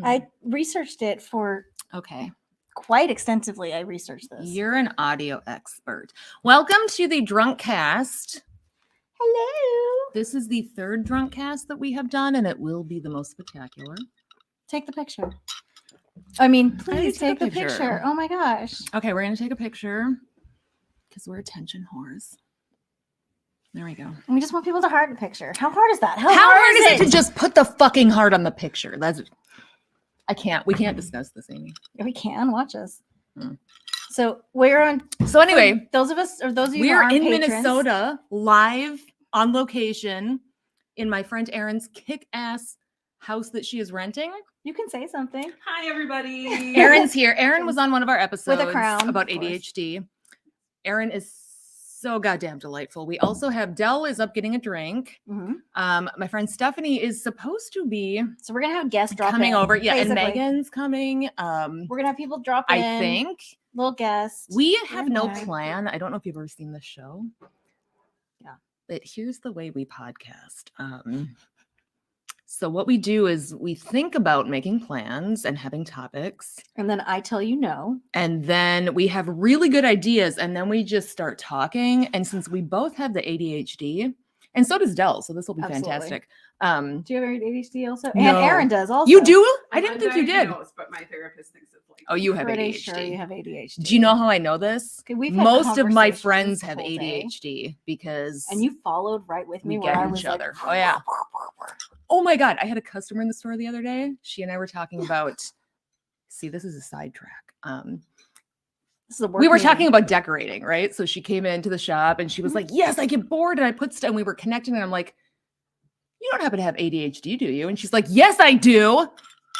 I researched it for Okay. quite extensively. I researched this. You're an audio expert. Welcome to the Drunk Cast. Hello. This is the third Drunk Cast that we have done, and it will be the most spectacular. Take the picture. I mean, already please took take a the picture. picture. Oh my gosh. Okay, we're going to take a picture because we're attention whores. There we go. We just want people to heart the picture. How hard is that? How hard is it to just put the fucking heart on the picture? We can't discuss this, Amy. We can watch us. Hmm. So we're on. So anyway, for those of us or those of you who we're aren't in patrons, Minnesota, live on location in my friend Erin's kick-ass house that she is renting. You can say something. Hi, everybody. Erin's here. Erin was on one of our episodes crown, about of course. ADHD. Erin is so goddamn delightful. We also have Dell is up getting a drink. Mhm. My friend Stephanie is supposed to be So we're gonna have guests drop coming in, over. Yeah, and basically. Megan's coming. We're gonna have people drop in. I think little guests. we have no Okay. plan. I don't know if you've ever seen this show. Yeah. But here's the way we podcast. So what we do is we think about making plans and having topics. And then I tell you no. And then we have really good ideas, and then we just start talking. And since we both have the ADHD, and so does Dell, so this will be Absolutely. fantastic. Do you have ADHD also? No. And Erin does also. You do? I didn't think you did. But my therapist thinks it's like. Oh, you have Pretty ADHD. sure you have ADHD. Do you know how I know this? Okay, we've had Most of my conversations friends the have whole day. ADHD because And you followed right with me we where get I each was other. like, Oh, yeah. Oh my God. I had a customer in the store the other day. She and I were talking about, see, this is a sidetrack. This is a work We were meeting. talking about decorating, right? So she came into the shop and she was like, yes, I get bored. And I put stuff, and we were connecting. And I'm like, you don't happen to have ADHD, do you? And she's like, yes, I do.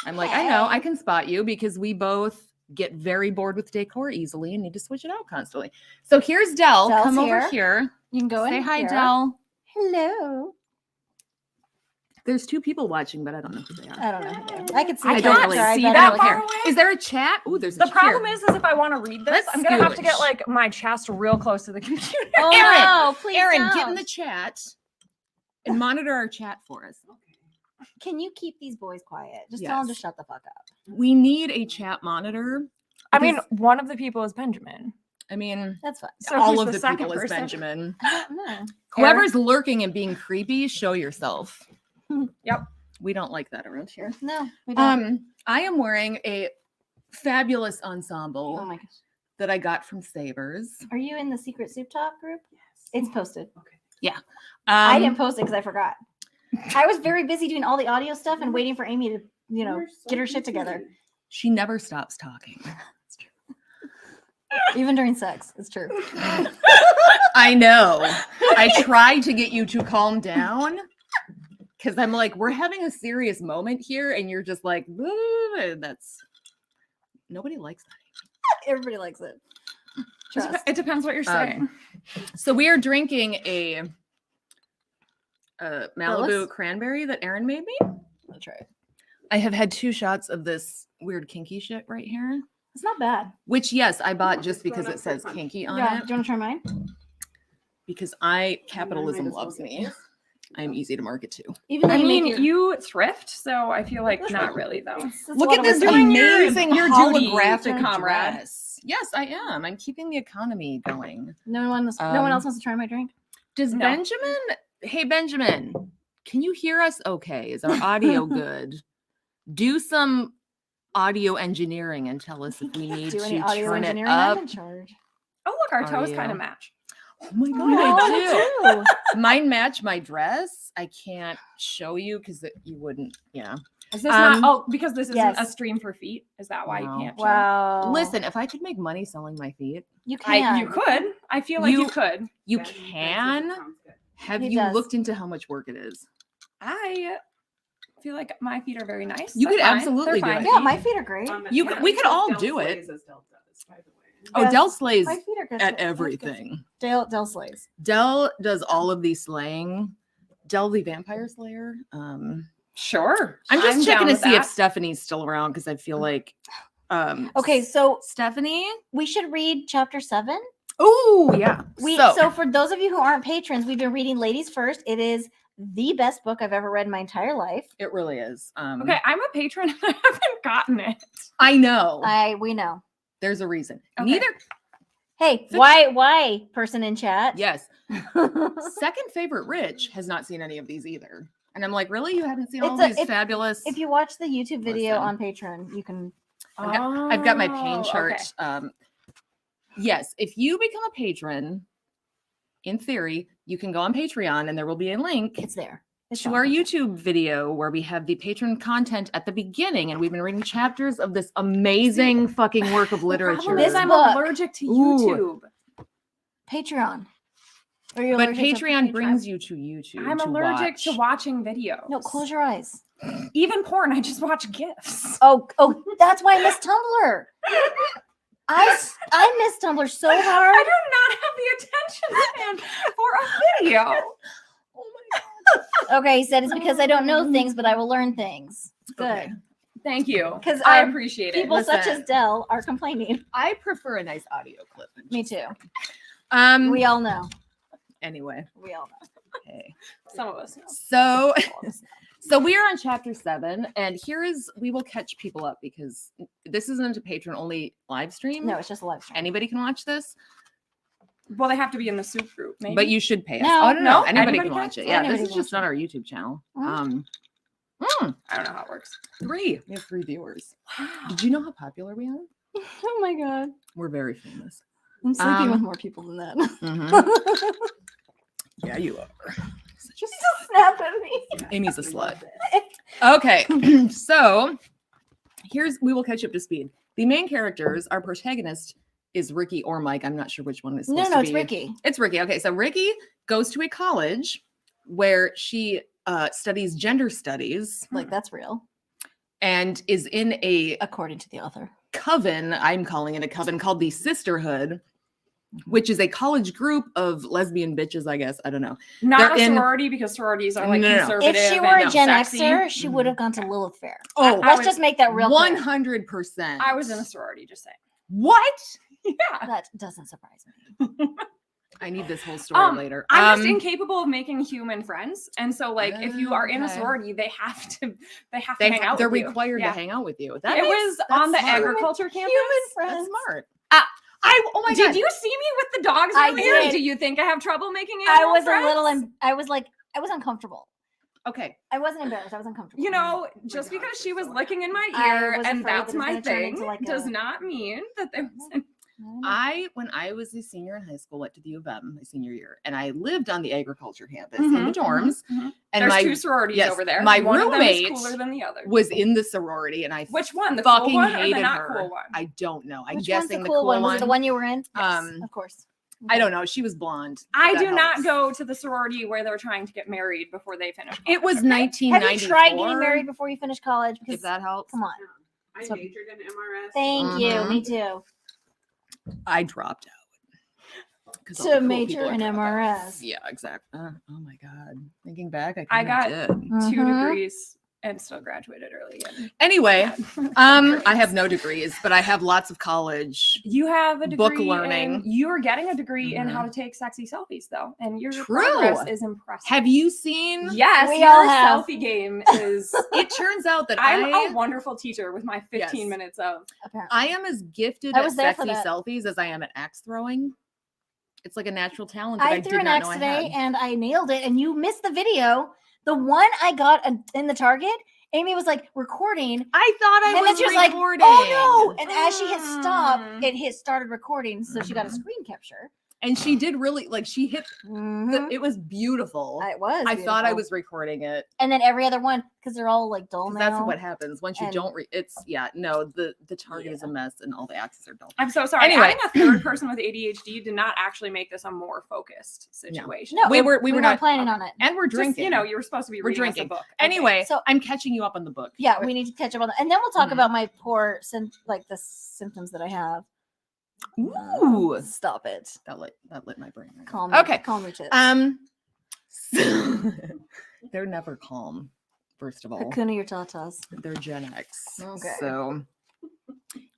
I'm like, I know, I can spot you because we both get very bored with decor easily and need to switch it out constantly. So here's Dell. Dell's Come here. over here. You can go in. Say hi, here. Dell. Hello. There's two people watching, but I don't know who they are. I don't know. Who they are. I can see. I the don't character, really see bet that I far care. away. Is there a chat? Ooh, there's a The problem here. is if I want to read this, Let's I'm gonna have to get scooch. like my chest real close to the computer. Oh Erin, no! Please Erin, don't. get in the chat and monitor our chat for us. Can you keep these boys quiet? Just tell them to Yes. shut the fuck up. We need a chat monitor. I mean, because- one of the people is Benjamin. I mean, That's fine. So all who's of the the second people is person? Benjamin. I don't know. Whoever's lurking and being creepy, show yourself. Yep. We don't like that around here. No, we don't. I am wearing a fabulous ensemble Oh my gosh. that I got from Savers. Are you in the Secret Soup Talk group? Yes. It's posted. Okay. I didn't post it because I forgot. I was very busy doing all the audio stuff and waiting for Amy to, You're so get her shit together. confusing. She never stops talking. Even during sex. It's true. I know. I try to get you to calm down because I'm like, we're having a serious moment here, and you're just like, "Boo," that's nobody likes that. Everybody likes it. Trust. It depends what you're saying. So we are drinking a Malibu Phyllis? cranberry that Erin made me. I'll try it. I have had 2 shots of this weird kinky shit right here, It's not bad. which yes, I bought just It's because grown it up fruit says punch. kinky on Yeah. it. Do you want to try mine? Because Might capitalism as well loves get me. this. I'm easy to market to. Even though I you mean, make your, you thrift, so I feel like not really though. That's Look what at I this was saying. amazing your duty, holographic comrade. dress. Yes, I am. I'm keeping the economy going. No one else wants to try my drink. Does No. Benjamin? Hey, Benjamin, can you hear us? Okay, is our audio good? Do some audio engineering and tell us if we need Do to any audio turn it engineering? up. I'm in charge. Oh look, our Are toes you? kind of match. Oh my god, Oh, I do. too. Mine match my dress. I can't show you because you wouldn't. Yeah. Is this Um, not? Oh, because this isn't a yes. stream for feet. Is that why No. you can't? show? Wow. Listen, if I could make money selling my feet, you can. you could. I feel like you could. you Ben says it can. sounds good. Have He you does. looked into how much work it is? I feel like my feet are very nice. You They're could fine. absolutely They're do fine it. Yeah, my feet are great. You could- we could all Del do it. slays as Del does, by the way. Oh, Yes. Dell slays My feet are good. at too. That's good. everything. Dell slays. Dell does all of the slaying. Dell the vampire slayer. Sure. I'm just checking down to with see if that. Stephanie's still around because I feel like Okay, so Stephanie. we should read chapter 7. Oh yeah. So for those of you who aren't patrons, we've been reading Ladies First. It is the best book I've ever read in my entire life. It really is. Okay, I'm a patron and I haven't gotten it. I know. We know. There's a reason. Okay. Neither. Hey, why person in chat? Yes. Second favorite Rich has not seen any of these either. And I'm like, really? You haven't seen all It's a- these fabulous? If you watch the YouTube video Listen. on Patreon, you can. I've got my pain Oh, chart. okay. Yes, if you become a patron, in theory, you can go on Patreon and there will be a link It's there. It's to on our Patreon. YouTube video where we have the patron content at the beginning, and we've been reading chapters of this amazing fucking work of The literature. problem is I'm book. allergic to Ooh. YouTube. Patreon. Are you But allergic to Patreon brings you to YouTube. I'm to allergic to watch. watching videos. No, close your eyes. Even porn, I just watch GIFs. Oh, that's why I miss Tumblr. I miss Tumblr so I hard. do not have the attention span for a video. Okay, he said it's because I don't know things, but I will learn things. Good. Okay. Thank you. 'Cause, I um, appreciate it. People such Listen. as Dell are complaining. I prefer a nice audio clip. Me too. We We all know. anyway. We all know. Okay. Some of us know. So All of us know. so we are on chapter 7, and we will catch people up because this isn't a patron only live stream. No, it's just a live stream. Anybody can watch this, Well, they have to be in the soup group, maybe. but you should pay us. No, oh no, no, anybody anybody can watch can? it. Yeah, Anybody this is can just watch on our YouTube channel. Mhm. I don't know how it works. 3. We have 3 viewers. Did you know how popular we are? Oh my god. We're very famous. I'm sleeping Um, with more people than that. Mhm. Yeah, you are. Just snap at me. Amy's a slut. Okay, so we will catch you up to speed. The main characters, our protagonist is Ricky or Mike. I'm not sure which one is supposed No, to it's be. Ricky. It's Ricky. Okay, so Ricky goes to a college where she studies gender studies Like that's real, and is in a according to the author. coven. I'm calling it a coven called the Sisterhood, which is a college group of lesbian bitches, I guess. I don't know. Not They're a in- sorority because sororities are like No, no, no. conservative. If she and were a no, Gen sexy. Xer, she would have gone to Lilith Fair. Oh, Let's was- just make that real clear. 100%. I was in a sorority, just saying. What? Yeah. That doesn't surprise me. I need this whole story later. I'm just incapable of making human friends, and so like if you are in a Okay. sorority, they have to hang out. They're with you. required Yeah. to hang out with you. It makes- was that's on the smart. agriculture campus. Human That's friends. smart. Ah, Oh my Did god. you see me with the dogs I earlier? did. Do you think I have trouble making I animal was friends? a little. I was like, I was uncomfortable. Okay. I wasn't embarrassed. I was uncomfortable. You know, just gosh, because she it's was so licking in my I ear was and afraid that's that it was my gonna turn thing into, like, does a- not mean that there was When I was a senior in high school, went to the U of M my senior year, and I lived on the agriculture campus in the Mhm, dorms. mhm. And There's my 2 sororities yes, over there. my One of them is roommate cooler than the other. was in the sorority, and I Which one? The cool fucking one or hated the not her. cool one? I don't know. I'm Which one's guessing the cool one? Was it the one you were in? Yes. Of course. I don't know. She was blonde. I That do not helps. go to the sorority where they're trying to get married before they finish. It was college, okay? 1994. Have you tried getting married before you finish college? If Because that helps. come on. I So- majored in MRS. Thank you. Mhm. Me too. I dropped out. 'Cause all To the cool major people are in dropouts. MRS. Yeah, exactly. Oh my god. Thinking back, I I kinda got- did. 2 Mhm. degrees and still graduated early again. Anyway, I have no degrees, but I have lots of college. You have a degree Book learning. You are getting a degree in Mhm. how to take sexy selfies, though, and your True. progress is impressive. Have you seen? Yes, We your all have. selfie game is. It turns out that I'm I a wonderful teacher with my 15 Yes. minutes of. Apparently. I am as gifted I at was there for sexy that. selfies as I am at axe throwing. It's like a natural talent that I, I did threw an not axe know I today had. and I nailed it. And you missed the video. The one I got in the Target, Amy was like recording. I thought I And then was she was like, recording. oh no. And as she hit stop, Mm. it started recording. So she got a Mhm. screen capture. And she did really like she hit. Mhm. It was beautiful. It was. I thought I beautiful. was recording it. And then every other one, because they're all like dull 'Cause now. that's what happens once you And- don't. It's no. The target is a mess and all the axes are dull. I'm so sorry. Anyway. Adding a third person with ADHD did not actually make this a more focused situation. No, We were weren't not planning on it. and we're Just, drinking. you know, you were supposed to be We're reading us a drinking. book. Okay. Anyway, So- I'm catching you up on the book. Yeah, we need to catch up on that. And then we'll talk Mhm. about my poor, the symptoms that I have. Ooh, Stop it. that lit my brain. right now. Calm me. Okay. Calm your tits. They're never calm. First of all, Hakuna your tatas. they're Gen X. Okay. So,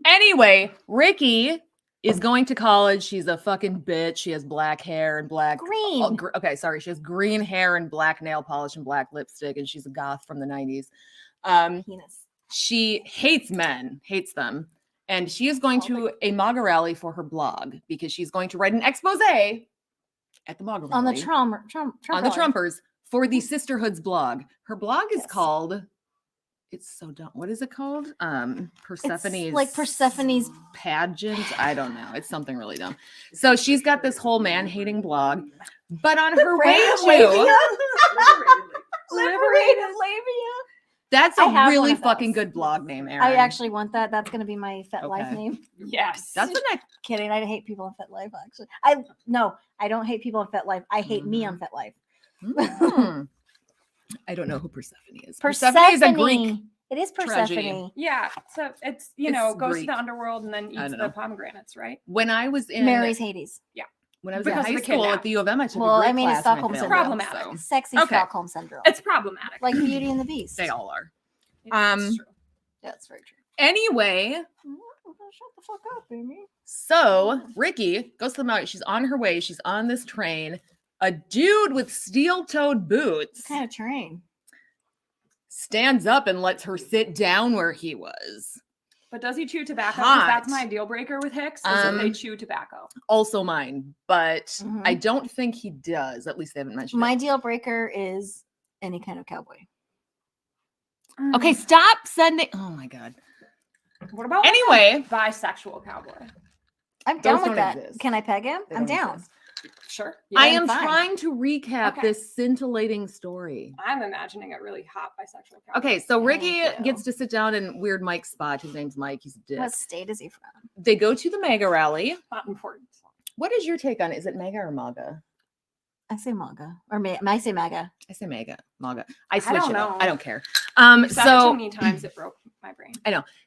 anyway, Ricky is going to college. She's a fucking bitch. She has black hair and black. Green. Okay, sorry. She has green hair and black nail polish and black lipstick, and she's a goth from the 90s. Penis. She hates men, hates them. And she is going to a MAGA rally for her blog because she's going to write an expose at the MAGA rally. On the Trump On the rally. Trumpers for the Sisterhoods blog. Her blog is called, it's so dumb. What is it called? Persephone's It's like Persephone's pageant. I don't know. It's something really dumb. So she's got this whole man-hating blog, but on her way to Liberated labia. that's I a have one really of fucking those. good blog name, Erin. I actually want that. That's going to be my FetLife Okay. name. Yes. That's the next. Kidding. I hate people on FetLife. Actually, I don't hate people on FetLife. I hate me on FetLife. Hmm. I don't know who Persephone is. Persephone is a Greek. It is tragedy. Persephone. Yeah. So it's, It's goes Greek. to the underworld and then I eats don't the know. pomegranates, right? When I was in Mary's Hades. when I was because in of high the school kidnap. at the U of M, I took Well, a Greek I mean, it's class and I Stockholm failed syndrome. it, Problematic. so Sexy Okay. Stockholm syndrome. It's problematic. like Beauty and the Beast. They all are. It's Um, true. That's very true. Anyway, Shut the fuck up, baby. so Ricky goes to the mountain. She's on her way. She's on this train. A dude with steel-toed boots What kind of train? stands up and lets her sit down where he was. But does he chew tobacco? 'Cause that's Hot. my deal breaker with Hicks. Is if they Um, chew tobacco. Also mine, but Mhm. I don't think he does. At least they haven't mentioned My it. deal breaker is any kind of cowboy. Okay, stop sending. Oh my god. What about Anyway, bisexual cowboy? I'm down Those with don't that. exist. Can I peg him? They I'm don't down. exist. Sure. I Yeah, am fine. trying to recap Okay. this scintillating story. I'm imagining a really hot bisexual cowboy. Okay, so Ricky Thank you. gets to sit down in Weird Mike's spot. His name's Mike. He's a dick. What state is he from? They go to the MAGA rally. Not important. What is your take on it? Is it MAGA or MAGA? I say MAGA. Or I say MAGA. I say MAGA. MAGA. I switch don't it up. know. I don't care. You said it too So many times it broke my brain.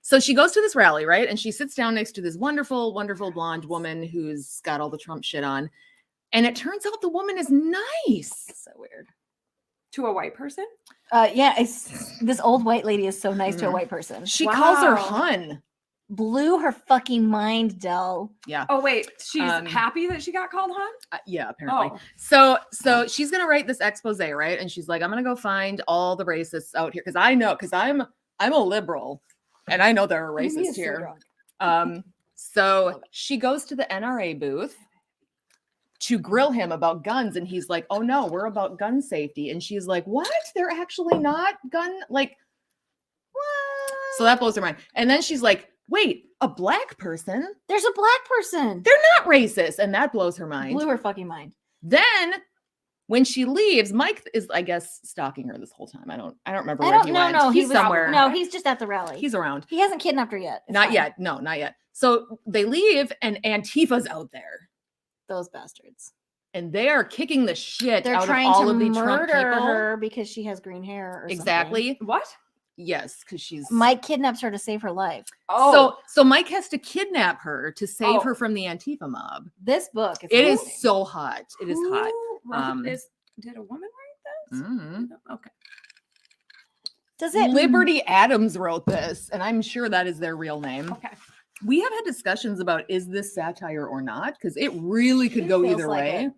so she goes to this rally, right? And she sits down next to this wonderful, wonderful blonde woman who's got all the Trump shit on. And it turns out the woman is nice. So weird. To a white person? Yeah, this old white lady is so nice to a Mhm. white person. She calls her Wow. hun. Blew her fucking mind, Dell. Oh wait, she's Um, happy that she got called hun? Yeah, apparently. Oh, So she's gonna write this expose, right? And she's like, I'm gonna go find all the racists out here because I'm a liberal, and I know there are racists here. So she goes to the NRA booth to grill him about guns, and he's like, "Oh no, we're about gun safety." And she's like, "What? They're actually not gun like what?" So that blows her mind. And then she's like, "Wait, a black person? There's a black person. They're not racist," and that blows her mind. Blew her fucking mind. Then when she leaves, Mike is, I guess, stalking her this whole time. I don't remember I where don't he know. went. No, he's he was somewhere. No, he's just at the rally. He's around. He hasn't kidnapped her yet. It's Not fine. yet. No, not yet. So they leave, and Antifa's out there, Those bastards. and they are kicking the shit They're out of trying all to of the Trump murder people. her because she has green hair. Or something. Exactly. what? Yes, because she's Mike kidnaps her to save her life. Oh, So Mike has to kidnap her to save Oh. her from the Antifa mob. This book. It amazing. is so hot. It is hot. Who wrote this? Did a woman write this? Mhm. Okay. Does it Liberty Adams wrote this, and I'm sure that is their real name. Okay. We have had discussions about is this satire or not, because it really could It go feels either like way. it.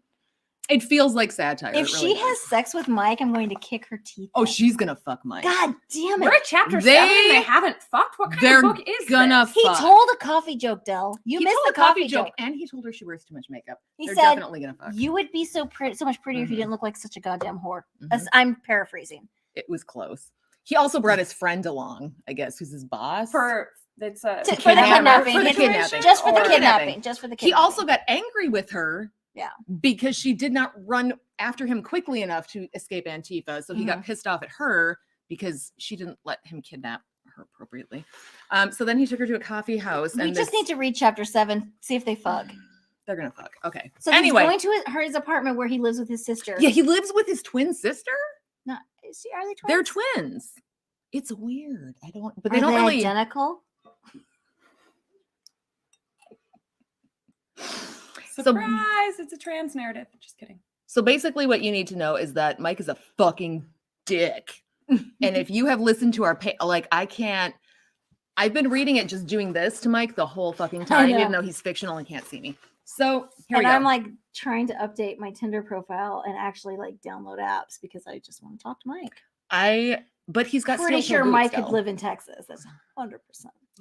It feels like satire. If it she really has does. sex with Mike, I'm going to kick her teeth. Oh, out. she's gonna fuck Mike. God damn We're it. at chapter They- 7 and they haven't fucked? What kind They're of book is gonna this? He fuck. told a coffee joke, Dell. You He missed told the coffee joke. and he told her she wears too much makeup. He They're said, definitely gonna fuck. "You would be so pretty, so much prettier if you Mhm. didn't look like such a goddamn whore." Mhm. I'm paraphrasing. It was close. He also brought his friend along, I guess, who's his boss. For it's a For the kidnapping. kidnapping. For the Just kidnapping. Just for the Or- kidnapping. Just for the He kidnapping. also got angry with her. Yeah. Because she did not run after him quickly enough to escape Antifa. So he Mm-hmm. got pissed off at her because she didn't let him kidnap her appropriately. So then he took her to a coffee house. We and just need to read chapter 7, see if they fuck. They're gonna fuck. Okay. So anyway, he's going to his apartment where he lives with his sister. yeah, he lives with his twin sister. No, are they twins? They're twins. It's weird. I don't, but Are they don't really. identical? surprise. It's a trans narrative. Just kidding. So basically, what you need to know is that Mike is a fucking dick. And if you have listened to our like, I can't. I've been reading it just doing this to Mike the whole fucking time, know. even though he's fictional and can't see me. So here And we go. I'm like trying to update my Tinder profile and actually like download apps because I just want to talk to Mike. But he's got Pretty steel sure toe boots Mike still. could live in Texas. That's 100%.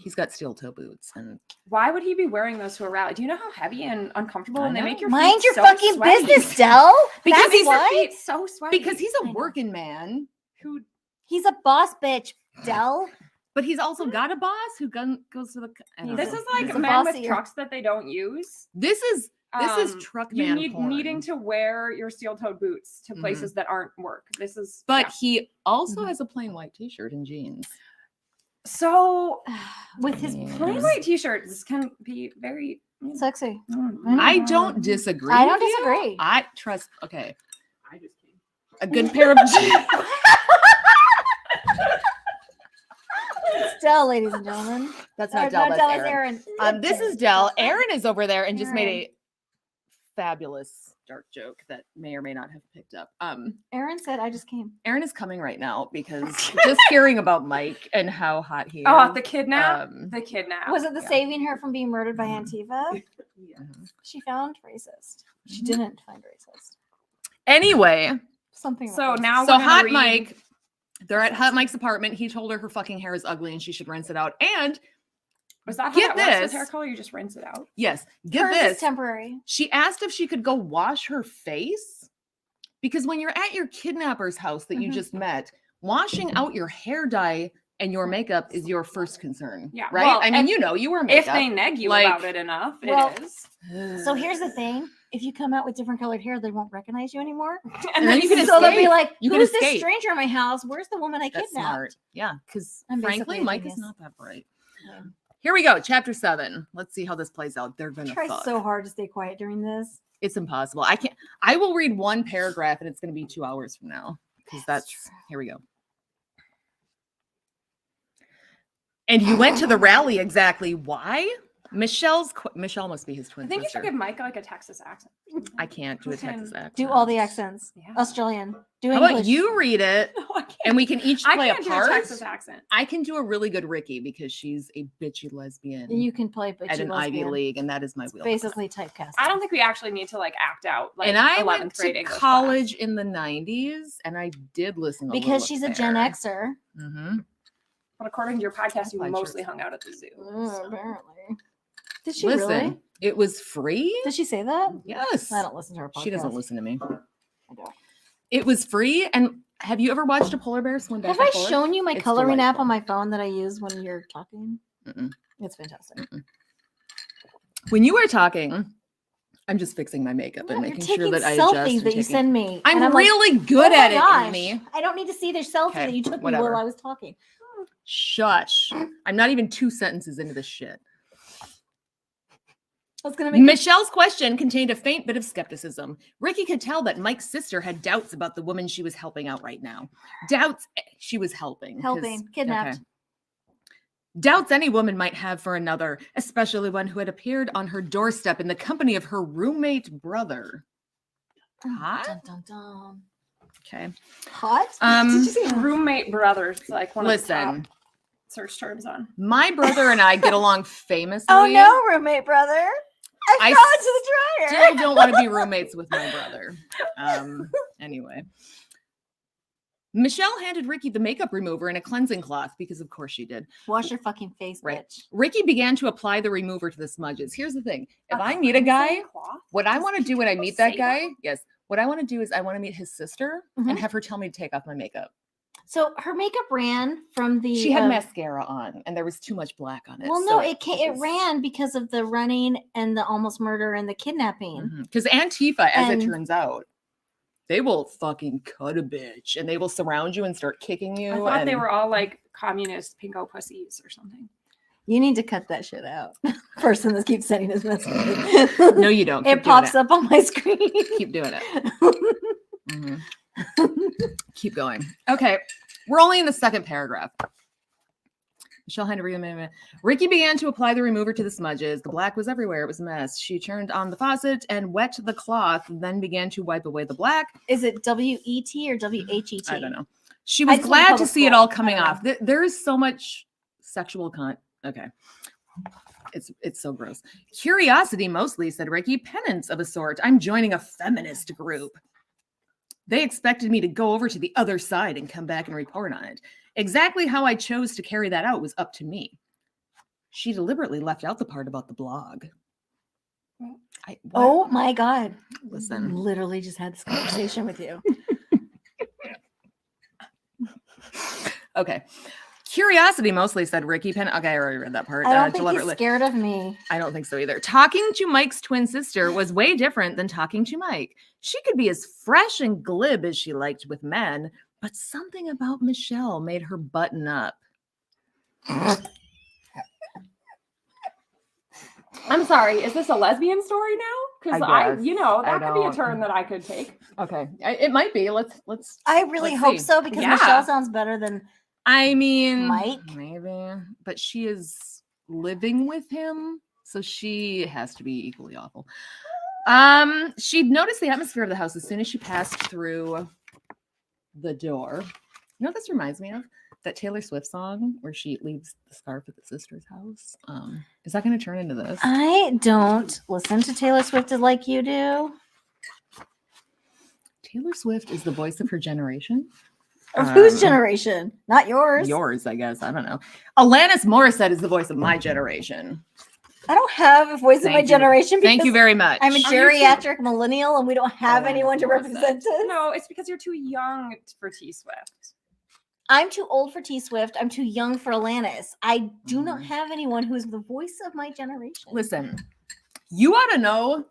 He's got steel toe boots, and Why would he be wearing those to a rally? Do you know how heavy and uncomfortable I and they know. make your Mind feet your so fucking sweaty? business, Dell. Because That's he's a why. Feet so sweaty. because he's I a know. working man who He's a boss bitch, Dell. but he's also got a boss who goes to the. I don't this know. is like He's a men with bossier. trucks that they don't use. This is truck you man need porn. needing to wear your steel-toed boots to Mhm. places that aren't work. This is But yeah. he also Mhm. has a plain white T-shirt and jeans. So With his Yeah. plain white t-shirts can be very sexy. I don't disagree. I don't with you. disagree. I trust. Okay, I just came. a good pair of jeans. It's Dell, ladies and gentlemen. That's Or not Dell. That's Dell, Aaron. it's Aaron. This is Dell. Aaron is over there and just made Aaron. a fabulous dark joke that may or may not have picked up. Aaron said, I just came. Aaron is coming right now because just hearing about Mike and how hot he is. Oh, the kidnap. um, The kidnap. Was it the Yeah. saving her from being murdered by Mhm. Antifa? Yeah. She found racist. She Mhm. didn't find racist. Anyway, Something. about So racist. now so we're gonna Hot read- Mike, they're at Hot Mike's apartment. He told her her fucking hair is ugly and she should rinse it out. And Was that how Get that works this. with hair color? You just rinse it out. yes, get Hers is this. temporary. She asked if she could go wash her face because when you're at your kidnapper's house that you Mhm. just met, washing out your hair dye and your makeup is your first concern. Yeah, Right? well, I mean, if- you know, you wear If makeup. they neg you like- about it enough, Well, it is. So here's the thing. If you come out with different colored hair, they won't recognize you anymore. And then then you you can can So they'll be escape. like, You can who's this escape. stranger in my house? Where's the woman I That's kidnapped? smart. Yeah, because I'm frankly, basically a Mike is genius. not that bright. Yeah. Here we go, chapter 7. Let's see how this plays out. They're gonna Try fuck. so hard to stay quiet during this. It's impossible. I can't. I will read one paragraph, and it's gonna be 2 hours from now because that's. Here we go. And you went to the rally exactly. Why? Michelle must be his twin I think you sister. should give Mike like a Texas accent. I can't do a You can Texas accent. Do all the accents. Yeah. Australian. Do How English. about you read it, No, I can't. and we can each I play can't a do a part? Texas accent. I can do a really good Ricky because she's a bitchy lesbian And you can play, but at you an Ivy lesbian. League, and that is my It's wheel. basically typecast. I don't think we actually need to like act out like And I 11th went grade to English college in the 90s, and I did listen to because she's a Gen Xer. Mm-hmm. But according to your podcast, you Applied mostly shirts. hung out at the zoo. Mm, apparently. Did she Listen, really? it was free. Did she say that? Yes, I don't listen to her podcast. she doesn't listen to me. I don't. It was free, and have you ever watched a polar bear swim back Have and I forth? shown you my It's coloring app delightful. on my phone that I use when you're talking? Mm-mm. It's fantastic. When you were talking, I'm just fixing my makeup Yeah, and you're making taking sure that I selfies adjust. and that you taking- send me. I'm and I'm like, really good "Oh at my it, gosh, Amy. I don't need to see their selfie Okay, that you took me whatever. while I was talking. Shush! I'm not even 2 sentences into this shit. I was gonna make Michelle's question contained a faint bit of skepticism. Ricky could tell that Mike's sister had doubts about the woman she was helping out right now. Doubts she was helping. 'cause- helping kidnapped. okay. Doubts any woman might have for another, especially one who had appeared on her doorstep in the company of her roommate brother. Hot? Dun, dun, dun. Okay. Hot? Um, Did you say Roommate brothers, like one of the Listen, top search terms on. my brother and I get along famously. Oh no, roommate brother. I I throw it to the dryer. Still don't want to be roommates with my brother. Anyway. Michelle handed Ricky the makeup remover and a cleansing cloth because, of course, she did. Wash your fucking face, Right. bitch. Ricky began to apply the remover to the smudges. Here's the thing: if A I meet a guy, cleansing cloth? what I Does want to do when I people meet that say guy, yes, what I want to do is I want to meet his sister Mhm. and have her tell me to take off my makeup. So her makeup ran from the. She had mascara on, and there was too much black on it. Well, so no, it ran because of the running and the almost murder and the kidnapping. Because Antifa, as And- it turns out, they will fucking cut a bitch, and they will surround you and start kicking you. I thought they and- were all like communist pinko pussies or something. You need to cut that shit out. Person that keeps sending us messages. No, you don't. It Keep doing pops up on my screen. Keep doing it. Mhm. Keep going. Okay. We're only in the second paragraph. Michelle had to read a minute. Ricky began to apply the remover to the smudges. The black was everywhere. It was a mess. She turned on the faucet and wet the cloth, then began to wipe away the black. Is it WET or WHET? I don't know. She I was just went to glad to public see it school. all I coming don't know. off. There is so much sexual Okay. It's so gross. Curiosity mostly, said Ricky. Penance of a sort. I'm joining a feminist group. They expected me to go over to the other side and come back and report on it. Exactly how I chose to carry that out was up to me. She deliberately left out the part about the blog. What? Oh my God. Listen. Literally just had this conversation with you. Okay. Curiosity mostly, said Ricky. Okay, I already read that part. I don't think he's Deliberately. scared of me. I don't think so either. Talking to Mike's twin sister was way different than talking to Mike. She could be as fresh and glib as she liked with men, but something about Michelle made her button up. I'm sorry. Is this a lesbian story now? Because I guess. that could be a don't- turn that I could take. Okay, it might be. Let's. I really Let's hope see. so because Yeah. Michelle sounds better than I mean, Mike? maybe, but she is living with him, so she has to be equally awful. She'd noticed the atmosphere of the house as soon as she passed through the door. You know what this reminds me of? That Taylor Swift song where she leaves the scarf at the sister's house. Is that going to turn into this? I don't listen to Taylor Swift like you do. Taylor Swift is the voice of her generation. Of whose Um, generation? Not yours. Yours, I guess. I don't know. Alanis Morissette is the voice of my generation. I don't have a voice of my Thank you. generation. Thank you because very much. I'm a Are you too- geriatric millennial and we don't have Alanis anyone to Morissette. represent us. No, it's because you're too young for T Swift. I'm too old for T Swift. I'm too young for Alanis. I do not Mhm. have anyone who is the voice of my generation. Listen, you ought to know.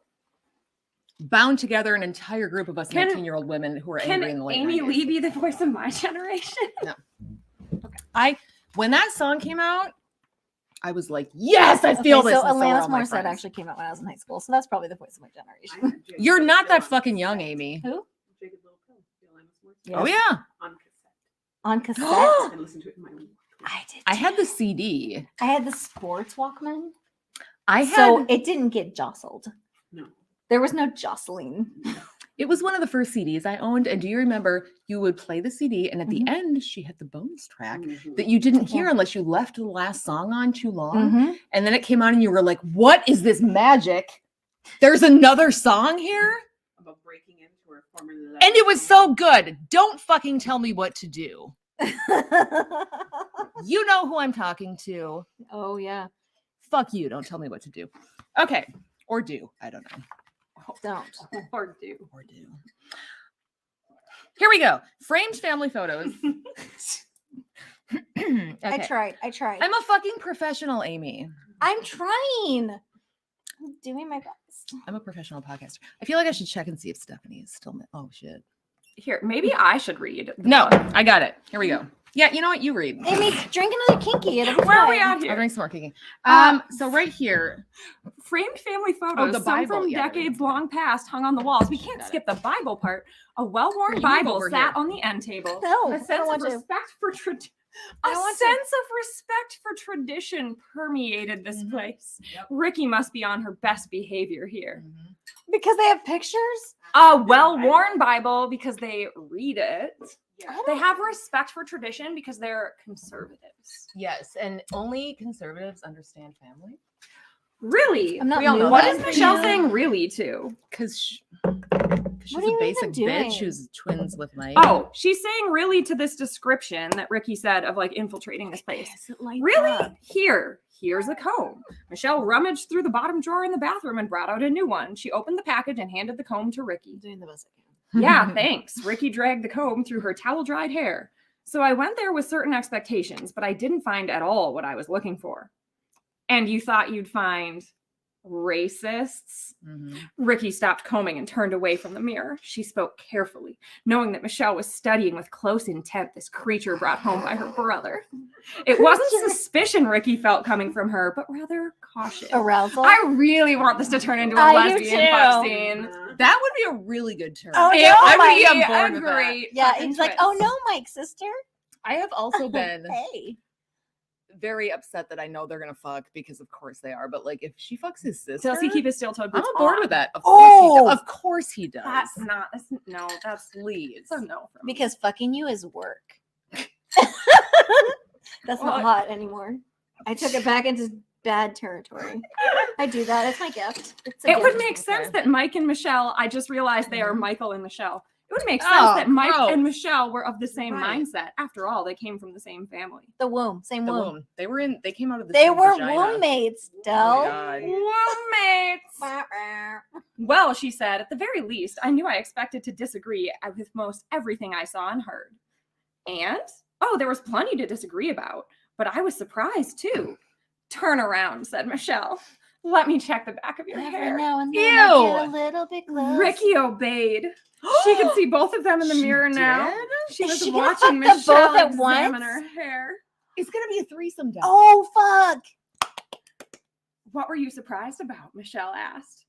Bound together an entire group of us Can- 19-year-old women who are Can angry in the late Amy 90s. Lee be the voice of my generation? When that song came out, I was like, yes, I feel this. So and so were Alanis all my Morissette friends. actually came out when I was in high school, so that's probably the voice of my generation. You're not that fucking young, Amy. Who? Jagged Little Pill, the Alanis Morissette. Yes. Oh yeah, On cassette. On cassette. I listened to it in my room. I did. I had too. the CD. I had the sports Walkman. I had. So it didn't get jostled. No. There was no jostling. It was one of the first CDs I owned, and do you remember? You would play the CD, and at the end, she had the bonus track Mhm. that you didn't hear Yeah. unless you left the last song on too long. Mhm. And then it came on, and you were like, "What is this magic? There's another song here." About breaking into her former And it was so good. Don't fucking tell me what to do. You know who I'm talking to. Oh yeah. Fuck you. Don't tell me what to do. Okay. Or do. I don't know. Don't. Or do. Or do. Here we go. Framed family photos. Okay. I tried. I'm a fucking professional, Amy. I'm trying. I'm doing my best. I'm a professional podcaster. I feel like I should check and see if Stephanie is still. Oh shit. Here, maybe I should read. the No, book. I got it. Here we go. Yeah, you know what? You read. Amy, drink another kinky. It'll be Where are we fine. at I'll here? drink some more kicking. Uh, So right here. Framed family photos, the some Bible, from yeah. decades long past, hung on the walls. We can't Got skip the Bible part. A well-worn Here, you move Bible over sat here. on the end table. No, A I sense don't of want to. respect for tradition. I A want to. sense of respect for tradition permeated this Mhm. place. Yep. Ricky must be on her best behavior here. Because they have pictures? A well-worn Bible because they read it. Yeah. They have respect for tradition because they're conservatives. Yes, and only conservatives understand family. Really? I'm not We all know moving. What that. is Michelle Yeah. saying really to? Because she's What are a you basic even bitch doing? who's twins with Mike. Oh, she's saying really to this description that Ricky said of like infiltrating this place. Yes, it lights Really? up. Here's a comb. Michelle rummaged through the bottom drawer in the bathroom and brought out a new one. She opened the package and handed the comb to Ricky. Doing the best I can. Yeah, thanks. Ricky dragged the comb through her towel-dried hair. So I went there with certain expectations, but I didn't find at all what I was looking for. And you thought you'd find racists? Mhm. Ricky stopped combing and turned away from the mirror. She spoke carefully, knowing that Michelle was studying with close intent this creature brought home by her brother. It wasn't Creature. suspicion Ricky felt coming from her, but rather caution. Arousal. I really want this to turn into a I do lesbian fuck too. scene. That would be a really good term. Oh, It no, would Mike. be I'm bored a with that. great yeah, fucking he's like, twist. oh no, Mike, sister. I have also been Hey. very upset that I know they're gonna fuck because of course they are. But like, if she fucks his sister, Does he keep his steel-toed I'm boots on board on? with that. Of Oh! course he does. Of course he does. That's not. That's no. That's Please. a no from me. Because fucking you is work. That's Well, not hot anymore. I took it back into bad territory. I do that. It's my gift. It's a It would gift. make sense Okay. that Mike and Michelle, I just realized they are Michael and Michelle. It would make sense Oh, that Mike gross. and Michelle were of the same Right. mindset. After all, they came from the same family. The womb. Same The womb. womb. They came out of the They same were vagina. womb mates, Oh Del. my God. Roommates. Well, she said, at the very least, I knew I expected to disagree with most everything I saw and heard. And, there was plenty to disagree about, but I was surprised too. Turn around, said Michelle. Let me check the back of your Every hair. now and then I get a Ew. little bit close. Ricky obeyed. She could see both of them in the She mirror now. did? She Is was she gonna watching fuck them Michelle both at examine once? her hair. It's gonna be a threesome. Dad. Oh fuck! What were you surprised about? Michelle asked.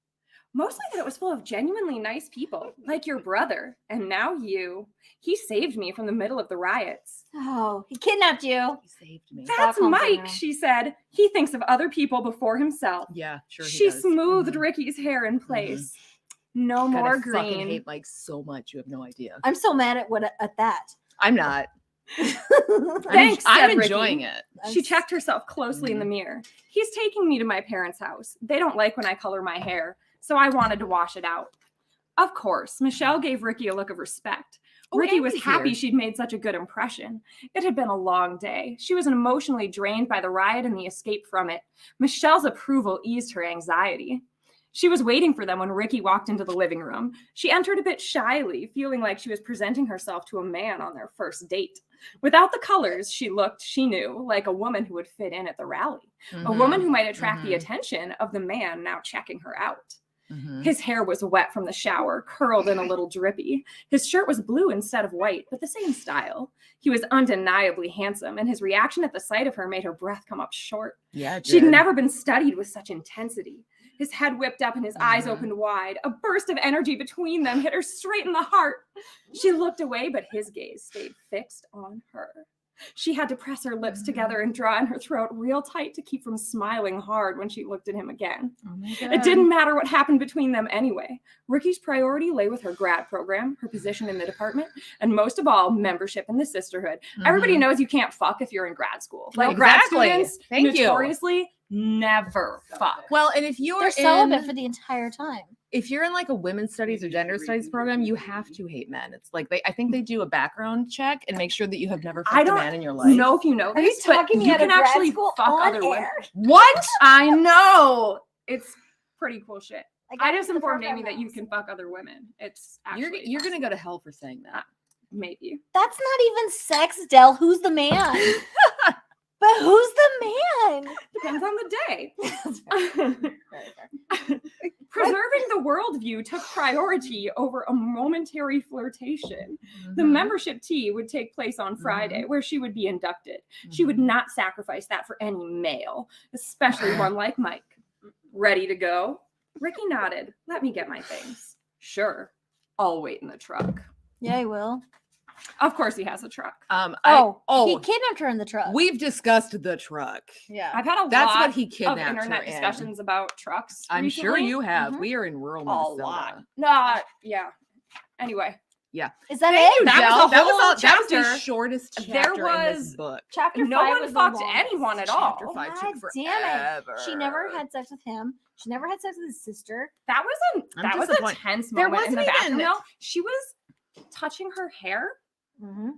Mostly that it was full of genuinely nice people, like your brother, and now you. He saved me from the middle of the riots. Oh, he kidnapped you. He saved me. That's Stockholm Mike, syndrome. she said. He thinks of other people before himself. Yeah, sure. he She does. smoothed Mhm. Ricky's hair in place. No God, more I fucking green. hate Mike so much. You have no idea. I'm so mad at that. I'm not. Thanks, I'm said Ricky. enjoying it. She checked herself closely in the mirror. He's taking me to my parents' house. They don't like when I color my hair, so I wanted to wash it out. Of course, Michelle gave Ricky a look of respect. Oh, Ricky was Amy's happy here. she'd made such a good impression. It had been a long day. She was emotionally drained by the riot and the escape from it. Michelle's approval eased her anxiety. She was waiting for them when Ricky walked into the living room. She entered a bit shyly, feeling like she was presenting herself to a man on their first date. Without the colors, she knew, like a woman who would fit in at the rally. A woman who might attract the Mhm. attention of the man now checking her out. Mhm. His hair was wet from the shower, curled and a little drippy. His shirt was blue instead of white, but the same style. He was undeniably handsome, and his reaction at the sight of her made her breath come up short. Yeah, it She'd did. never been studied with such intensity. His head whipped up and his eyes Mhm. opened wide. A burst of energy between them hit her straight in the heart. She looked away, but his gaze stayed fixed on her. She had to press her lips together and draw in her throat real tight to keep from smiling hard when she looked at him again. Oh my It God. didn't matter what happened between them anyway. Ricky's priority lay with her grad program, her position in the department, and most of all, membership in the sisterhood. Everybody Mhm. knows you can't fuck if you're in grad school. Like Exactly. grad students Thank you. notoriously never fuck. Well, and if you're They're celibate in, for the entire time. if you're in like a women's studies or gender studies program, you have to hate men. It's like I think they do a background check and make sure that you have never I fucked a don't man in your life. know if you know Are you this, but talking me you out of can grad actually school fuck on other women. air? What? I know. It's pretty cool shit. got I just into the informed program Amy that you house. can fuck other women. It's You're actually you're gonna go to hell for saying that. maybe. That's not even sex, Del. Who's the man? But who's the man? Depends on the day. Preserving the worldview took priority over a momentary flirtation. The Mhm. membership tea would take place on Friday, where she would be inducted. She would Mhm. not sacrifice that for any male, especially one like Mike. Ready to go? Ricky nodded. Let me get my things. Sure. I'll wait in the truck. Yeah, he will. Of course he has a truck. He kidnapped her in the truck. We've discussed the truck. yeah. I've had a That's lot what he of kidnapped internet her in. discussions about trucks. I'm sure recently. you have. Mhm. We are in rural A Minnesota. lot. Nah, yeah. Anyway, Is that Thank you, it? That was Del. a That was whole all. That was chapter. the shortest There chapter in this was- book. Chapter no 5 one was the fucked longest. anyone at Chapter all. 5 God took damn it. forever. She never had sex with him. She never had sex with his sister. That was I'm that was a disappointed. tense There moment in the wasn't bathroom. even- though. She was touching her hair. Mm-hmm.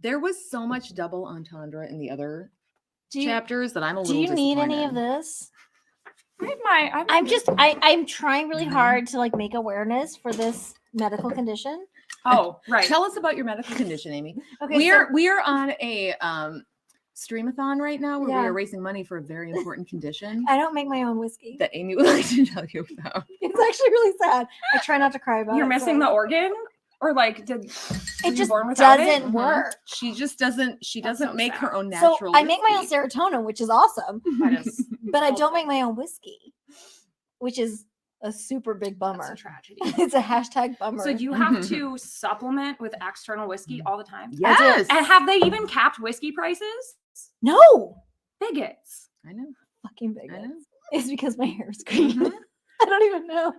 There was so much double entendre in the other Do you, chapters that I'm a little do you need any of disappointed. this? I'm trying really Mhm. hard to like make awareness for this medical condition. Oh, right. Tell us about your medical condition, Amy. Okay, We are on a streamathon right now where we Yeah. are raising money for a very important condition I don't make my own whiskey. that Amy would like to tell you about. It's actually really sad. I try not to cry about You're it. missing so- the organ, or like did It were you just born without it? doesn't Mhm. work. She just doesn't. She That's doesn't so make sad. her own So natural. I make my own whiskey. serotonin, which is awesome, That is but I don't awful. make my own whiskey, which is a super big That's bummer. a tragedy. It's a hashtag bummer. So you have Mhm. to supplement with external whiskey all the time. Yes, And have they even capped whiskey prices? no Bigots. I know. fucking big. I know. It's because my hair is green. Mhm. I don't even know.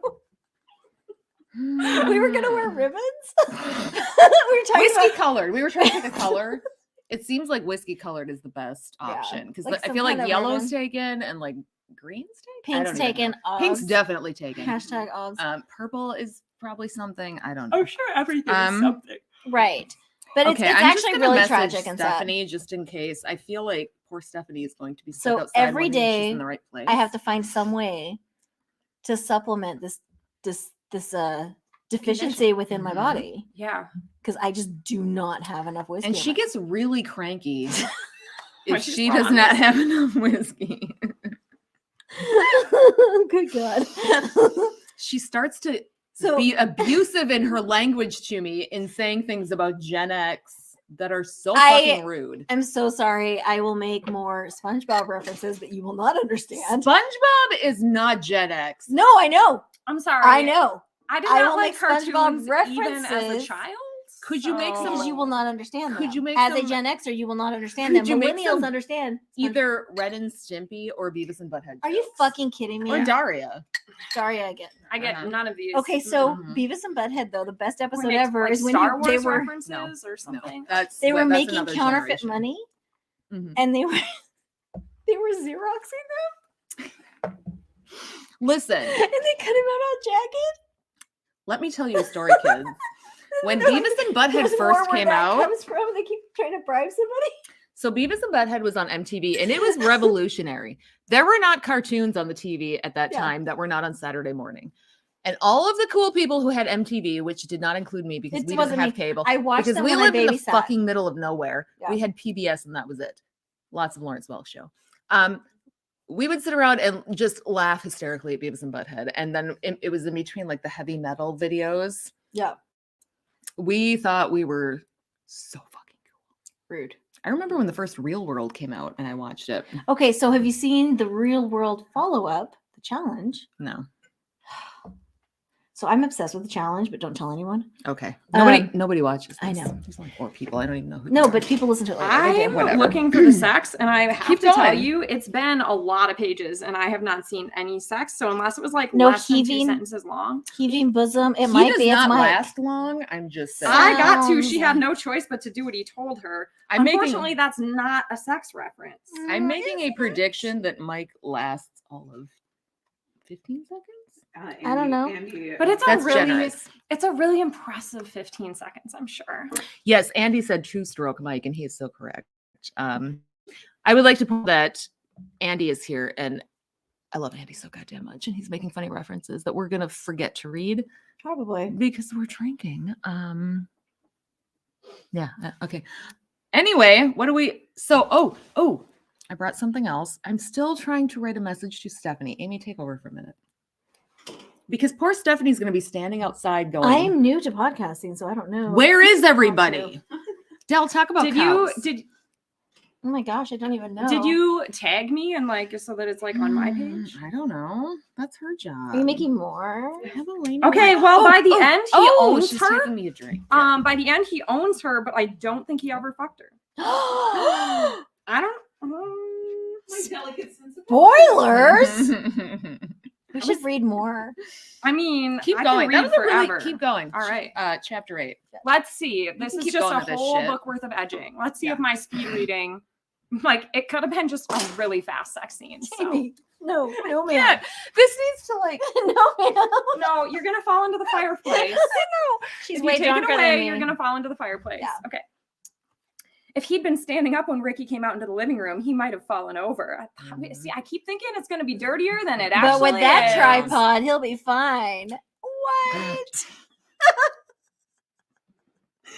We were gonna wear ribbons. We were talking whiskey about colored. We were trying to pick a color. It seems like whiskey colored is the best Yeah, option because like I some feel like kind of yellow's bourbon. taken and like green's taken. I Pink's don't even taken. know. Pink's Oggs. definitely taken. Hashtag Oggs. Purple is probably something. I don't know. I'm sure everything is Um, something. Right. But it's I'm just actually gonna really message tragic and sad. Stephanie, just in case. I feel like poor Stephanie is going to be So stuck outside every wondering if she's day in the right place. I have to find some way to supplement this deficiency within my Mhm. body Yeah. because I just do not have enough whiskey. and in she my- gets really cranky When if she's she low does on not whiskey. have enough whiskey. Good God. She starts to So- be abusive in her language to me in saying things about Gen X that are so I- fucking rude. I'm so sorry. I will make more SpongeBob references that you will not understand. SpongeBob is not Gen X. No, I know. I'm sorry. I know. I did I not will like make SpongeBob cartoons even as a references. child. Could you make some- Because you will not understand Could them. you make As some- a Gen Xer, you will not understand Could them. you make Millennials some understand. Either Ren and Stimpy or Beavis and Butthead. Are you jokes. fucking kidding me? Or Daria. Sorry, I get. I get Uh-huh. none of these. Okay, so Mhm. Beavis and Butthead though, the best When episode it's, ever like, is when Star they Wars were references or something. That's they were that's making another counterfeit generation. money Mhm. and they were Xeroxing Listen, them and they cut him out on jacket. let me tell you a story, kids. When Beavis and Butthead There's more first where came that out, comes from. They keep trying to bribe somebody. so Beavis and Butthead was on MTV and it was revolutionary. There were not cartoons on the TV at that Yeah. time that were not on Saturday morning. And all of the cool people who had MTV, which did not include me because It we didn't wasn't have me. cable, I watched because them we when I lived in the babysat. fucking middle of nowhere. Yeah. We had PBS and that was it. Lots of Lawrence Welk show. We would sit around and just laugh hysterically at Beavis and Butthead. And then it was in between like the heavy metal videos. Yeah, We thought we were so fucking cool. rude. I remember when the first Real World came out and I watched it. Okay, so have you seen the Real World follow-up, The Challenge? No. So I'm obsessed with The Challenge, but don't tell anyone. Okay. Um, Nobody watches I this. know. There's like 4 people. I don't even know who. No, they are. but people listen to it later. I get I'm it. whatever. looking for the sex, and I have Keep to tell going. you, it's been a lot of pages, and I have not seen any sex. So unless it was like No less than 2 heaving. sentences long, Heaving bosom. It He might does be. It's not Mike. last long. I'm just saying. I got to. Sounds She had like- no choice but to do what he told her. I'm Unfortunately, making, that's not a sex reference. I'm making a prediction that Mike lasts all of 15 seconds. I don't know. But it's That's a really, generous. it's a really impressive 15 seconds. I'm sure. Yes, Andy said 2-stroke Mike, and he is so correct. I would like to point that Andy is here, and I love Andy so goddamn much, and he's making funny references that we're gonna forget to read Probably. because we're drinking. Okay. Anyway, what do we? So, oh, I brought something else. I'm still trying to write a message to Stephanie. Amy, take over for a minute. Because poor Stephanie's going to be standing outside going, I'm new to podcasting, so I don't know. where is to. everybody? Del, talk about Did cows. Oh my gosh, I don't even know. Did you tag me and like so that it's like on my page? I don't know. That's her job. Are you making more? I have a lane. Okay, well, by the end, he owns she's her. taking me a drink. Yeah. By the end, he owns her, but I don't think he ever fucked her. I don't. My delicate sense of Spoilers. We should read more. I mean, Keep I going. Can That read was a really forever. keep going. All right. Chapter 8. Let's see. This can is keep just going a with this whole shit. book worth of edging. Let's see Yeah. if my speed reading, like, it could have been just a really fast sex scene. So. Jamie, no, no, man. Yeah, this needs to like. No, man. No, you're gonna fall into the fireplace. She's If you way take it drunker away, than me. you're gonna fall into the fireplace. Yeah. Okay. If he'd been standing up when Ricky came out into the living room, he might have fallen over. See, I keep thinking it's gonna be dirtier than it actually But with that is. tripod, he'll be fine. What?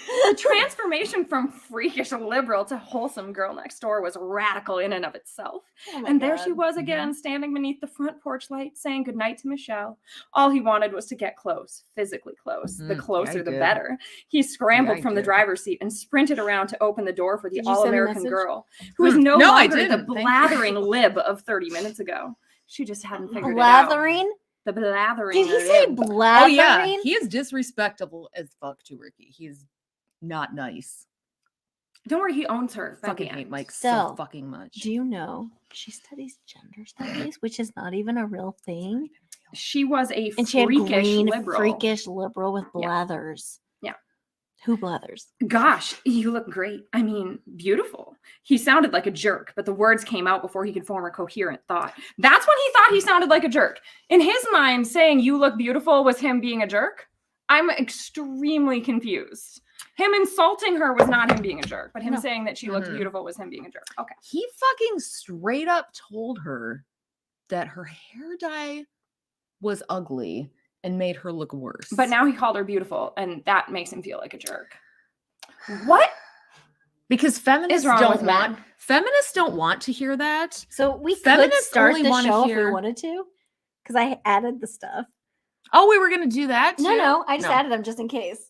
The transformation from freakish liberal to wholesome girl next door was radical in and of itself. Oh my And there she God. was again, standing beneath the front porch light, saying goodnight to Michelle. All he wanted was to get close, physically close. The Mm, closer, I the did. better. He scrambled I from the did. driver's seat and sprinted around to open the door for the Did you send a all-American message? girl, who was Hmm. no No, I longer the didn't. Thank you. blathering lib of 30 minutes ago. She just hadn't figured it out. Blathering? The blathering. Did he say lib. blathering? Oh yeah, he is disrespectful as fuck to Ricky. He's not nice. Don't worry, he owns her. by the Fucking hate end. Mike So, so fucking much. Do you know she studies gender studies, which is not even a real thing? She was a And she had freakish green, liberal. freakish liberal with Yeah. blathers. Yeah. Who blathers? Gosh, you look great. I mean, beautiful. He sounded like a jerk, but the words came out before he could form a coherent thought. That's when he thought he sounded like a jerk. In his mind, saying you look beautiful was him being a jerk. I'm extremely confused. Him insulting her was not him being a jerk, but him No. saying that she looked Mhm. beautiful was him being a jerk. Okay. He fucking straight up told her that her hair dye was ugly and made her look worse. But now he called her beautiful, and that makes him feel like a jerk. What? because feminists wrong don't with men? want feminists don't want to hear that. So we could Feminists start only the wanna show if we hear- wanted to, because I added the stuff. Oh, we were gonna do that. No, too? no, I just No, added them just in case,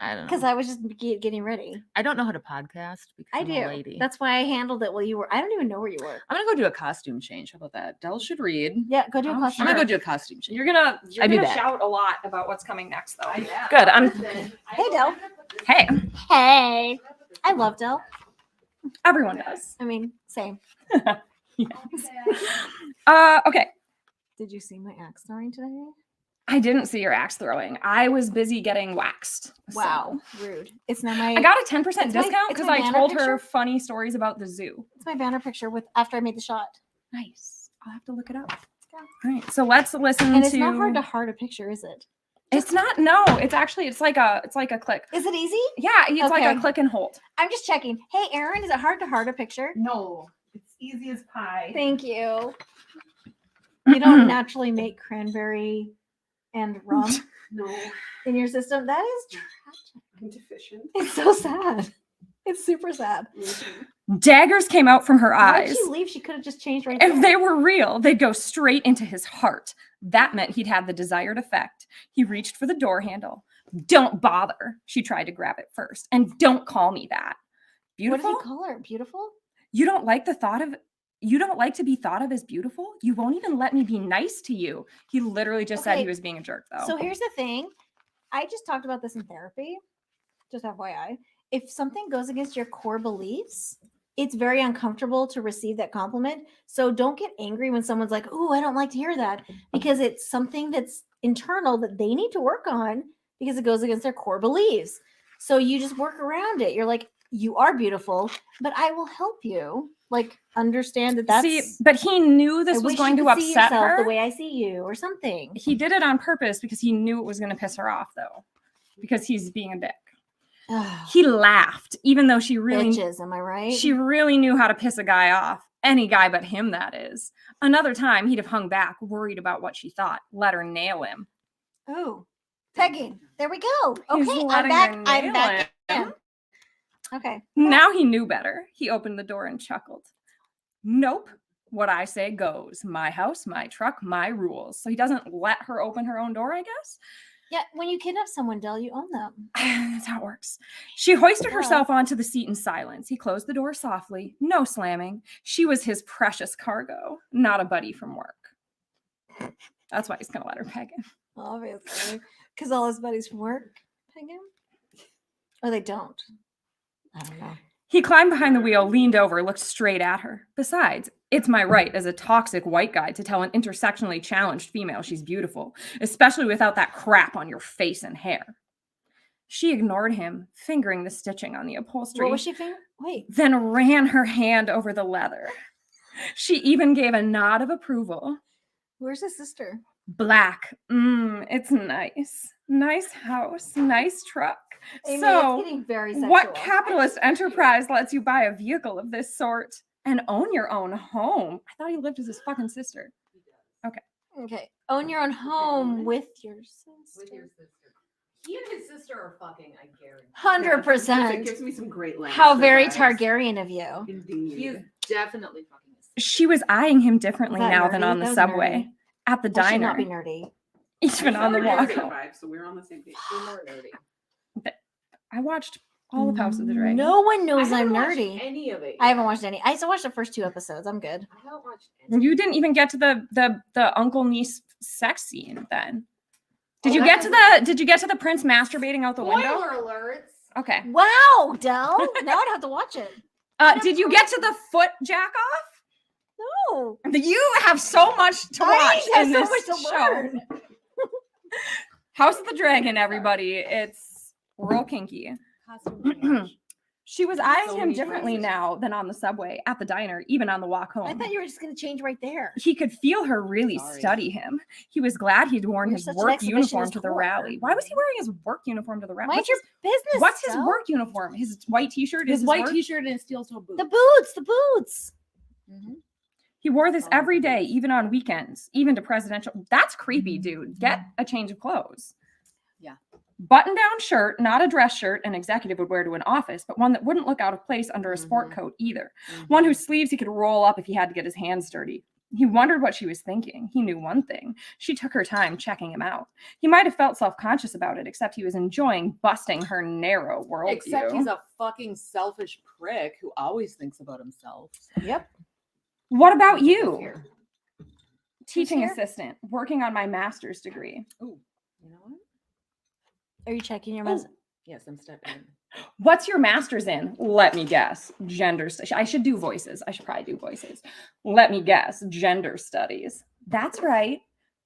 I don't know. because I was just getting ready. I don't know how to podcast because I I'm a do. lady. That's why I handled it while you were. I don't even know where you were. I'm gonna go do a costume change. How about that? Del should read. Yeah, go do a Oh, costume. I'm gonna Sure. go do a costume change. You're gonna I'd be back. shout a lot about what's coming next, though. Yeah. Good. I'm. Hey, Del. Hey, Hey, I love Del. everyone does. I mean, same. Okay. Did you see my axe throwing today? I didn't see your axe throwing. I was busy getting waxed. so- Wow, rude. It's not my. I got a 10% It's my- discount it's because my I banner told picture. her funny stories about the zoo. It's my banner picture with after I made the shot, Nice. I'll have to look it up. go. All right. So let's listen and it's to. not hard to heart a picture, is it? It's not. No. It's actually. It's like a click. Is it easy? Yeah. It's like Okay. a click and hold. I'm just checking. Hey, Aaron, is it hard to heart a picture? No, it's easy as pie. Thank you. You don't naturally make cranberry and rum No, in your system. That is tragic. I'm deficient. It's so sad. It's super sad. Daggers came out from her Why eyes. did she leave? She could have just changed right If there. they were real, they'd go straight into his heart. That meant he'd have the desired effect. He reached for the door handle. Don't bother. She tried to grab it first. And don't call me that. What did Beautiful? you call her? Beautiful? You don't like the thought of you don't like to be thought of as beautiful? You won't even let me be nice to you. He literally just said he Okay, was being a jerk though. So here's the thing. I just talked about this in therapy. Just FYI. If something goes against your core beliefs, it's very uncomfortable to receive that compliment. So don't get angry when someone's like, "Oh, I don't like to hear that," because it's something that's internal that they need to work on because it goes against their core beliefs. So you just work around it. You're like, "You are beautiful, but I will help you." Like understand that that's See, but he knew this I was wish going you to could see upset yourself her. the way I see you or something. He did it on purpose because he knew it was going to piss her off though. Because he's being a dick. Ugh, He laughed even though she really bitches, am I right? She really knew how to piss a guy off. Any guy but him, that is. Another time, he'd have hung back, worried about what she thought. Let her nail him. Oh, pegging. There we go. He's Okay, I'm letting back. her I'm nail back him. in. Okay. Now he knew better. He opened the door and chuckled. Nope. What I say goes. My house, my truck, my rules. So he doesn't let her open her own door, I guess. Yeah, when you kidnap someone, Del, you own them. That's how it works. She hoisted Yeah. herself onto the seat in silence. He closed the door softly. No slamming. She was his precious cargo, not a buddy from work. That's why he's going to let her peg him. Obviously. Because all his buddies from work peg him. Or they don't. I don't know. He climbed behind the wheel, leaned over, looked straight at her. Besides, it's my right as a toxic white guy to tell an intersectionally challenged female she's beautiful, especially without that crap on your face and hair. She ignored him, fingering the stitching on the upholstery, What was she fingering? Wait. then ran her hand over the leather. She even gave a nod of approval. Where's his sister? Black. It's nice. Nice house, nice truck. Amy, So, it's getting very sexual. what capitalist enterprise lets you buy a vehicle of this sort and own your own home? I thought he lived with his fucking sister. Okay. Own your own home with your sister. With your sister. He and his sister are fucking, I guarantee. 100%. It gives me some great language. How for very guys. Targaryen of you. Indeed. He is definitely fucking his sister. She was eyeing him differently Was that now than nerdy? on the That was subway, nerdy. at the I should not diner, be nerdy. even on the We're walk nerdy home. vibe, so we're on the same page. We're more nerdy. I watched all of House of the Dragon. No one knows I I'm haven't watched nerdy. any of it. I haven't yet. watched any. I still watched the first 2 episodes. I'm good. I haven't watched any. You didn't even get to the uncle niece sex scene then. Did Oh, you that get to doesn't- did you get to the prince masturbating out the window? Spoiler alerts. Okay. Wow, Del. Now I'd have to watch it. Did you get to the foot jack off? No. You have so much to watch I in have this so much to show. learn. House of the Dragon, everybody. It's real kinky. costume change. She was eyeing So him many differently dresses. now than on the subway, at the diner, even on the walk home. I thought you were just gonna change right there. He could feel her really Sorry. study him. He was glad he'd worn You're his such an work uniform exhibitionist to the whore. rally. Why was he wearing his work uniform to the rally? Mind your business. What's his Stella. work uniform? His white t-shirt is His white work? t-shirt and his steel-toe boots. The boots. The boots. Mhm. He wore this Oh, every the day, boots. even on weekends, even to presidential. That's creepy, dude. Get a change of clothes. Yeah. Button-down shirt, not a dress shirt an executive would wear to an office, but one that wouldn't look out of place under a sport Mhm. coat either. Mhm. One whose sleeves he could roll up if he had to get his hands dirty. He wondered what she was thinking. He knew one thing. She took her time checking him out. He might have felt self-conscious about it, except he was enjoying busting her narrow worldview. Except he's a fucking selfish prick who always thinks about himself. Yep. What about Look at this you? here. Teaching here? assistant, working on my master's degree. Ooh, you know what? Are you checking your Oh, message? yes, I'm stepping in. What's your master's in? Let me guess. Gender studies. I should do voices. I should probably do voices. Let me guess. Gender studies. That's right.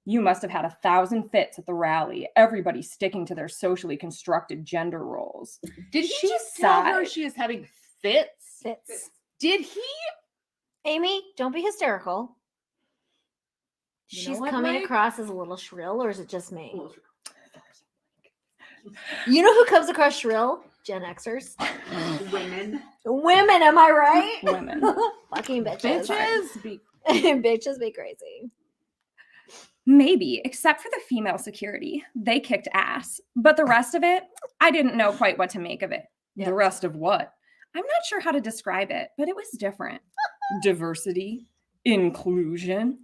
You must have had 1,000 fits at the rally. Everybody sticking to their socially constructed gender roles. Did he She just tell her sighed. she is having fits? Fits. Did he? Amy, don't be hysterical. You know She's what, coming Mike? across as a little shrill, or is it just me? Well, You know who comes across shrill? Gen Xers. women. Women, am I right? Women. Fucking bitches. Bitches be Bitches be crazy. Maybe, except for the female security. They kicked ass. But the rest of it, I didn't know quite what to make of it. Yep. The rest of what? I'm not sure how to describe it, but it was different. Diversity, inclusion.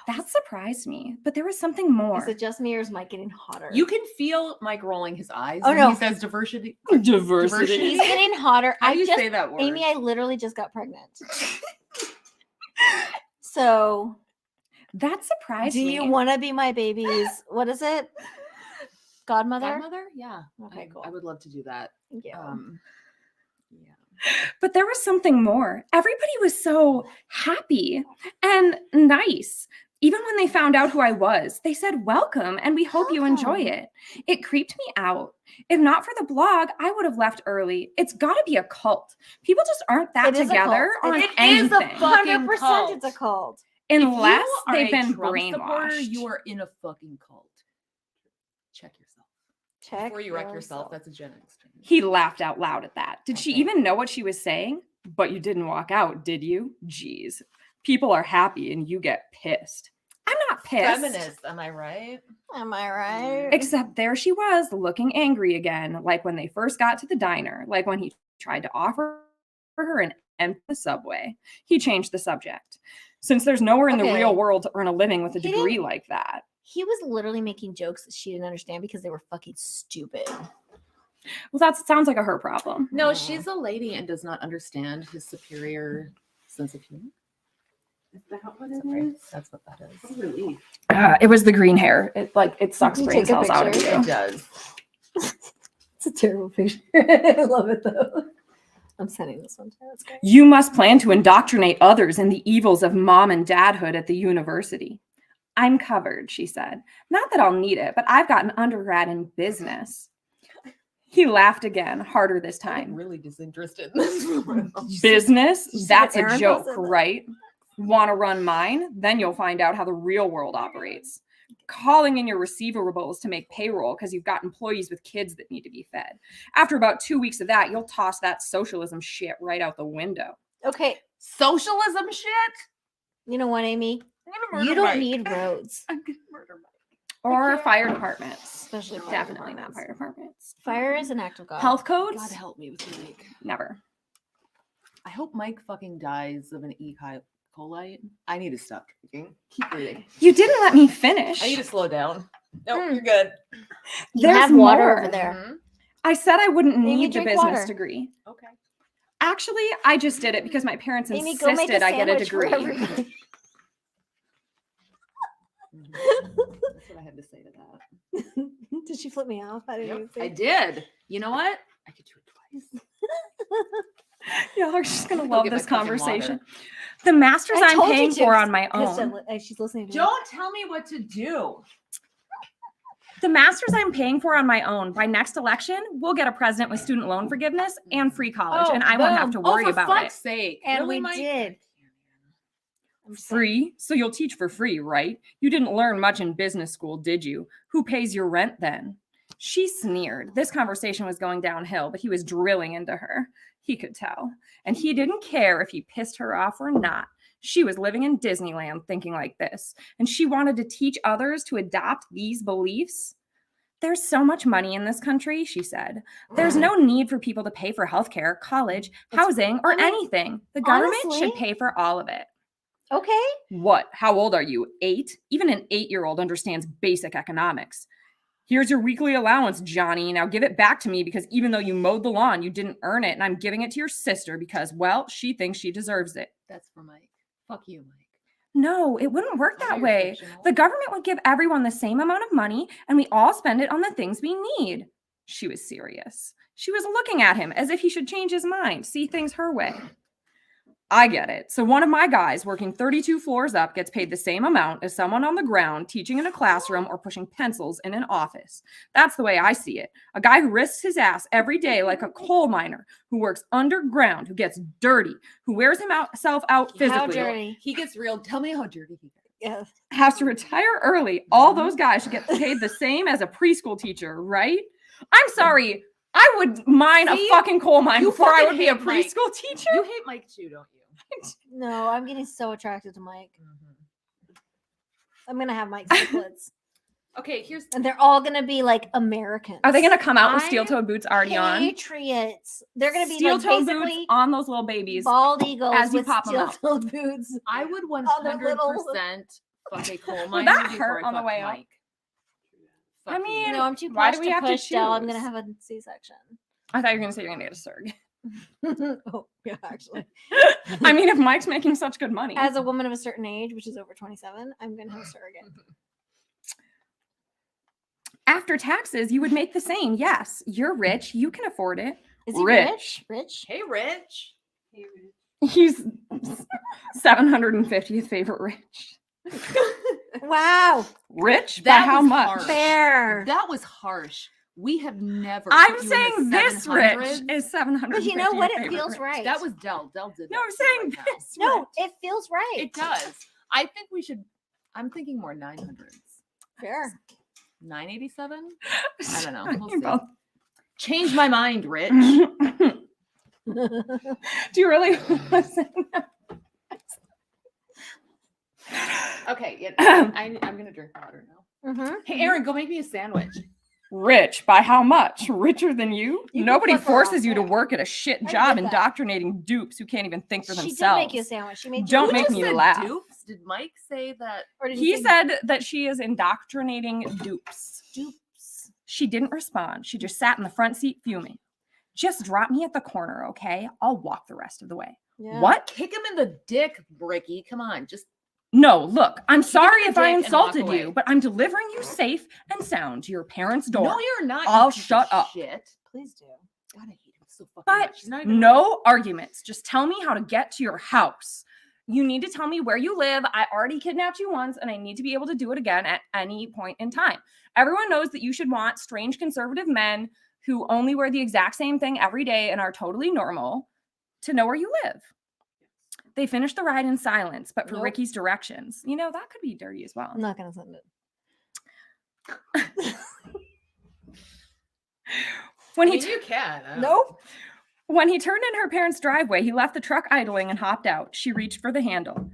That surprised me, but there was something more. Is it just me, or is Mike getting hotter? You can feel Mike rolling his eyes Oh, when no. he says diversity. Diversity. He's getting hotter. How I do you just, say that word? Amy, I literally just got pregnant. So, That surprised do me. you want to be my baby's? What is it? Godmother. Godmother? Yeah. Okay, cool. I would love to do that. Thank you. Yeah. But there was something more. Everybody was so happy and nice. Even when they found out who I was, they said, welcome, and we hope you enjoy Welcome. it. It creeped me out. If not for the blog, I would have left early. It's got to be a cult. People just aren't that It is a together cult. on It is a anything. fucking 100% cult. it's a cult. Unless If you are they've a been Trump supporter, brainwashed. you are in a fucking cult. Check yourself. Check Before you wreck yourself, that's a Gen X thing. He laughed out loud at that. Did she Okay. even know what she was saying? But you didn't walk out, did you? Jeez. People are happy and you get pissed. I'm not pissed. Feminist, am I right? Am I right? Except there she was, looking angry again, like when they first got to the diner, like when he tried to offer her an empty subway. He changed the subject. Since there's nowhere in the Okay. real world to earn a living with a He degree didn't- like that. He was literally making jokes that she didn't understand because they were fucking stupid. Well, that sounds like a her problem. No, Yeah. she's a lady and does not understand his superior sense of humor. Is that what Is it that right? is? That's what that is. What a relief. It was the green hair. It sucks you brain take a cells out of picture? you. It does. It's a terrible picture. I love it though. I'm sending this one to her. That's great. You must plan to indoctrinate others in the evils of mom and dadhood at the university. I'm covered, she said. Not that I'll need it, but I've got an undergrad in business. He laughed again, harder this I'm time. really disinterested in this. Business? you see That's what a Aaron joke, posted? right? Want to run mine? Then you'll find out how the real world operates. Calling in your receivables to make payroll because you've got employees with kids that need to be fed. After about 2 weeks of that, you'll toss that socialism shit right out the window. Okay, Socialism shit? you know what, Amy? I'm gonna murder You don't Mike. need roads, I'm gonna murder Mike. Or can't. fire departments. especially fire Definitely not departments. fire departments. Fire is an act of God. Health codes? God help me with Mike. Never. I hope Mike fucking dies of an E. coli. I need to stop drinking. Keep reading. You didn't let me finish. I need to slow down. No, Hmm. you're good. You There's have water more. over there. Mhm. I said I wouldn't Amy, need the drink business water. degree. Okay. Actually, I just did it because my parents Amy, go make insisted a I get a sandwich for degree. everybody. Mhm. That's what I had to say to that. Did she flip me off? I didn't even see. I did. You know what? I could do it twice. Y'all are just gonna Go love get my this fucking water. conversation. The masters I I'm told you paying to, for on my 'cause own. she's listening to me. Don't tell me what to do. The master's I'm paying for on my own. By next election, we'll get a president with student loan forgiveness and free college, and I won't have to worry for about fuck's it. sake. And Really, we Mike? did. I'm just saying. Free? So you'll teach for free, right? You didn't learn much in business school, did you? Who pays your rent then? She sneered. This conversation was going downhill, but he was drilling into her. He could tell. And he didn't care if he pissed her off or not. She was living in Disneyland thinking like this, and she wanted to teach others to adopt these beliefs. There's so much money in this country, she said. There's no need for people to pay for healthcare, college, housing, or I mean, anything. The government honestly- should pay for all of it. Okay. What? How old are you? 8? Even an 8-year-old understands basic economics. Here's your weekly allowance, Johnny. Now give it back to me because even though you mowed the lawn, you didn't earn it. And I'm giving it to your sister because, well, she thinks she deserves it. That's for Mike. Fuck you, Mike. No, it wouldn't work I know that you're way. fictional. The government would give everyone the same amount of money and we all spend it on the things we need. She was serious. She was looking at him as if he should change his mind, see things her way. I get it. So one of my guys working 32 floors up gets paid the same amount as someone on the ground teaching in a classroom or pushing pencils in an office. That's the way I see it. A guy who risks his ass every day like a coal miner, who works underground, who gets dirty, who wears himself out How physically, dirty. He gets real. Tell me how dirty he gets. Yes. has to retire early. All those guys should get paid the same as a preschool teacher, right? I'm sorry. I would mine See? a fucking coal mine You before I fucking would be a hate Mike. preschool teacher. You hate Mike too, don't you? No, I'm getting so attracted to Mike. Mm-hmm. I'm gonna have Mike's triplets, Okay, here's and they're all gonna be like Americans. Are they going to come out with I- steel-toed boots already on? Patriots? They're gonna be like Steel-toed boots basically on those little babies. bald eagles as you with pop 'em out. steel-toed boots. I would the little- 100% fuck a coal miner that before hurt I on the fuck way up? Mike. I Fuck mean, you. No, I'm too Why posh do we to have to push, Del. I'm gonna choose? have a C-section. I thought you were going to say you're going to get a surrogate. Oh, yeah, actually. I mean, if Mike's making such good money. As a woman of a certain age, which is over 27, I'm gonna have a surrogate. After taxes, you would make the same. Yes, you're rich. You can afford it. Is he Rich. rich? Hey, Rich. He's 750th favorite rich. Wow, Rich? That By how was much? harsh. fair. That was harsh. We have never. I'm put you in saying the this rich 700s. is 700. But you know what? It feels right. That was Del. Del did. No, that I'm to you saying right now. this. No, rich. it feels right. It does. I think we should. I'm thinking more 900s. Fair. 987. I don't know. We'll You're see. both- Change my mind, Rich. Do you really listen? Okay. Yeah, I'm gonna drink water now. Mhm. Hey, Aaron, go make me a sandwich. Rich by how much? Richer than you? You can Nobody flip her off forces you to there. work at a shit I job did that. indoctrinating dupes who can't even think for She did themselves. make you a sandwich. She made Don't you make Who me just said laugh. Dupes? Did Mike say that? Or did He say said that she is indoctrinating dupes. dupes. She didn't respond. She just sat in the front seat fuming. Just drop me at the corner, okay? I'll walk the rest of the way. Yeah. What? Kick him in the dick, Bricky. Come on, just No, look, I'm sorry the if I dick and walk insulted you, away. but I'm delivering you safe and sound to your parents' door. No, you're not. you I'll piece of shut up. Shit. Please do. God, I hate him so fucking But much. She's not even no arguments. Just tell me how to get to your house. You need to tell me where you live. I already kidnapped you once, and I need to be able to do it again at any point in time. Everyone knows that you should want strange conservative men who only wear the exact same thing every day and are totally normal to know where you live. They finished the ride in silence, but for Nope. Ricky's directions, you know, that could be dirty as well. I'm not gonna send it. When I he mean, you can. I don't- Nope. When he turned in her parents' driveway, he left the truck idling and hopped out. She reached for the handle.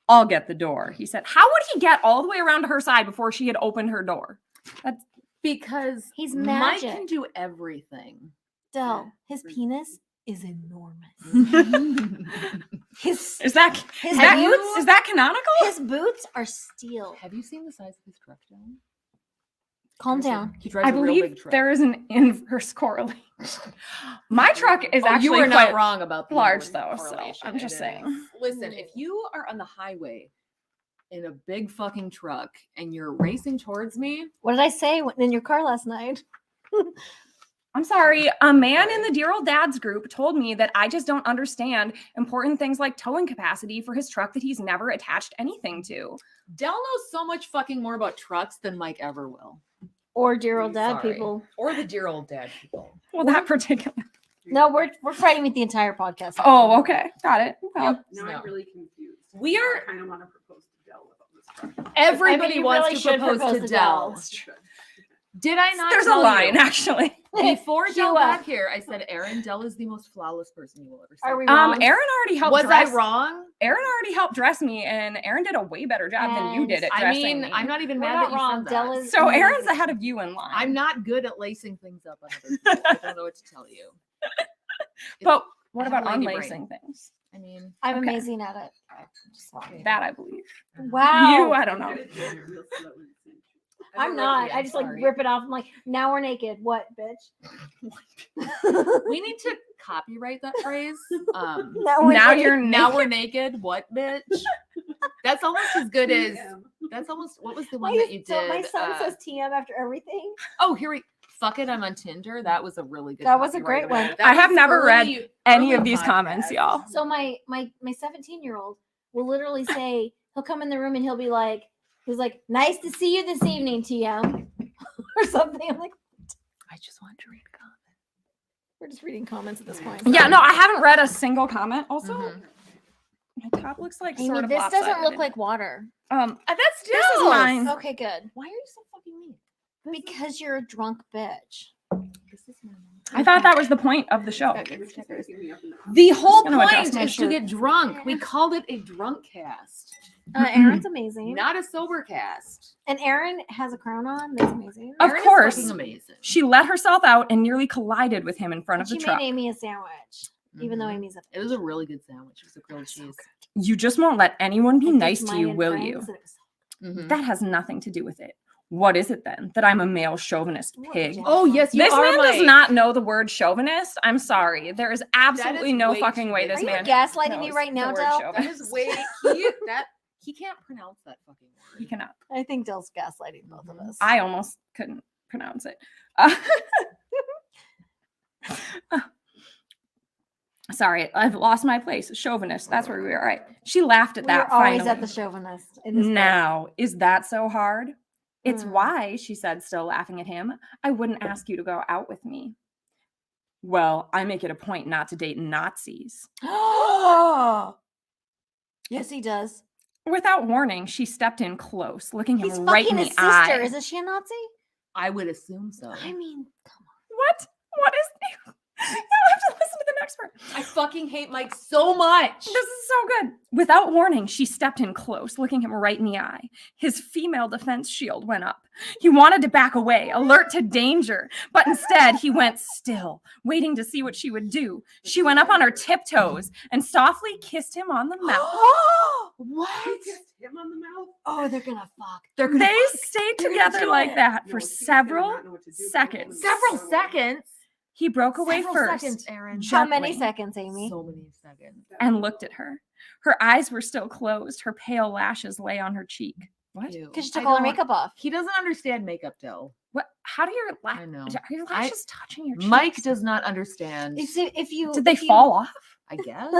I'll get the door, he said. How would he get all the way around to her side before she had opened her door? Because He's Mike can magic. do everything. Del, his penis is enormous. His Is that his is that, boots, is that canonical? his boots are steel. Have you seen the size of his truck, John? Calm down. He drives I a real big believe truck. there is an inverse correlation. My truck is Oh, actually you were quite not wrong about the large, inverse though, so correlation. I'm just It saying. is. Listen, if you are on the highway in a big fucking truck and you're racing towards me, What did I say in your car last night? I'm sorry. A man in the Dear Old Dads group told me that I just don't understand important things like towing capacity for his truck that he's never attached anything to. Del knows so much fucking more about trucks than Mike ever will. Or dear old dad Sorry. people. Or the dear old dad people. Well, that particular. No, we're fighting with the entire podcast. Oh, okay. Got it. Well, Yep. Now No. I'm really confused. We are- I kind of want to propose to Dell about this part. Everybody you wants really to should propose propose to to Dell. Dell. Good. Did I not there's a tell line, you? actually. Before Cue Dell up. got here, I said, Erin, Dell is the most flawless person you will ever see. Are we wrong? Aaron already helped Was dress. I wrong? Aaron already helped dress me, and Aaron did a way better job than you And did at I dressing mean, me. I'm not even We're mad not that you wrong. said that. Dell is So Aaron's amazing. ahead of you in line. I'm not good at lacing things up on other people. I don't know what to tell you. But what I have about a lady brain. unlacing things? I mean, I'm Okay. amazing at it. Just okay. That I believe. Wow. You, I don't know. Good at doing it real slow and sensual. I'm not. I just like sorry. rip it off. I'm like, now we're naked. What, bitch? We need to copyright that phrase. Now we're Now naked. you're Now we're naked. What, bitch? That's almost as good as. Yeah. That's almost. What was the My, one that you so did? my son says TM after everything. Oh, here we. Fuck it, I'm on Tinder. That was a really good. That was a copyright great one. award. That I have was never read early- Any early of these podcast. comments, y'all. So my 17-year-old will literally say, he'll come in the room and he'll be like, he's like, nice to see you this evening, TM. Or something. I'm like, I just want to read comments. we're just reading comments at this point. Yeah, no, I haven't read a single comment. Also, Mhm. my top looks like Amy, sort of this doesn't look lopsided. like water. That's this is mine. Okay, good. Why are you so fucking mean? Because you're a drunk bitch. This is my I thought that was the point of the show. You're just making me up in the The whole gonna adjust point my is to shirt. get drunk. We called it a drunk cast, Aaron's amazing. not a sober cast. And Aaron has a crown on. That's amazing. Of Erin is course. fucking amazing. She let herself out and nearly collided with him in front And of she the made truck. Amy a sandwich, even though Mhm. Amy's a It was a really good sandwich. It was a grilled cheese. You just won't let anyone be I picked nice to mine you, and will friends, you? and it was- Mhm. That has nothing to do with it. What is it then? That I'm a male chauvinist What, pig? Jen? Oh yes, you This are man does Mike. not know the word chauvinist. I'm sorry. There is absolutely no way fucking too way big. this Are you man gaslighting me knows right the now, word Del? That chauvinist. is way he can't pronounce that fucking word. He cannot. I think Dell's gaslighting both of Mhm. us. I almost couldn't pronounce it. Sorry, I've lost my place. Chauvinist. That's where we are. All right. She laughed at We're that. always finally. at the chauvinist. In this book. Now, is that so hard? It's Hmm. why, she said, still laughing at him, I wouldn't ask you to go out with me. Well, I make it a point not to date Nazis. Yes, he does. Without warning, she stepped in close, looking him He's right fucking in his the sister. eye. Isn't she a Nazi? I would assume so. I mean, come What? What is You'll have to listen to the next part. I fucking hate Mike so much. This is so good. Without warning, she stepped in close, looking him right in the eye. His female defense shield went up. He wanted to back away, alert to danger, but instead he went still, waiting to see what she would do. She went up on her tiptoes and softly kissed him on the mouth. on. You What? kissed him on the mouth? Oh, they're gonna fuck. They're gonna They fuck. stayed They're gonna together do like it. that No, for she's gonna several not know what to do. seconds. Several seconds. He broke away Several first seconds, Erin. How many gently, seconds, Amy? So many seconds. and looked at her. Her eyes were still closed. Her pale lashes lay on her cheek. What? Ew. Because she I took all her don't- makeup off. He doesn't understand makeup, Dell. What? How do your I know. Are your I- lashes touching your cheeks? Mike does not understand. If you Did they if you- fall off? I guess.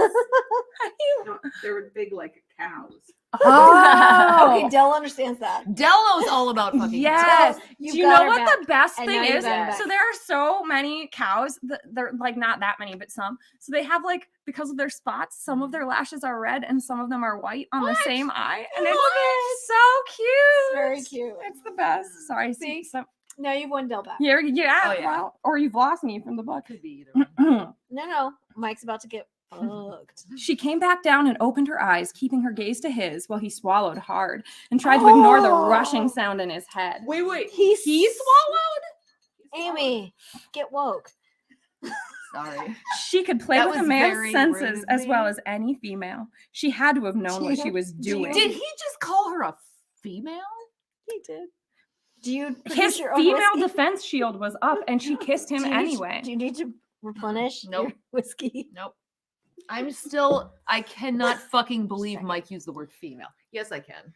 No, they were big like cows. Oh, okay, Dell understands that. Dell knows all about fucking. Yes. Dell, Do you know what the best And thing now you've is? got him back. So there are so many cows. They're like not that many, but some. So they have like, because of their spots, some of their lashes are red and some of them are white on the same eye, and it's so cute. It's very cute. It's the best. Sorry, See? so No, you've won Dell back. yeah, Oh, yeah. well, or you've lost me from the book. Could be either one. No. Mike's about to get fucked. She came back down and opened her eyes, keeping her gaze to his while he swallowed hard and tried to ignore the rushing sound in his head. Wait. He swallowed? Amy, get woke. Sorry. She could play That with a was man's very rude senses of as well me. as any female. She had to have known what she was doing. Did he just call her a female? He did. Do you His produce your own female whiskey? defense shield was up and she kissed him Do you need to- anyway. do you need to replenish Nope. your whiskey? Nope. I cannot fucking believe Mike used the word female. Yes, I can.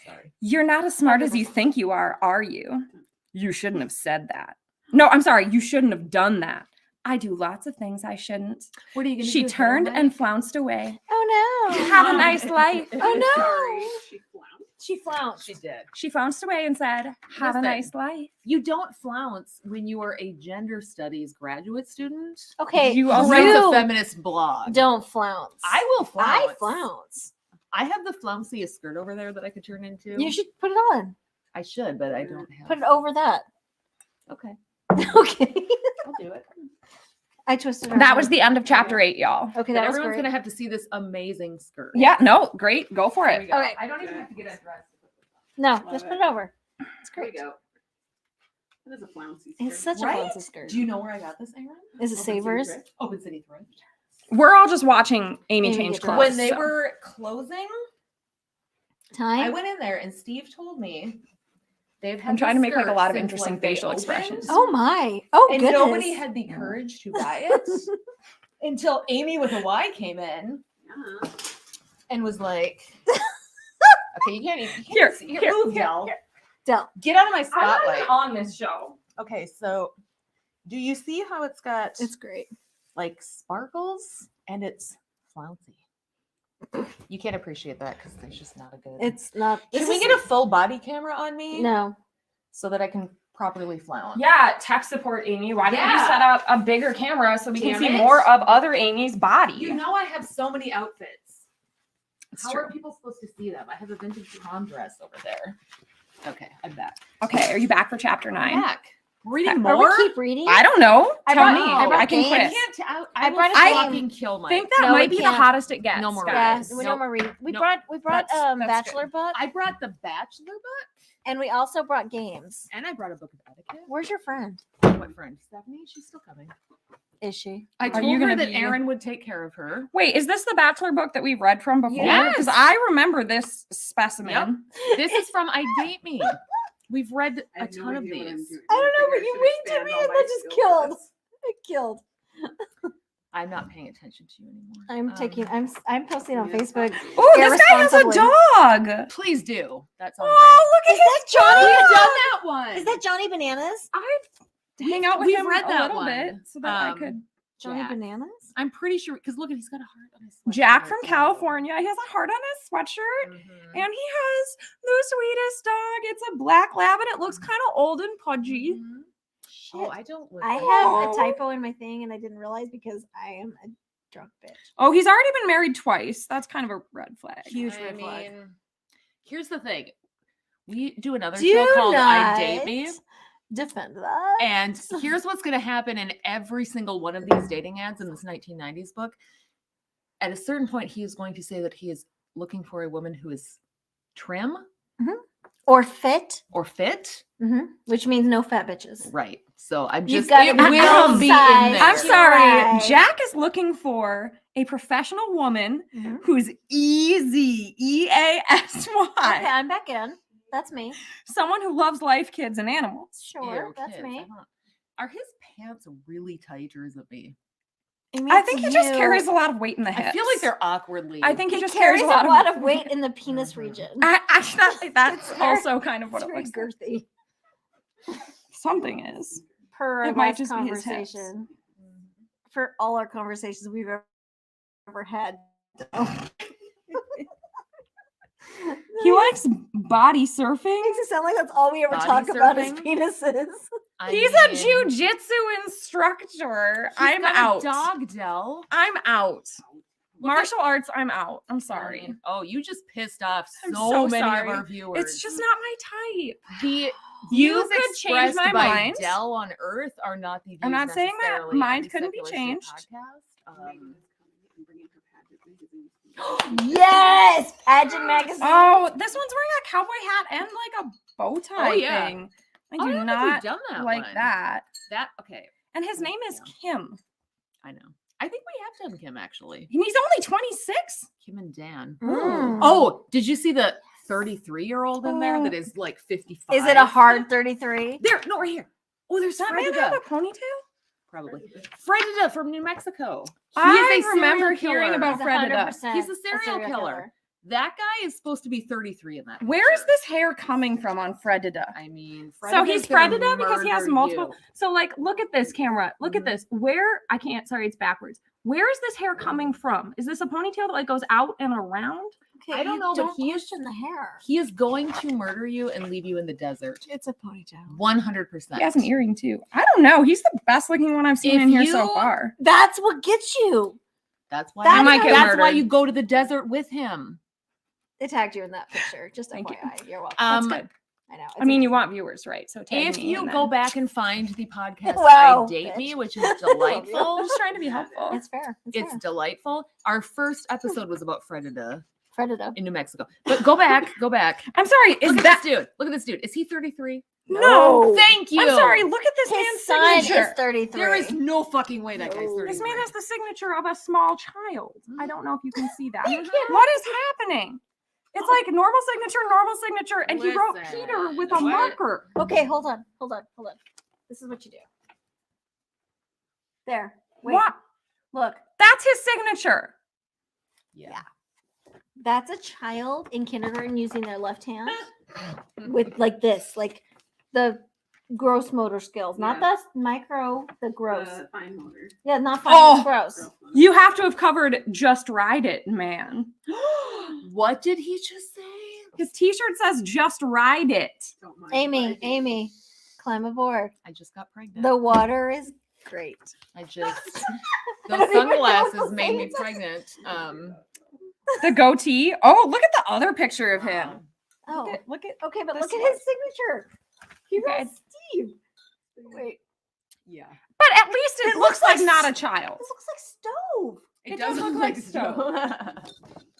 Sorry. You're not as smart as you think you are you? You shouldn't have said that. No, I'm sorry. You shouldn't have done that. I do lots of things I shouldn't. What are you gonna She do? turned and flounced away. Oh no. Have a nice life. Oh, no. Sorry, she flounced. She flounced. She did. She flounced away and said, "Have a Listen. nice life." You don't flounce when you are a gender studies graduate student. Okay, You Who also- writes a you feminist blog. don't flounce. I will flounce. I flounce. I have the flounciest skirt over there that I could turn into. You should put it on. I should, but I don't have. Put it over that. Okay, Okay. I'll do it. I twisted. That was the end of chapter 8, y'all. Okay, But that was everyone's great. gonna have to see this amazing skirt. Yeah, no, great. Go for There we it. go. Okay. I don't even have to get undressed. No, just put it over. It's There we great. go. That is a flouncy It's skirt. such a Right? fancy skirt. Do you know where I got this, Aaron? Is it Open City Savers? Thrift. Open City Thrift. We're all just watching Amy Amy change get clothes. dressed. When they so- were closing, I Time. went in there and Steve told me they've had I'm trying to this make, like, a skirt lot of since, interesting like, they facial opened, expressions. Oh my. Oh and goodness. nobody had the courage to buy it until Amy with a Y came in Yeah. and was like, "Okay, you can't even Here, here, here, move, here, Del. here. Del. Get out of my I'm spotlight." not on this show. Okay, so do you see how it's got It's great. like sparkles and it's flouncy? You can't appreciate that because there's just not a good. It's not. Can this we is- get a full body camera on me? No. So that I can properly flounce. Yeah, tech support, Amy. Why don't you Yeah. set up a bigger camera so we can Damn see it. more of other Amy's body? You know I have so many outfits. It's How true. are people supposed to see them? I have a vintage prom dress over there. Okay, I'm back. Okay, are you back for chapter 9? I'm back. Reading Are more? we keep reading? I don't know. I Tell brought- me. I brought I can games. I quit. can't. I I will brought a fucking game. kill my. I think that No, we might be the can't. hottest it gets. No more guys. Yeah, we Nope. know more reading. We Nope. brought That's Bachelor good. book, I brought the Bachelor book, and we also brought games. and I brought a book of etiquette. Where's your friend? What friend? Stephanie. She's still coming. Is she? I Are told you her gonna that be- Aaron would take care of her. Wait, is this the Bachelor book that we read from before? Yes. Because I remember this specimen. This is from I Date Me. We've read I a have no ton of idea what I'm these. doing. I don't know, figure but I you should winked at expand me all and my that just skill killed. sets. It killed. I'm not paying attention to you anymore. I'm taking. I'm posting on Yeah, it's Facebook. fine. Oh, this guy has a Irresponsibly. dog. Please do. That's all. Oh, look Is at that his Johnny? dog. We've done that one. Is that Johnny Bananas? I hang out with we've him read a that little one. bit so that I Um, could. Johnny Jack. Bananas? I'm pretty sure because look at he's got a heart on his sweatshirt. Jack from California. He has a heart on his sweatshirt. Mhm. And he has the sweetest dog. It's a black lab and it looks kind of old and pudgy. Mhm. Shit. Oh, I don't. Look I like have Oh. a typo in my thing, and I didn't realize because I am a drunk bitch. Oh, he's already been married twice. That's kind of a red flag. Huge I red flag. mean, here's the thing. We do another Do show called I Date Me. not defend that. And here's what's going to happen in every single one of these dating ads in this 1990s book. At a certain point, he is going to say that he is looking for a woman who is trim Or fit, or fit. which means no fat bitches. Right. So I'm You've just, gotta it be will be in outside. there. I'm sorry. Right. Jack is looking for a professional woman Mhm. who's easy, EASY. Okay, I'm back in. That's me. Someone who loves life, kids, and animals. Sure, Ew, that's kids, me. I don't- Are his pants really tight or is it me? I think he just carries a lot of weight in the hips. I feel like they're awkwardly. I think he He just carries a lot of weight weight. in the penis Mhm. region. Actually, that's It's very- also kind of what It's it very looks like. girthy. Something is. Per It our might last just be his hips. conversation. For all our conversations we've ever had. He likes body surfing. Makes it sound like that's all we ever Body talk about is surfing? penises. I He's a mean, jujitsu instructor. he's I'm got a out. Dog, Del. I'm out. Look at- Martial arts, I'm out. I'm sorry. Oh, you just pissed off I'm so, so many sorry. of our viewers. It's just not my type. the You views could change expressed my by mind. Dell on Earth are not the views I'm not saying my necessarily of mind the couldn't be Secular Shit changed. podcast. Megan is coming and bringing her pageant magazine. Yes, pageant magazine. Oh, this one's wearing a cowboy hat and like a bow tie yeah. thing. I Oh, do I don't think not we've done that like one. that. That okay. And his name is Kim. I know. I think we have done Kim actually. And he's only 26. Kim and Dan. Mm. Oh, did you see the 33-year-old in there that is like 55? Is it a hard 33? There, no, right here. Oh, there's Does that man have Fredida. a ponytail? Probably. Fredida from New Mexico. He I is a remember serial hearing killer. about He's Fredida. 100% He's a serial killer. That guy is supposed to be 33 in that. Where is picture. this hair coming from on Fredida? I mean, So he's Fredida's gonna Fredida because he has murder multiple. you. So like, look at this camera. Look at Mhm. this. Where I can't. Sorry, it's backwards. Where is this hair coming from? Is this a ponytail that like goes out and around? Okay, I don't you know, but don't he is question the hair. he is going to murder you and leave you in the desert. It's a ponytail. 100%. He has an earring too. I don't know. He's the best looking one I've seen If in here so you- far. That's what gets you. That's why That you might get that's why murdered. you go to the desert with him. They tagged you in that picture. Just Thank you. FYI. You're welcome. That's Um, good. I know. I it's mean, you amazing. want viewers, right? So tag If me you and go then- back and find the podcast Wow, I Date Me, bitch. which is I'm delightful. just trying to be helpful. It's fair. It's, It's fair. delightful. Our first episode was about Freda Predator. in New Mexico. But go back. I'm sorry. Is Look at that this dude. Look at this dude. Is he 33? no? Thank you. I'm sorry. Look at this His man's son signature. is 33. There is no fucking way that guy's No. 33. This man has the signature of a small child. I don't know if you can see that. You can't What is happening? It's like normal signature, and he wrote Listen, Peter with a what? marker. Okay, hold on. This is what you do. There. Wait. What? Look. That's his signature. Yeah. That's a child in kindergarten using their left hand with like this, like the gross motor skills, not Yeah. the micro, the gross. Fine motor. Yeah, not fine. Oh. It's gross. Girl fun. You have to have covered Just Ride It, man. What did he just say? His t-shirt says Just Ride It. Don't mind Amy, what I do. Amy, climb aboard. I just got pregnant. The water is great. I just I those don't even know sunglasses what made me things- pregnant. The goatee. Oh, look at the other picture of him. Oh, Look at okay, but this look at one. his signature. He wrote Okay. Steve. Wait, Yeah. But at least it, It looks looks like like not a s- child. this looks like stove. It does look like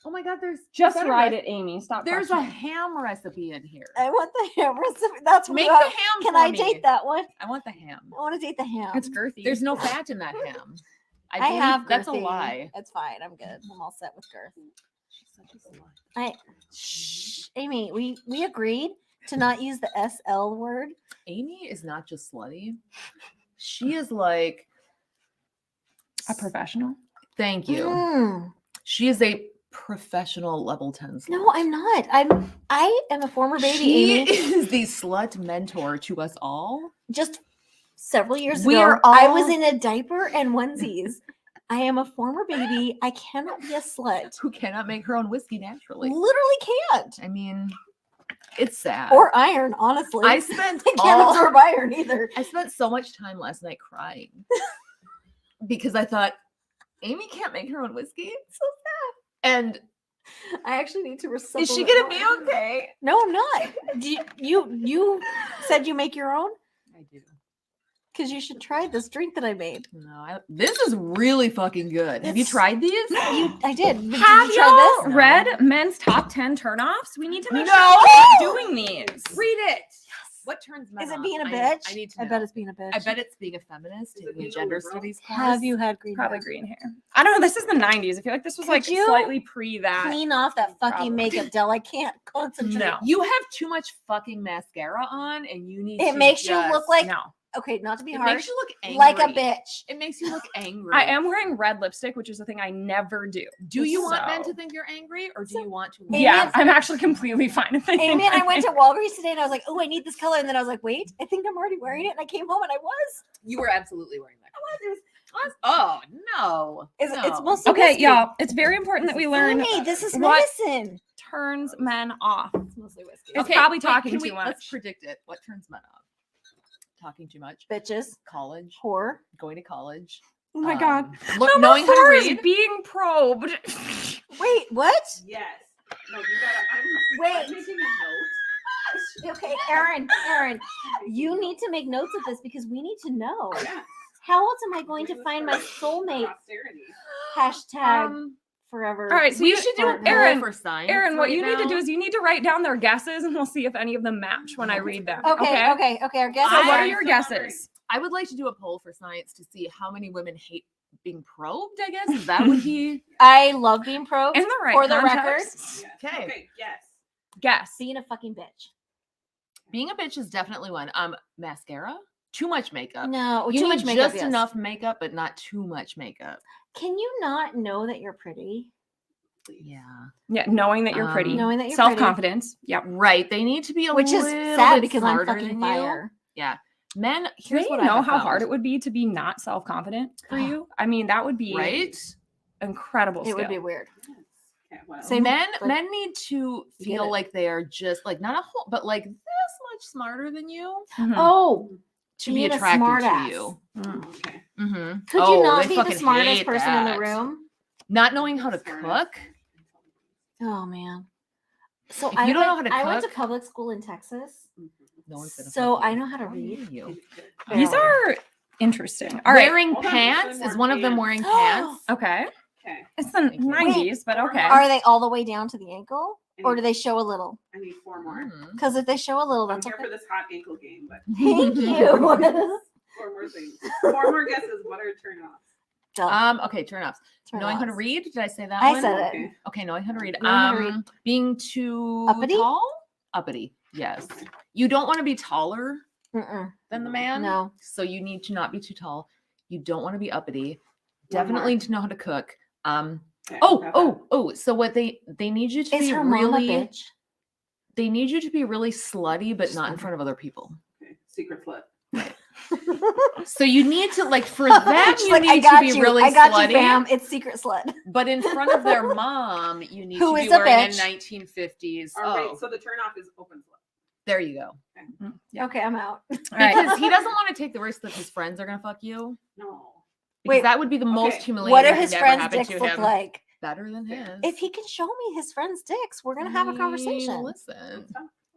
Oh my god, there's Just better Ride rec- It, Amy. Stop. There's a questioning. ham recipe in here. I want the ham recipe. That's Make what the ham Can for I me. date that one? I want the ham. I want to date the ham. It's girthy. There's no fat in that ham. I believe have that's girthy. a lie. It's fine. I'm good. I'm all set with girth. She's such a slut. Shh, Amy, we agreed to not use the SL word. Amy is not just slutty. She is like a professional. thank you. Mm. She is a professional level 10 slut. No, I'm not. I am a former baby, She Amy. is the slut mentor to us all. Just several years We ago, are I was all- in a diaper and onesies. I am a former baby. I cannot be a slut. Who cannot make her own whiskey naturally. Literally can't. I mean, it's sad. Or iron, honestly. I spent I can't all absorb iron either. I spent so much time last night crying because I thought Amy can't make her own whiskey. It's so sad. And I actually need to is she supplement gonna more. be okay? No, I'm not. Do you said you make your own? I do. Because you should try this drink that I made. No, this is really fucking good. Have you It's- tried these? I did. Did Have you try y'all this? read men's top 10 turnoffs? We need to make No! sure we're doing these. Read it. What turns men Is it on? being a I- bitch? I need to I know. bet it's being a bitch. I bet it's being a feminist Is it taking a being gender liberal? studies class. Have you had green Probably hair? green hair. I don't know. This is the 90s. I feel like this was Could like you slightly pre that. Clean off that fucking Probably. makeup, Del. I can't concentrate. No. You have too much fucking mascara on, and you need. It to makes you look just- like No. okay, not to be It harsh, makes you look angry. like a bitch. It makes you look angry. I am wearing red lipstick, which is a thing I never do. Do you want men So- to think you're angry, or do So- you want to? Amy Yeah, and- I'm actually completely fine with it. Amy and I went to Walgreens today, and I was like, "Oh, I need this color," and then I was like, "Wait, I think I'm already wearing it." And I came home, and I was. You were absolutely wearing that. Oh no! It's No. mostly Okay, whiskey. y'all. It's very important that we learn Amy, this is what medicine. turns men off. It's mostly whiskey. It's probably wait, talking can too much. Let's predict it. What turns men off? Talking too much. Bitches, College. whore. Going to college. Oh my god. Look, Number knowing how to 4 is read. being probed. Wait, what? Yes. No, you gotta. I'm Wait. making a note. Okay, Aaron, you need to make notes of this because we need to know. Yeah. How else am I going to Wait, find let's my start soulmate? Posterity. Hashtag forever. all right, so we you should do partner. Aaron Aaron, for science. Aaron, what right you need to now. do is you need to write down their guesses and we'll see if any of them match when I read them. Okay. Our guess. So I- what are is your I'm guesses? I would like to do a poll for science to see how many women hate being probed. I guess is that what he? I love being probed. In the right For the context. Yes. Okay. Okay. Yes. Guess. Being a fucking bitch. Being a bitch is definitely one. Mascara. Too much makeup. No, You too need much makeup. just yes. enough makeup, but not too much makeup. Can you not know that you're pretty? Yeah. Yeah, knowing that you're pretty. Knowing that you're pretty. Self-confidence. Yep. Right. They need to be a Which is little sad bit because I'm smarter fucking than fire. You. Yeah. Men. Do Here's you what know I how hard it would be to be not self-confident for you? I mean, that would be Right. incredible It would skill. be weird. Okay. Okay, well, Same- men but- men need to Get feel it. like they are just like not a whole, but like this much smarter than you Oh, to be being a attracted to smartass. you. okay. Mm-hmm. could you not be the smartest person in the room? Not knowing how to Smartest. cook. Oh man. So If I you don't know went, how to I went to cook- public school in Texas. No one's gonna So fuck you. I know how to How read. dare you. These Yeah. are interesting. All right. Wearing Hold on, pants there's is more one of them pants. wearing pants. Okay. Okay, It's the Thank you. 90s, but okay. Are they all the way down to the ankle, I or need- do they show a little? I need 4 more. Mm. Because if they show a little, I'm that's here okay. for this hot ankle game, but Thank you. 4 more things. 4 more guesses. What are turn-offs? Duh, Okay, turn offs. turn Knowing how to offs. read. Did I say that I one? said it. Okay. Okay, knowing how to read. Knowing how to read. Being too Uppity? tall? Uppity. Yes. You don't want to be taller Mm-mm. than the man. No. So you need to not be too tall. You don't want to be uppity. One Definitely more. to know how to cook. Okay, Oh, got oh. So what they need you to Is be her mom a really bitch? they need you to be really slutty, but not in front of other people. that. Okay. Secret slut. So you need to like for them She's you like, I need got to be you. really I got slutty. you, fam. It's secret slut. But in front of their mom, you need Who to is be a wearing a bitch. All 1950s. right, Oh, so the turn-off is open slut. there you go. Okay, I'm out. All right. Because he doesn't want to take the risk that his friends are gonna fuck you. No. Because Wait, that would be the most okay. humiliating. What do thing his to ever friends' happen dicks to look him. like? Better than his. If he can show me his friends' dicks, we're gonna have a conversation. Listen.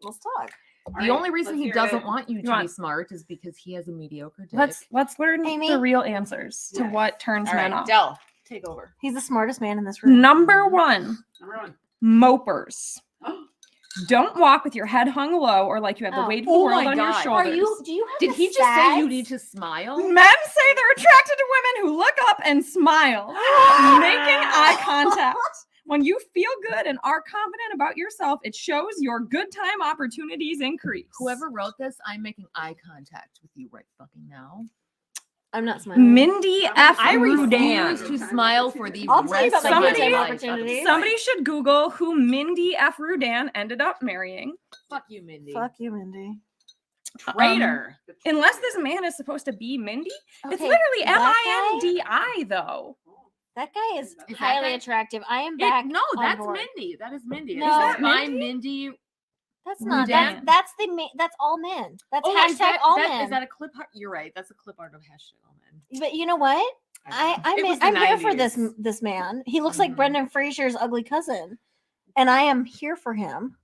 Let's talk. The only reason he doesn't want you to be want- smart is because he has a mediocre dick. Let's learn Amy? the real answers to Yes. what turns All men right, off. Del, take over. He's the smartest man in this room. Number 1, Number 1. mopers. Don't walk with your head hung low or like you have the Oh. weight of the Oh world my on your God. shoulders. Are you? Do you have? Did the he just say you sads? need to smile? Men say they're attracted to women who look up and smile, making eye contact. When you feel good and are confident about yourself, it shows your good time opportunities increase. Whoever wrote this, I'm making eye contact with you right fucking now. I'm not smiling. Mindy F. I Rudan. refuse to smile for the I'll tell you rest about of my my good time life. opportunities. Somebody should Google who Mindy F. Rudan ended up marrying. Fuck you, Mindy. Fuck you, Mindy. Traitor. Unless this man is supposed to be Mindy, it's Okay, literally that MINDI though. That guy is Is that highly guy- attractive. I am back. No, on that's board. Mindy. That is Mindy. No. It Is says, that I'm Mindy. That's not. Rudan? That's the. That's all men. That's Oh, hashtag is that, all that- men. is that a clip art? You're right. That's a clip art of hashtag all men. But you know what? It was the I'm here for this 90s. this man. He looks like Mhm. Brendan Fraser's ugly cousin, and I am here for him.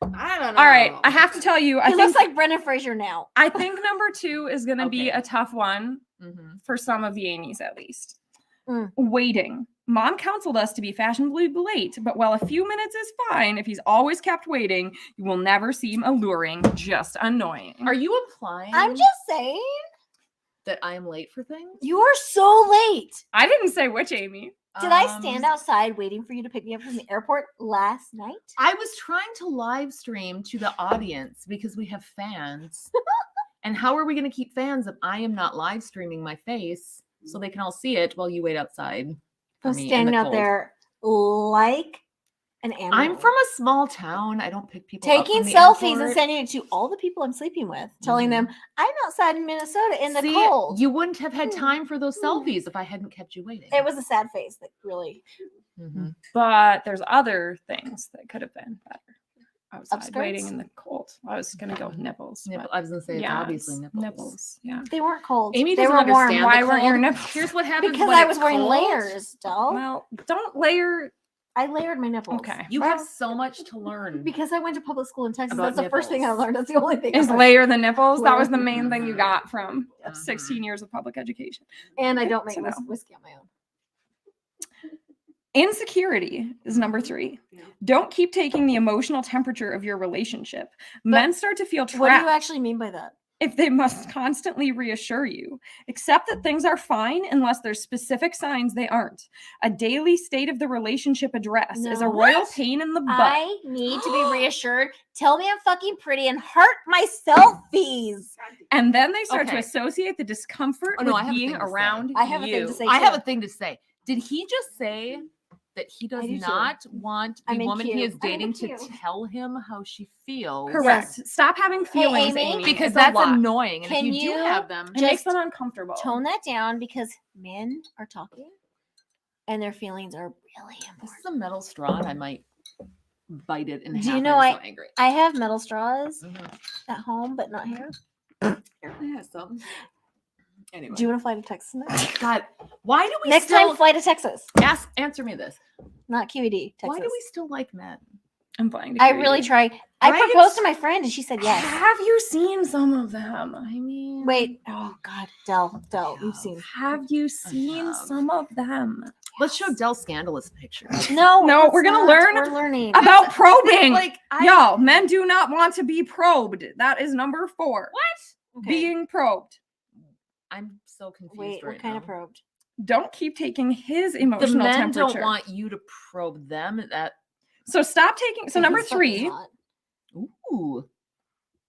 I don't know. All right, I have to tell you, He looks like Brendan Fraser now. I think number 2 is going to be Okay. a tough one Mhm. for some of the Amy's at least. Mm. Waiting. Mom counseled us to be fashionably late, but while a few minutes is fine, if he's always kept waiting, you will never seem alluring, just annoying. Are you implying I'm just saying, that I am late for things? you are so late. I didn't say which Amy. Did I stand outside waiting for you to pick me up from the airport last night? I was trying to live stream to the audience because we have fans. And how are we going to keep fans if I am not live streaming my face so they can all see it while you wait outside? I for was me in standing the out cold? there like an animal. I'm from a small town. I don't pick people up taking from the selfies and airport. sending it to all the people I'm sleeping with, telling them I'm outside in Minnesota in the See, cold. you wouldn't have had Hmm. time for those Hmm. selfies if I hadn't kept you waiting. It was a sad face that really Mhm. But there's other things that could have been better. Outside Upskirts? waiting in the cold. I was going to go with nipples. but I was going to say, it's yeah, obviously it's nipples. Yeah. they weren't cold. Amy they doesn't were warm. understand Why the weren't your cold. nipples? Here's what happens Because when I it's was wearing cold. layers, doll. Well, don't layer. I layered my nipples. Okay. You Well, have so much to learn. because I went to public school in Texas. About That's the first thing I nipples. learned. That's the only thing. I Is learned. layer the nipples? That Layer. was the main thing you got from Mhm. 16 years of public education. And I don't make to know. whiskey on my own. Insecurity is number 3. Yeah. Don't keep taking the emotional temperature of your relationship. Men start to feel What do you trapped actually mean by that? if they must constantly reassure you. Accept that things are fine unless there's specific signs they aren't. A daily state of the relationship address is a No. royal What? pain in the butt. I need to be reassured. Tell me I'm fucking pretty and heart my selfies. And then they start to Okay. associate the discomfort Oh, no, I with have a being thing to say. around I have a you. thing to say. I have too. a thing to say. Did he just say that he does I do too. not want I'm the in woman he queue. is I'm in dating to queue. tell him how she feels? Correct. Stop having feelings, Amy, Amy. Because It's a that's lot. annoying. And Can if you do you have them, It makes just them uncomfortable. Tone that down because men are talking and their feelings are really This important. is a metal straw, and I might bite it in half. Do you I'm know so angry. I have metal straws Mhm. at home, but not here. Everybody has some. Anyway, Do you want to fly to Texas next? God, why do we Next still time, fly to Texas, answer me this? not QED. Texas. Why do we still like men? I'm flying to I QED. really tried. I Right? proposed to my friend, and she said yes. Have you seen some of them? I mean, Wait. Oh God, Del, you've seen. Have you seen have. some of them? Let's show Dell scandalous pictures. No, No, let's we're gonna not. learn We're learning. About probing. Like, Yo, men do not want to be probed. That is number 4. what? Okay. Being probed. I'm so confused Wait, right what kind now. of probed? Don't keep taking his The emotional men temperature. don't want you to probe them. That So stop taking. So Okay, number he's fucking 3. hot. ooh.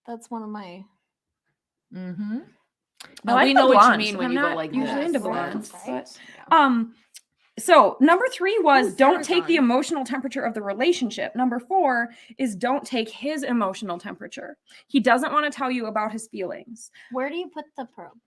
That's one of my. Mm-hmm. I No, like we the know what you blondes. mean when I'm you go not like usually this. into Yeah. blondes, Right? but so number 3 was Ooh, don't Sarah's take the on. emotional temperature of the relationship. Number 4 is don't take his emotional temperature. He doesn't want to tell you about his feelings. Where do you put the probe?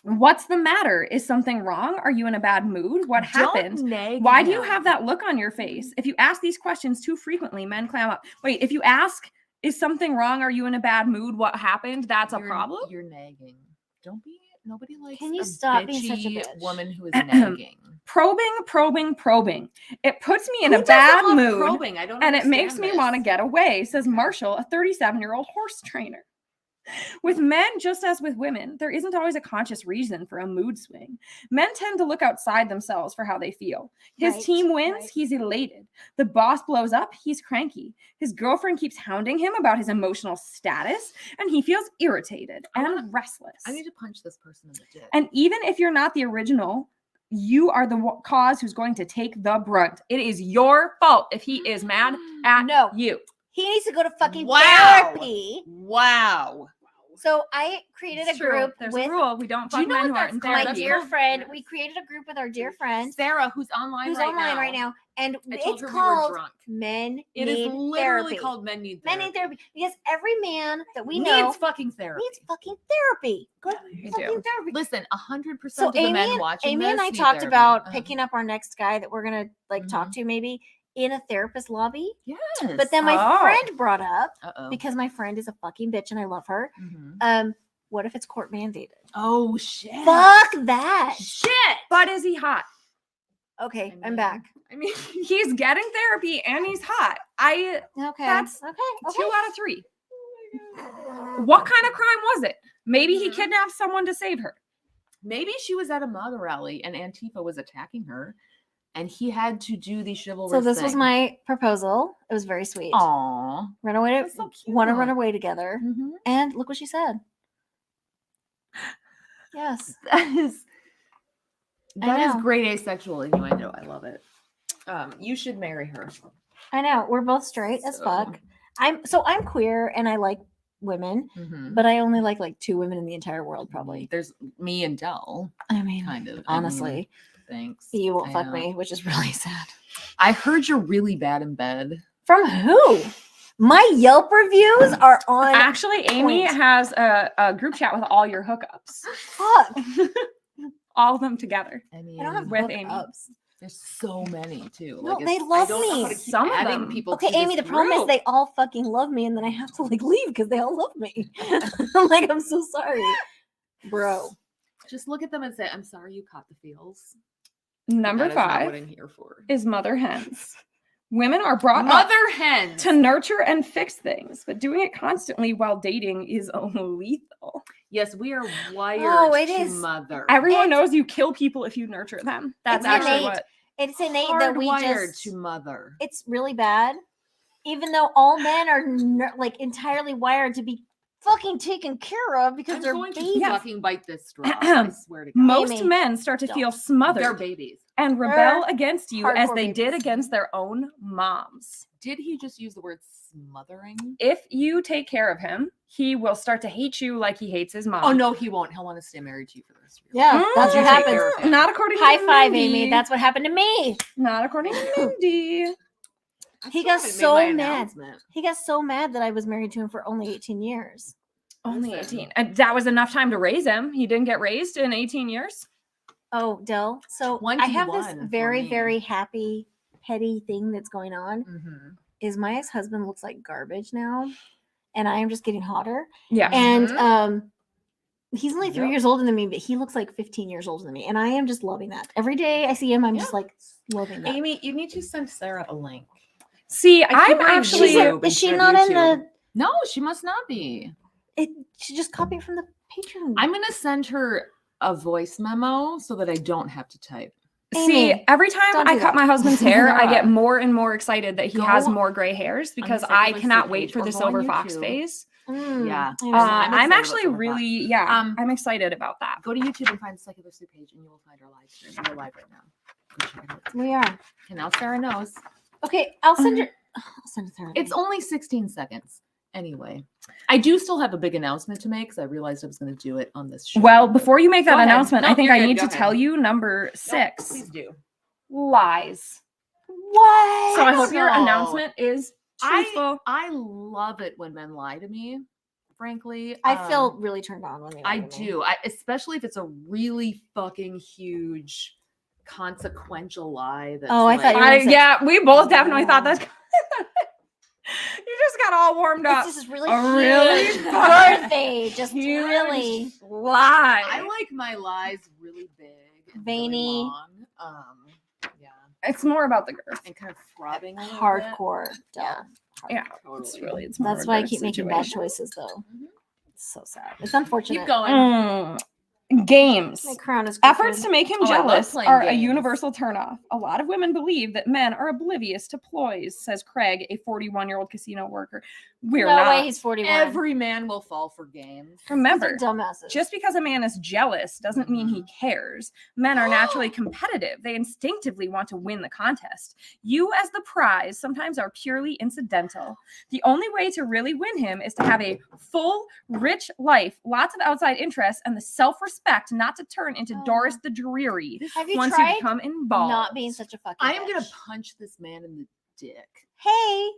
What's the matter? Is something wrong? Are you in a bad mood? What happened? Don't nag Why do you him. have that look on your face? If you ask these questions too frequently, men clam up. Wait, if you ask, is something wrong? Are you in a bad mood? What happened? That's a You're- problem. You're nagging. Don't be. Nobody likes. Can you a stop being such a bitchy bitch? woman who is nagging. Probing. It puts me in Who a doesn't bad love mood. Probing? I don't. And it makes understand me want to this. get away, says Marshall, a 37-year-old horse trainer. With men, just as with women, there isn't always a conscious reason for a mood swing. Men tend to look outside themselves for how they feel. His Right, team wins, right. he's elated. The boss blows up, he's cranky. His girlfriend keeps hounding him about his emotional status, and he feels irritated I and wanna- restless. I need to punch this person in the dick. And even if you're not the original, you are the cause who's going to take the brunt. It is your fault if he is mad at No. you. He needs to go to fucking Wow. therapy. Wow. So I created It's a true. group There's with a rule. We don't Do you fuck know men what who aren't in that's called? my therapy. dear called- friend. We created a group with our dear friend Sarah, who's online who's right online now. right now, and I told it's her we were called drunk. Men It Need is literally Therapy. called Men Need Men Therapy. Need Therapy because every man that we Needs know fucking therapy. needs fucking therapy. Good They fucking do. therapy. Listen, 100% So of the men watching Amy this and I need talked therapy. about Uh-huh. picking up our next guy that we're gonna like talk to maybe in a therapist lobby. Yes. But then my Oh. friend brought up Uh-oh. because my friend is a fucking bitch and I love her. Mhm. What if it's court mandated? Oh shit. Fuck that. Shit. But is he hot? Okay, I I'm mean, back. I mean, He's getting therapy and he's hot. Okay. That's okay. 2 out of 3. What kind of crime was it? Maybe he Mhm. kidnapped someone to save her. maybe she was at a MAGA rally and Antifa was attacking her, and he had to do the chivalrous. So this was thing. my proposal. It was very sweet. Aw. Run away That's so want to run cute. away together. Mhm. And look what she said. Yes. That is know. great asexual innuendo. I love it. You should marry her. I know. We're both straight as So- fuck. I'm queer and I like women, Mhm. but I only like 2 women in the entire world probably. There's me and Dell, I mean, kind of. I mean, honestly, thanks. you won't I fuck know. me, which is really sad. I heard you're really bad in bed. From who? My Yelp reviews are on. Actually, Amy point. has a group chat with all your hookups. Fuck. All of them together. I mean, I don't have With Amy. hookups. there's so many too. No, Like, they it's- love I don't know how me. to keep Some of adding them. people. Okay, to Amy, this the problem is group. they all fucking love me and then I have to like leave because they all love me. I'm like, I'm so sorry. Bro. just look at them and say, "I'm sorry you caught the feels." Number That is not 5 what I'm here for. is mother hens. Women are brought up Mother hens. to nurture and fix things, but doing it constantly while dating is lethal. Yes, we are wired Oh, it to is. mother. Everyone It's- knows you kill people if you nurture them. That's It's actually innate. what. It's innate that we Hardwired just. to mother. It's really bad. Even though all men are like entirely wired to be fucking taken care of because I'm they're going to babies. fucking bite this straw. I swear to God. Most Amy, men start to feel don't. smothered They're babies. and rebel They're against you as hardcore they did babies. against their own moms. Did he just use the word smothering? If you take care of him, he will start to hate you like he hates his mom. Oh no, he won't. He'll want to stay married to you for the rest of your Yeah, life. that's You what take happens. care of him. Not according to High five, Mindy. Amy. That's what happened to me. Not according to Mindy. I He still got haven't made so my mad. announcement. He got so mad that I was married to him for only 18 years. Only Listen. 18. And that was enough time to raise him. He didn't get raised in 18 years. Oh, Dell. So I have this 21 for very, me. very happy, petty thing that's going on. Mm-hmm. Is my ex-husband looks like garbage now, and I am just getting hotter. Yeah. And Mhm. he's only 3 Yep. years older than me, but he looks like 15 years older than me, and I am just loving that. Every day I see him, I'm Yeah. just like loving that. Amy, you need to send Sarah a link. See, I keep I'm her in actually. She's YouTube is she instead of not in YouTube. the? No, she must not be. She just copied from the Patreon. I'm gonna send her a voice memo so that I don't have to type. See, Amy, every time don't I do cut that. my husband's hair, I Yeah. get more and more excited that he has Go more gray hairs because secular I cannot soup wait page for or the go on silver fox YouTube. phase. Yeah. I understand. I'm I'm excited about actually Silver Fox. really, I'm excited about that. Go to YouTube and find the Secular Soup page, and you will find our live stream. We're live right now. Go check it out. We are. And now Sarah knows. Okay, I'll send her. I'll send it to her. It's only 16 seconds. Anyway, I do still have a big announcement to make because I realized I was going to do it on this show. Well, before you make that Go ahead. announcement, No, I think you're I good. need Go to tell ahead. you number No, 6 please do. lies. What? So I hope your So, announcement is truthful. I love it when men lie to me, frankly. I feel really turned on when they lie I to me. do. Especially if it's a really fucking huge consequential lie. That's Oh, I thought you were I, gonna say- yeah, we both definitely thought Yeah. that. You just got all warmed up. It's just really A really huge big, birthday. Just huge really. lie. I like my lies really big, and Veiny. really long. Yeah, It's more about the girth. and kind of throbbing a little bit. Hardcore. Yeah. Yeah, Totally. it's really. It's more That's of a why I girth keep making bad situation. choices, though. Mhm. It's so sad. It's unfortunate. Keep going. Games. My crown is Efforts crooked. to make him Oh, I love jealous playing are a games. universal turnoff. A lot of women believe that men are oblivious to ploys, says Craig, a 41-year-old casino worker. We're no not. way he's 41. Every man will fall for games. Remember, These are dumbasses. just because a man is jealous doesn't mean he cares. Men are naturally competitive. They instinctively want to win the contest. You, as the prize, sometimes are purely incidental. The only way to really win him is to have a full, rich life, lots of outside interests, and the self-respect not to turn into Oh. Doris the Dreary Have you once tried you become involved. not being such a fucking I am gonna bitch? punch this man in the dick. Hey.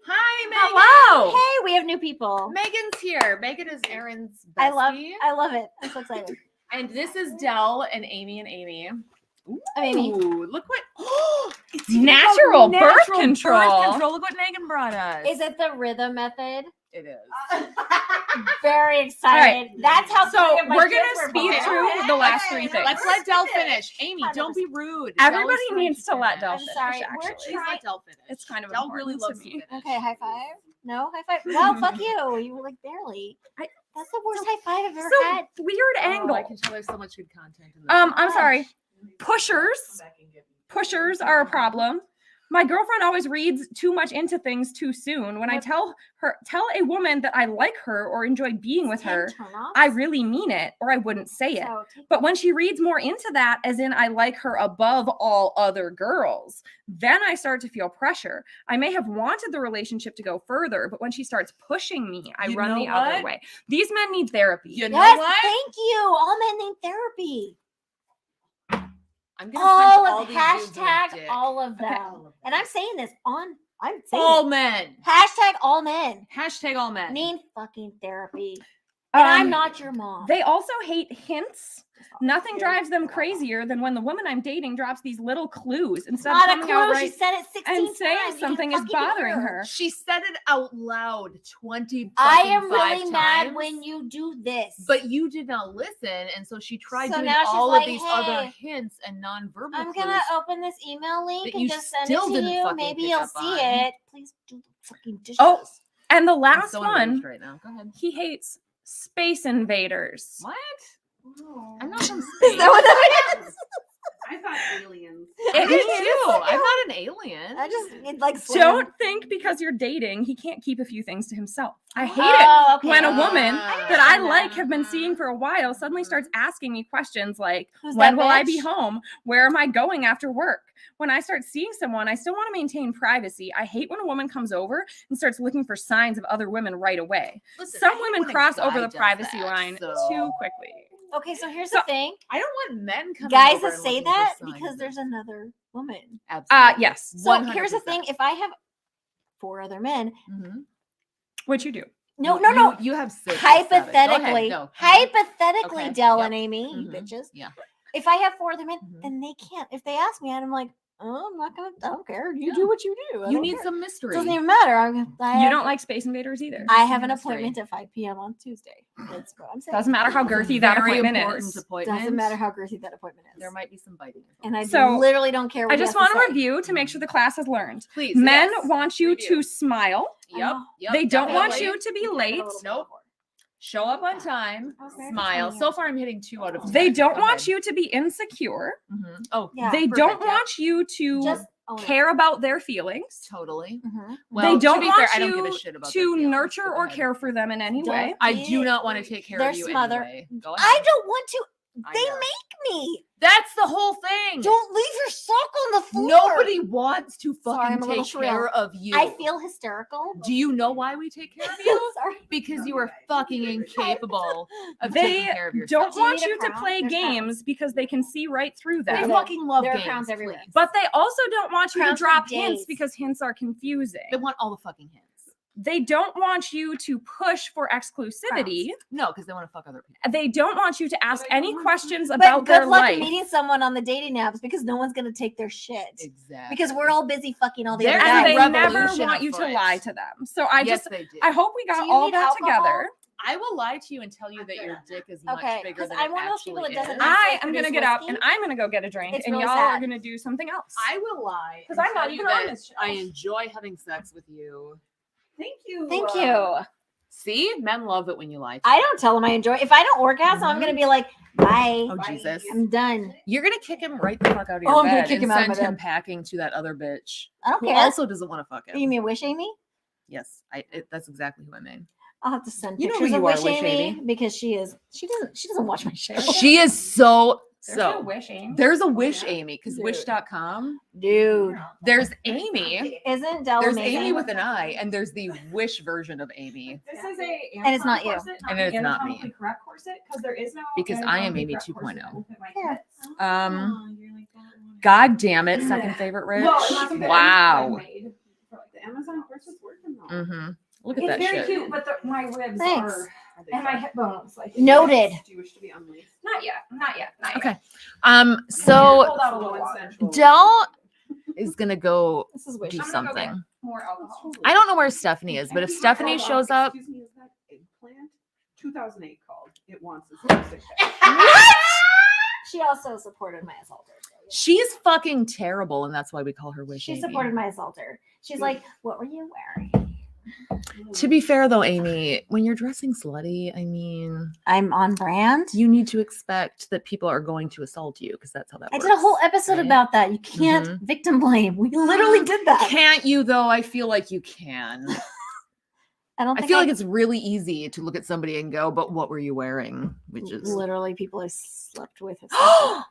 Hi, Megan. Hello. Hey, we have new people. Megan's here. Megan is Aaron's bestie. I love it. I'm so excited. And this is Dell and Amy and Amy. I'm Amy. Ooh, look what it's Natural birth natural control. Look what Megan brought us. Is it the rhythm method? It is. Very excited. That's how So three of my we're kids gonna were speed born. through the last three things. Let's let Dell finish. Amy, don't be rude. Everybody Dell is trying needs to let Dell I'm finish, sorry, we're actually. Please let Dell finish. It's kind of Dell really important loves to to me. finish. Okay, high five. No, high five. Wow, fuck you. You were like barely. That's the worst high five I've ever So had. weird Oh, angle. I can tell there's so much good content in this. I'm sorry. Pushers are a problem. My girlfriend always reads too much into things too soon. When I tell a woman that I like her or enjoy being with her, I really mean it, or I wouldn't say it. But when she reads more into that, as in I like her above all other girls, then I start to feel pressure. I may have wanted the relationship to go further, but when she starts pushing me, I You run know the other what? way. These men need therapy. You know Yes, what? thank you. All men need therapy. I'm gonna All punch all of these dudes in the hashtag dick. all of them. All of And them. I'm saying this I'm saying all it. men. Hashtag all men Hashtag all men. need fucking therapy. And I'm not your mom. They also hate hints. Nothing drives them crazier than when the woman I'm dating drops these little clues instead Not of a coming out clue. right She said it 16 and times. saying You can something is fucking bothering hear her. She said it out loud 20 I fucking am really five mad times, when you do this. But you did not listen, and so she tried So doing now she's all like, of these "Hey, other hints and nonverbal I'm clues. gonna open this email link that and you just send it still to didn't you. fucking Maybe pick you'll up see on. it. Please do the fucking dishes. Oh, and the I'm last so one, enraged right now. Go ahead. he hates space invaders. What? Oh. I'm not from Is space. that what that is? I thought aliens. I It did is. too. I'm not an alien. I just it like Don't think because you're dating, he can't keep a few things to himself. I hate it Oh, okay. when a woman that I understand like that. have been seeing for a while suddenly starts asking me questions like, Who's when that will I be bitch? home? Where am I going after work? When I start seeing someone, I still want to maintain privacy. I hate when a woman comes over and starts looking for signs of other women right away. Listen, I Some hate women when a cross guy over the does privacy that, line so- too quickly. Okay, so here's So- the thing. I don't want men coming Guys over that and say looking for that signs because of- there's another woman. Absolutely. Yes. So here's the 100%. thing. If I have 4 other men, Mhm. What you do? no. You have 6. or 7. Go ahead. Hypothetically, No. hypothetically, Okay, Dell yep. and Amy, you Mhm. bitches. Yeah. if I have 4 of them in, Mhm. then they can't. If they ask me, and I'm like, oh, I'm not gonna. I don't care. You do what you do. I You don't need care. some It mystery. doesn't even matter. You don't like Space Invaders either. I have an mystery. appointment at 5 p.m. on Tuesday. That's what I'm saying. Doesn't matter how girthy that Very appointment important is. appointment. Doesn't matter how girthy that appointment is. There might be some biting. And I So, literally don't care. What I he just has want to say. review to make sure the class has learned. Please. Men yes. want you Review. to smile. Yep. Oh. Yep. They don't want definitely. you to be You can late. get a little Nope. more. Show up on time. Okay. Smile. So far, I'm hitting 2 out of 10. They don't Go want ahead. you to be insecure. Mhm. Oh, Yeah. They perfect, don't yeah. want you to Just own it. care about their feelings. Totally. Mhm. Well, They don't to be want fair, I don't give a you shit about their to feelings, nurture but go or ahead. care for them in any Don't way. I do not want to take care Their of you smother- anyway. Go ahead. I don't want to. I They know. make me. That's the whole thing. Don't leave your sock on the floor. Nobody wants to Sorry, fucking I'm a little take shrill. care of you. I feel hysterical. Do you know why we take care of you? Sorry. Because you are fucking incapable of They taking care of yourself. don't Do you want need a you to crown? play There's games crowns. because they can see right through I them. There- fucking love there are games, crowns everywhere. please. But they also don't want you to Crowns for drop hints days. because hints are confusing. They want all the fucking hints. They don't want you to push for exclusivity. No, because they want to fuck other people. They don't want you to ask they any don't want questions But about good their luck life. meeting someone on the dating apps because no one's gonna take their shit. Exactly. Because we're all busy fucking all the There's other And a guys. they never revolution want you to afoot. lie to them. So I yes, just, they do. I hope we Do got you all need that alcohol? together. I will lie to you and tell you that your dick is much Okay, bigger 'cause than I'm it one of those people actually that doesn't is. like- I say am gonna produce get up whiskey. and I'm gonna go get a drink, It's and really y'all are sad. gonna do something else. I will lie 'Cause and I'm not tell you even on that this show. I enjoy having sex with you. Thank you. Thank you. See, men love it when you lie. To I them. don't tell them I enjoy. If I don't orgasm, I'm Mhm. gonna be like, bye. Oh Bye. Jesus! I'm done. You're gonna kick him right the fuck out of your Oh, I'm bed gonna kick and him out of send my him bed. packing to that other bitch I don't who care. also doesn't want to fuck him. You mean Wish Amy? Yes, that's exactly who I mean. I'll have to send You know pictures who of you are, Wish Wish Amy Amy. because she doesn't watch my show. She is so There's so. no wish, Amy. There's a Wish yeah. Amy because Dude. Wish.com. Dude, There's Amy. isn't Dell There's amazing? Amy with an I, and there's the Wish version of Amy. This is a And it's not you. corset, And an it's not me. anatomically correct corset because there is no Because I am anatomically Amy correct corset 2.0. that will fit my Yeah. kids. God damn it, second favorite Rich. Well, it hasn't been Wow. made for, like, The Amazon course is working though. Mm-hmm. Look at It's that very shit. cute, but my ribs Thanks. are Are they and my done? hip bones like Noted. Do you wish to be unlaced? Not yet, not yet, not yet. Okay. So So hold out a little Slow and water. sensual. Dell is gonna go This is Wish. do I'm gonna go get something. more alcohol. I don't know where Stephanie is, but if Hold Stephanie on, shows up, Excuse me, is that eggplant? 2008 called. It wants its lipstick back. She also supported my assaulter. so, yeah. she's fucking terrible, and that's why we call her Wish She Amy. supported my assaulter. She's like, "What were you wearing?" To be fair, though, Amy, when you're dressing slutty, I mean, I'm on brand. you need to expect that people are going to assault you because that's how that I works. did a whole episode right? about that. You can't victim blame. We literally did that. Can't you though? I feel like you can. I don't. I Think feel like it's really easy to look at somebody and go, "But what were you wearing?" Which is literally people I slept with. have said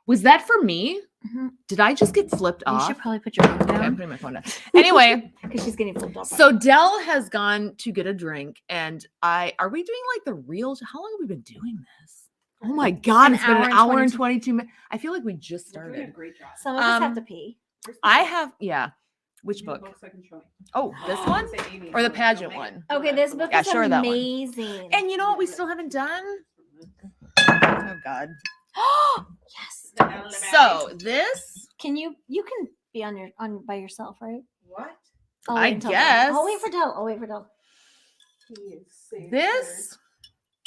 was that for me? that. Mhm. Did I just get flipped You off? should probably put your phone Okay, I'm down putting my phone down. Anyway, because she's getting flipped off. so Dell has gone to get a drink, and are we doing like the real? How long have we been doing this? Oh my god, An it's been hour an and hour and 22 22 minutes. I feel like we just You're doing a started. great job. Some of us have um, to pee. Where's the I book? have, yeah. Which You have book? books I can show you. Oh, this one? Say Amy, Or the don't pageant make it. one? Okay, this book Yeah, is show her that one. amazing. And you know what we still haven't done? Oh god. yes. So this, Can you can be on by yourself, right? What? I'll I wait until guess. I'll wait for Del. I'll wait for Del. He is saved this,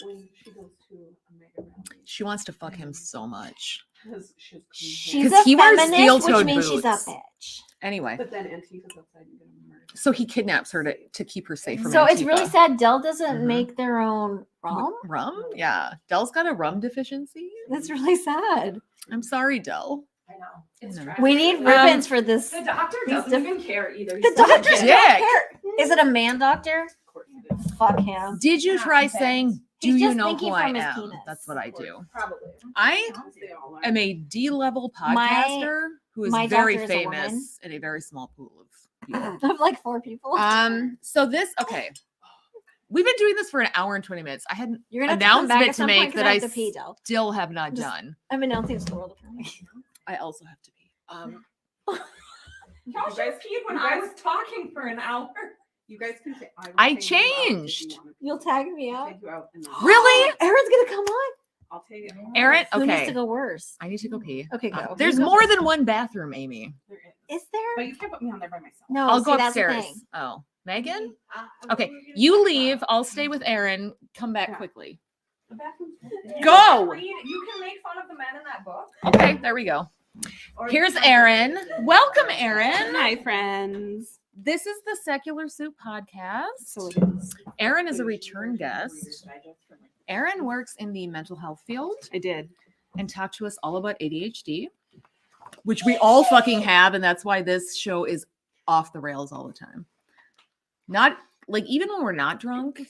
her when she goes to a mega rally. she wants to fuck him so much. Because she's clean She's hands. 'Cause a he wears feminist, steel-toed which means she's a boots. bitch. Anyway, But then Antifa's outside and get him murdered. so he kidnaps her to keep her safe from So it's really Antifa. sad. Del doesn't Mhm. make their own rum. Rum? Yeah. Dell's got a rum deficiency. That's really sad. I'm sorry, Dell. I know. It's No. tragic. We need ribbons for this. The doctor These doesn't even care either. The He's such a doctor dick. don't dick. care. Is it a man doctor? Of course it is. Fuck him. Did you Not try bad. saying, He's "Do you just know thinking who I from his am?" penis. That's what I do. Probably. I They all are. am a D-level My- podcaster who is my very doctor is a woman. famous in a very small pool of people. Of like 4 people. So this, okay. We've been doing this for an hour and 20 minutes. I had You're gonna have to come back announcement at to some make point 'cause that I I have to pee, Del. still have not Just- done. I'm announcing to the world apparently. I also have to pee. Y'all should keep when I was talking for an hour. You guys can say I changed. You'll tag me out. Take you out in the- Really? Erin's gonna come on. I'll take it. Aaron, Who needs okay. to go worse? I need to go pee. Okay, go. There's You go more first. than one bathroom, Amy. There is. Is there? But you can't put me on there by myself. No, I'll see, go that's the upstairs. thing. Oh, Megan? I Okay, thought we were gonna you talk leave. about I'll stay with Aaron. Come back Yeah. quickly. the bathroom. Go! You can make fun of the men in that book. Okay, there we go. Here's Aaron. Welcome, Aaron. Hi, friends. This is the Secular Soup podcast. So it is. Aaron is a return guest. Aaron works in the mental health field I did. and talked to us all about ADHD, which we all fucking have, and that's why this show is off the rails all the time. Not like even when we're not drunk,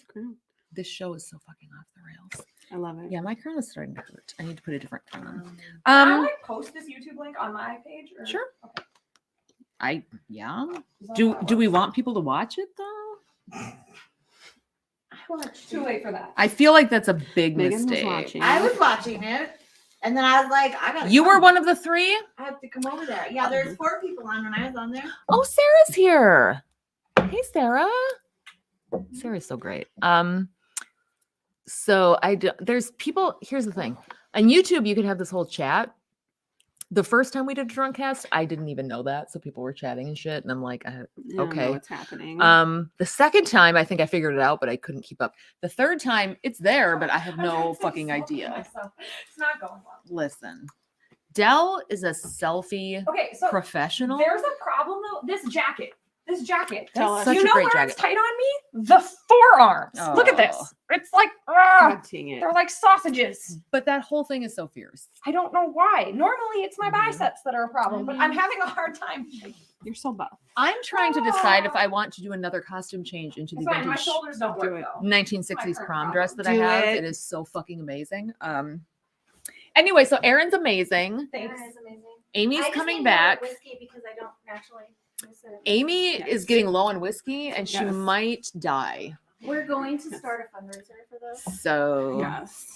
this show is so fucking off the rails. I love it. Yeah, my crown is starting to hurt. I need to put a different crown on. Can I Um, like post this YouTube link on my page? Or? Sure. Okay. Yeah. Is that Do how it we works? want people to watch it though? Too late for that. I feel like that's a big Megan was mistake. watching. I was watching it, and then I was like, I gotta. You were come. one of the three? I have to come over there. Yeah, there's 4 people on when I was on there. Oh, Sarah's here. Hey, Sarah. Sarah's so great. So there's people. Here's the thing. On YouTube, you can have this whole chat. The first time we did a drunk cast, I didn't even know that, so people were chatting and shit, and I'm like, I don't okay. know what's happening. The second time, I think I figured it out, but I couldn't keep up. The third time, it's there, but I have no fucking idea. It's not going well. Listen, Dell is a selfie Okay, so professional. there's a problem though. This jacket. Tell us. Such you a know great where jacket. it's tight on me? The forearms. Look at this. Oh. It's like, God dang it. they're like sausages. But that whole thing is so fierce. I don't know why. Normally it's my Mhm. biceps that are a problem, but I'm having a hard time. You're so buff. I'm trying to decide if I want to do another costume change into the It's fine. My vintage shoulders don't Do work it. though. 1960s My prom current dress that problem. I have. Do It it. is so fucking amazing. Anyway, so Aaron's amazing. Thanks. That is amazing. Amy's I just coming need more back. Whiskey because I don't naturally. miss it. Amy Yes. is getting low on whiskey and she Yes. might die. We're going to start a fundraiser for this. So Yes.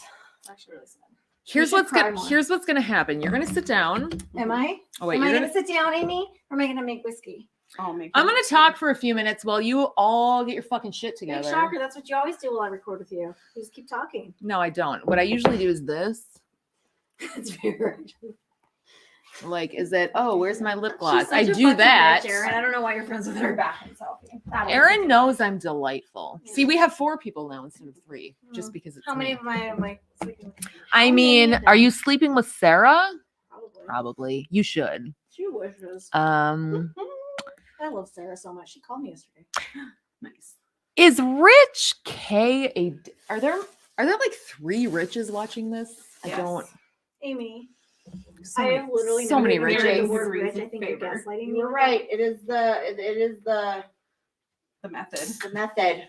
It's actually really sad. here's should what's cry gonna more. here's what's gonna happen. You're gonna sit down. Am I? Oh wait, Am I you're gonna gonna, sit down, Amy? Or am I gonna make whiskey? I'll make I'm them. gonna talk for a few minutes while you all get your fucking shit Big together. shocker. That's what you always do while I record with you. You just keep talking. No, I don't. What I usually do is this. It's very. Like, is it? Oh, where's my lip gloss? She's such I a do fucking that. bitch, Erin. I don't know why you're friends with Her her. back and selfie. That was- Erin knows I'm delightful. See, we have 4 people now instead of 3, just Mm. because it's How many me. of my am I sleeping with? I How mean, many of are them? you sleeping with Sarah? Probably. Probably. You should. She wishes. I love Sarah so much. She called me yesterday. Nice. Is Rich K a? Are there like 3 Riches watching this? Yes. I don't. Amy, So I many, have literally so never many even heard Riches. the word rich. I Reason think you're favor. gaslighting You me. were with right. It is the The method. method, that.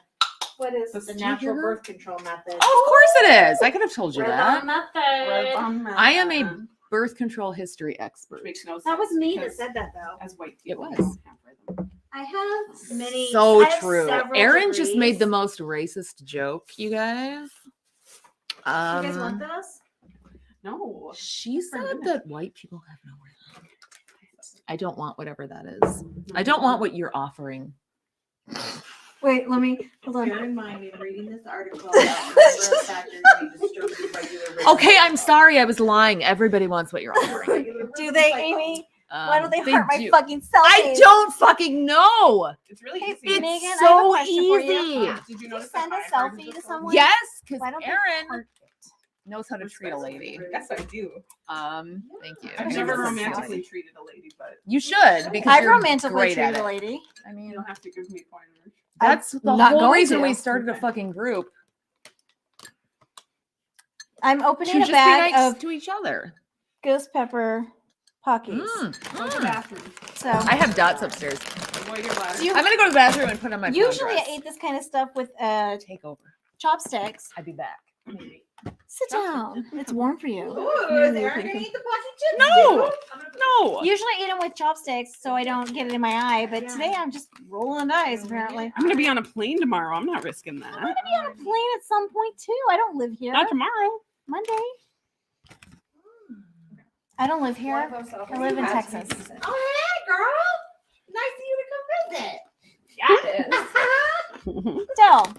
What is The the Did natural you- birth control method. Oh, of course it is. I could have told you Rhythm that. method? I am a birth control history expert. Which makes no sense. That was me that because said that though. As white It people, was. we don't have rhythm. I have many. So I have true. several Erin just made degrees. the most racist joke, you guys. You guys want this? No. She For a said minute. that white people have no rhythm. I don't want whatever that is. I don't want what you're offering. Wait, let me hold on. Bear in mind, in reading this article about the number of factors may disturb the regular rhythm Okay, I'm cycle. sorry. I was lying. Everybody wants what you're offering. Regular Do rhythm they, cycle. Amy? Why don't they heart my do. fucking selfies? I don't fucking know. It's really Hey, easy. Megan, It's I have a so question for you. easy. Did you Can you notice send a that my heart selfie is to so- someone? Yes, because Why don't they Erin heart it? knows how to treat a lady. Yes, I do. Thank you. I've Okay, never this is romantically fine. treated a lady, but You should because I've you're romantically great at treated a it. lady. I you mean, don't have to give me pointers. that's the not whole going reason to. we started a Okay. fucking group. I'm To opening just a be bag nice of to each other. ghost pepper Pockies. Go to the bathroom. So I have dots upstairs. Avoid your bladder. You- I'm gonna go to the bathroom and put on my prom usually I dress. eat this kind of stuff with Take over. chopsticks. I'd be back. Sit down. It's warm for you. Ooh, is Erin gonna eat the pocket chips? No! too? No. Usually I eat them with chopsticks so I don't get it in my eye, but today I'm just rolling dice apparently. I'm gonna be on a plane tomorrow. I'm not risking that. I'm gonna be on a plane at some point too. I don't live here. Not tomorrow. Monday. I don't live here. I live in Texas. Oh, hey, girl. Nice of you to come visit. Yeah, it is. Del,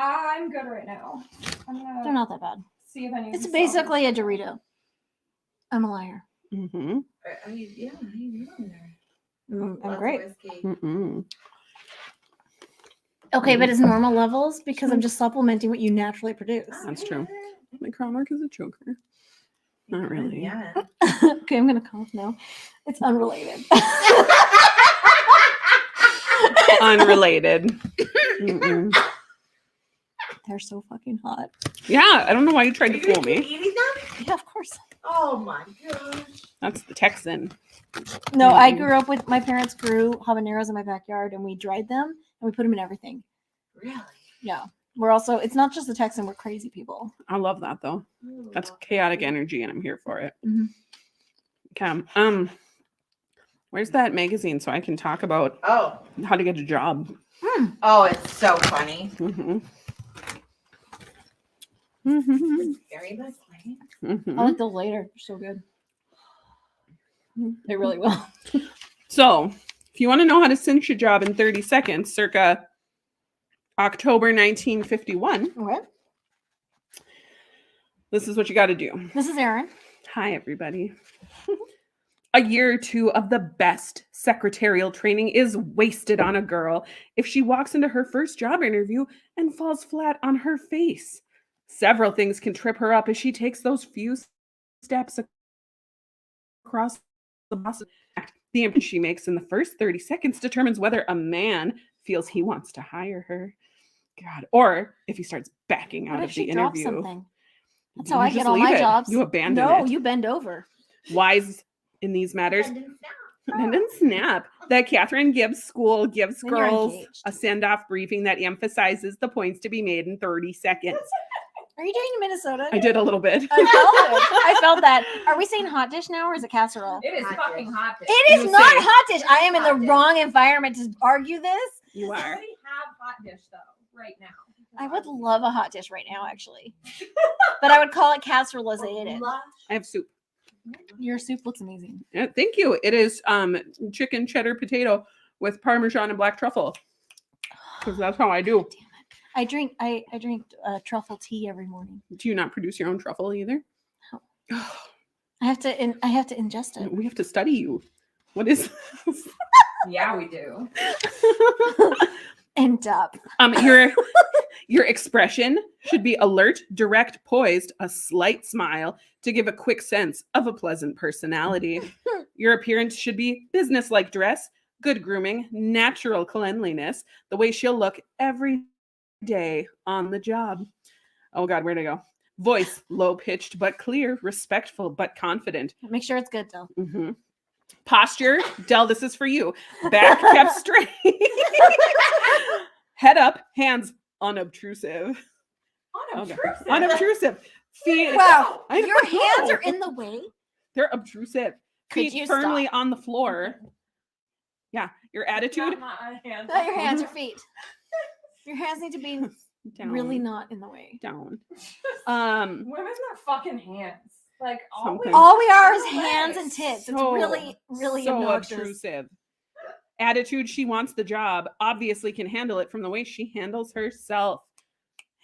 I'm good right now. I'm They're gonna not that bad. see if any. of It's these basically a sauces- Dorito. I'm a liar. Mm-hmm. I mean, yeah, you know there. I'm Lots of great. whiskey. Mm-mm. Okay, but it's normal levels because I'm just supplementing what you naturally produce. That's true. My crown work is a choker. Not really. Yeah. Okay, I'm gonna cough now. It's unrelated. Unrelated. Mm-mm. They're so fucking hot. Yeah, I don't know why you tried to fool me. Eating them? Yeah, of course. Oh my gosh. That's the Texan. No, I Mhm. grew up with my parents grew habaneros in my backyard and we dried them and we put them in everything. Really? Yeah. We're also, it's not just the Texan, we're crazy people. I love that though. Ooh, That's okay. chaotic energy, and I'm here for it. Mhm. Okay. Where's that magazine so I can talk about Oh. how to get a job? Oh, it's so funny. Mm-hmm. Mm-hmm. Very much funny. Mm-hmm. I'll like those later. They're so good. They really will. So, if you want to know how to cinch a job in 30 seconds, circa October 1951, Okay. this is what you got to do. This is Erin. Hi, everybody. A year or two of the best secretarial training is wasted on a girl if she walks into her first job interview and falls flat on her face. Several things can trip her up as she takes those few steps across the boss. The impression she makes in the first 30 seconds determines whether a man feels he wants to hire her. God, or if he starts backing out What of if the she drops interview. something? That's You how I just get all leave my it. jobs. You abandon No, it. you bend over. Wise in these matters. And then And then snap. The Catherine Gibbs School gives Then you're girls engaged. a send-off briefing that emphasizes the points to be made in 30 seconds. Are you doing Minnesota? I did a little bit. I felt it. I felt that. Are we saying hot dish now or is it casserole? It is Hot fucking dish. hot. Dish. It is You not say. hot dish. I am in the Hot dish. wrong environment to argue this. You We are. already have hot dish though, right now. I would love a hot dish right now, actually. But I would call it casserolizated. I have soup. Your soup looks amazing. Yeah, thank you. It is chicken cheddar potato with Parmesan and black truffle. Because that's how I do. I drink truffle tea every morning. Do you not produce your own truffle either? I have to ingest it. We have to study you. What is Yeah, we do. End up. Your expression should be alert, direct, poised, a slight smile to give a quick sense of a pleasant personality. Your appearance should be business-like dress, good grooming, natural cleanliness, the way she'll look every day on the job. Oh God, where'd I go? Voice, low-pitched but clear, respectful but confident. Make sure it's good though. Mhm. Posture, Del, this is for you. Back kept straight. Head up, hands unobtrusive. Unobtrusive. Unobtrusive. Feet. Wow, I your don't hands know. are in the way. They're obtrusive. Could Feet you firmly stop? on the floor. Yeah, your attitude. Not your hands, your feet. Your hands need to be Down. really not in the way. down. Women are fucking hands. Like always. Sometimes. All we are is Other hands and legs. tits. It's So- really, really so obnoxious. obtrusive. Attitude, she wants the job, obviously can handle it from the way she handles herself.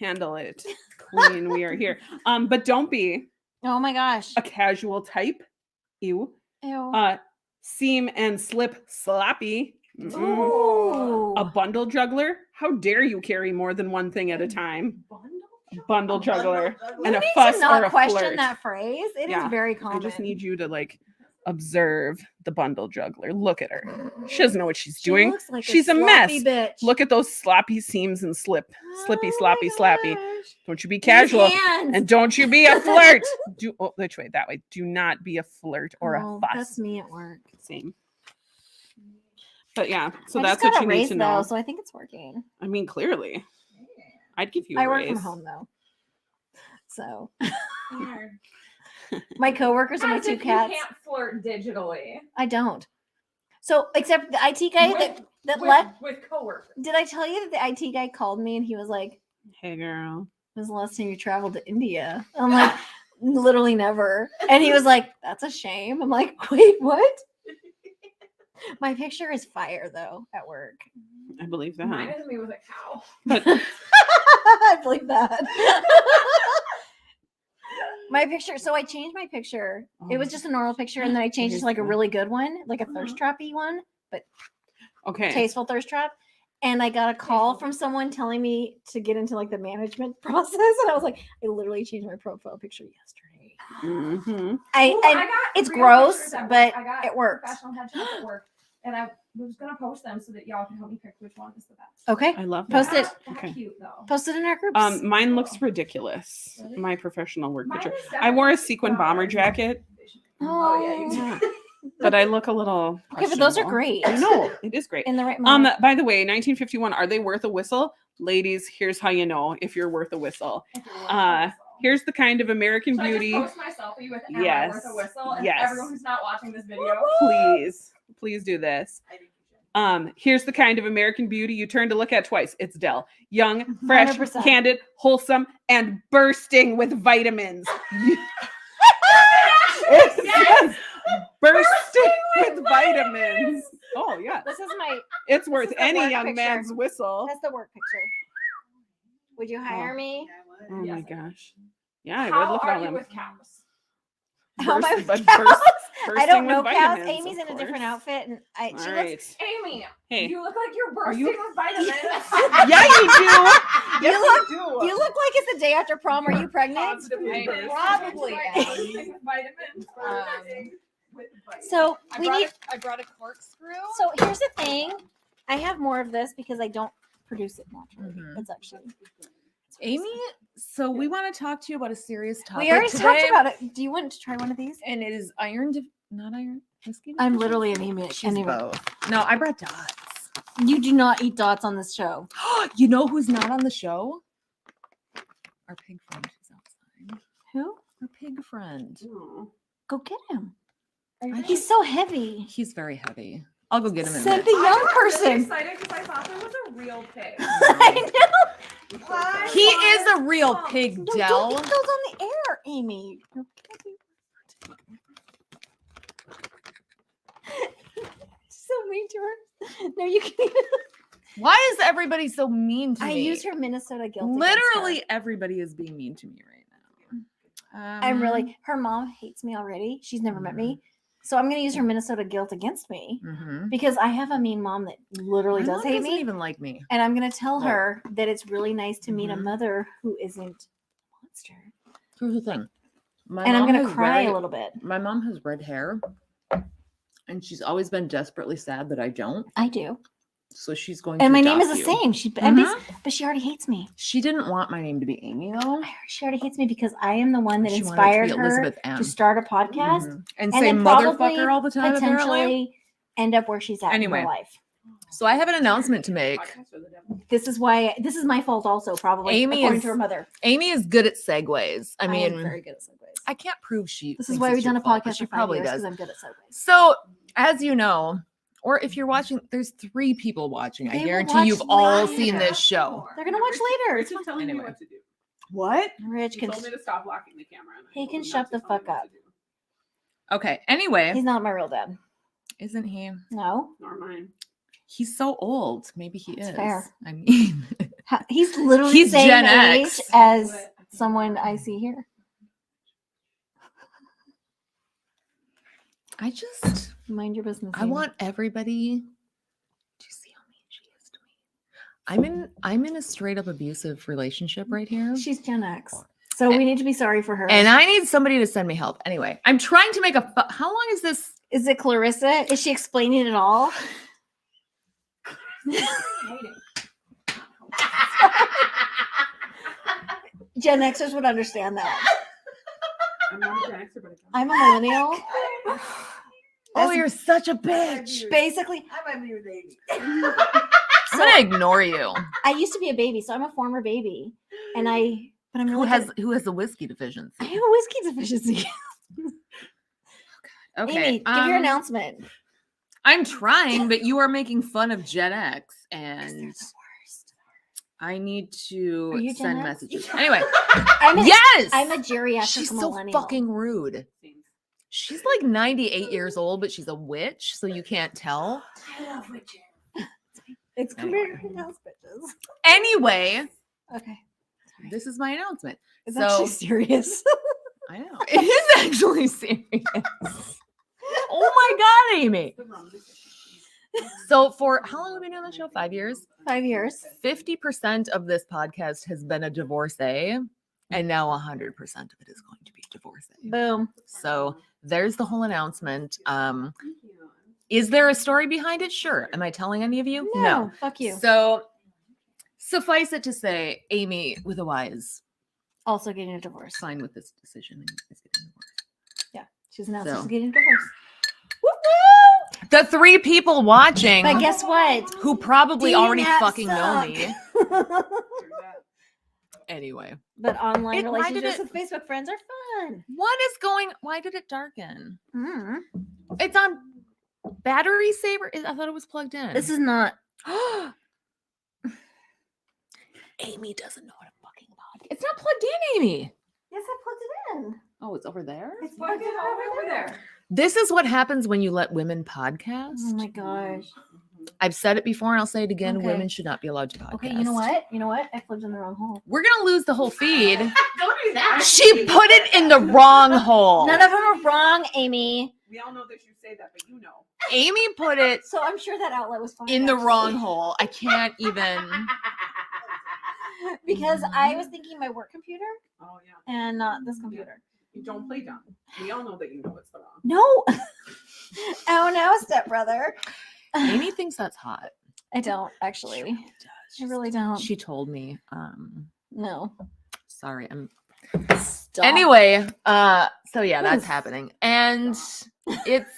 Handle it. Queen, we are here. But don't be Oh my gosh. a casual type. Ew. Ew. Seam and slip sloppy. Mm-mm. Ooh. A bundle juggler? How dare you carry more than one thing at a time? A bundle juggler. You And a need fuss to not or a question flirt. that phrase. It is Yeah, very I common. just need you to like observe the bundle juggler. Look at her. She doesn't know what she's She doing. looks like She's a sloppy mess. Bitch. Look at those sloppy seams and slippy, Oh sloppy, my slappy. gosh. Don't you be These casual. hands. And don't you be a flirt. Which way? That way. Do not be a flirt or Oh, a fuss. That's me at work. Same. But yeah, so I that's just got what a you raise need to know. though, so I think it's working. I mean, clearly, I'd give you a I work raise. from home though, so my coworkers are my As two if cats. You can't flirt digitally. I don't. So except the IT guy that with, let. with coworkers. Did I tell you that the IT guy called me and he was like, Hey, girl. "When's the last time you traveled to India?" I'm like, "Literally never." And he was like, "That's a shame." I'm like, "Wait, what?" My picture is fire though at work. I believe that. Mine is me with a cow. But exactly that. My picture. So I changed my picture. It was just a normal picture, and then I changed it to like a really good one, like a thirst trappy one, Okay. tasteful thirst trap. And I got a call from someone telling me to get into like the management process, and I was like, I literally changed my profile picture yesterday. Mhm. It's gross, but it worked. Professional headshots at work, and I was gonna post them so that y'all can help me pick which one is the best. Okay, I love Post that. it. That Okay. cute though. post it in our groups. Mine looks ridiculous. Really? My professional work Mine picture. is I wore a definitely sequin bomber jacket, Oh yeah, you yeah, but I look a little. Okay, but those are questionable. great. I know it is great. in the right moment. By the way, 1951. Are they worth a whistle, ladies? Here's how you know if you're worth a whistle. Here's the kind of American Should Beauty. I just post my selfie with Am I Yes. Worth a Whistle? And Yes. everyone who's not watching this video. Please do this. I think you should. Here's the kind of American Beauty you turn to look at twice. It's Dell. Young, fresh, 100%. candid, wholesome, and bursting with vitamins. Yes! Bursting with vitamins. Oh yeah. This is my. It's worth is the any work young picture. man's whistle. That's the work picture. Would you hire me? Yeah, I Oh would. my Yes, I gosh. Yeah, I would How look at are all you them. with cows? How am I Burst- with but cows? burst- I bursting don't with know cows. vitamins, Amy's of in a different course. outfit, and she All looks. right. Amy, Hey. you look like you're Are bursting you- with vitamins. Yeah, you do. You Yes, look- do. You look like it's the day after prom. Are you pregnant? Positively I bursting. probably am. With vitamins. With vitamins. So we need. I brought a corkscrew. So here's the thing. I have more of this because I don't produce it naturally. Mhm. It's actually. Amy, so we want to talk to you about a serious topic We already today, talked about it. Do you want to try one of these? and it is not iron whiskey. I'm deficiency? literally anemic. She's anemic. both. No, I brought dots. You do not eat dots on this show. You know who's not on the show? Our pig friend who's outside. Who? Our pig friend. Oh. Go get him. Are you He's so heavy. He's very heavy. I'll go get him in a Send minute. the young I'm really person. excited because I thought there was a real pig. I know. He is a real Oh, pig, No, Dell. don't get those on the air, Amy. So mean to her. No, you can't. Why is everybody so mean to I me? use her Minnesota guilt. against Literally her. everybody is being mean to me right now. I'm really. Her mom hates me already. She's never met me, so I'm gonna use her Minnesota guilt against me Mhm. because I have a mean mom that literally My does mom hate doesn't me, even like me. and I'm gonna tell Right. her that it's really nice to meet a Mhm. mother who isn't a monster, Here's the thing. My and I'm mom gonna has cry very- a little bit. My mom has red hair, and she's always been desperately sad that I don't. I do, So she's going. and to my name is the adopt you. same. She, Mhm. but she already hates me. She didn't want my name to be Amy though. She already hates me because I am the one that She wanted it to inspired be her Elizabeth M. to start a podcast Mhm. And and say then probably motherfucker all the time. Apparently. potentially end up where she's at in Anyway. her life. So I have an announcement to make. Podcast or the devil? This is my fault also probably Amy according is- to her mother. Amy is good at segues. I am mean, very good at segues. I can't prove she. This is thinks why it's we've your done a fault, but podcast she for 5 probably years does. because I'm good at segues. So, as you know, or if you're watching, there's 3 people watching. I They will guarantee watch you've all later. seen this show. They're gonna watch later. Rich is telling Anyway. me what to do. What? Rich He can. told me to stop blocking the camera. And I He told can him shut not to the tell me fuck what up. to do. Okay. Anyway, He's not my real dad. isn't he? No, Nor mine. He's so old. Maybe he That's is. fair. I mean, He's literally He's the same Gen age X. as someone I see here. I just, Mind your business. I Amy. want everybody to see how mean she is to me. I'm in a straight up abusive relationship right here. She's Gen X, so we need to be sorry for her. And I need somebody to send me help. Anyway, I'm trying to make how long is this? Is it Clarissa? Is she explaining it all? Gen Xers would understand that. I'm not a Gen Xer, but I'm a millennial. Oh, That's you're such a bitch. basically. I'm a new baby. I'm gonna ignore you. I used to be a baby, so I'm a former baby, and but I'm Who really has good- a whiskey deficiency? I have a whiskey deficiency. Okay, Amy, give your announcement. I'm trying, but you are making fun of Gen X, and I need to Are you Gen send X? messages. Anyway, I'm a, yes, I'm a geriatric she's so millennial. fucking rude. She's like 98 years old, but she's a witch, so you can't tell. I love witches. It's Anyway. American House bitches. Anyway, Okay. this is my announcement. It's So actually serious. I know it is actually serious. Oh my God, Amy. So for how long have we been doing the show? 5 years. 5 years. 50% of this podcast has been a divorcee, and now 100% of it is going to be divorcee. Boom. So there's the whole announcement. Is there a story behind it? Sure. Am I telling any of you? No. Fuck you. So suffice it to say, Amy with a Y is Also getting a divorce. fine with this decision and is getting divorced. Yeah. She's announced So. she's getting a divorce. Woo woo! The 3 people watching But guess what? who probably already DNF fucking know me. suck. Anyway, But online Why did relationships with Facebook friends are fun. why did it darken? Mm. It's on battery saver. I thought it was plugged in. This is not. Amy doesn't know what a fucking podcast. It's not plugged in, Amy. Yes, I plugged it in. Oh, it's over there. It's Plug it over there. This is what happens when you let women podcast. Oh my gosh. I've said it before and I'll say it again. Okay. Women should not be allowed to podcast. Okay, you know what? You know what? I plugged in the wrong hole. We're gonna lose the whole feed. Don't do that. She put it in the wrong hole. None of them are wrong, Amy. We all know that you say that, but you know. Amy put it So I'm sure that outlet was fine. in the actually. wrong hole. I can't even. Because I was thinking my work computer Oh yeah. and not this computer. You don't play dumb. We all know that you know it's the wrong. No. Oh no, stepbrother. Amy thinks that's hot. I don't actually. I really don't. She told me. No. Sorry, I'm. Stop. Anyway, so yeah, that's Oof. happeing, and it's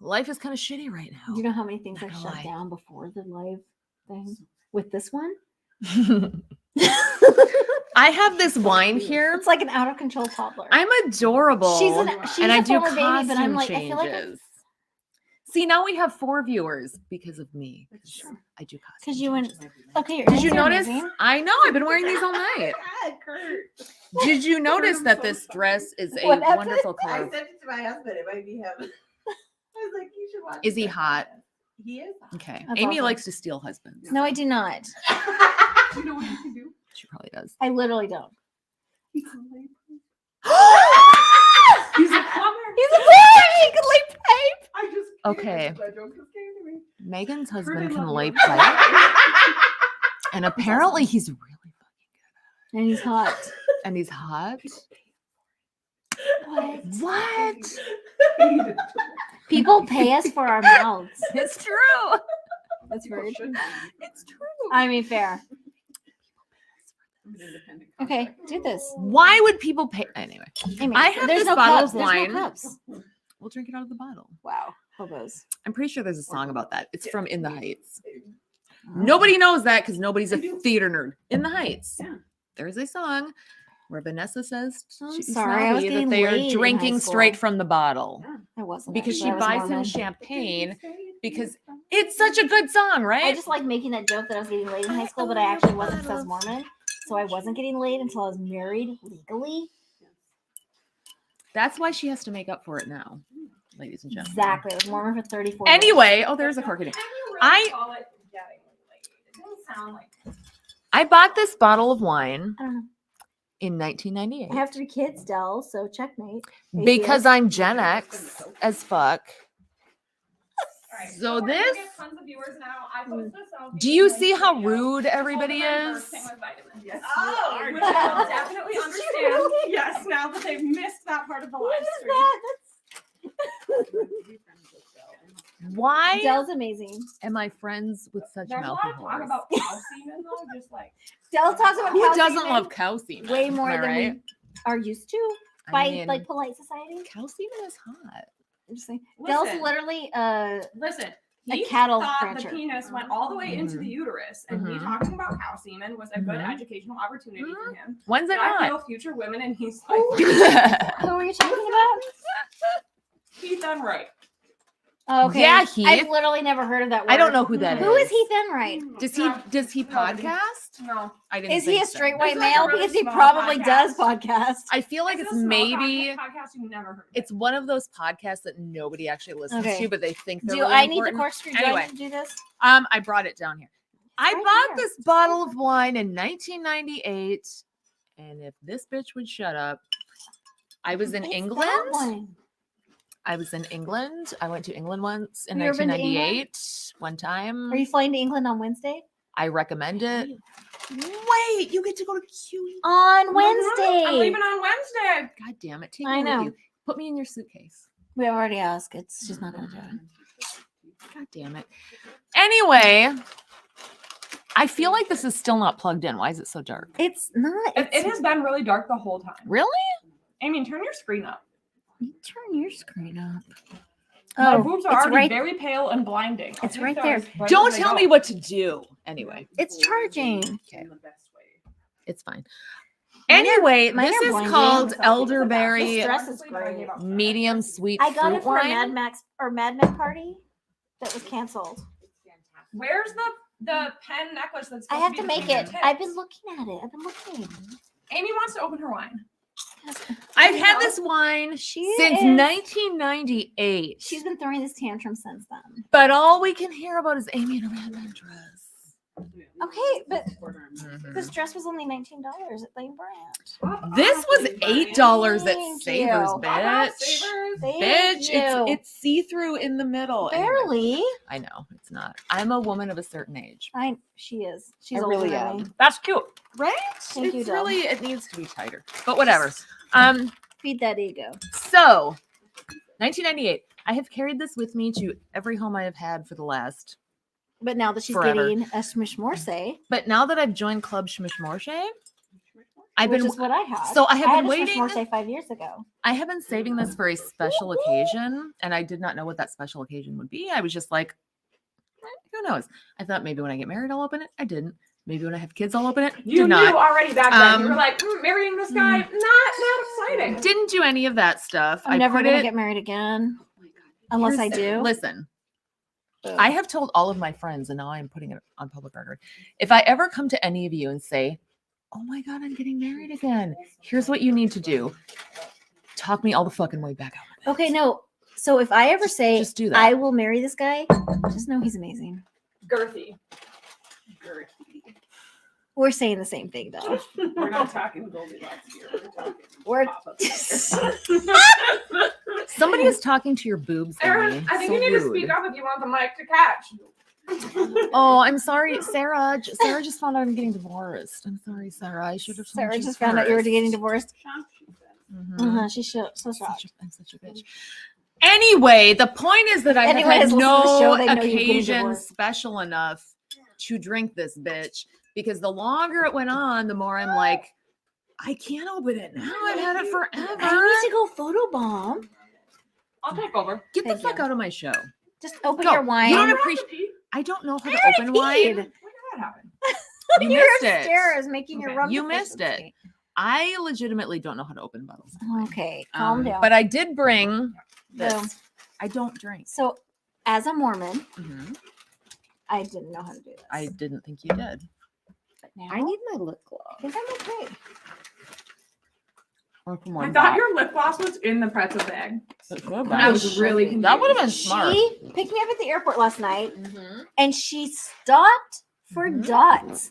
life is kind of shitty right Do you know how many things I Not gonna shut lie. down before the live thing with this one? now. I have this wine here. It's like an out of control toddler. I'm adorable. she's and a I do former baby, but I'm costume like, I feel like changes. See, now we have 4 viewers because of me. 'cause I do costume. because you went. changes. Okay, your Did you nails are notice? amazing. I know. I've been wearing these all night. Kurt. Did you notice I'm that so this sorry. dress is a What happened? wonderful I color? sent it to my husband. It might be him. I was like, you should watch. Is he that. hot? He is. Okay. That's Amy awesome. likes to steal husbands. No, I do not. You know what you can do? She probably does. I literally don't. He can lay. He's a plumber. He's a plumber. He can lay pipe. I just Okay. That joke just came to me. Megan's Kurt, I husband can love lay you. pipe, and apparently he's really fucking And he's hot. good. And he's hot. What? What? People pay us for our mouths. It's true. That's very true. It's true. I mean, fair. I'm an independent Okay, contractor. do this. Why would people pay? Anyway, Amy, I have there's this no bottle cups. of There's wine. no cups. we'll drink it out of the bottle. Wow, hobos. I'm pretty sure there's a song about that. It's from In the Heights. Oh. Nobody knows that because nobody's a I do. theater nerd. In the Heights. Yeah. There's a song where Vanessa says I'm she's sorry, I was snobby that getting they laid are in high drinking straight school. from the bottle I wasn't because she actually. I was buys him Mormon. champagne because it's such a good song, right? I just like making that joke that I was getting laid in high school, but I actually wasn't because I was Mormon. So I wasn't getting laid until I was married legally. That's why she has to make up for it now, ladies and gentlemen. Exactly. I was Mormon for 34 years. Anyway, oh, there's a cork in it. I- call it getting laid. It doesn't sound like I bought this bottle of wine I don't know. in I 1998 have 3 kids, Dell, so checkmate. because Atheist. I'm Gen X as fuck. Alright, So we're gonna this- get tons of viewers now. I posted this out Do you via see how video. rude everybody All the is? bursting with vitamins. Yes, Oh, you are. Which I will definitely understand. Yes, now that they've missed that part of the live What is stream. that? Why Dell's amazing. am I friends with such There's a mouth lot of talk about cow semen though, just like Dell talks about Who cow doesn't semen love cow semen? way more Am I than right? we are used to I by mean, like polite society. cow semen is hot. I'm just saying. Dell's Listen. literally listen. A He cattle thought rancher. the penis went all the way into the uterus, and me Mhm. talking about cow semen was a good Mhm. educational opportunity for him. When's it And I not? feel future women, and he's like, Who are you talking about? Heath Enright. Oh, okay. Yeah, I've Heath. literally never heard of that word. I don't know who that is. Who is Heath Enright? Does he podcast? No. I didn't. Is he think a so. straight white It's like a male? really Because he small probably podcast. does podcast. I feel like It's it's a small maybe podcast you never heard. it's one of those podcasts that nobody actually listens Okay. to, but they think they're Do really I need the important. corkscrew Anyway. joint to do this? I brought it down here. I right bought there. this bottle of wine in 1998, and if this bitch would shut up, I was in It's that England. one. I was in England. I went to England once in Have you ever been to England? 1998. One time. Are you flying to England on Wednesday? I recommend it. Wait, you get to go to QE. On Wednesday. I'm leaving on Wednesday. God damn it. Take I me know. with you. Put me in your suitcase. We have already asked. She's not going to do it. God damn it. Anyway, I feel like this is still not plugged in. Why is it so dark? It's not. It It's, has been really dark the whole time. Really? I mean, turn your screen up. You turn your screen up. My Oh, boobs are it's already right. very pale and blinding. I'll It's take right that there. as bright Don't as they tell go. me what to do. Anyway, It's charging. okay. It's fine. Anyway, mine this are is blinding. called This elderberry dress is great. medium sweet I got fruit it for a wine. Mad Max or Mad Men party that was canceled. Where's the pen necklace that's I supposed have be to the make finger it. tips? I've been looking at it. I've been looking. Amy wants to open her wine. I've had this wine She since is- 1998. She's been throwing this tantrum since then. But all we can hear about is Amy in a Mad Men dress. Okay, but Mhm. this dress was only $19 at Lane Brand. This was $8 at Thank Savers, you. bitch. Thank Bitch, you. it's see-through in the middle. Anyway, Barely. I know it's not. I'm a woman of a certain age. She is. She's I older really than am. me. That's cute. Right? Thank you, it's Dove. really it needs to be tighter. But whatever. Feed that ego. So 1998. I have carried this with me to every home I have had for the last. But now that she's Forever. getting a Smish Morse, But now that I've joined Club Schmishmorshe, I've which been is what I had. so I have been had a waiting. Smish Morse 5 years ago. I have been saving this for a special occasion, and I did not know what that special occasion would be. I was just like, who knows? I thought maybe when I get married, I'll open it. I didn't. Maybe when I have kids, I'll open it. You Did knew not. already back then. You were Um, like, marrying this guy, not exciting. Didn't do any of that stuff. I'm I never put going to it- get married again. Unless I Here's- do. Listen, Ugh. I have told all of my friends, and now I'm putting it on public record. If I ever come to any of you and say, "Oh my God, I'm getting married again," here's what you need to do: talk me all the fucking way back out. Okay, no. So if I ever say Just do that. I will marry this guy, just know he's amazing. Girthy. We're saying the same thing though. We're not talking Goldilocks here. We're talking We're Papa. Somebody is talking to your boobs. Aaron, Amy. I think So you need to rude. speak up if you want the mic to catch. Oh, I'm sorry, Sarah. Sarah just found out I'm getting divorced. I'm sorry, Sarah. I should have. told Sarah you just found out you were getting first. divorced. Mhm. Uh-huh, she's so I'm shocked. such a bitch. Anyway, the point is that I Anyone have who's had listened to the show, no they know you're getting occasion divorced. special enough to drink this bitch because the longer it went on, the more I'm like, I can't open it now. I've had it forever. I need to go photobomb. I'll take over. Get the Thank fuck you. out of my show. Just open Go. your wine. You don't appreciate. I don't know how to already open wine. peed. When did that happen? You You're missed it. upstairs making your Okay. rum. You missed it. deficiency. I legitimately don't know how to open bottles. of wine. Okay, calm down. But I did bring this. No. I don't drink. So, as a Mormon, Mhm. I didn't know how to do this. I didn't think you did. But now I need my lip gloss. I think I'm okay. Or for more I than thought that. your lip gloss was in the pretzel bag. It could've And I been. was really confused. That would have been smart. She picked me up at the airport last night, Mhm. and she stopped for Mhm. dots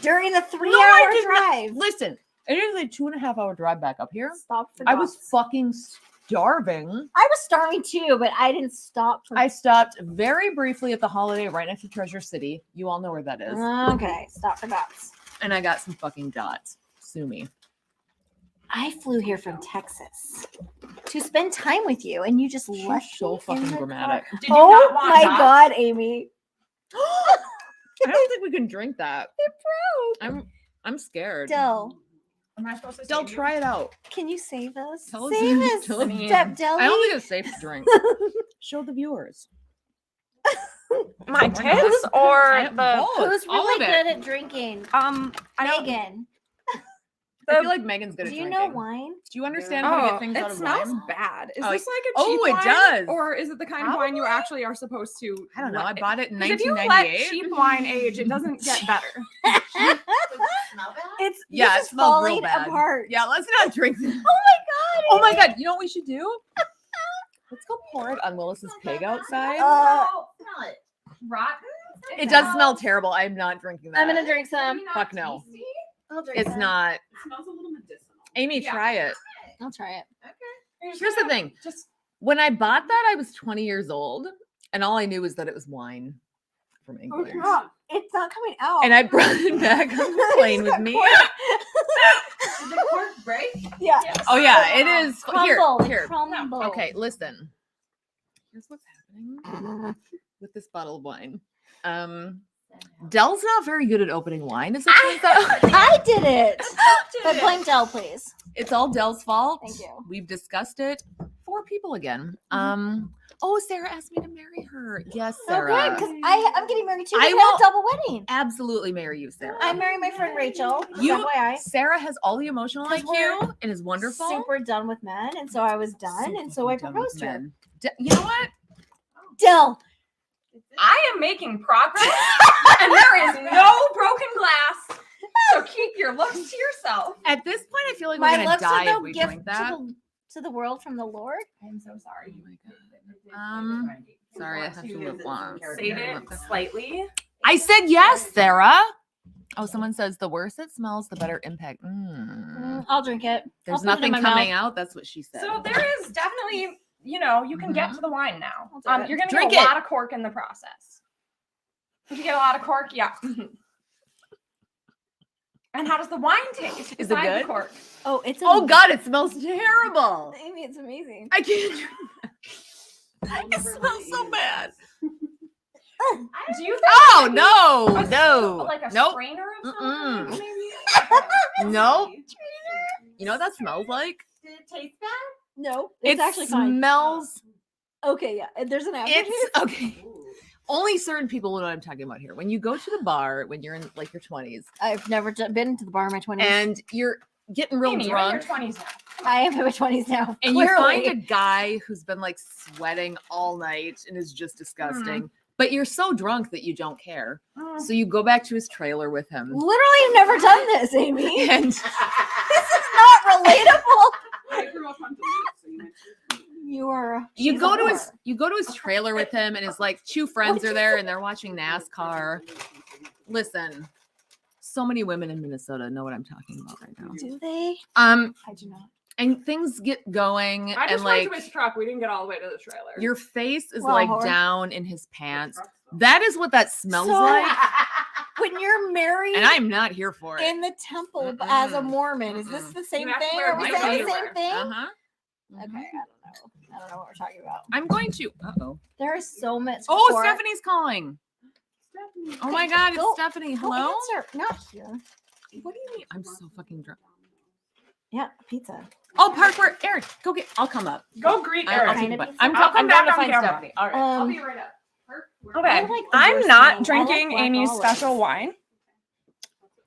during the No, I 3-hour did not. drive. Listen, it is a 2.5 hour drive back up here. Stopped for I dots. was fucking starving. I was starving too, but I didn't stop for. I stopped very briefly at the Holiday right next to Treasure City. You all know where that is. Okay, stop for dots. And I got some fucking dots. Sue me. I flew here from Texas to spend time with you, and you just She's left so me in fucking the dramatic. car. Did you Oh not want my dots? god, Amy! I don't think we can drink that. It broke. I'm scared. Del, Am I supposed to Del, save you? try it out. can you save us? Tell us- Save us, tell us- Step Deli. I don't think it's safe to drink. Show the viewers. My not. tits or I- the both. Who's all really of it. good at drinking? I don't Megan. I feel like Megan's good Do at you drinking. know wine? Do you understand how to Oh, get things it out of smells wine? bad. Is Oh, this like a oh, cheap it wine, does. or is it the kind of wine you actually are supposed to? I don't know. I bought it in 'Cause if you let 1998. cheap wine age, it doesn't get better. It's Yeah, this it is smells real falling bad. apart. Yeah, let's not drink this. Oh my god. Oh my god, you know what we should do? Let's go pour it on Willis's pig outside. Uh, Rotten. It does smell terrible. I'm not drinking that. I'm gonna drink some. Maybe not Fuck no. tasty. I'll drink It's some. not. It smells a little medicinal. Amy, Yeah. try it. I'll try it. Here's the thing. Just When I bought that, I was 20 years old, and all I knew was that it was wine from England. It's not coming out. And I brought it back on the plane with me. Did the cork break? Yeah. Oh yeah, it is. Crumble. Here. Crumble. Okay, listen. Here's what's happening with this bottle of wine. Dell's not very good at opening wine, as it turns out. I did it. But blame Dell, please. It's all Dell's fault. Thank you. We've discussed it. 4 people again. Oh, Sarah asked me to marry her. Yes, So Sarah. good, because I'm getting married too. I We had will- a double wedding. Absolutely marry you, Sarah. I'm marrying my friend Rachel. You- FYI. Sarah has all the emotional 'Cause IQ and is wonderful. Super done with men, and so I was done, So and so I fucking done with proposed to her. men. You know what? Dell. I am making progress, and there is no broken glass. So keep your looks to yourself. At this point, I feel like My we're gonna looks die are if the we gift drink that. to the world from the Lord. I'm so sorry. Sorry, I have to live long. Save it slightly. I said yes, Sarah. Oh, someone says the worse it smells, the better impact. I'll drink it. There's I'll put it in nothing my coming mouth. out. That's what she said. So there is definitely, you can get Mhm. to the wine now. I'll do it. You're gonna Drink get a it. lot of cork in the process. Did you get a lot of cork? Yeah. And how does the wine taste? Is it besides the good? cork? Oh, it's Oh God, it smells terrible. Amy, it's amazing. I can't drink that. It smells so bad. Do you think Oh maybe no, a- no, like a nope. strainer of some Mm-mm. kind, maybe? Nope. You know what that smells like? Did it taste bad? No, It it's actually fine. smells. Okay, yeah. and There's an aftertaste. It's okay. Only certain people know what I'm talking about here. When you go to the bar when you're in like your 20s I've never been to the bar in my 20s. and you're getting real Amy, you're in your drunk 20s now. I am in my 20s now. and you find a clearly. guy who's been like sweating all night and is just disgusting, but you're so drunk that you don't care. So you go back to his trailer with him. Literally never done this, Amy. And This is not relatable. I grew up on Duluth, so you mentioned You are. you she's go a to his whore. you go to his trailer with him and his like 2 friends are there and they're watching NASCAR. Listen, so many women in Minnesota know what I'm talking about right now. Do they? I do not. and things get going I and just like went to his truck. We didn't get all the way to the trailer. your face is Well, like whore. down in his pants. That is what that smells So- like, When you're married and I'm not here for it. in the temple as a Mm-mm. Mormon, is this the same have to thing? wear Are we white saying the same underwear. thing? Uh-huh. Okay, I don't know. I don't know what we're talking about. I'm going to. Uh-oh. There is so much. Oh, pork. Stephanie's calling. Oh my God, Go- it's Stephanie. Go Hello. answer. Not here. What do you mean? I'm so fucking drunk. Yeah, pizza. Oh, Parkward, Eric, go get. I'll come up. Go greet I'll Eric. take Kind a of bite. pizza? I'm, I'll come I'm back down to on find camera. Stephanie. All right. I'll be right up. I Okay, like the I'm worst not wine. I like drinking black Amy's olive. special wine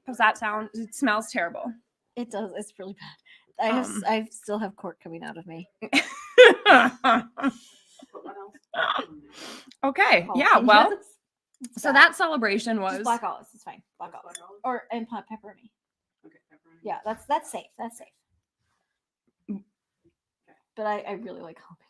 because it smells terrible. It does. It's really bad. Um. I still have cork coming out of me. Okay, yeah, Jalapenos. well, It's so bad. that celebration was Just black olives. It's fine. Black olives or and pepperoni. Okay, pepperoni. Yeah, that's safe. That's safe. But I really like jalapeno.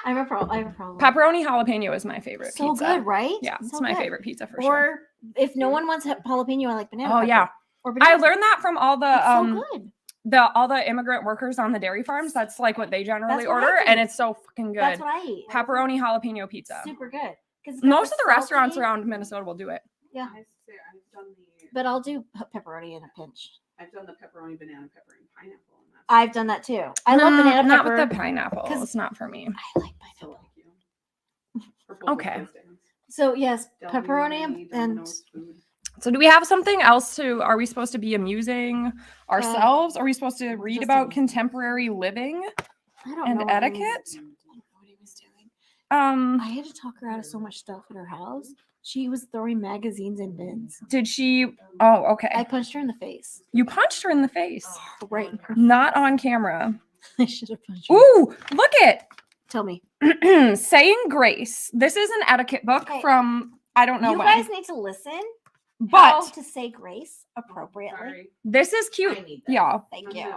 I have a problem. pepperoni jalapeno is my favorite So pizza. good, right? Yeah, it's So my good. favorite pizza for sure. Or if no one wants jalapeno, I like banana. Oh pepper. yeah, Or I banana. learned that from all the It's so good. all the immigrant workers on the dairy farms. That's like what they generally That's what I order, do. and it's so fucking That's good. what I eat. Pepperoni jalapeno pizza. Super good. 'Cause it's got Most of the restaurants salty- around Minnesota will do it. Yeah, I have to say, I've done but I'll do pepperoni in a pinch. the pepperoni, banana pepper, and pineapple, and that's I've done that too. I love banana Not pepper. with the pineapple. 'cause- It's not for me. I like so pineapple. like you. For both of Okay. those things. So yes, Del pepperoni Monte, and Domino's food. So do we have something else to are we supposed to be amusing ourselves? Are we supposed to read just about a- contemporary living I don't and know what etiquette? I don't know what he was doing. I I had to talk her out of so much stuff at her house. She was throwing magazines in bins. did she Oh, okay. I punched her in the face. You punched her in the face. Right in her. Not on camera. I should have punched her. Ooh, look it. Tell me. Saying grace. This is an etiquette book Okay. from I don't know You when. guys need to listen How But to say grace appropriately. Sorry. this is I cute, need that. y'all. Thank you.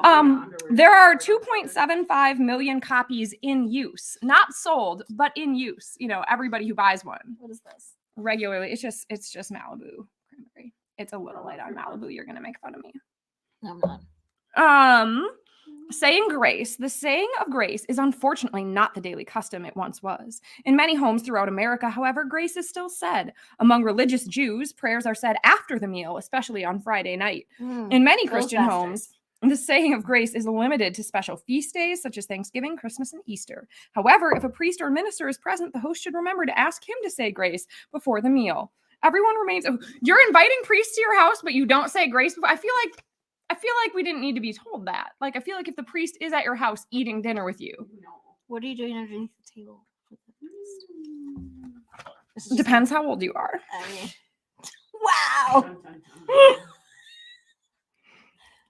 There are 2.75 million copies in use, not sold, but in use. You know, everybody who buys one What is this? regularly. It's just Malibu cranberry. It's a little light on Malibu. You're gonna make fun of me. No, I'm not. Saying grace. The saying of grace is unfortunately not the daily custom it once was. In many homes throughout America, however, grace is still said. Among religious Jews, prayers are said after the meal, especially on Friday night. In many Those Christian homes, bastards. the saying of grace is limited to special feast days such as Thanksgiving, Christmas, and Easter. However, if a priest or minister is present, the host should remember to ask him to say grace before the meal. Everyone remains. Oh, you're inviting priests to your house, but you don't say grace before. I feel like we didn't need to be told that. Like, I feel like if the priest is at your house eating dinner with you, What are you doing underneath the table? For the priest? This is just- depends how old you are. Wow.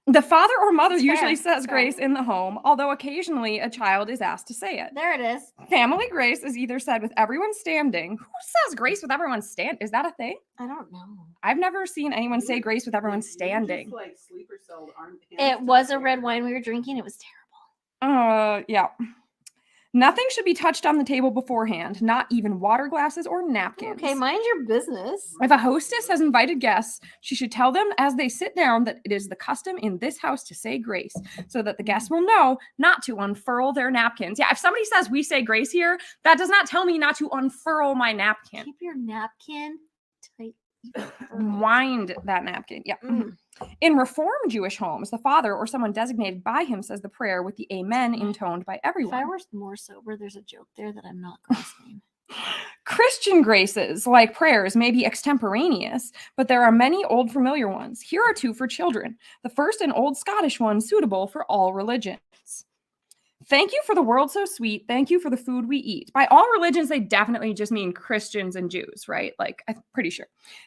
The father or mother It's usually fair. says It's fair. grace in the home, although occasionally a child is asked to say it. There it is. Family grace is either said with everyone standing. Who says grace with everyone stand? Is that a thing? I don't know. I've never seen anyone say grace with everyone standing. Like sleeper celled arm It was a red wine we were drinking. It was terrible. Yeah. Nothing should be touched on the table beforehand, not even water glasses or napkins. Okay, mind your business. If a hostess has invited guests, she should tell them as they sit down that it is the custom in this house to say grace so that the guests will know not to unfurl their napkins. Yeah, if somebody says we say grace here, that does not tell me not to unfurl my napkin. Keep your napkin tight. Wind that napkin. Yeah. Mm. In Reformed Jewish homes, the father or someone designated by him says the prayer with the amen intoned by If everyone. I were more sober, there's a joke there that I'm not grasping. Christian graces, like prayers, may be extemporaneous, but there are many old familiar ones. Here are two for children. The first, an old Scottish one suitable for all religions. Thank you for the world so sweet. Thank you for the food we eat. By all religions, they definitely just mean Christians and Jews, right? Like, I'm pretty sure.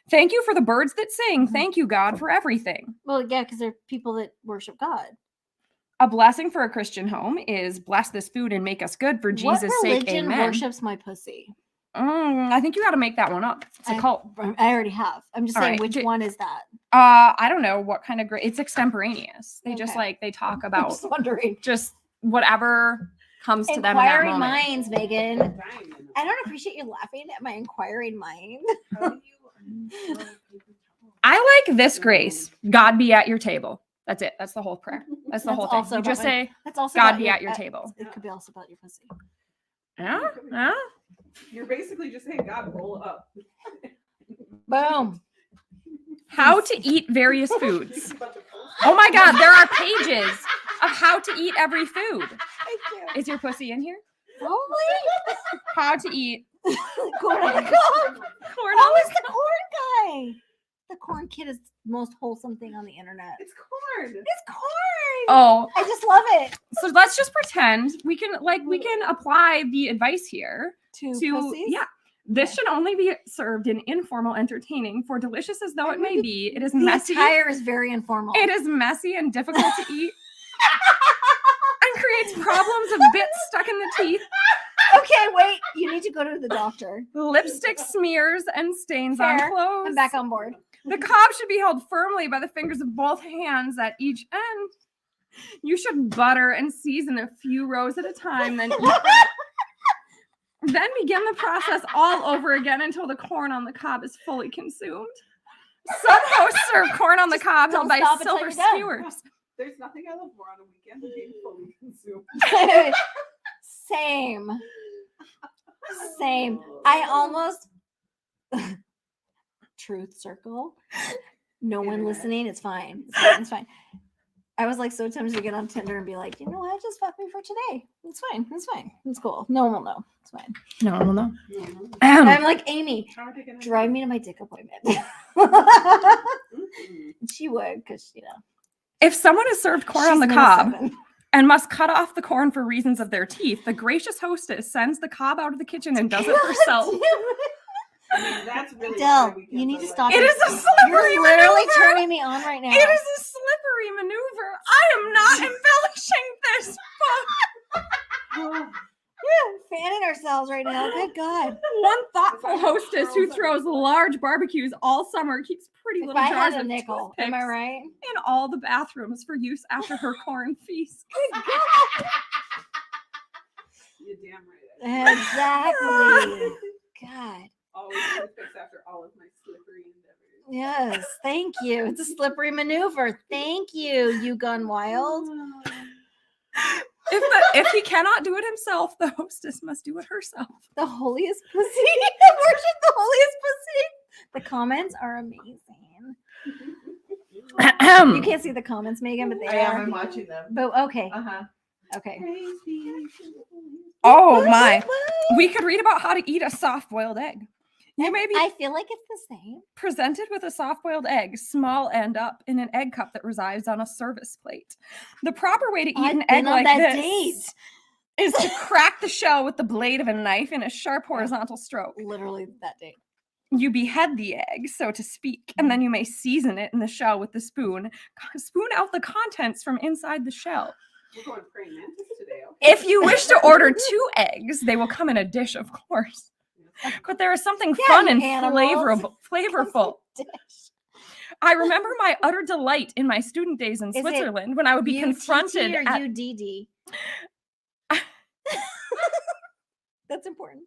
Thank you for the birds that sing. Thank you, God, for everything. Well, yeah, because they're people that worship God. A blessing for a Christian home is bless this food and make us good for Jesus' what sake. religion Amen. worships my pussy? I think you got to make that one up. It's a cult. I already have. I'm just All saying, right, which one is that? I don't know what kind of it's extemporaneous. They just Okay. like they talk I'm about just wondering. just whatever comes to them in that Inquiring moment. minds, Megan. I don't appreciate you laughing at my inquiring mind. I like this grace. God be at your table. That's it. That's the whole prayer. That's the That's whole thing. also You about just my- say, That's also God about be at your table. It could be also about your pussy. yeah, yeah. You're basically just saying, God, roll up. Boom. How to eat various foods. Oh my God, there are pages of how to eat every food. Thank you. Is your pussy in here? Probably. How to eat Corn on the cob. corn Oh, on it's the corn guy. The corn kid is the most wholesome thing on the internet. It's corn. It's corn. Oh, I just love it. so let's just pretend we can apply the advice here To to pussies? yeah. This Okay. should only be served in informal entertaining, for delicious as though it may be, it is The messy. attire is very informal. It is messy and difficult to eat and creates problems of bits stuck in the teeth, Okay, wait. You need to go to the doctor. lipstick smears and stains on Fair. clothes. I'm back on board. The cob should be held firmly by the fingers of both hands at each end. You should butter and season a few rows at a time, then then begin the process all over again until the corn on the cob is fully consumed. Some hosts serve corn on the cob held don't by stop until silver you're done. skewers. There's nothing I love more on a weekend than being fully consumed. Same. Same. I almost truth circle. No one listening. It's fine. It's fine. It's fine. I was like so tempted to get on Tinder and be like, you know what? Just fuck me for today. It's fine. It's fine. It's cool. No one will know. It's fine. No, no, no. I'm like, Amy, Trying to get drive me to my dick appointment. She would, because you know. If someone is served corn on she's the number cob 7. and must cut off the corn for reasons of their teeth, the gracious hostess sends the cob out of the kitchen and does it herself. That's really Del, why weekends you need are to like- stop. It is a slippery You're literally maneuver. turning me on right now. It is a slippery maneuver. I am not embellishing this book. fanning ourselves right now. Good God. One thoughtful hostess who throws large barbecues all summer keeps pretty dirty If little I jars had a of nickel, am I toothpicks right? in all the bathrooms for use after her corn feast. You're damn right. Exactly. God. Always toothpicks after all of my slippery endeavors. Yes. Thank you. It's a slippery maneuver. Thank you, you gun wild. If he cannot do it himself, the hostess must do it herself. The holiest pussy. Worship the holiest pussy. The comments are amazing. You can't see the comments, Megan, but they I am. are. I'm watching them. But okay. Uh-huh. Okay. Oh my. We could read about how to eat a soft-boiled egg. You may be I feel like it's the same. presented with a soft-boiled egg, small end up, in an egg cup that resides on a service plate. The proper way to eat I've an been egg on like that this date. is to crack the shell with the blade of a knife in a sharp horizontal stroke. Literally that date. You behead the egg, so to speak, and then you may season it in the shell with the spoon. Spoon out the contents from inside the shell. We're going praying mantis today. Okay? If you wish to order 2 eggs, they will come in a dish, of course. But there is something Yeah, fun you and animals. flavorful. Dish. I remember my utter delight in my student days in Is it Switzerland when I would be confronted UTT or at UDD? That's important.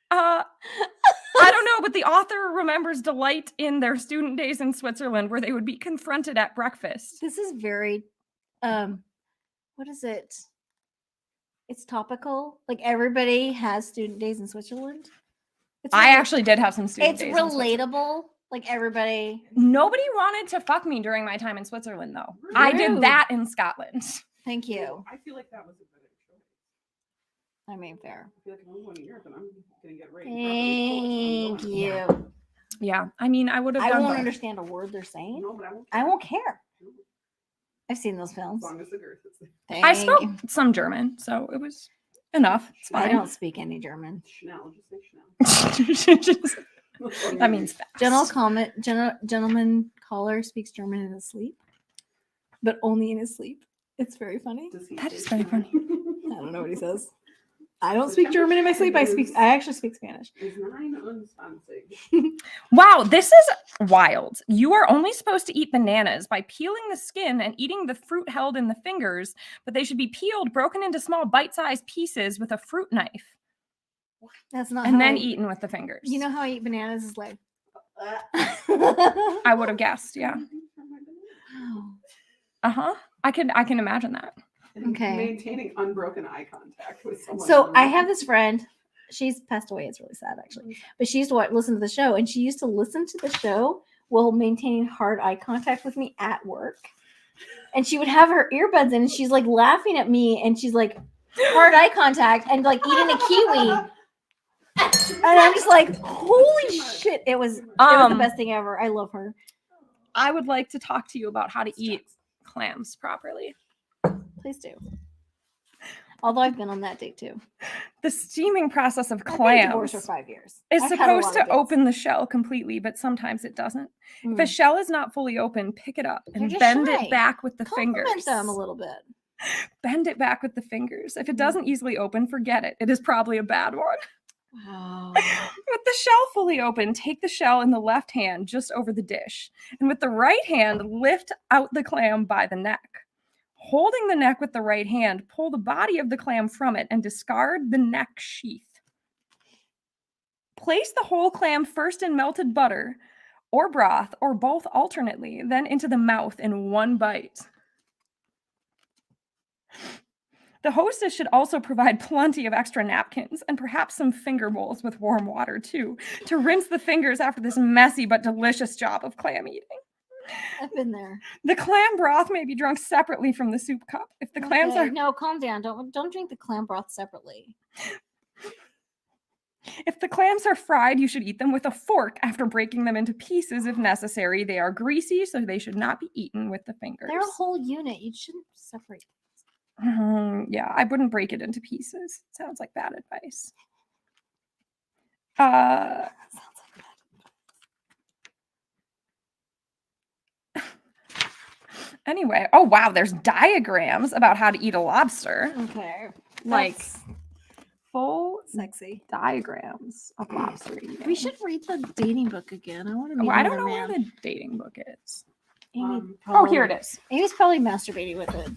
I don't know, but the author remembers delight in their student days in Switzerland where they would be confronted at breakfast. This is very what is it? It's topical. Like everybody has student days in Switzerland. It's I rela- actually did have some student it's days. in Switzerland. relatable. Like everybody. Nobody wanted to fuck me during my time in Switzerland, though. I did Rude. that in Scotland. Thank you. I feel like that was a better choice. I mean, fair. I feel like if I'm going to Europe and I'm going to get raped. and Thank properly you. coached, Yeah, I mean, I would have I done won't both. understand a word they're I'm saying. going. No, but I won't. I won't care. No, I've seen those as films. long as the girth is there. I Thank spoke you. some German, so it was enough. It's I fine. don't speak any German. Schnell, just say Just- Schnell. that means fast. Gentleman caller speaks German in his sleep, but only in his sleep. It's very funny. Does he That say is very Schnell? I don't know what he says. I don't The speak German in my sleep. temperature I actually speak Spanish. Is 29. Wow, this is wild. You are only supposed to eat bananas by peeling the skin and eating the fruit held in the fingers, but they should be peeled, broken into small bite-sized pieces with a fruit knife, That's not and how then I, eaten with the fingers. You know how I eat bananas is like I would have guessed, yeah. Uh-huh. I can imagine that. Okay. Maintaining unbroken eye contact with someone. So on I the- have this friend. She's passed away. It's really sad, actually. But she used to listen to the show, and she used to listen to the show while maintaining hard eye contact with me at work. And she would have her earbuds in, and she's like laughing at me, and she's like hard eye contact, and like eating a kiwi. And I'm just like, holy shit! It was the best thing ever. I love her. I would like to talk to you about how to eat clams properly. Please do. Although I've been on that date too. The steaming process of I've been divorced clams for 5 years. is I've had a supposed lot to of dates. open the shell completely, but sometimes it doesn't. If a Mm. shell is not fully open, pick it up They're and just bend shy. it back with the Compliment fingers. them a little bit. Bend it back with the fingers. If it Mm. doesn't easily open, forget it. It is probably a bad one. Wow. With the shell fully open, take the shell in the left hand just over the dish. And with the right hand, lift out the clam by the neck. Holding the neck with the right hand, pull the body of the clam from it and discard the neck sheath. Place the whole clam first in melted butter or broth or both alternately, then into the mouth in one bite. The hostess should also provide plenty of extra napkins and perhaps some finger bowls with warm water too, to rinse the fingers after this messy but delicious job of clam eating. I've been there. The clam broth may be drunk separately from the soup cup. If the clams Okay, are no, calm down. Don't drink the clam broth separately. If the clams are fried, you should eat them with a fork after breaking them into pieces if necessary. They are greasy, so they should not be eaten with the fingers. They're a whole unit. You shouldn't separate. Yeah, I wouldn't break it into pieces. Sounds like bad advice. Sounds like Anyway, oh wow, there's diagrams about how to eat a lobster. that. Okay. Like, That's- full Sexy. diagrams of lobster eating. We should read the dating book again. I want to meet Oh, I another don't know where man. the dating book is. Amy Oh, here it is. Amy's probably masturbating with it.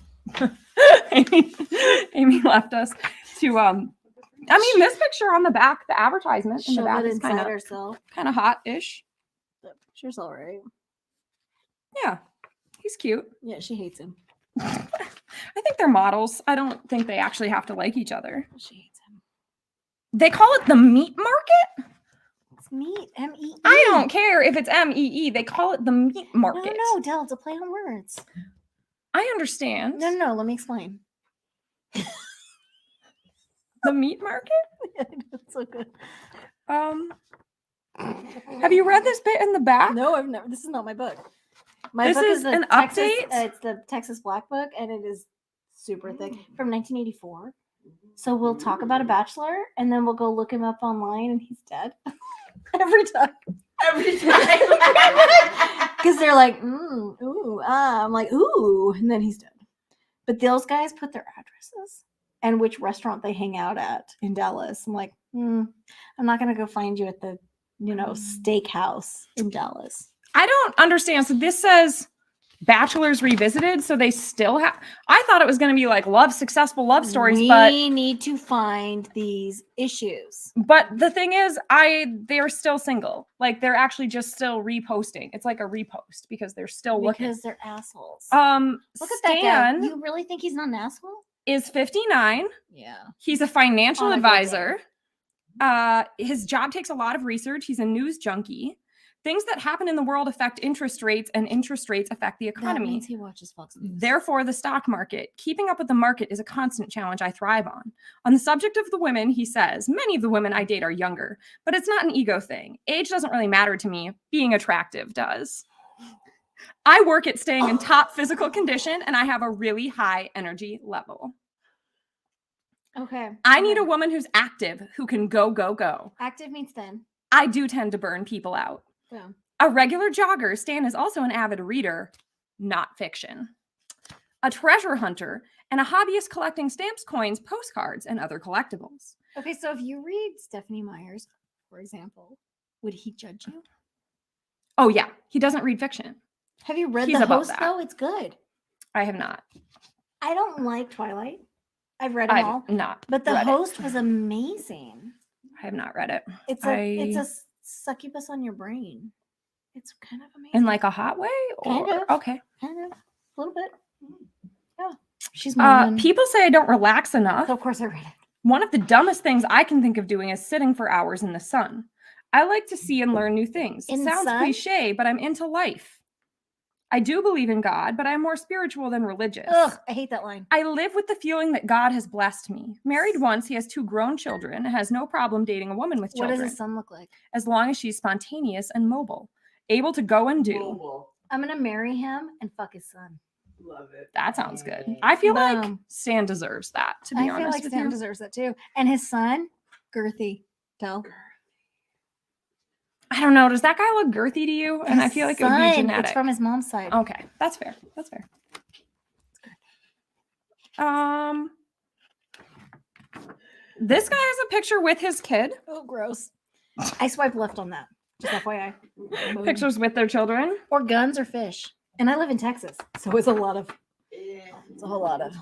Amy left us to I mean, this picture on the back, the advertisement in the Shove back it is inside herself. kind of hot-ish. The picture's all right. Yeah, he's cute. Yeah, she hates him. I think they're models. I don't think they actually have to like each other. She hates him. They call it the meat market. It's meat. M-E-E. I don't care if it's M-E-E. They call it the meat market. No, Del, it's a play on words. I understand. No, let me explain. The meat market? That's so good. Have you read this bit in the back? No, I've never. This is not my book. My This book is the an Texas, update? it's the Texas Black Book, and it is super thick from 1984. So we'll talk about a bachelor, and then we'll go look him up online, and he's dead every time. Every time. Because they're like, ooh, I'm like, ooh, and then he's dead. But those guys put their addresses and which restaurant they hang out at in Dallas. I'm like, I'm not gonna go find you at the, steakhouse in Dallas. I don't understand. So this says Bachelors Revisited. So they still have. I thought it was going to be like successful love stories, we need to find these issues. but the thing is, they're still single. Like they're actually just still reposting. It's like a repost because they're still looking. Because they're assholes. Look at that guy. Stan You really think he's not an asshole? is 59. Yeah. He's a financial On a good day. advisor. His job takes a lot of research. He's a news junkie. Things that happen in the world affect interest rates, and interest rates affect the That economy. means he watches Fox News. Therefore, the stock market. Keeping up with the market is a constant challenge I thrive on. On the subject of the women, he says, many of the women I date are younger, but it's not an ego thing. Age doesn't really matter to me. Being attractive does. I work at staying in top physical condition, and I have a really high energy level. Okay. I need a woman who's active, who can go, go, go. Active means thin. I do tend to burn people out. Yeah. A regular jogger, Stan is also an avid reader, not fiction. A treasure hunter, and a hobbyist collecting stamps, coins, postcards, and other collectibles. Okay, so if you read Stephanie Myers, for example, would he judge you? Oh, yeah. He doesn't read fiction. Have you read He's The above Host, that. though? It's good. I have not. I don't like Twilight. I've read them all. I've not. But The read it. Host was amazing. I have not read it. It's a succubus on your brain. It's kind of amazing. In like a hot way? Or, Kind of. Okay. kind of a little bit. Yeah. She's Mormon. People say I don't relax enough. So of course I read it. One of the dumbest things I can think of doing is sitting for hours in the sun. I like to see and learn new things. In the Sounds sun? cliche, but I'm into life. I do believe in God, but I'm more spiritual than religious. Ugh, I hate that line. I live with the feeling that God has blessed me. Married once, he has 2 grown children and has no problem dating a woman with What children, does his son look like? as long as she's spontaneous and mobile, able to go and do. Mobile. I'm gonna marry him and fuck his son. Love it. That sounds good. I feel like Boom. Stan deserves that, to be I feel honest like with Stan you. deserves that too. And his son, girthy. Tell. I don't know. Does that guy look girthy to you? And I His feel like it would be son, genetic. It's from his mom's side. Okay, that's fair. That's fair. This guy has a picture with his kid. Oh, gross. I swipe left on that. Just FYI. Boom. Pictures with their children. Or guns or fish. And I live in Texas, so it's a lot of. Yeah. It's a whole lot of.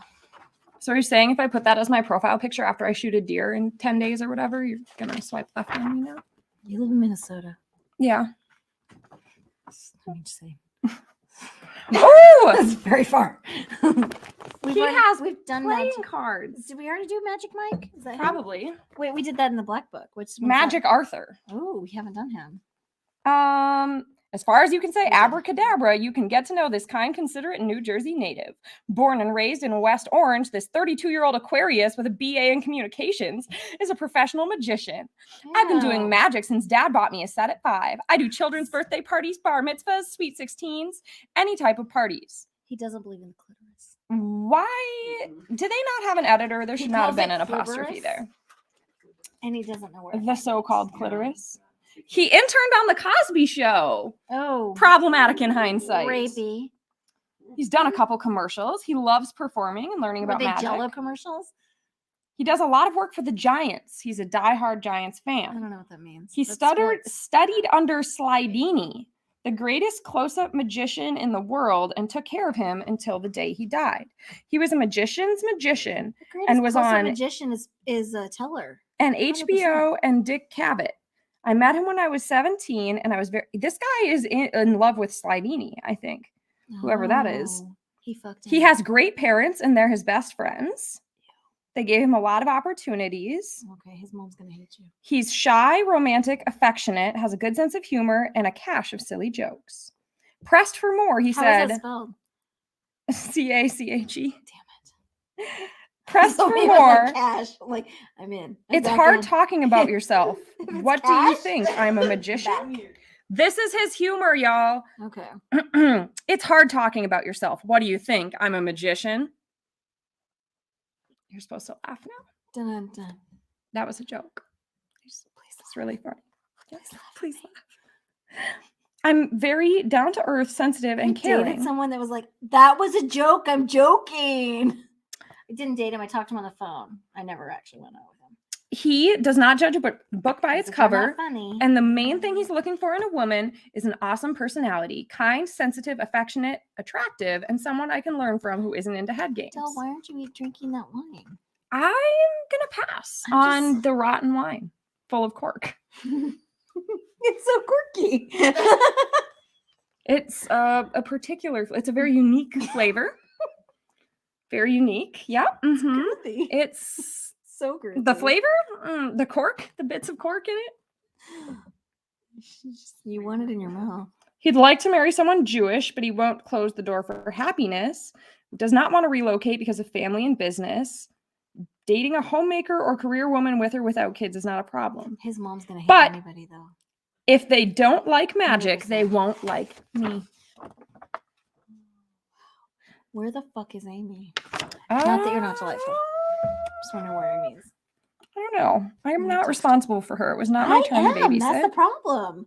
So you're saying if I put that as my profile picture after I shoot a deer in 10 days or whatever, you're gonna swipe left on me now? You live in Minnesota. Yeah. Let me just say. Oh, That's very far. He has We've done playing magic. cards. Did we already do Magic Mike? Is that him? Probably. Wait, we did that in the Black Book. Which one's that? Magic Arthur. Oh, we haven't done him. As far as you can say abracadabra, you can get to know this kind, considerate New Jersey native. Born and raised in West Orange, this 32-year-old Aquarius with a BA in communications is a professional magician. I've been doing Wow. magic since Dad bought me a set at 5. I do children's birthday parties, bar mitzvahs, sweet 16s, any type of parties. He doesn't believe in the clitoris. Why do they not have an editor? There He should not have calls been it an apostrophe clitoris? there. And he doesn't know where. to The find it. so-called clitoris. He interned on the Cosby Show. Oh. Problematic in hindsight. Rapey. He's done a couple commercials. He loves performing and learning Were about they magic. Jello commercials? He does a lot of work for the Giants. He's a diehard Giants I fan. don't know what that means. He That's studied under Slidini, the greatest close-up magician in the world, and took care of him until the day he died. He was a magician's magician The greatest and was close-up on magician is Teller. and 100%. HBO and Dick Cavett. I met him when I was 17, and I was this guy is in love with Slidini, I think. Whoever that is. Oh, he fucked him. He has great parents, and they're his best friends. They gave him a lot of opportunities. Okay, his mom's gonna hate you. He's shy, romantic, affectionate, has a good sense of humor, and a cache of silly jokes. Pressed for more, he How is that said, spelled? C-A-C-H-E. Damn it. Pressed So for he was like, more. cash. Like, I'm in. I'm It's back hard in. talking about yourself. If it's What do you cash, think? I'm a magician? back. This is his humor, y'all. Okay. It's hard talking about yourself. What do you think? I'm a magician? You're supposed to laugh now. Dun, dun, dun. That was a joke. Please It's really funny. laugh. Please laugh. I'm very down to earth, sensitive, and I dated caring. someone that was like, "That was a joke. I'm joking." I didn't date him. I talked to him on the phone. I never actually went out with him. He does not judge a book by its If they're not cover. funny. And the main thing he's looking for in a woman is an awesome personality, kind, sensitive, affectionate, attractive, and someone I can learn from who isn't into head games. Del, why aren't you drinking that wine? I'm gonna pass I'm on just- the rotten wine full of cork. It's so quirky. It's a particular. It's a very unique flavor. Very unique. Yeah. mhm. Girthy. It's So girthy. the flavor, the cork, the bits of cork in it. You want it in your mouth. He'd like to marry someone Jewish, but he won't close the door for happiness. Does not want to relocate because of family and business. Dating a homemaker or career woman with or without kids is not a problem. His mom's gonna hate But- anybody though. If they don't like magic, they 100%. won't like me. Where the fuck is Amy? Not that you're not delightful. Just wondering where Amy is. I don't know. I'm Me not too. responsible for her. It was not my I turn to am. babysit. That's the problem.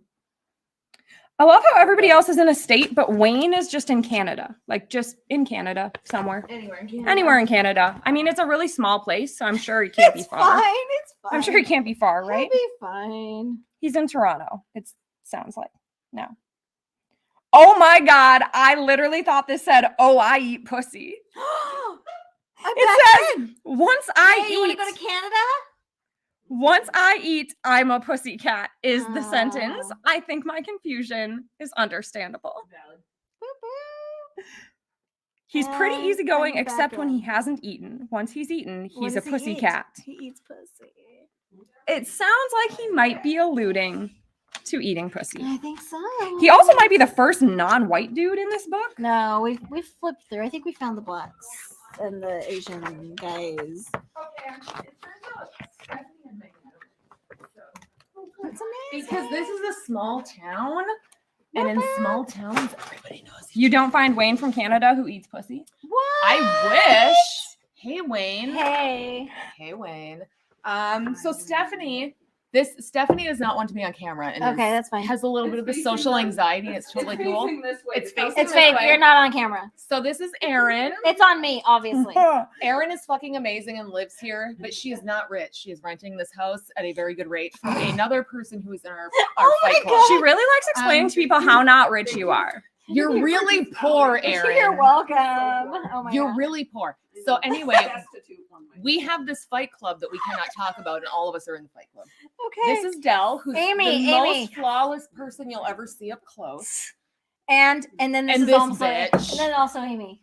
I love how everybody else is in a state, but Wayne is just in Canada. Like just in Canada somewhere. Anywhere in Canada. I mean, it's a really small place, so I'm sure he can't It's be far. fine. It's fine. I'm sure he can't be far, right? He'll be fine. He's in Toronto. It sounds like. No. Oh my God. I literally thought this said, "Oh, I eat pussy." I'm It back says, in. once I Hey, you want eat, to go to Canada? once I eat, I'm a pussycat is the sentence. Oh. I think my confusion is understandable. He's pretty And easygoing, I'm back except when he in. hasn't eaten. Once he's eaten, What he's a does he eat? pussycat. He eats pussy. It sounds like he might be alluding to eating pussy. I think so. He also might be the first non-white dude in this book. No, we've flipped through. I think we found the blacks and the Asian guys. That's amazing. Because this is a small town, and in small towns, everybody knows. You don't find Wayne from Canada who eats pussy? What? I wish. Hey, Wayne. Hey. Hey, Wayne. So Stephanie does not want to be on camera, and Okay, that's fine. has a little bit of the social anxiety. And it's totally cool. It's facing It's this fake. way. You're not on camera. So this is Erin. It's on me, obviously. Erin is fucking amazing and lives here, but she is not rich. She is renting this house at a very good rate from another person who is in our Oh my fight club. God. She really likes explaining to people how not rich you are. You're really poor, Erin. You're welcome. Oh my You're God. really poor. So anyway, we have this fight club that we cannot talk about, and all of us are in the fight club. Okay. This is Dell, who's Amy, the Amy. most flawless person you'll ever see up close. and then this And is this also bitch. and then also Amy.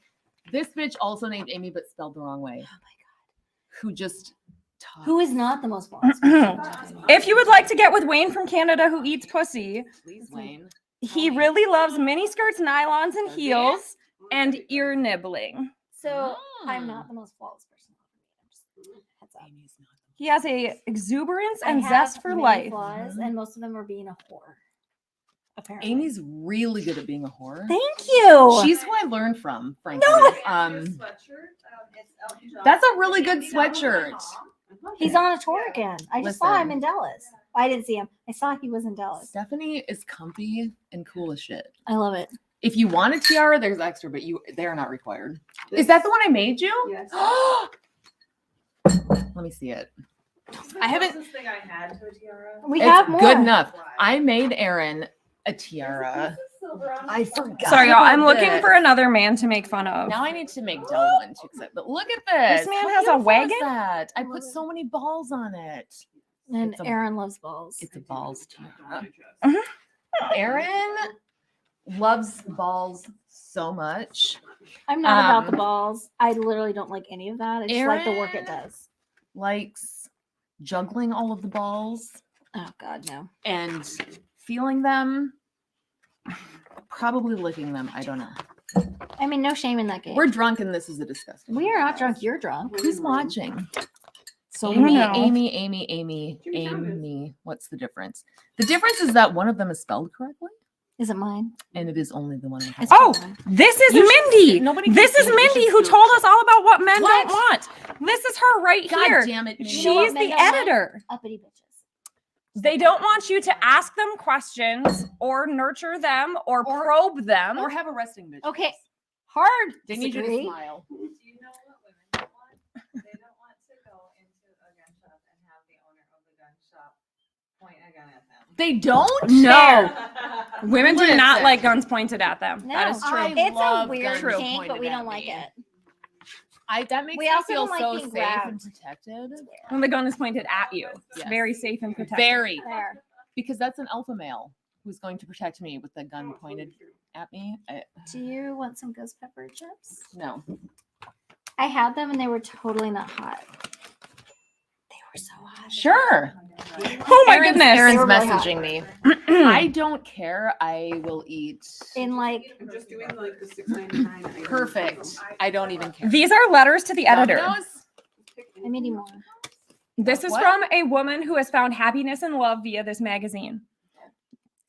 This bitch, also named Amy, but spelled the wrong way. Oh my Who just talks. Who is not the most flawless person? If you would like to get with Wayne from Canada who eats pussy, Please, Wayne. he really loves miniskirts, nylons, and Does he? heels, and ear nibbling. So I'm not the most flawless person. Heads up. Amy's not. He has a exuberance I and have zest for many life. flaws, and most of them are being a whore. Apparently. Amy's really good at being a whore. Thank you. She's who I learned from, frankly. That's a really good sweatshirt. He's on a tour again. I just saw him Listen. in Dallas. I didn't see him. I saw he was in Dallas. Stephanie is comfy and cool as shit. I love it. If you want a tiara, there's extra, but they are not required. Is that the one I made you? Yes. Let me see it. I haven't. Closest thing I had to a tiara. We It's have more. good enough. I made Aaron a tiara. I forgot. Sorry, y'all. I'm about looking this. for another man to make fun of. Now I need to make Dell one too. But look at this. This man How has a beautiful is wagon? That I put so many balls on it. And It's a- Aaron loves balls. It's a balls tiara. Mhm. Aaron loves balls so much. I'm not about the Um, balls. I literally don't like any of that. I just like the work it Aaron- does. Likes juggling all of the balls Oh God, no. and feeling them. Probably licking them. I don't know. I mean, no shame in that game. We're drunk and this is a disgusting. We are not drunk. You're drunk. Who's watching? So Amy, know. Amy. What's the difference? The difference is that one of them is spelled correctly, Is it mine? and it is only the one. I have. It's Oh, mine. this is You should Mindy. see- nobody can This see is it. You Mindy should who do it. told us all about what men What? don't want. This is her right God here. damn it, Mindy. You know what She's men the don't want? editor. Uppity bitches. They don't want you to ask them questions or nurture them or probe them. Or have a resting bitch. Okay. Hard. They need you to disagree. smile. Do you know what women don't want? They don't want to go into a gun shop and have the owner of the gun shop point a gun at them. They don't. No. Women do not Listen. like guns pointed at them. No, That is true. I It's a love weird guns kink, but pointed we at don't like me. it. That makes We me also feel don't like so being safe grabbed. and protected. When the gun is pointed at you, it's Yes. very safe and protected. Very, There. because that's an alpha male who's going to protect me with the gun pointed at me. Do you want some ghost pepper chips? No. I had them and they were totally not hot. They were so hot. Sure. Oh my Aaron's- goodness. Aaron's They were really hot. messaging me. I don't care. I will eat. In like, I'm just doing like the $6.99 items. Perfect. I don't even care. These are letters to the editor. Domino's? I need more. This is What? from a woman who has found happiness and love via this magazine.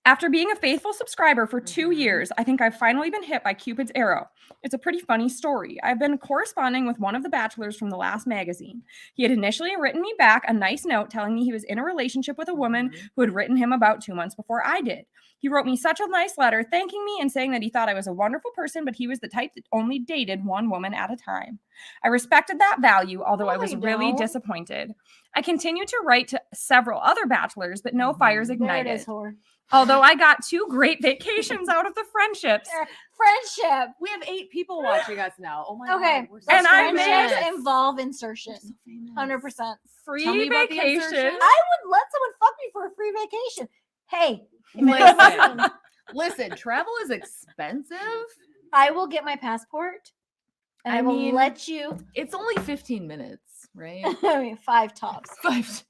After being a faithful subscriber for 2 years, I think I've finally been hit by Cupid's arrow. It's a pretty funny story. I've been corresponding with one of the bachelors from the last magazine. He had initially written me back a nice note telling me he was in a relationship with a woman who had written him about 2 months before I did. He wrote me such a nice letter thanking me and saying that he thought I was a wonderful person, but he was the type that only dated one woman at a time. I respected that value, although I was really don't. disappointed. I continued to write to several other bachelors, but no fires There it ignited. is, whore. Although I got 2 great vacations out of the friendships. There. Friendship. We have 8 people watching us now. Oh my Okay. god. We're so And I Friendships famous. involve insertion. We're so famous. 100%. Free Tell me about the vacations. insertion. I would let someone fuck me for a free vacation. Hey, if you're Listen. listening, Listen, travel is expensive. I will get my passport and I, I will mean- let you. It's only 15 minutes, right? I mean, 5 tops. 5.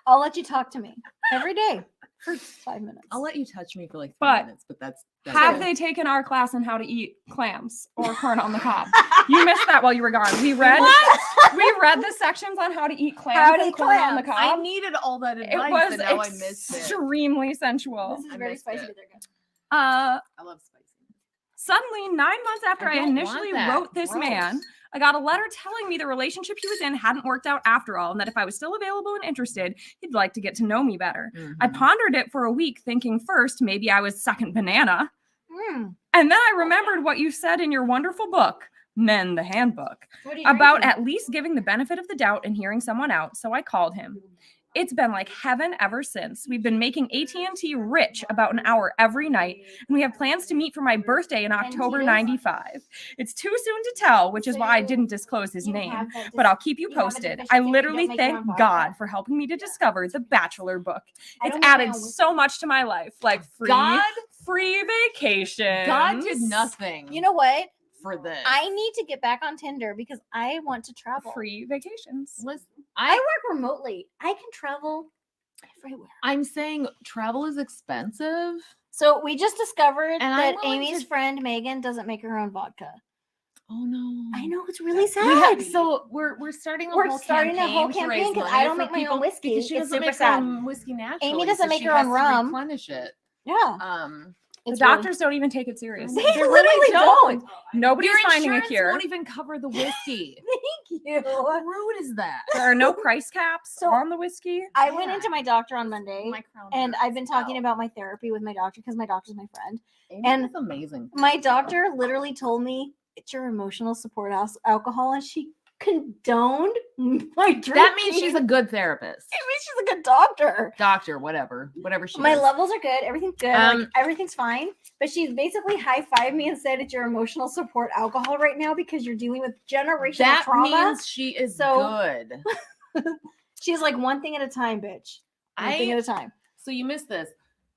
I'll let you talk to me every day for 5 minutes. I'll let you touch me for like 3 But minutes, but that's Have it. they taken our class on how to eat clams or corn on the cob? You missed that while you were gone. We read the sections on how to eat clams How to and eat corn on the clams. I cob. needed all that It advice, was and now I missed it. extremely sensual. This is I very missed spicy, it. but they're good. Uh, I love spicy. Suddenly, 9 months after I don't want initially that. wrote this Gross. man, I got a letter telling me the relationship he was in hadn't worked out after all, and that if I was still available and interested, he'd like to get to know me better. I Mhm. pondered it for a week, thinking first maybe I was second banana. Mm. And then I remembered what you said in your wonderful book, Men the Handbook, What are you about drinking? at least giving the benefit of the doubt and hearing someone out. So I called him. It's been like heaven ever since. We've been making AT&T rich about an hour every night, and we have plans to meet for my birthday in October Tito's? 95. It's too soon to tell, which is why I didn't disclose his You name. have that But I'll keep you you have a posted. deficiency I if you literally don't make your thank own vodka. God for helping me to discover the Bachelor book. I It's don't make my added own whiskey. so much to my life, like free vacation. God did nothing. You know what? for this. I need to get back on Tinder because I want to travel. Free vacations. Listen, I work remotely. I can travel everywhere. I'm saying travel is expensive. So we just discovered And I'm that willing Amy's to- friend Megan doesn't make her own vodka. Oh no! I know, it's really sad. We have, so we're starting a We're whole starting a whole campaign to raise campaign 'cause money I don't for make my own people whiskey. because she It's doesn't super make her sad. own whiskey naturally. doesn't so make she her own has to rum. Replenish it. Yeah. The It's doctors don't even take it serious. They They literally don't. Nobody's Your finding a insurance cure. won't even cover the whiskey. Thank you. How rude is that? There are no price caps So- on the whiskey. I went into my doctor on Monday My crown and hurts I've been talking now. about my therapy with my doctor because my doctor's my friend. Amy and- is amazing. My doctor literally told me it's your emotional support alcohol, and she condoned My dream. That means she's a good therapist, It means she's a good doctor. doctor, whatever she My is. levels are good. Everything's good. Like, everything's fine. But she's basically high-fived me and said it's your emotional support alcohol right now because you're dealing with generational That trauma. means she is So- good. She's like one thing at a time, bitch. One thing at a time. So you missed this.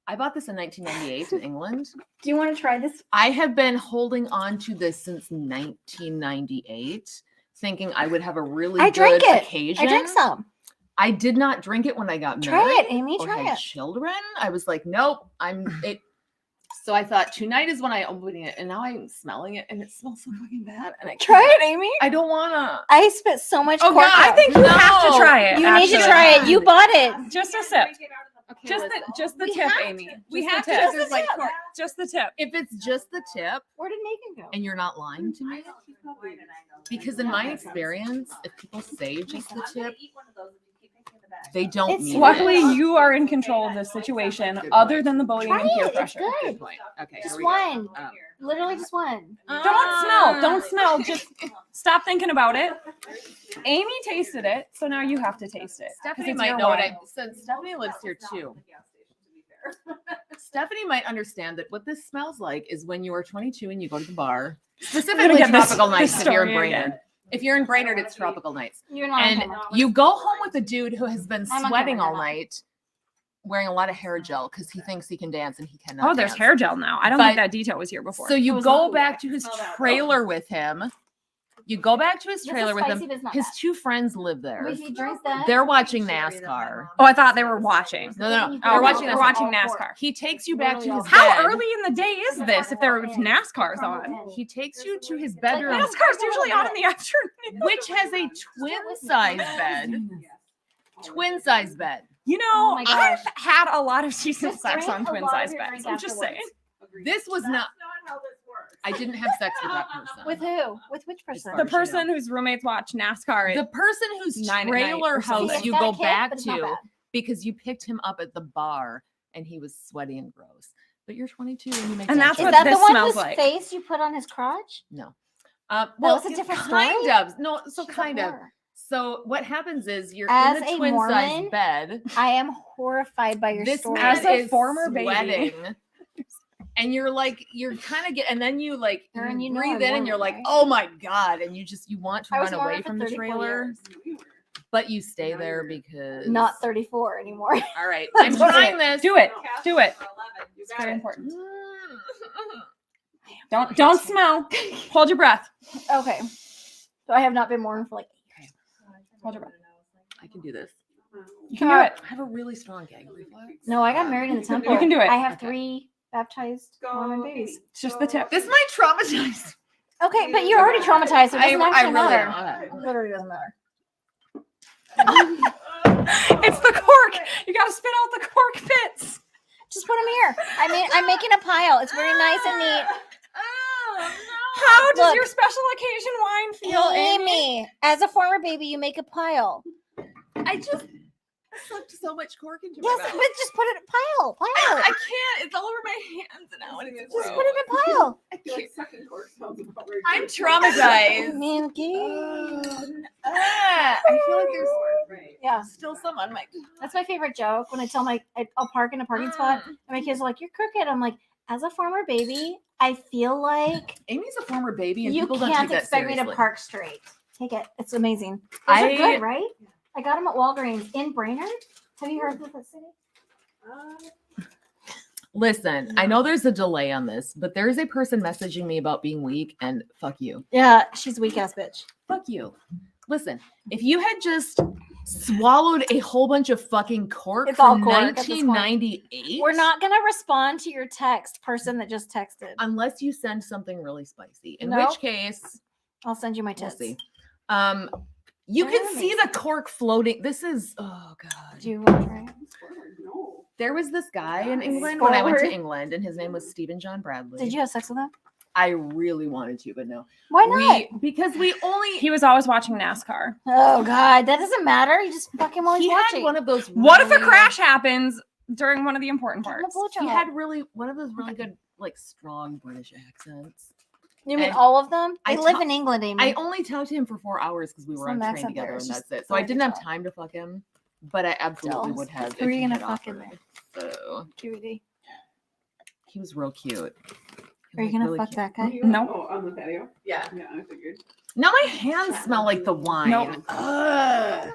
I bought this in 1998 in England. Do you want to try this? I have been holding on to this since 1998, thinking I would have a really I drank good it. occasion. I drank some. I did not drink it when I got Try married it, Amy. or Try had it. children. I was like, nope, it. So I thought tonight is when I opening it, and now I'm smelling it, and it smells so fucking bad. And I Try can't. it, Amy. I don't wanna. I spent so much. Oh, corn God, I out. think you have to No. try it. You need to actually. try it. You bought it. Just a sip. Okay, Just listen. the We tip, have Amy. to. We Just have the to. tip. Just There's the like tip. Just the tip. If it's just the tip, Where did Megan go? and you're not lying to me, because in my experience, if people say just the tip, they don't It's mean it. Luckily, you are in control of this situation, Good other point. than the bullying Try and peer it. It's pressure. good. Good point. Okay, Just here we go. one. Oh. Literally just one. Don't smell. Don't smell. Just stop thinking about it. Amy tasted it, so now you have to taste it. 'cause Stephanie it's might your know what wine. since Stephanie lives here too. Stephanie might understand that what this smells like is when you are 22 and you go to the bar, specifically get this- tropical this nights if you're in story Brainerd. again. If you're in Brainerd, it's tropical nights. You're not. And on camera. you go home with a dude who has been I'm on sweating camera all now. night, wearing a lot of hair gel because he thinks he can dance and he cannot. Oh, there's dance. hair gel now. I don't But- think that detail was here before. So you was go not- back to his trailer with him. You go back to his This is trailer with spicy, him. but it's not His bad. two friends live there. Wait, he drinks that. They're watching NASCAR. Oh, I thought they were watching. No, no, no. Oh, They're okay. watching They're NASCAR. watching NASCAR. He takes you back to Literally his all bed. How early in the day is this if there was NASCAR's on? He takes you to his bedroom, NASCAR's usually on in the afternoon. which has a twin size bed. Twin size bed. You Oh know, my I've gosh. had a lot of decent Just sex drink on a twin lot of size your beds. drink I'm just saying. afterwards. This was not. how this works. I didn't have sex with that person. With who? With which person? The Barbara person whose roommates watch NASCAR. The person whose 9 at night trailer or something. house It's you got a go kick, back but it's not to bad. because you picked him up at the bar and he was sweaty and gross. But you're 22 and you make And that that's Is what choice. that the this one smells whose like. face you put on his crotch? No. That Well, was a different kind story? of. No, so She's a kind of. whore. So what happens is you're As in a the twin size Mormon, bed. I am horrified by your This story. man As a is former baby. sweating, and you're kind of and then you like Aaron, you know breathe I'm in and you're Mormon, like, right? oh my god, and you want to I was run away Mormon for from the 34 trailer, years. but you stay there because Not 34 anymore. All right, I'm That's trying okay. this. Do it. Do it. It's It's very important. Don't smell. Hold your breath. Okay. So I have not been mourning for like 8 years. Hold your breath. I can do this. You can do it. I have a really strong gag reflex. No, I got married in the temple. You can do it. I have Okay. 3 baptized Mormon babies. It's just the tip. This might traumatize. Okay, but you're already traumatized. So it doesn't actually really matter. am. It literally doesn't matter. It's the cork. You gotta spit out the cork bits. Just put them here. I'm making a pile. It's very nice and neat. How does Look. your special occasion wine feel, Amy? Amy, as a former baby, you make a pile. I just sucked so much cork into Yes, my but mouth. just put it in a pile. I Pile. can't. It's all over my hands now. And it's Just put it in a pile. I can't. I'm traumatized. Minky. I feel like there's Yeah, still some on my. that's my favorite joke. When I tell I'll park in a parking spot, and my kids are like, "You're crooked." I'm like, as a former baby, I feel like Amy's a former baby, and you people don't can't take that expect me to seriously. park straight. Take it. It's amazing. Those are I- good, right? I got them at Walgreens in Brainerd. Have you heard of that city? Listen, I know there's a delay on this, but there is a person messaging me about being weak, and fuck you. Yeah, she's a weak ass bitch. Fuck you. Listen, if you had just swallowed a whole bunch of fucking cork It's all from cork at this point. 1998, We're not gonna respond to your text, person that just texted. unless you send something really spicy. In Nope. which case, I'll send you my we'll tits. see. You That can see makes the cork floating. This is oh god. Do you want to try it? There was this guy in England when I went to Forward. England, and his name was Stephen John Bradley. Did you have sex with him? I really wanted to, but no. Why not? Because we only He was always watching NASCAR. Oh God, that doesn't matter. You just fucking while he's he had watching. one of those. What if a really- crash happens during one of the important Give him a parts? blowjob. He had really one of those really good, like strong British accents. You mean And all of them? I They live ta- in England, Amy. I only talked to him for 4 hours because we were So on Max train up there together, is and just that's it. So I going to didn't have talk. time to fuck him, but I absolutely Still. would have. Who are if you he gonna had fuck in offered. So Cutie. he was real cute. Are you gonna fuck that guy? No. Oh, on the patio? Yeah. Yeah, I figured. Now my hands smell like the wine. Nope. Ugh.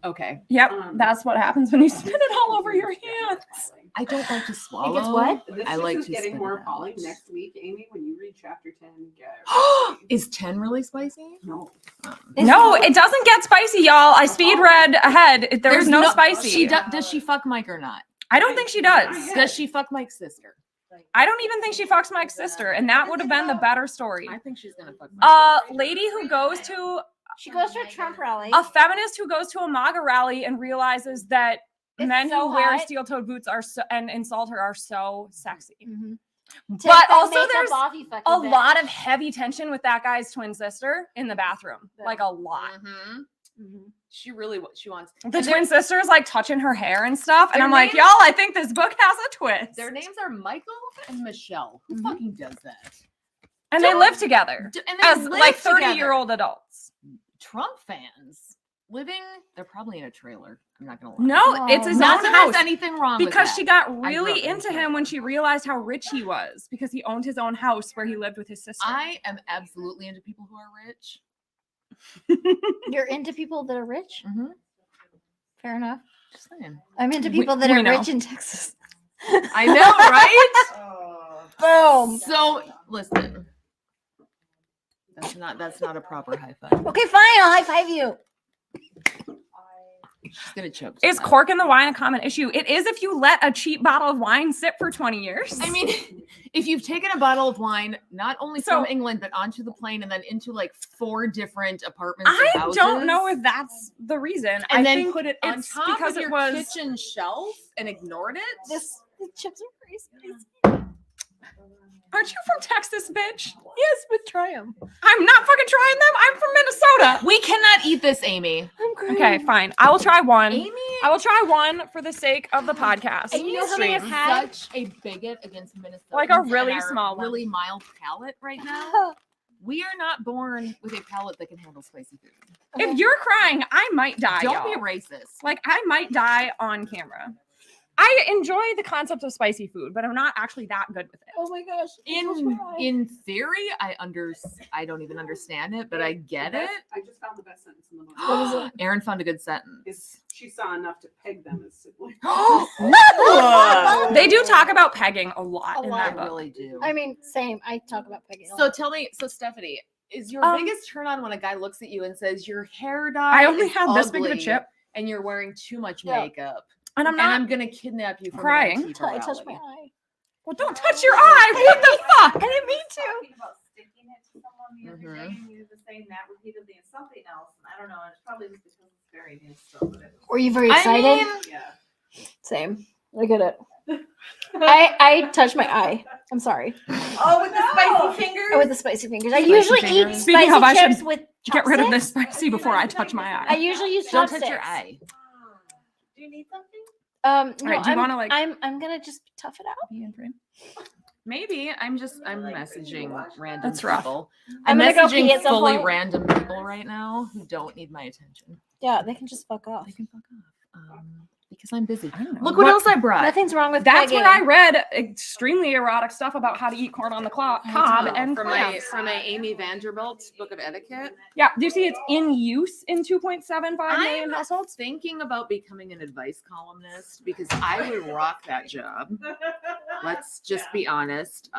Okay. Yep, Um, that's what happens when you spin it all over your hands. I don't like to swallow. gets what? This I just like is to getting spit more it out. appalling next week, Amy, when you read chapter 10. Get Is 10 really spicy? no. No, it doesn't get spicy, y'all. I speed read ahead. There was no spicy. She does she fuck Mike or not? I don't think she does. Does she fuck Mike's sister? I don't even think she fucks Mike's sister, and that would have been the better story. I think she's gonna fuck Mike's Lady who goes to She goes to a Trump rally. a feminist who goes to a MAGA rally and realizes that It's men so who wear hot. steel-toed boots are so, and insult her are so sexy. Mhm. Take But that also makeup there's off, you fucking a bitch. lot of heavy tension with that guy's twin sister in the bathroom. Like a lot. Mhm. She really she wants The and twin sister is like touching her hair and stuff. And Their I'm like, names- y'all, I think this book has a twist. their names are Michael and Michelle. Who Mhm. fucking does that? And they live together And they as live like together. 30-year-old adults. Trump fans living. They're probably in a trailer. I'm not gonna lie. No, it's his Not own that house. there's anything wrong with Because that. she got grew really up in a into him trailer. when she realized how rich he was because he owned his own house where he lived with his sister. I am absolutely into people who are rich. You're into people that are rich? Mm-hmm. Fair enough. Just saying. I'm into We- people that we are know. rich in Texas. I know, right? Boom. So listen. That's not a proper high five. Okay, fine. I'll high five you. She's gonna choke. Is tonight. cork in the wine a common issue? It is if you let a cheap bottle of wine sit for 20 years. I mean, if you've taken a bottle of wine, not only So- from England, but onto the plane and then into like 4 different apartments. I and houses, don't know if that's the reason. and I then think put it on it's top because of it your was kitchen shelf and ignored it. The chips are pretty spicy. Aren't you from Texas, bitch? Yes, but try them. I'm not fucking trying them. I'm from Minnesota. We cannot eat this, Amy. I'm crying. Okay, fine. I will try one. Amy, I will try one for the sake of the podcast. And you know how many I've stream. had? such a bigot against Minnesota. Like a really small one. really mild palate right now. We are not born with a palate that can handle spicy food. If you're crying, I might die. Don't be y'all. racist. Like I might die on camera. I enjoy the concept of spicy food, but I'm not actually that good with it. Oh my gosh. In theory, I don't even understand it, but I get it. I just found the best sentence in the book. What is it? Aaron found a good sentence. Is she saw enough to peg them as siblings. They do talk about pegging a lot A in lot. I that book. really do. I mean, same. I talk about Peggy. a So lot. tell me, Stephanie, is your Um, biggest turn on when a guy looks at you and says your hair dye I only is had this big of a ugly chip, and you're wearing too much Yeah. makeup, and I'm and not. I'm gonna kidnap you from an crying. Antifa I touched my rally. eye. Well, don't touch your eye. What the fuck? I didn't mean to. Talking about sticking it to someone the other day, Mhm. and you were saying that repeatedly and something else, and I don't know, and it's probably just because it's very new still, but it was. Were you very I excited? mean, Yeah. Same. I get it. I touched my eye. I'm sorry. Oh, with the spicy fingers? Oh, with the spicy fingers. I Spicy usually fingers. eat Speaking spicy of, I should chips with Get rid of this chopsticks. spicy before I touch my I eye. usually use don't chopsticks. touch your eye. Do you need something? No, Alright, do you I'm, wanna, like- I'm gonna just tough it out. Maybe I'm messaging random That's rough. people. I'm I'm gonna go pee messaging at some fully point. random people right now who don't need my attention. Yeah, they can just fuck off. They can fuck off. Because I'm busy. I don't know. Look what else I brought. Nothing's wrong with That's pegging. when I read extremely erotic stuff about how to eat corn on the cob and from clams. my Amy Vanderbilt book of etiquette. Yeah, do you see it's in use in 2.75 million I'm households? thinking about becoming an advice columnist because I would rock that job. Let's just be honest.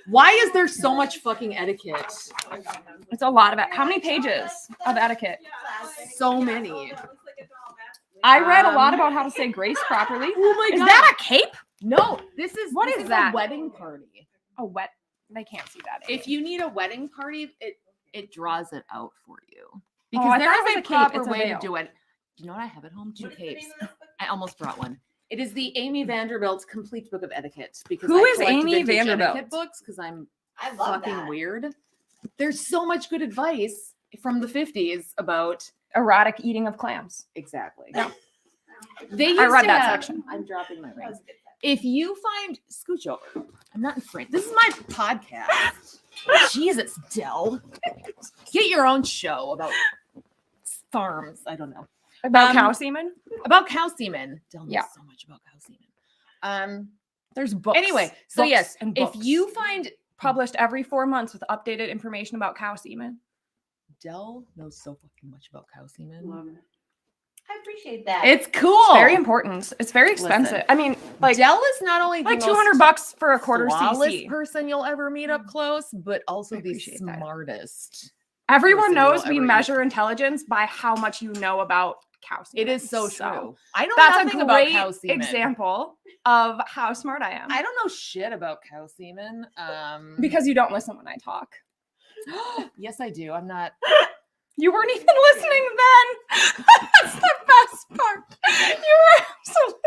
Why is there so much fucking etiquette? It's a lot of it. How many pages of etiquette? So many. I read a lot about how to say grace properly. Oh my Is god. that a cape? No, this is What this is a that? wedding party. A wet. They can't see that. If you need a wedding party, it draws it out for you. Oh, Because I there thought it is was a a cape. proper It's a way to veil. do it. Do you know what I have at home? 2 capes. I almost brought one. It is the Amy Vanderbilt's complete book of etiquette. Because Who I is collect Amy vintage Vanderbilt? etiquette books because I'm I love fucking that. weird. There's so much good advice from the 50s about Erotic eating of clams. exactly. Yeah. They used I read to that have- section. I'm dropping my ring. If you find scooch over, I'm not in front. This is my podcast. Jesus, Dell. Get your own show about farms. I don't know. About cow semen? About cow semen. Dell knows Yeah. so much about cow semen. There's books. Anyway, so Books yes, and if books. you find Published every 4 months with updated information about cow semen. Dell knows so fucking much about cow semen. Love it. I appreciate that. It's cool. It's very important. It's very expensive. Listen, I mean, like Dell is not only like the $200 for a quarter flawless cc. person you'll ever meet up close, but also the appreciate that. smartest. Everyone person knows you'll we ever measure intelligence by how much you know about cow semen. It is so true. I know That's nothing a about great cow semen. example of how smart I am. I don't know shit about cow semen. Because you don't listen when I talk. yes, I do. I'm not. You weren't even listening then. That's the best part. You were absolutely.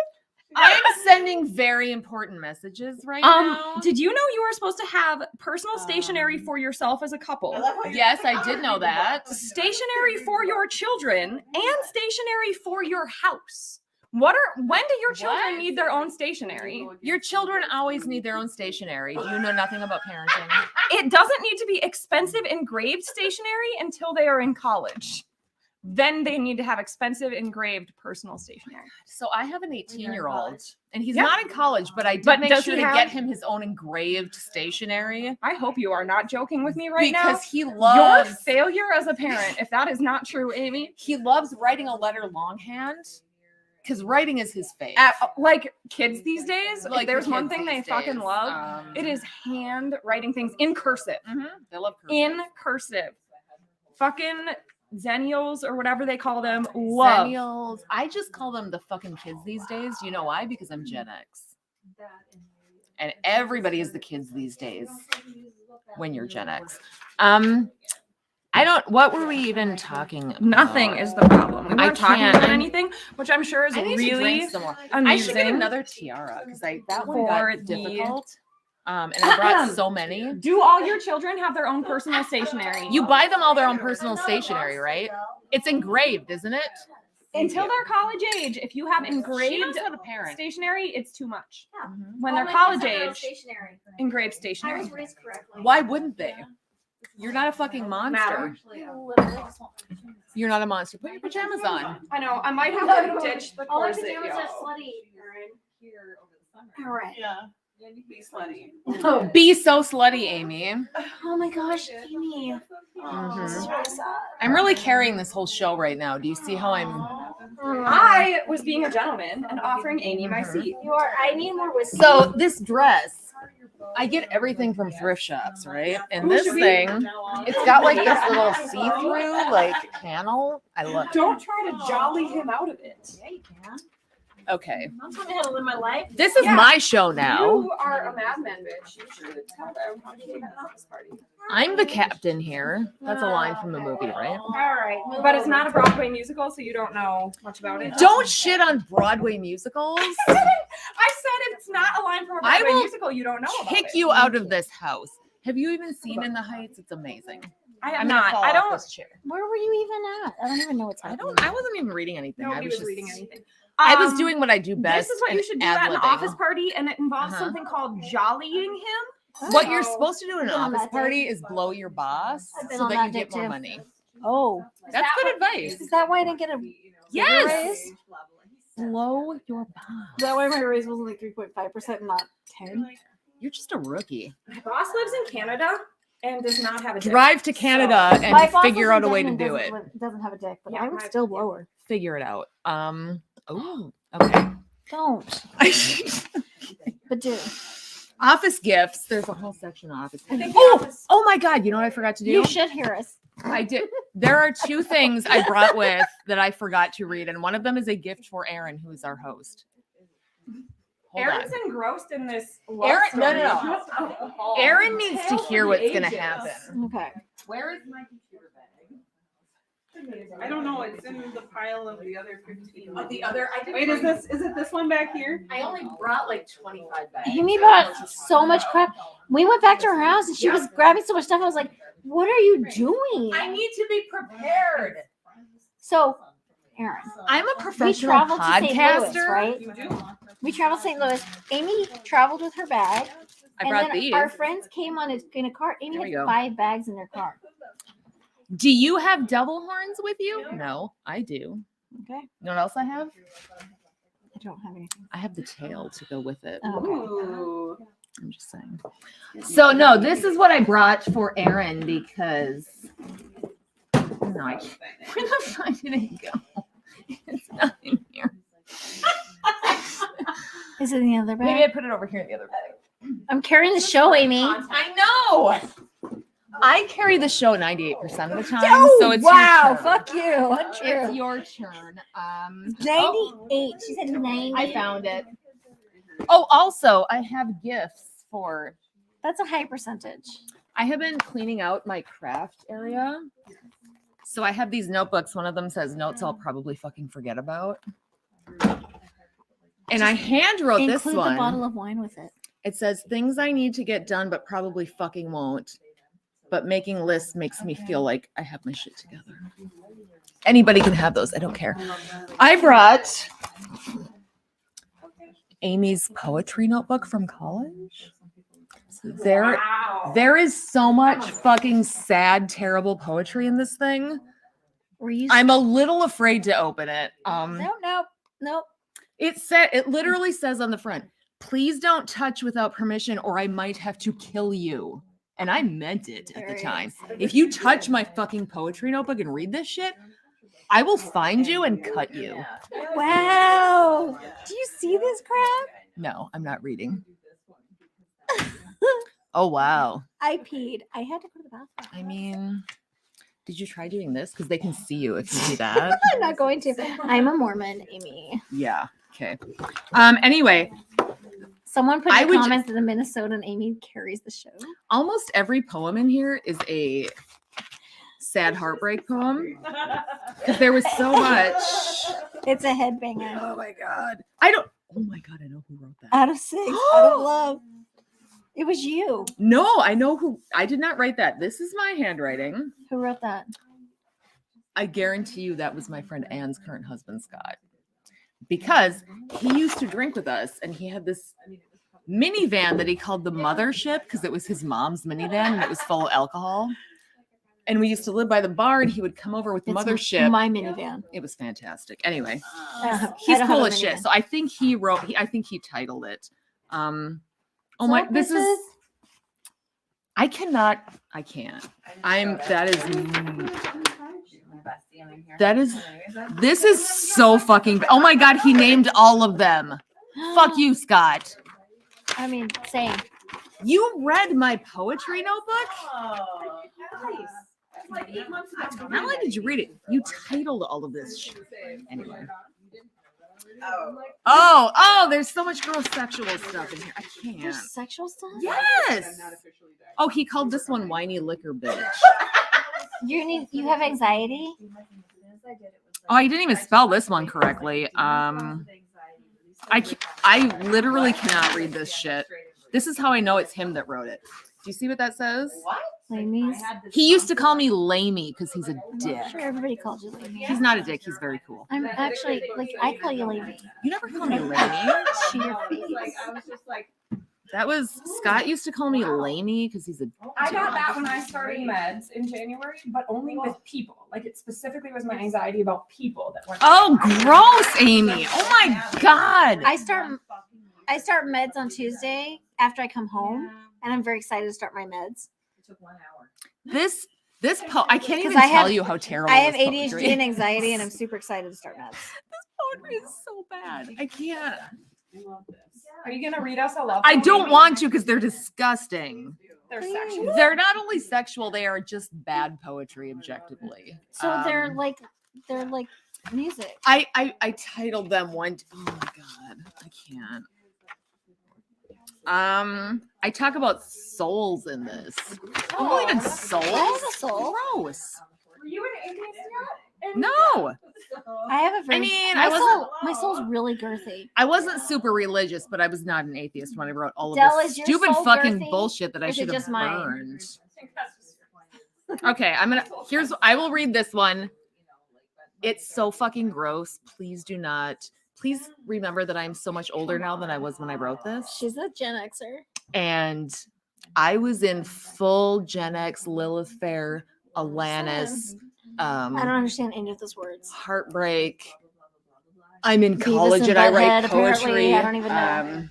I'm sending very important messages right now. Did you know you were supposed to have personal stationery for yourself as a couple? Yes, I did know that. Stationery for your children and stationery for your house. When do your children What? need their own stationery? Your children always need their own stationery. Do you know nothing about parenting? It doesn't need to be expensive engraved stationery until they are in college. Then they need to have expensive engraved personal stationery. So I have an 18-year-old, and he's Yeah. not in college, but I did But make does sure he to have- get him his own engraved stationery I hope you are not joking with me right because now. he Your loves failure as a parent, if that is not true, Amy, he loves writing a letter longhand because writing is his fave. like kids these days, Like if there's the one kids thing they these fucking days. love, it is hand writing things in cursive. They love cursive. In cursive. Fucking Zennials or whatever they call them. Love. Zennials. I just call them the fucking kids these days. Do you know why? Because I'm Gen X. And everybody is the kids these days when you're Gen X. What were we even talking about? Nothing is the problem. We I weren't talking can't. about I'm- anything, which I'm sure is I need to really drink some more. amusing. I should get another tiara because that one For got the- difficult. And I brought so many. Do all your children have their own personal stationery? You buy them all their own personal stationery, right? It's engraved, isn't it? Until they're college age, if you have She engraved knows how to parent. stationery, it's too much. Mhm. When they're college age, engraved I stationery. was raised correctly. Why wouldn't they? You're not a fucking monster. You're not a monster. Put your pajamas on. I know. I might have to ditch the All my corset, pajamas are y'all. slutty, Erin. Here over the summer. All right. Yeah. And you be slutty. Be so slutty, Amy. Oh my gosh, Amy. Mhm. This is really sad. I'm really carrying this whole show right now. Do you see how I'm? I was being a gentleman and offering Amy my seat. You are. I need more whiskey. So this dress, I get everything from thrift shops, right? And this thing, it's got like this little see-through like panel. I love it. Don't try to jolly him out of it. Yeah, you can. Okay, Don't tell me how to live my life. this is Yeah. my show now. You are a madman, bitch. You should have an office party. I'm the captain here. That's a line from the movie, right? All right. But it's not a Broadway musical, so you don't know much about it. Don't shit on Broadway musicals. I said it's not a line from a I Broadway will musical. You don't know about Kick it. you out of this house. Have you even seen In the Heights? It's amazing. I I'm am gonna not. fall I off don't. this chair. Where were you even at? I don't even know what's I happening. wasn't even reading anything. Nobody I was was just reading anything. I was doing what I do best. This is what you and should do at an ad-libbing. office party, and it involves Uh-huh. something called jollying him. What you're So- supposed to do in an Been on office that party is blow your boss I've been so on that that you get dick more too. money. Oh, That's good advice. is that why I didn't get a Yes. raise? Blow your boss. Is that why my raise was only 3.5%, not 10? You're just a rookie. My boss lives in Canada and does not have a dick. Drive to Canada My and boss figure lives out in a way to Denton do and it. Doesn't have a dick, but Yeah, I would my- still blow her. Figure it out. Oh, okay. Don't, but do. Office gifts. There's a whole section on office. I think Oh, the office- oh my God! You know what I forgot to do? You should hear us. I did. There are two things I brought with that I forgot to read, and one of them is a gift for Aaron, who is our host. Hold Aaron's on. engrossed in this. Aaron- love no, story. no. Aaron needs to hear what's going to Ages. happen. Okay. Where is my computer bag? I don't know. It's in the pile of the other 15. Of the other, I didn't Wait, bring- is it this one back here? I only brought like 25 bags. Amy bought so much crap. We went back to her house and she was grabbing so much stuff. I was like, what are you doing? I need to be prepared. So Aaron. I'm a We professional traveled to St. Louis, podcaster. right? We traveled to St. Louis. Amy traveled with her bag. I and brought then these. our friends came on in a car. Amy Here we had go. 5 bags in their car. Do you have double horns with you? No, I do. Okay. You know what else I have? I don't have anything. I have the tail to go with it. Oh, okay. Ooh. I'm just saying. So no, this is what I brought for Aaron because no, I can't. Where the fuck did it go? It's not in here. Is it in the other bag? Maybe I put it over here in the other bag. I'm carrying the show, Amy. I know. I carry the show 98% of the time, Oh, so it's wow. your turn. Fuck you. It's Untrue. your turn. 98. She said 90. I found it. Oh, also, I have gifts for. That's a high percentage. I have been cleaning out my craft area. So I have these notebooks. One of them says notes I'll probably fucking forget about. And I hand wrote this Include one. the bottle of wine with it. It says things I need to get done, but probably fucking won't. But making lists makes me feel like I have my shit together. Anybody can have those. I don't care. I brought Amy's poetry notebook from college. There is so much fucking sad, terrible poetry in this thing. Were you? I'm a little afraid to open it. Nope. It literally says on the front, please don't touch without permission or I might have to kill you. And I meant it at the Very time. nice. If you touch my fucking poetry notebook and read this shit, I will find you and cut you. Wow. Do you see this crap? No, I'm not reading. Oh, wow. I peed. I had to go to the bathroom. I mean, did you try doing this? Because they can see you if you do that. I'm not going to. I'm a Mormon, Amy. Yeah. Okay. Anyway, Someone put I in would the ju- comments that the Minnesotan Amy carries the show. almost every poem in here is a sad heartbreak poem. Because there was so much. It's a headbanger. Oh my god. Oh my god, I know who wrote that. Out of 6, out of love. It was you. No, I know who. I did not write that. This is my handwriting. Who wrote that? I guarantee you that was my friend Anne's current husband, Scott. Because he used to drink with us and he had this minivan that he called the mothership because it was his mom's minivan and it was full of alcohol. And we used to live by the bar and he would come over with the It's mothership. my minivan. It was fantastic. Anyway, I he's don't have cool a as shit. minivan. So I think I think he titled it. Oh So my, this is, I can't. This is so fucking, oh my God, he named all of them. Fuck you, Scott. I mean, same. You read my poetry notebook? Like 8 months ago. Not only did you read it, you titled all of this shit. Anyway. Oh, there's so much girl sexual stuff in here. I can't. There's sexual stuff? Yes. Oh, he called this one whiny liquor bitch. You have anxiety? Oh, I didn't even spell this one correctly. I literally cannot read this shit. This is how I know it's him that wrote it. Do you see what that says? Lamies? He used to call me Lamey because he's a dick. I'm sure everybody called you Lamey. He's not a dick. He's very cool. I'm actually, I call you Lamey. You never call me Lamey. To your face. I was just like, That was Scott used to call me Lamey because he's a. I got that when I started meds in January, but only with people. Like it specifically was my anxiety about people that went. Oh, gross, Amy. Oh my God. I start meds on Tuesday after I come home, and I'm very excited to start my meds. it took 1 hour. I can't even 'Cause I tell have- you how terrible I have this poetry ADHD and is. anxiety, and I'm super excited to start meds. This poetry is so bad. I can't. Are you gonna read us a love? I poem, don't Amy? want to because they're disgusting. They're Please. sexual. They're not only sexual, they are just bad poetry objectively. So they're Um, like music. I titled them one. Oh my God, I can't. I talk about souls in this. I don't believe in souls. I have a soul. Gross. Were you an atheist yet? No, I have a very. mean, my I wasn't- my soul's really girthy. I wasn't super religious, but I was not an atheist when I wrote all of Del, this is your stupid soul fucking girthy, bullshit that or I is it should have just mine? burned. Okay, I will read this one. It's so fucking gross. Please do not. Please remember that I'm so much older now than I was when I wrote this. She's a Gen Xer. And I was in full Gen X, Lilith Fair, Alanis, I don't understand any of those words. Heartbreak. I'm in Beavis college and and I write Butthead, apparently. poetry. I don't even know.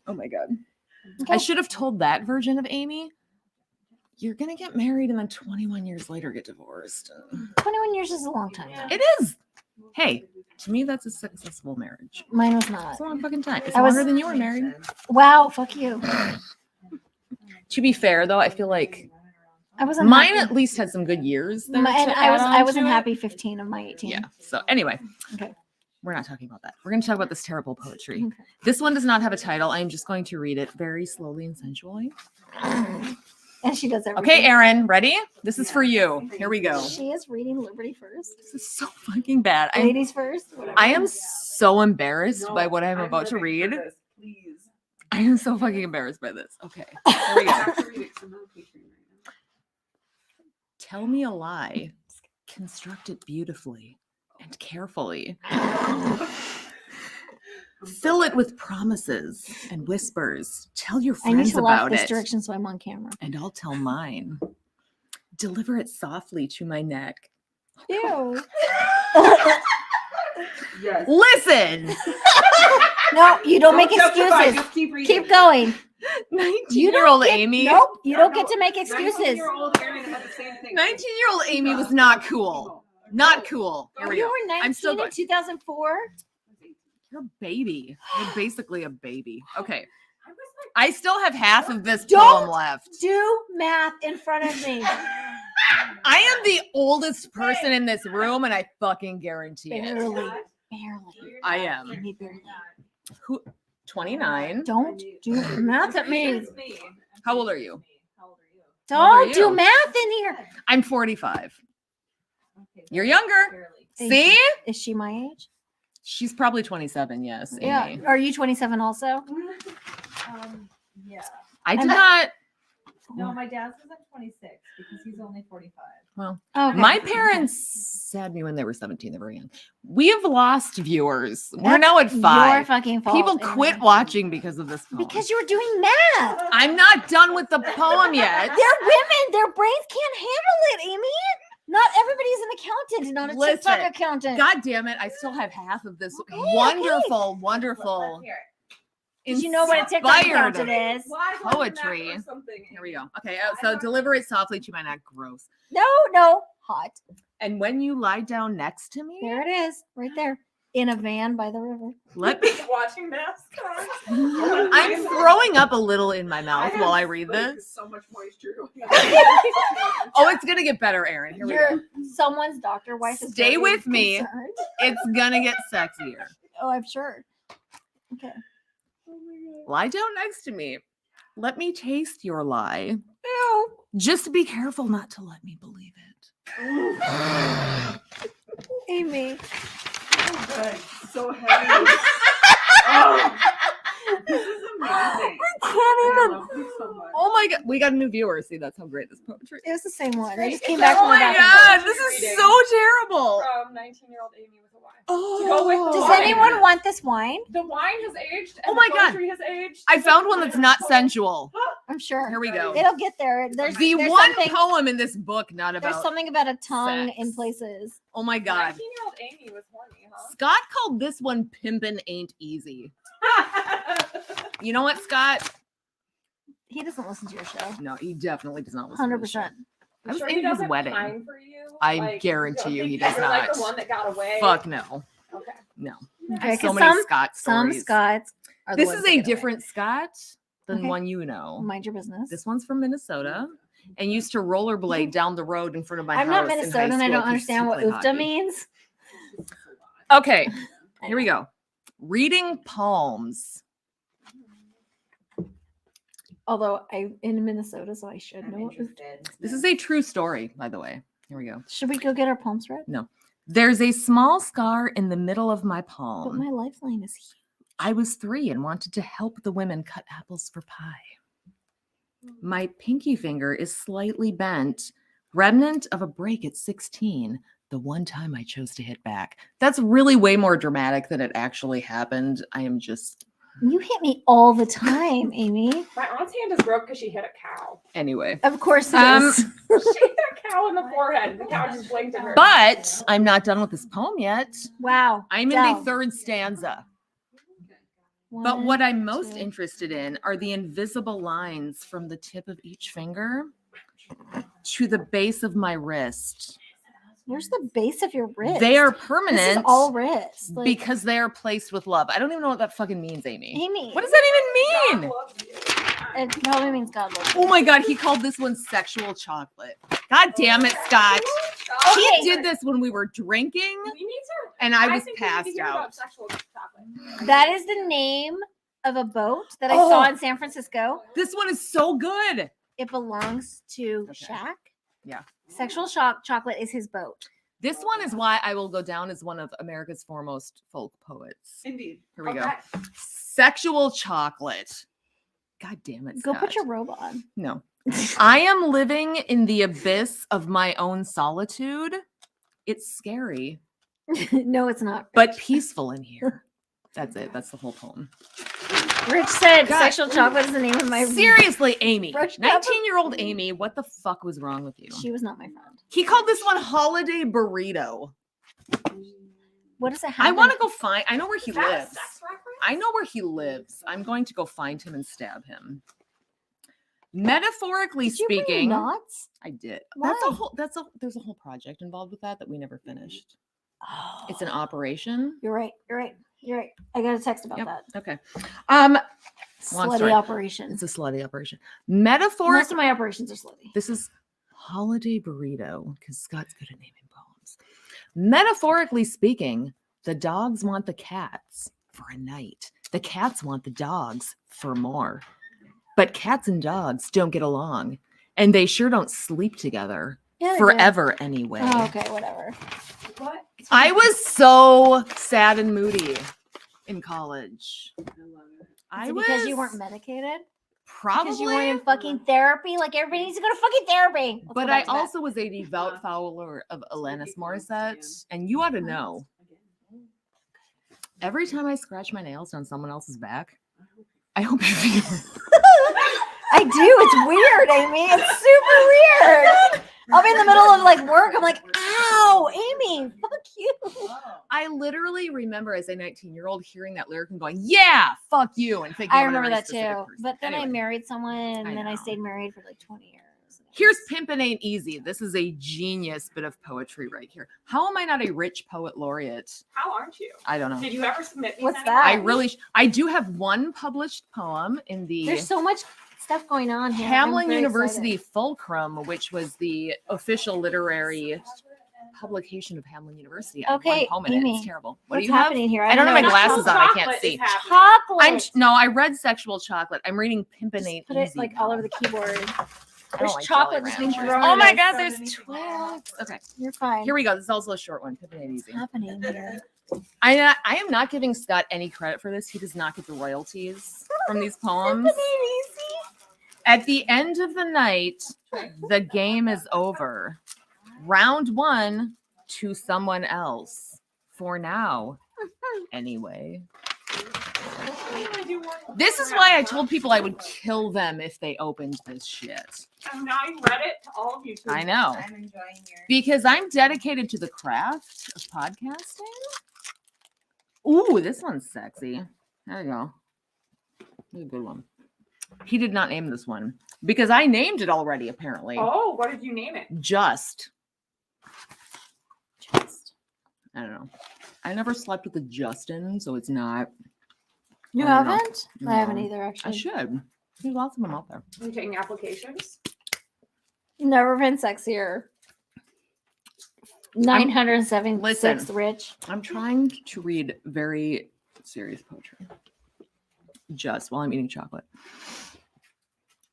Oh my god. I Okay. should have told that version of Amy. You're gonna get married and then 21 years later get divorced. 21 years is a long time. It is. Hey, to me, that's a successful marriage. Mine was not. It's a long fucking time. It's I was- longer than you were married. Wow, fuck you. To be fair, though, I feel like I was mine unhappy. at least had some good years. there And to I add on wasn't to it. happy 15 of my 18. Yeah. So anyway, Okay. we're not talking about that. We're going to talk about this terrible poetry. Okay. This one does not have a title. I'm just going to read it very slowly and sensually. And she does everything. Okay, Erin, ready? This is for you. Here we go. She is reading Liberty first. This is so fucking bad. Ladies first. Whatever. I am so embarrassed by what I'm about to read. Please. I am so fucking embarrassed by this. Okay, here we go. Tell me a lie. Construct it beautifully and carefully. Fill it with promises and whispers. Tell your I need friends to laugh about this it. direction so I'm on camera. And I'll tell mine. Deliver it softly to my neck. Ew. Yes. Listen, No, you don't make justify, excuses. just keep reading. Keep going. 19-year-old get- Amy. Nope, you don't No, get to make excuses. 19-year-old Erin had the same thing. 19-year-old Amy was not cool. Not cool. Here we You go. were 19 I'm still in going. 2004. You're a baby. You're basically a baby. Okay. I still have half of this Don't poem left. Do math in front of me. I am the oldest person in this room, and I fucking guarantee it. Barely. Barely. I am. I need barely. Who? 29. Don't do math at me. How old are you? How old are you? Don't do you? math in here. I'm 45. Okay, You're younger. barely. Thank See? you. Is she my age? She's probably 27. Yes. Yeah. Amy. Are you 27 also? Yeah. I did And- not. No, my dad's was at 26 because he's only 45. Well, Okay. my parents had me when they were 17. They were young. We have lost viewers. We're That's now at Your 5. fucking fault. People Amy. quit watching because of this poem. Because you were doing math. I'm not done with the poem yet. They're women. Their brains can't handle it, Amy. Not everybody's an accountant, not a TikTok Listen, accountant. God damn it. I still have half of this Okay, wonderful, wonderful. Let's hear it. Did you know what a TikTok inspired accountant is? Why wasn't that Poetry. or something? Here we go. Okay, so deliver it softly to my neck. Gross. No, hot. And when you lie down next to me, There it is, right there, in a van by the river. let me. Watching NASCAR. I'm throwing up a little in my mouth while I read There's this. so much moisture going Oh, it's gonna get better, Erin. Here we go. Your someone's doctor wife is Stay very with me. concerned. It's gonna get sexier. Oh, I'm sure. Okay. Lie down next to me. Let me taste your lie. Ew. Just be careful not to let me believe Amy. Good. So heavy. Oh, this is amazing. I can't I even. love you so much. Oh my god, we got a new viewer. See, that's how great this poetry It is. was the same one. I just Great. came back Oh from the my bathroom. god, this is so terrible. From 19-year-old Amy with a Y. Oh, go with the Does wine. anyone want this wine? The wine has aged. And Oh my the God. poetry has aged. I found one that's not sensual. I'm sure. Here we go. It'll get there. There's The there's one something, poem in this book, not there's about. something about a tongue in sex. places. Oh my god. 19-year-old Amy was horny, huh? Scott called this one "Pimpin' Ain't Easy." You know what, Scott? He doesn't listen to your show. No, he definitely does not listen. to this 100%. shit. I was Sure in he his doesn't wedding. pine for you? I Like, guarantee don't you think he that does you're Like not. the one that got away. Fuck no, Okay. no. Okay, So 'cause many Scott some stories. Scots are the This ones is that a get away. different Scott than Okay. one you know. Mind your business. This one's from Minnesota and used to rollerblade down the road in front of my I'm house. not in high Minnesotan. I school don't 'cause understand he what played UFTA hockey. means. Okay, here we go. Reading palms. Although I'm in Minnesota, so I should know what UFTA. This is a true story, by the way. Here we go. Should we go get our palms read? There's a small scar in the middle of my But palm. my lifeline is huge. I was 3 and wanted to help the women cut apples for pie. My pinky finger is slightly bent, remnant of a break at 16, the one time I chose to hit back. That's really way more dramatic than it actually happened. I am just You hit me all the time, Amy. My aunt's hand is broke because she hit a cow. anyway. Of course it Um, is. She hit a cow in the forehead. The cow just blinked at her. But I'm not done with this poem yet. Wow. I'm in Del. the third stanza. But One, what I'm most two. interested in are the invisible lines from the tip of each finger to the base of my wrist. Where's the base of your wrist? They are This is permanent all wrist. Like, because they are placed with love. I don't even know what that fucking means, Amy. Amy. What does that even mean? It probably means God loves Oh my God, he called this one sexual chocolate. God damn it, Scott. Okay. He did this when we were drinking We need to. and I was think we need to passed hear out. about sexual chocolate. That is the name of a boat that I Oh. saw in San Francisco. This one is so good. It belongs to Okay. Shaq. Yeah. Sexual chocolate is his boat. This one is why I will go down as one of America's foremost folk poets. Indeed. Here we go. Okay. Sexual chocolate. God damn it. Go Scott. put your robe on. No. I am living in the abyss of my own solitude. It's scary, No, it's not. but peaceful in here. That's it. That's the whole poem. Rich said God. sexual chocolate is the name of my. Seriously, Amy. Fresh pepper. 19-year-old Amy, what the fuck was wrong with you? She was not my friend. He called this one holiday burrito. What does it have? I want to go find, I know where he Is that a lives. sex reference? I know where he lives. I'm going to go find him and stab him. Metaphorically Did you bring speaking, knots? I did. Why? There's a whole project involved with that we never finished. Oh, It's an operation. You're right. You're right. You're right. I got a text about Yep. that. Okay. Long Slutty story. operation. It's a slutty operation. Most Metaphoric. of my operations are slutty. This is holiday burrito because Scott's good at naming poems. Metaphorically speaking, the dogs want the cats for a night. The cats want the dogs for more. But cats and dogs don't get along, and they sure don't sleep together Yeah, they do. forever anyway. Oh, okay, whatever. What? I was so sad and moody in college. I Is it was because you weren't medicated? probably, Because you weren't in fucking therapy? Like everybody needs to go to fucking therapy. Let's but go I back to that. also was a devout follower of Alanis Morissette, and you ought to know. Every time I scratch my nails on someone else's back, I hope you feel. I do. It's weird, Amy. It's super weird. I'll be in the middle of like work. I'm like, ow, Amy, fuck you. I literally remember as a 19-year-old hearing that lyric and going, "Yeah, fuck you," and thinking. I of a remember very that specific too. person. But then I Anyway, married someone and I then I know. stayed married for like 20 years. Here's Pimpin' Ain't Easy. This is a genius bit of poetry right here. How am I not a rich poet laureate? How aren't you? I don't know. Did you ever submit these What's anywhere? that? I really, I do have one published poem in the There's so much stuff going on here. I'm Hamlin very University excited. Fulcrum, which was the official literary publication of Hamlin University. I have Okay, one poem in it. Amy, It's terrible. What What's do you have? happening here? I don't have my know glasses on. I can't Chocolate see. is happening. Chocolate. No, I read Sexual Chocolate. I'm reading Pimpin' Just Ain't put Easy. it like all over the keyboard. I There's don't like chocolate Jolly that's being Ranchers. thrown Oh at my us. God, there's Twix. Okay, You're fine. here we go. This is also a short one. Pimpin' Ain't Easy. What's happening here? I am not giving Scott any credit for this. He does not get the royalties from these poems. At the end of the night, the game is over. Round one to someone else. For now, anyway. This is why I told people I would kill them if they opened this shit. And now you read it to all of you. I know. I'm enjoying your. Because I'm dedicated to the craft of podcasting. Ooh, this one's sexy. There you go. This is a good one. He did not name this one because I named it already, apparently. Oh, what did you name it? Just. I don't know. I never slept with a Justin, so it's not. You I don't know. haven't? I haven't No. either, I actually. should. There's lots of them out there. Are you taking applications? Never been sexier. 976 Listen. rich. I'm trying to read very serious poetry. Just while I'm eating chocolate.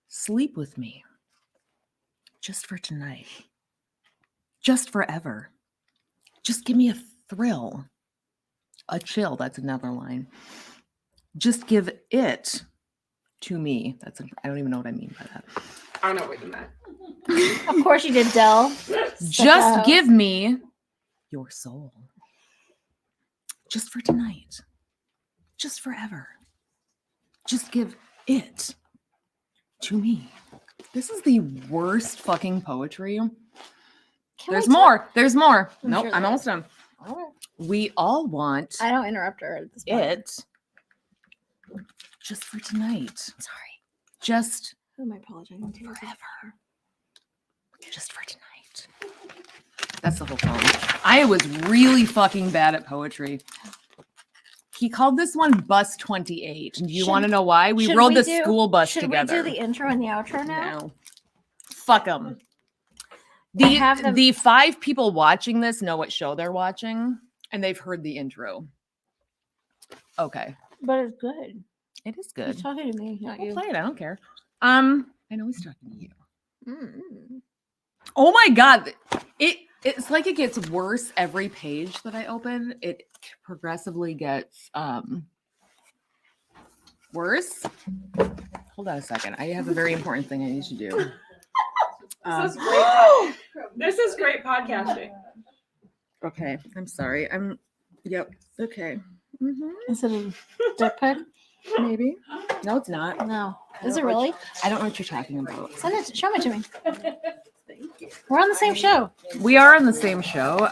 Sleep with me. Just for tonight. Just forever. Just give me a thrill. A chill. That's another line. Just give it to me. I don't even know what I mean by that. I don't know what you meant. Of course you did, Dell. Just give me your soul. Just for tonight. Just forever. Just give it to me. This is the worst fucking poetry. Can There's we more. There's more. I'm Nope, sure I'm there almost done. Okay. We all want I don't interrupt her at this point. it just for tonight. Sorry. Just Who am I apologizing to? forever. Just for tonight. That's the whole poem. I was really fucking bad at poetry. He called this one Bus 28. And do you Should- want to know why? We should rode we the do- school bus Should together. we do the intro and the outro now? No. Fuck them. I have them- The 5 people watching this know what show they're watching, and they've heard the intro. Okay. But it's good. It is He's good. talking to me, not We'll you. play it. I don't care. I know he's talking to you. Mm. Oh my god. It's like it gets worse every page that I open. It progressively gets worse. Hold on a second. I have a very important thing I need to do. This is great. This is great podcasting. Okay. I'm sorry. Yep. Okay. Is it a dick pic? Maybe. No, it's not. No. I Is don't it know what really? I don't know what you're talking about. Send it. Show it to me. We're on the same show. We are on the same show.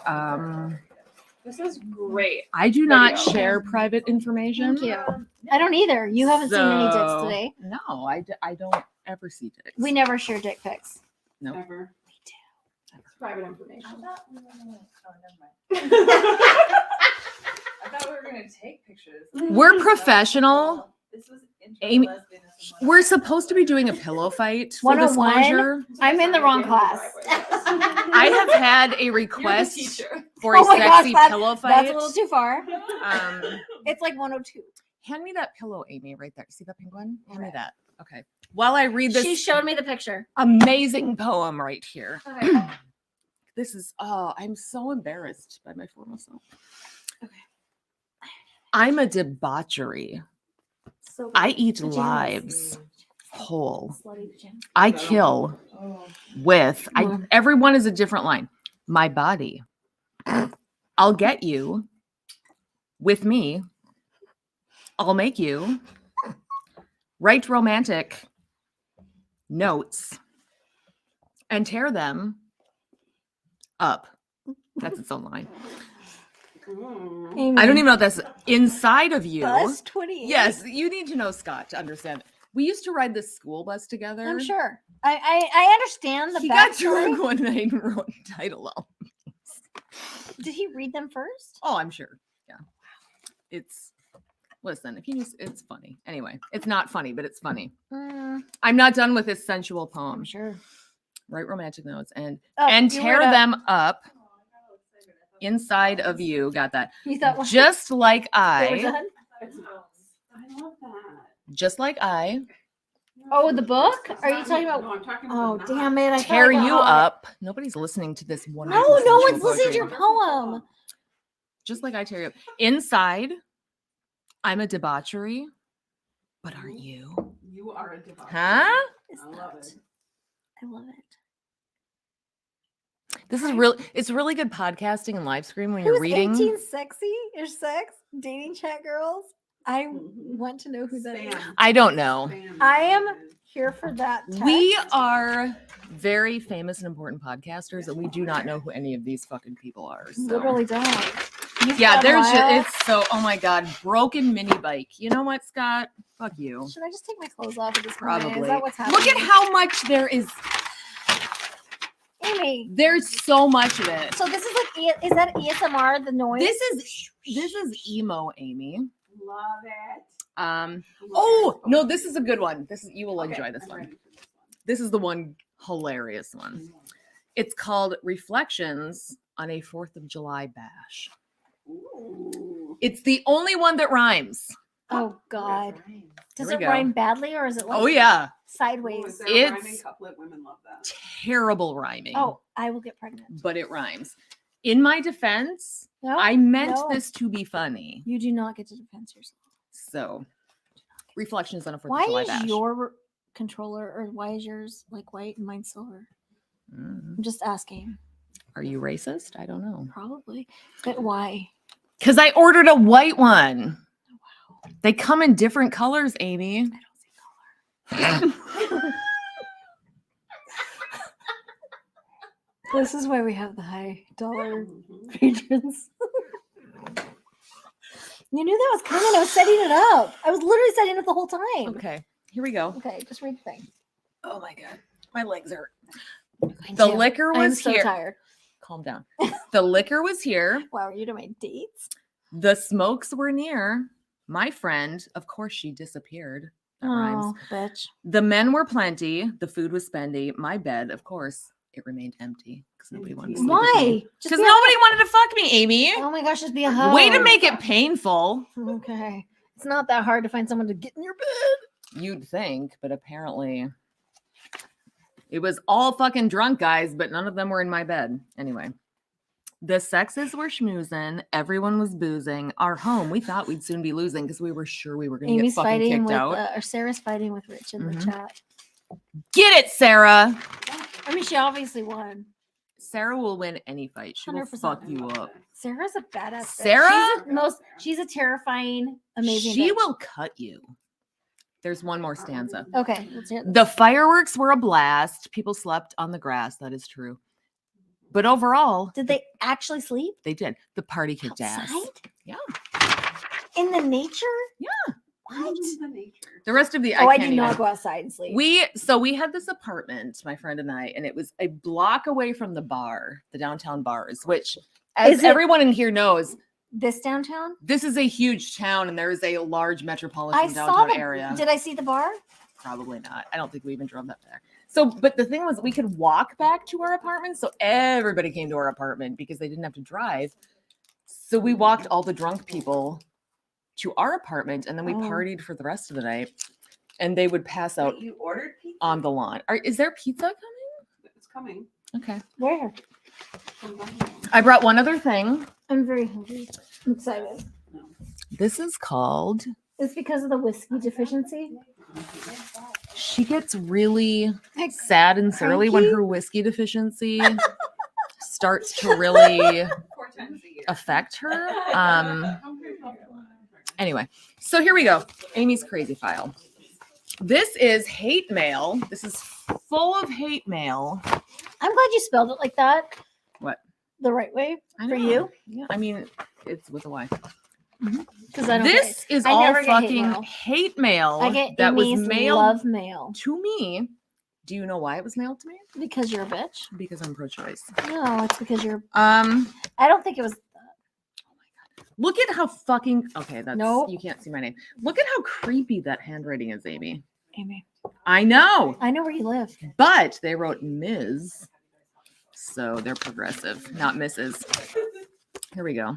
This is great. I do not Video. share private information. Thank you. I don't either. You haven't seen any dicks So- today. No, I don't ever see dicks. We never share dick pics. Nope. Ever. It's private information. I thought we were gonna, oh, never mind. I thought we were gonna take pictures. We're professional. This was Amy- lesbianism. We're supposed to be doing a pillow fight. Full 101? disclosure. I'm in the wrong class. I have had a request teacher. for a Oh my gosh, sexy that- pillow fight. That's a little too far. Um, It's like 102. hand me that pillow, Amy, right there. See that penguin? Hand me Okay. that. Okay. While I read this She showed me the picture. amazing poem right here. Okay. This is, I'm so embarrassed by my formal self. Okay. I'm a debauchery. So I eat Pajamas. lives whole. Slutty pajamas. I kill with, Mm. everyone is a different line. My body. I'll get you with me. I'll make you write romantic notes and tear them up. That's its own line. Amy. I don't even know what that's inside of you. Bus 28. Yes, you need to know Scott to understand. We used to ride this school bus together. I'm sure. I understand the He got backstory. drunk one night and wrote a title out. Did he read them first? Oh, I'm sure. Yeah. It's listen, if you just it's funny. Anyway, it's not funny, but it's funny. I'm not done with this sensual poem. I'm sure. Write romantic notes and Oh, you tear were to- them up inside of you. Got that. You thought Just like they were I, done? I love that. just like I Oh, the book? Are you talking about? No, I'm talking Oh, about the damn it! I thought tear I got you all- up. Nobody's listening to this one. No, no one's listening to your poem. Just like I tear you up. Inside, I'm a debauchery, but aren't you? You are a debauchery. Huh? It's I love not. it. I love it. This is real. It's really good podcasting and live stream when you're Who's reading. 18 sexy or sex? Dating chat girls? I Mhm. want to know who that is. Spam. I don't know. Spam I am messages. here for that. We text. are very famous and important podcasters, and we do not know who any of these fucking people are. So. Literally don't. You've Yeah, got a there's just, while. it's so. Oh my god, broken mini bike. You know what, Scott? Fuck you. Should I just take my clothes off at this point? Probably. Is that what's happening? Look at how much there is. Amy. There's so much of it. So this is like, is that ASMR? The noise? This is emo, Amy. Love it. Um. Love Oh it. no, this is a good one. This is you will Okay, enjoy this I'm one. ready for this This is the one hilarious one. It's called Reflections on a 4th of July Bash. Ooh. It's the only one that rhymes. Oh God. Does Here it we go. rhyme badly or is it like Oh yeah, Ooh, sideways? is there a rhyming It's- couplet? Women love that. terrible rhyming. Oh, I will get pregnant. But it rhymes. In my defense, No, I meant no. this to be funny. You do not get to defend yourself. So, Reflections on a 4th of Why July is Bash. your controller or why is yours like white and mine silver? Mhm. I'm just asking. Are you racist? I don't know. Probably. But why? Because I ordered a white one. They come in different colors, Amy. This is why we have the high dollar patrons. You knew that was coming. I was setting it up. I was literally setting it the whole time. Okay, here we go. Okay, just read the thing. Oh my God, my legs hurt. Mine The too. liquor I'm was so here. tired. Calm down. The liquor was here. Wow, are you to my dates? The smokes were near. My friend, of course, she disappeared. That rhymes. Oh, bitch. The men were plenty. The food was spendy. My bed, of course, it remained empty because nobody wanted to sleep with me. Why? Just Because be a nobody hug. wanted to fuck me, Amy. Oh my gosh, just be a hug. Way to make it painful. Okay. It's not that hard to find someone to get in your bed. You'd think, but apparently it was all fucking drunk guys, but none of them were in my bed. Anyway, the sexes were schmoozing. Everyone was boozing. Our home, we thought we'd soon be losing because we were sure we were going to get Amy's fucking fighting kicked with, out. or Sarah's fighting with Rich in the Mhm. chat. Get it, Sarah. I mean, she obviously won. Sarah will win any fight. She will 100%. fuck you up. Sarah's a badass. bitch. Sarah? She's a terrifying, amazing. She bitch. will cut you. There's one more stanza. Okay, let's hear this. The fireworks were a blast. People slept on the grass. That is true. But overall, Did they actually sleep they did. The party kicked ass. outside? Yeah. In the nature? Yeah. What? The rest of the Oh, I can't do not even- go outside and sleep. we had this apartment, my friend and I, and it was a block away from the bar, the downtown bars, which, as Is it- everyone in here knows, This downtown? this is a huge town and there is a large metropolitan I saw downtown the. area. Did I see the bar? Probably not. I don't think we even drove that far. So, but the thing was, we could walk back to our apartment. So everybody came to our apartment because they didn't have to drive. So we walked all the drunk people to our apartment and then we Oh. partied for the rest of the night. And they would pass out You ordered pizza? on the lawn. Is there pizza coming? It's coming. Okay. Where? I brought one other thing. I'm very hungry. I'm excited. This is called, It's because of the whiskey deficiency. she gets really sad and surly when Cranky? her whiskey deficiency starts to really 4 times a year. affect her. Anyway, so here we go. Amy's crazy file. This is hate mail. This is full of hate mail. I'm glad you spelled it like that. What? The right way I for know. you. Yeah, I mean, it's with a Y. Because I don't. This is I all never get hate fucking mail. hate mail I get that was Amy's mailed love mail to me. Do you know why it was mailed to me? because you're a bitch. Because I'm pro-choice. No, it's because you're. I don't think it was. look at how fucking okay. That's Nope. you can't see my name. Look at how creepy that handwriting is, Amy. Amy, I know. I know where you live. But they wrote Ms. So they're progressive, not Mrs. Here we go.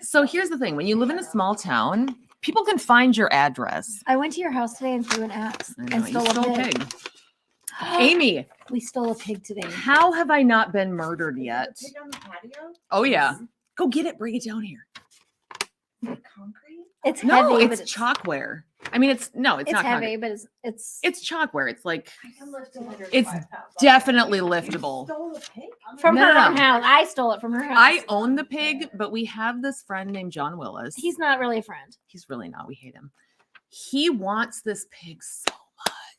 So here's the thing. When you live in a small town, people can find your address. I went to your house today and threw an axe I know, and you stole stole a a pig. pig. Amy, We stole a pig today. how have I not been murdered yet? Pig on the patio? Oh, yeah. Go get it. Bring it down here. Is it concrete? It's No, heavy. but it's chalkware. I mean, it's not It's concrete. heavy, but it's. It's chalkware. It's like I can lift 105 It's pounds. definitely liftable. Stole a pig? from No, her no, own no. house. I stole it from her house. I own the pig, but we have this friend named John Willis. He's not really a friend. He's really not. We hate him. He wants this pig so much.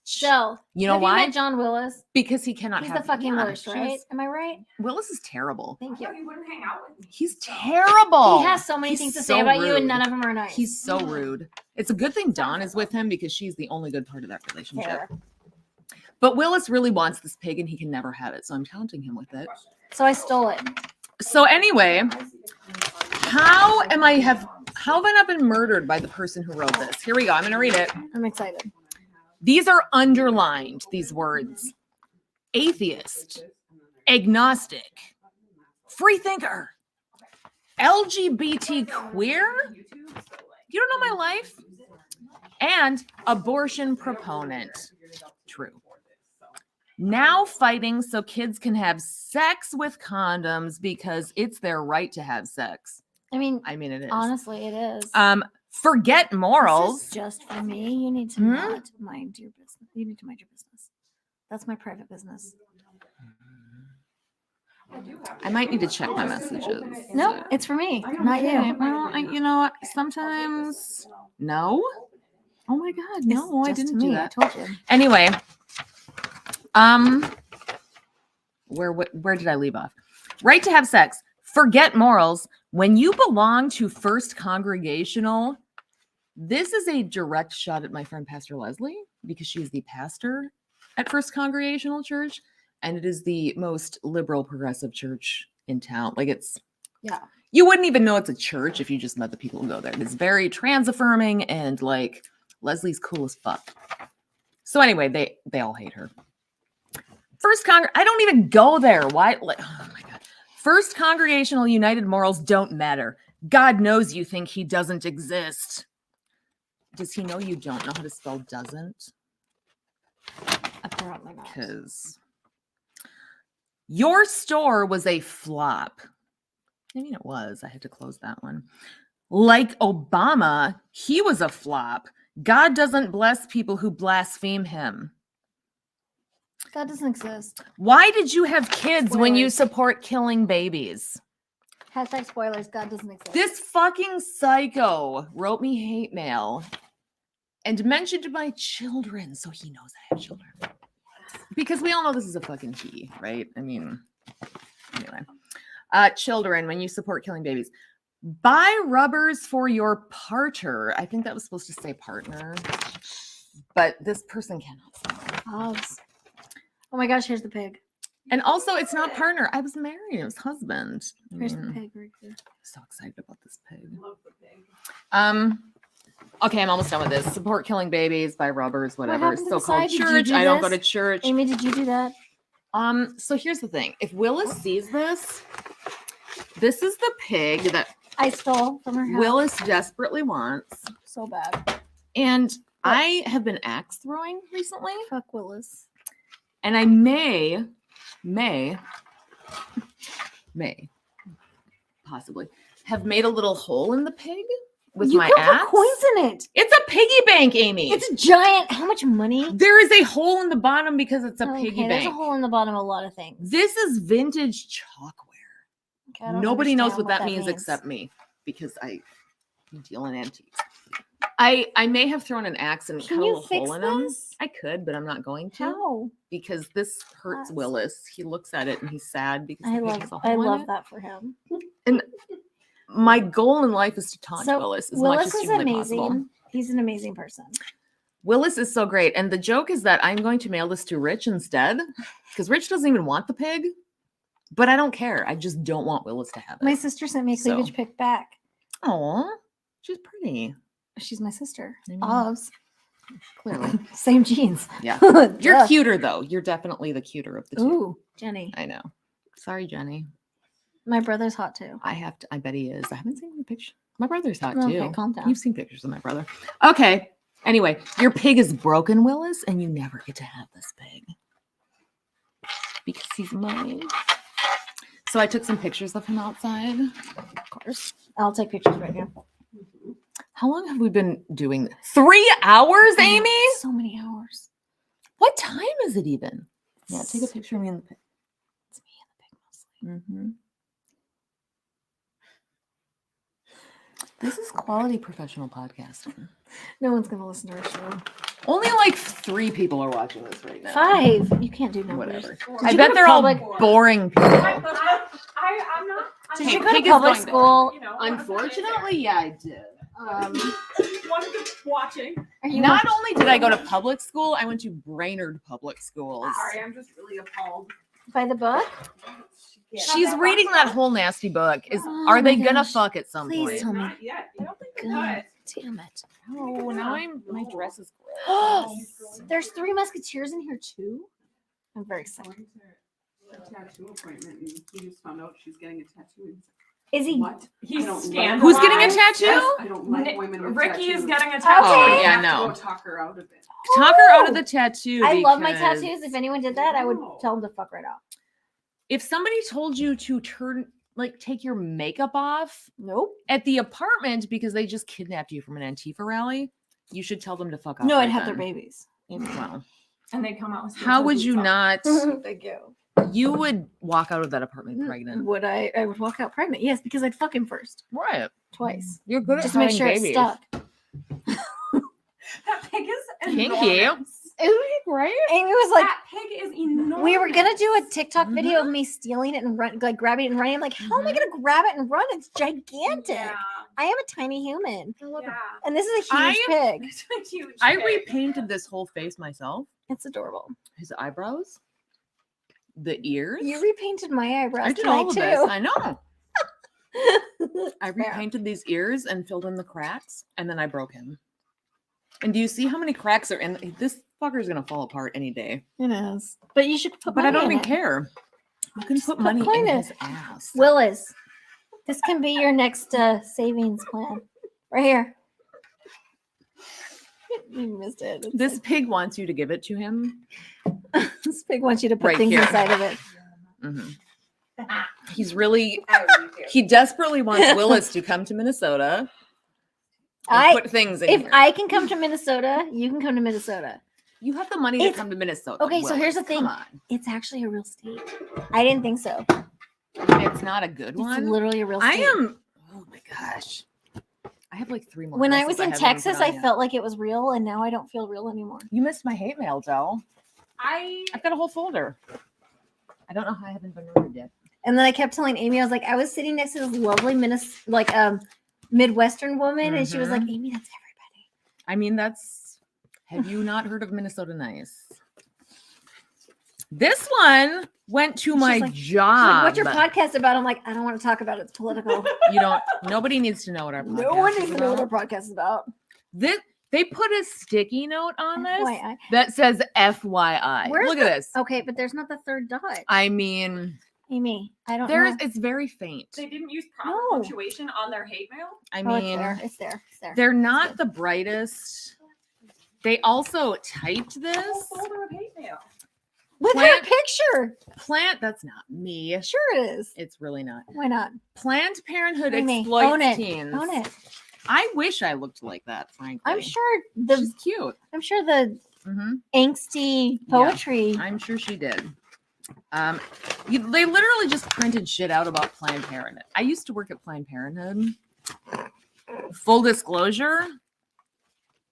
So You know have why? You met John Willis. Because he cannot He's have the fucking yeah, worst, she right? was- Am I right? Willis is terrible. Thank you. You wouldn't hang out with me. He's terrible. He has so many He's things to so say about you, rude. and none of them are nice. He's so rude. It's a good thing Dawn is with him because she's the only good part of that relationship. Fair. But Willis really wants this pig and he can never have it. So I'm taunting him with it. So I stole it. So anyway, how have I not been murdered by the person who wrote this? Here we go. I'm going to read it. I'm excited. These are underlined, these words. Atheist, agnostic, free thinker, LGBT queer. You don't know my life? And abortion proponent. True. Now fighting so kids can have sex with condoms because it's their right to have sex. I mean, It is. honestly, it is. Forget This morals. is just for me. You need to Hmm? not mind your business. You need to mind your business. That's my private business. I do have I might need to check my messages. No, it's for me, not Okay, you. well, you know what? Sometimes no. Oh my god, no, I Just didn't me, do I that. told you. Anyway, where did I leave off? Right to have sex. Forget morals. When you belong to First Congregational, this is a direct shot at my friend Pastor Leslie because she is the pastor at First Congregational Church, and it is the most liberal progressive church in town. Like Yeah. you wouldn't even know it's a church if you just met the people who go there. It's very trans affirming, and like Leslie's cool as fuck. So anyway, they all hate her. I don't even go there. Why? Like, oh my god. First Congregational United morals don't matter. God knows you think he doesn't exist. Does he know you don't know how to spell doesn't? Apparently not. Because your store was a flop. I mean, it was. I had to close that one. Like Obama, he was a flop. God doesn't bless people who blaspheme him. God doesn't exist. Why did you have kids when you Spoilers. support killing babies? Hashtag spoilers. God doesn't exist. This fucking psycho wrote me hate mail and mentioned my children, so he knows I have children. Because we all know this is a fucking he, right? I mean, anyway. Children, when you support killing babies, buy rubbers for your parter. I think that was supposed to say partner, but this person cannot spell. Hobbs. Oh my gosh, here's the pig. And also, it's not partner. I was married. It was husband. Here's the pig right here. So excited about this pig. Okay, I'm almost done with this. Support killing babies, buy rubbers, whatever. happened to the So-called side? Did you church. do I don't go to this? church. Amy, did you do that? So here's the thing. If Willis sees this, this is the pig that I stole from her house. Willis desperately wants. So bad. And I have been axe throwing recently. Fuck Willis. And I may possibly have made a little hole in the pig with You my can axe. put coins in it. It's a piggy bank, Amy. It's a giant. How much money? There is a hole in the bottom because it's a Okay, piggy there's a bank. hole in the bottom of a lot of things. This is vintage chalkware. Okay, I don't Nobody knows understand what that means except me because I deal in antiques. I may have thrown an axe and Can cut a you little fix hole in them. this? I could, but I'm not going to How? because this hurts That's- Willis. He looks at it and he's sad because I the pig love has a I hole in love it. that for him. My goal in life is to taunt So Willis as much Willis as is humanly possible. amazing. He's an amazing person. Willis is so great. And the joke is that I'm going to mail this to Rich instead because Rich doesn't even want the pig, but I don't care. I just don't want Willis to have it. My sister sent me a So- cleavage pic back. Aw, she's pretty. She's my sister. I mean, Ovs. Clearly. Same jeans. Yeah. Duh. You're cuter though. You're definitely the cuter of the two. Ooh, Jenny. I know. Sorry, Jenny. My brother's hot too. I bet he is. I haven't seen the picture. My brother's hot Okay, too. calm down. You've seen pictures of my brother. Okay. Anyway, your pig is broken, Willis, and you never get to have this pig. Because he's mine. So I took some pictures of him outside. Of course. I'll take pictures right now. How long have we been doing this? 3 hours, Amy? So many hours. What time is it even? Yeah, take a picture of me in the pig. It's me and the pig mostly. Mm-hmm. This is quality professional podcasting. No one's gonna listen to our show. Only like 3 people are watching this right now. 5. You can't do numbers. Whatever. Did I you bet go to they're all public- boring people. I'm not. Did Hey, you go pig to is public going to- school? You know, Unfortunately, yeah, I did. one of the watching. Are you Not only did I go to public school, I went to Brainerd Public Schools. Sorry, I'm just really appalled. by the book? She's reading that whole nasty book. Oh Are they my gonna gosh. fuck at some Please point? tell me. Not yet. I don't think they God cut. damn it. Oh, now my dress is gross. There's 3 musketeers in here too. I'm very excited. Going to a tattoo appointment and he just found out she's getting a tattoo. Is he? What? He's I don't like- scandalized. Who's getting a tattoo? I don't like Nick- women with Ricky is tattoos. getting a Okay. tattoo. Oh, yeah, I have to no. go talk her out of it. Talk her out of the tattoo. I love my because tattoos. If anyone did that, I would No. tell them to fuck right off. If somebody told you to take your makeup off Nope. at the apartment because they just kidnapped you from an Antifa rally, you should tell them to fuck off. No, right I'd have their then. babies. Well, And they come out with how would you steel-toe not? Thank you. You would walk out of that apartment pregnant. Would I? I would walk out pregnant. Yes, because I'd fuck him first, Right. twice, You're good just to make sure it's stuck. That pig is Kinky. enormous. Isn't it great? Amy was like, That pig is enormous. we were gonna do a TikTok video of me stealing it and run, like grabbing it and running. I'm like, how am I gonna grab it and run? It's gigantic. Yeah. I am a tiny human, Yeah. and this is a huge pig. It's a huge I pig. repainted this whole face myself. It's adorable. His eyebrows, the ears. You repainted my eyebrows I did tonight all of too. this. I know. I Fair. repainted these ears and filled in the cracks, and then I broke him. And do you see how many cracks are in? This fucker's gonna fall apart any day. It is, but you should put. But I money don't in even it. care. You can put put money coin in in. his ass. Willis, this can be your next savings plan, right here. You missed it. It's This pig wants you to give it to him. like- this pig wants you to put Right things here. inside of it. Mhm. He's really, I really do. he desperately wants Willis to come to Minnesota and I put things in if here. I can come to Minnesota, you can come to Minnesota. You have the money to It's- come to Minnesota. okay, so here's the Willis. thing. Come on. It's actually a real state. I didn't think so. It's not a good It's one. literally a real I state. am. Oh my gosh. I have like 3 more. When I dresses was in haven't even Texas, put on I yet. felt like it was real, and now I don't feel real anymore. You missed my hate mail, Joe. I I've got a whole folder. I don't know how I haven't been murdered yet. And then I kept telling Amy, I was like, I was sitting next to this lovely Midwestern woman, and she was like, Amy, that's everybody. I mean, that's. Have you not heard of Minnesota Nice? This one went to my like- She's job. like, what's your podcast about? I'm like, I don't want to talk about it. It's political. You don't. Nobody needs to know what our podcast No one is needs to know what about. our podcast is about. This. They put a sticky note on this FYI. that says FYI. Where's Look at this. Okay, but there's not the third dot. I mean, Amy, I don't there's. know. It's very faint. they didn't use proper No. punctuation on their hate mail. I Oh, it's mean, there. It's there. It's there. they're not the brightest. They also typed Whole this. folder of hate mail. With her Plant- picture. Plant. That's not me. Sure it is. It's really not. Why not? Planned Parenthood Amy, exploits own it. teens. Own it. I wish I looked like that. Frankly, I'm sure the she's cute. hmm angsty poetry. I'm sure she did. They literally just printed shit out about Planned Parenthood. I used to work at Planned Parenthood. Full disclosure.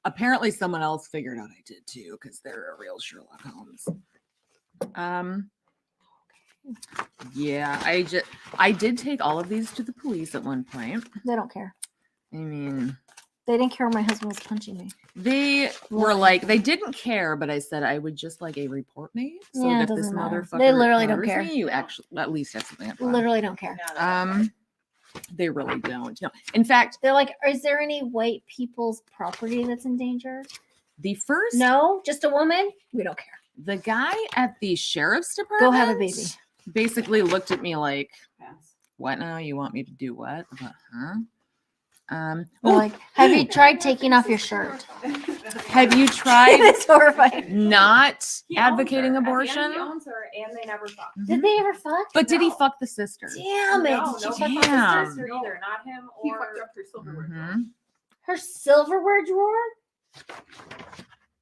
Apparently, someone else figured out I did too, because they're a real Sherlock Holmes. Yeah, I did take all of these to the police at one point. They don't care. I mean, They didn't care when my husband was punching me. they were Why? like, they didn't care, but I said I would just like a report made. So Yeah, it that this doesn't matter. motherfucker They literally don't murders care. me, you actually at least have something. to file. Literally don't care. They really don't. No, in fact, They're like, is there any white people's property that's in danger? the first, No, just a woman? We don't care. the guy at the sheriff's department, Go have a baby. basically looked at me like, Pass. "What now? You want me to do what?" I thought, huh? They're Oh, like, have you tried taking off your shirt? have you tried It's horrifying. not He owns advocating her. At the end, abortion? He owns her, and they never fucked. Did they ever fuck? But did he No. fuck the sister? Damn it. No, Did no you fuck check with Damn. his sister either. Not him He or fucked up her silverware. Mhm. her silverware drawer?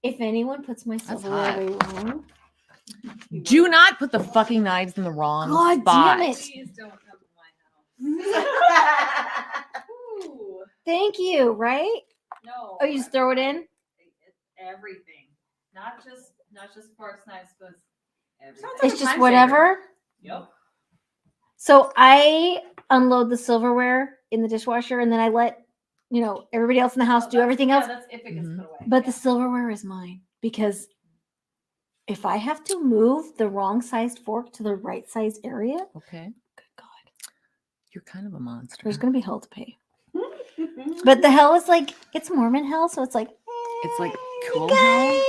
If anyone puts my That's silverware hot. away wrong, Do not put the fucking knives in the wrong God spot. damn it. Please don't come to my house. Ooh, thank you, right? no. Oh, you just throw it in? It's everything. Not just forks, knives, spoons. Everything. Sounds like It's a just time whatever. Yep. So I unload the silverware in the dishwasher and then I let, everybody else in the house do everything else. That's if it gets Mhm. put away. But the silverware is mine because if I have to move the wrong sized fork to the right sized area, Okay, good God, you're kind of a monster. there's going to be hell to pay. But the hell is like, it's Mormon hell. So it's like, It's like you cool hell? guys.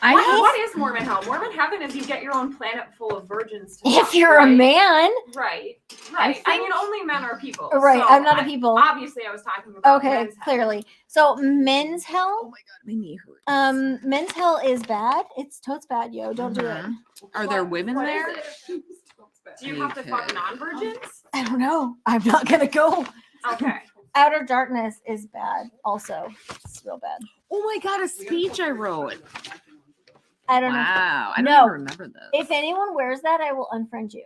What is Mormon hell? Mormon heaven is you get your own planet full of virgins. To If fuck, you're a right? man, Right. I Right. I, think- mean, only men are people. right? so I'm not a people. Obviously, I was talking about. Okay, men's hell. clearly. So men's Oh hell, my god, my knee hurts. men's hell is bad. It's totes bad, yo. Don't do it. Mhm. Are there women What there? is it? Do you have to fuck Okay. non-virgins? I don't know. I'm not gonna go. Okay. Outer darkness is bad. Also, it's real bad. Oh my god, a speech I wrote. I don't know. Wow. I don't No. even remember this. If anyone wears that, I will unfriend you.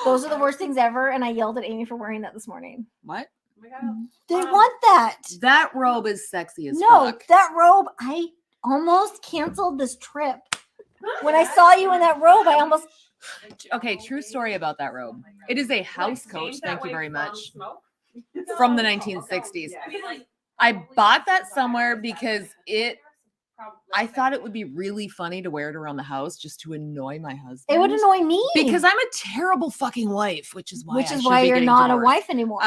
Those are the worst things ever, and I yelled at Amy for wearing that this morning. What? Oh my God. They want that. That robe is sexy as No, fuck. that robe. I almost canceled this trip. When I saw you in that robe, I almost. Okay, true story about that robe. It is a house coat. Stained that Thank you way very from much. smoke? From the 1960s. I bought that somewhere because I thought it would be really funny to wear it around the house just to annoy my husband. It would annoy me because I'm a terrible fucking wife, which is why you're not a wife anymore.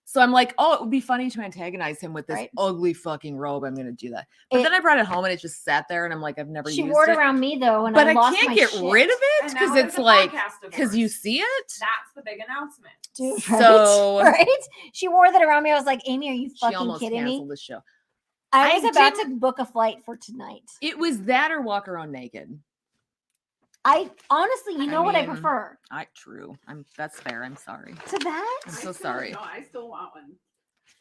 So I'm like, oh, it would be funny to antagonize him with this Right. ugly fucking robe. I'm gonna do that. But then I brought it home and it just sat there, and I'm like, I've never She used wore it it. around me though, and But I I lost can't my get shit. rid of it And because now look it's at the like podcast because you divorce. see it. That's the big announcement. Dude, So- right? She wore that around me. I was like, Amy, are you She fucking almost kidding canceled me? the show. I was I about to didn't- book a flight for tonight. It was that or walk around naked. I honestly, you I know what I mean, prefer True. That's fair. I'm sorry. to that. I'm so sorry. No, I still want one.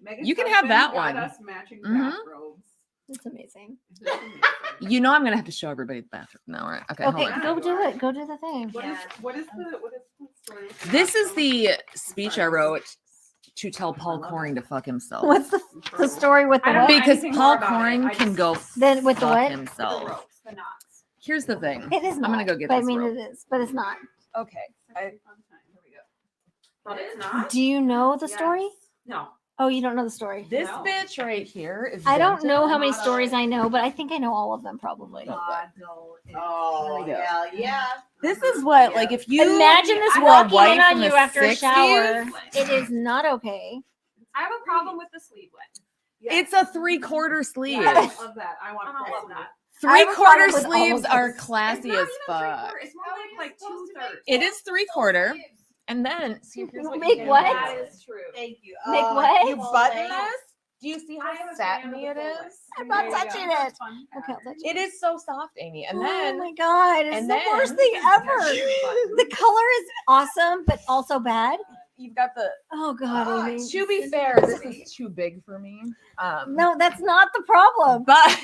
Megan's You can have husband that got one. Us matching Mhm. bathrobes. It's amazing. It's amazing. You know I'm gonna have to show everybody the bathroom now, right? Okay, Okay, hold on. go do it. Go do the thing. What is the story? with the This is bathrobe? the speech I wrote to tell Paul Coring to fuck himself. What's the story with the I don't what? know Because anything Paul more about it. Coring I can just- go Then with the fuck what? The himself. ropes, the knots. Here's the thing. It is not. I'm gonna go get but this I mean, rope. it is, but it's not. Okay. Sexy fun time. Here we go. But it's not? Do you know the story? Yes. No. Oh, you don't know the story. This No. bitch right here is. I don't dented. know how many Model. stories I know, but I think I know all of them probably. Model is- Oh, There we go. Yeah. This is what, like, if you Imagine this were a walking wife in on in you the after a 60s, shower. It is not okay. I have a problem with the sleevelet. It's a 3/4 sleeve. Yeah, I don't love that. I want I don't full love sleeve. that. I have a 3/4 problem with all sleeves of are this. classy It's not as even fuck. 3/4, it's more like 2/3. It is 3/4, and then see here's what you Make can what? do. That is true. Thank you. Make Oh, what? You full button length. this. Do you see I how am a fan of satiny the it full is? I'm not There you go. touching That's it. fun Okay, I'll touch It is so soft, Amy. And oh then my god, it's and the worst then- thing ever. The color is awesome, but also bad. you've got the. Oh god, Amy. To be fair, this is too big for me. No, that's not the problem. But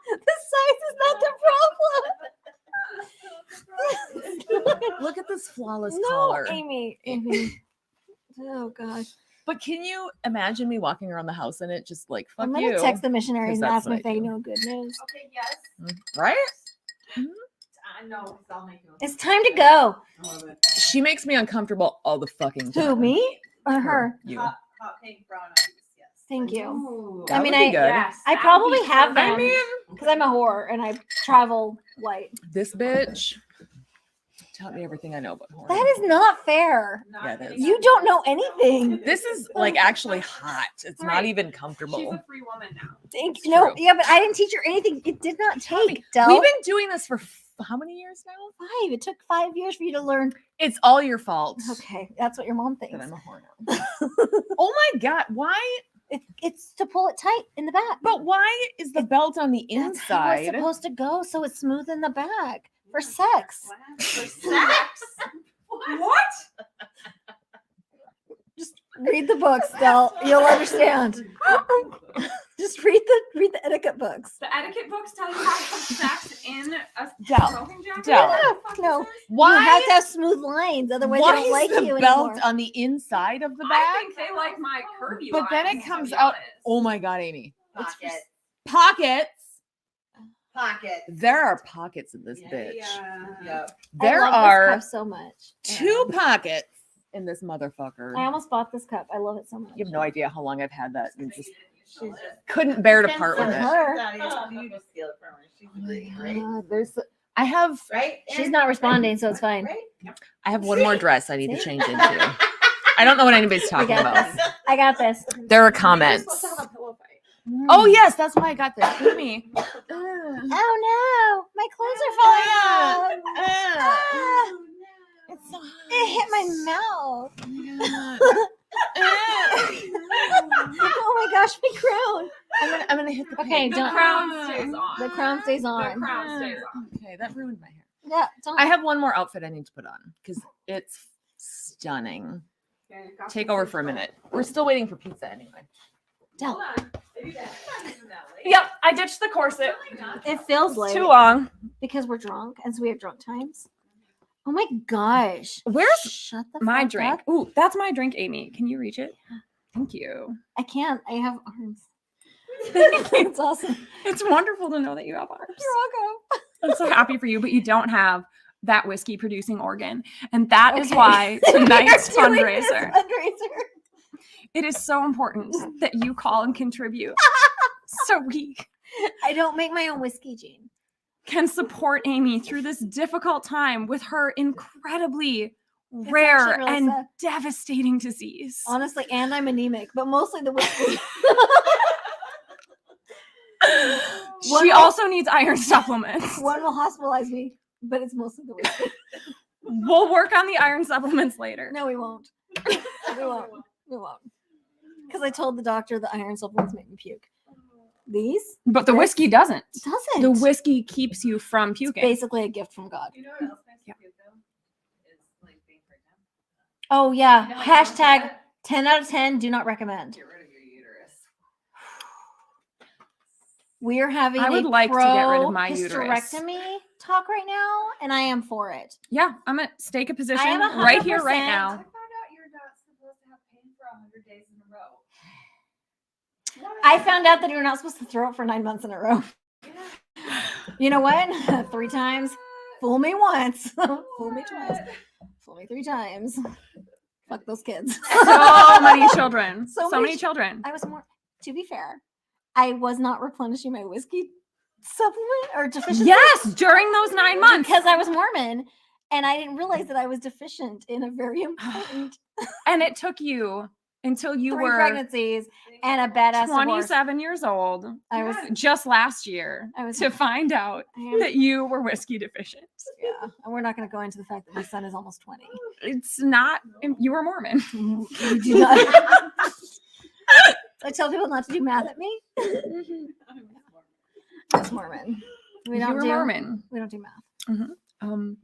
The size is not the problem. look at this flawless No, collar. Amy. Amy. Oh god. But can you imagine me walking around the house in it, just like fuck I'm gonna you, text the missionaries and that's ask them what if I they do. know good news. Okay, yes. right? I know. I'll make you. It's time to go. I love it. She makes me uncomfortable all the fucking time. Who, me or her? You. Hot pink brown eyes. Yes. Thank you. Ooh. That mean, would be I- good. Yes, I that would probably be have perfect. them. Because I'm a whore and I travel light. This bitch taught me everything I know about horror. That is not fair. Not Yeah, it getting is. You don't know anything. This is like actually hot. It's not Right. even She's comfortable. a free woman now. Thank It's you. No, true. yeah, but I didn't teach her anything. It did not take, Del. We've been doing this for how many years now? 5. It took 5 years for you to learn. It's all your fault Okay, that's what your mom that thinks. I'm a whore now. Oh my god, why? It's to pull it tight in the back. But why is the belt on the That's how it's inside? supposed to go, so it's smooth in the back for sex. For sex. What? Just read the books, Del. You'll understand. Just read the etiquette books. The etiquette books tell you how to have sex in a Del, smoking jacket? Del. What the fuck No. is this? You Why? have to have smooth lines, otherwise Why they don't like is the you belt anymore. on the inside of the I bag? think they like my curvy But then lines, it to comes be out. honest. Oh my god, Amy! It's Pocket. pockets. Pocket. There are pockets in this bitch. Yep. There I love are this cup so much. 2 pockets in this motherfucker. I almost bought this cup. I love it so much. You have no idea how long I've had that and just She's couldn't bear to part with from it. her. You just steal it from her. She's Oh my great, right? God. I have Right? She's not responding, so it's fine. Right? I have one more dress I need to See? change into. I don't know what anybody's talking got about. this. I got this. There are comments. Oh yes, that's why I got this. Look at me. Oh no, my clothes are falling off. Ah, It's so it hit my mouth. Oh my gosh, my crown. I'm gonna hit the Okay, pink. The don't- crown stays on. The crown stays The on. crown stays on. Okay, that ruined my hair. Yeah, don't. I have one more outfit I need to put on because it's stunning. Take over for a minute. We're still waiting for pizza anyway. Del. Yep, I ditched the corset. It feels like Too long. because we're drunk, and so we have drunk times. Oh my gosh! Where's Shut the my fuck drink? up. Ooh, that's my drink, Amy. Can you reach it? Thank you. I can't. I have arms. It's awesome. It's wonderful to know that you have arms. You're welcome. I'm so happy for you, but you don't have that whiskey producing organ. And that is Okay. why tonight's You're doing this fundraiser, fundraiser. it is so important that you call and contribute so we I don't make my own whiskey, Jean. can support Amy through this difficult time with her incredibly rare actually really and sad. devastating disease. Honestly, and I'm anemic, but mostly the whiskey. She One- also needs iron supplements. One will hospitalize me, but it's mostly the whiskey. We'll work on the iron supplements later. No, we won't. We won't. We won't. Because I told the doctor the iron supplements make me puke. These But the This whiskey doesn't. doesn't. The whiskey keeps you from It's puking. basically a gift from God. You know what else makes Yeah. you puke though? Is like being pregnant. Oh yeah. No, Hashtag don't 10 out of 10. Do not recommend. Get rid of your uterus. We are having I would a like to get rid of my hysterectomy talk right now, and I am for it. Yeah, I'm at stake a position am right here, right 100% I now. found out you're not supposed to have pain for 100 days in a row. I found out that you're not supposed to throw it for 9 months in a row. You know what? 3 times. Fool me once. Fool me twice. Fool me 3 times. Fuck those kids. So many children. So So, many many children. I was more, to be fair, I was not replenishing my whiskey supplement or deficiency. Yes, during those 9 months. Because I was Mormon and I didn't realize that I was deficient in a very important And it took you until you 3 were pregnancies and a badass divorce. 27 years old, I was, just last year, I was, to find out I am- that you were whiskey deficient. yeah. And we're not going to go into the fact that my son is almost 20. It's not, you were Mormon. You do not. I tell people not to do math at me. That's Mormon. We You don't were do Mormon. We don't do math.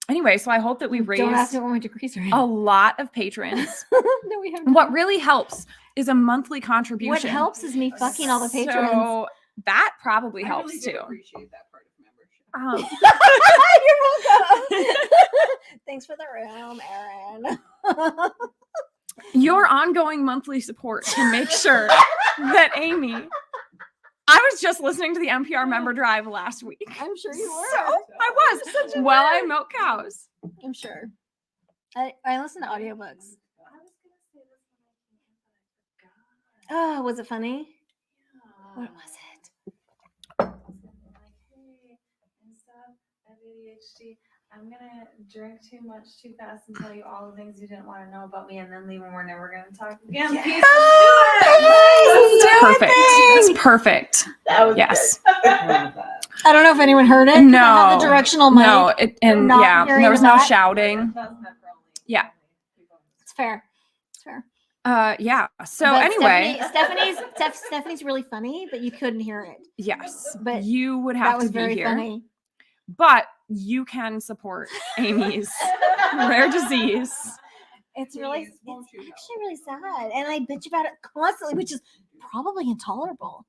Anyway, so I hope that we Don't ask raised me what my degrees are in. a lot of patrons. No, we have not. What really helps is a monthly contribution. What helps is me fucking all the patrons. So that probably helps too. Appreciate that part of membership. You're welcome. Thanks for the room, Erin. Your ongoing monthly support can make sure that Amy. I was just listening to the NPR member drive last week. I'm sure you were. So I was while I milk cows. I'm sure. I listen to audiobooks. I was gonna say this when I came in, but I forgot. Oh, was it funny? Yeah. What was it? I was gonna be like, hey, instead of ADHD, I'm gonna drink too much too fast and tell you all the things you didn't want to know about me, and then leave, and we're never gonna talk again. Yes. Please do it. Perfect. It's perfect. That was Yes. I don't know if anyone heard it. 'cause I have the No. directional mic. No, and not yeah, hearing there was the no back. shouting. That was meant for only- Yeah. only people in this It's fair. It's fair. Yeah. So But anyway, Stephanie's really funny, but you couldn't hear it. yes, But you would That have was to be very here. funny. But you can support Amy's rare disease. It's really, Please, won't it's you help? actually really sad, and I bitch about it constantly, which is probably intolerable.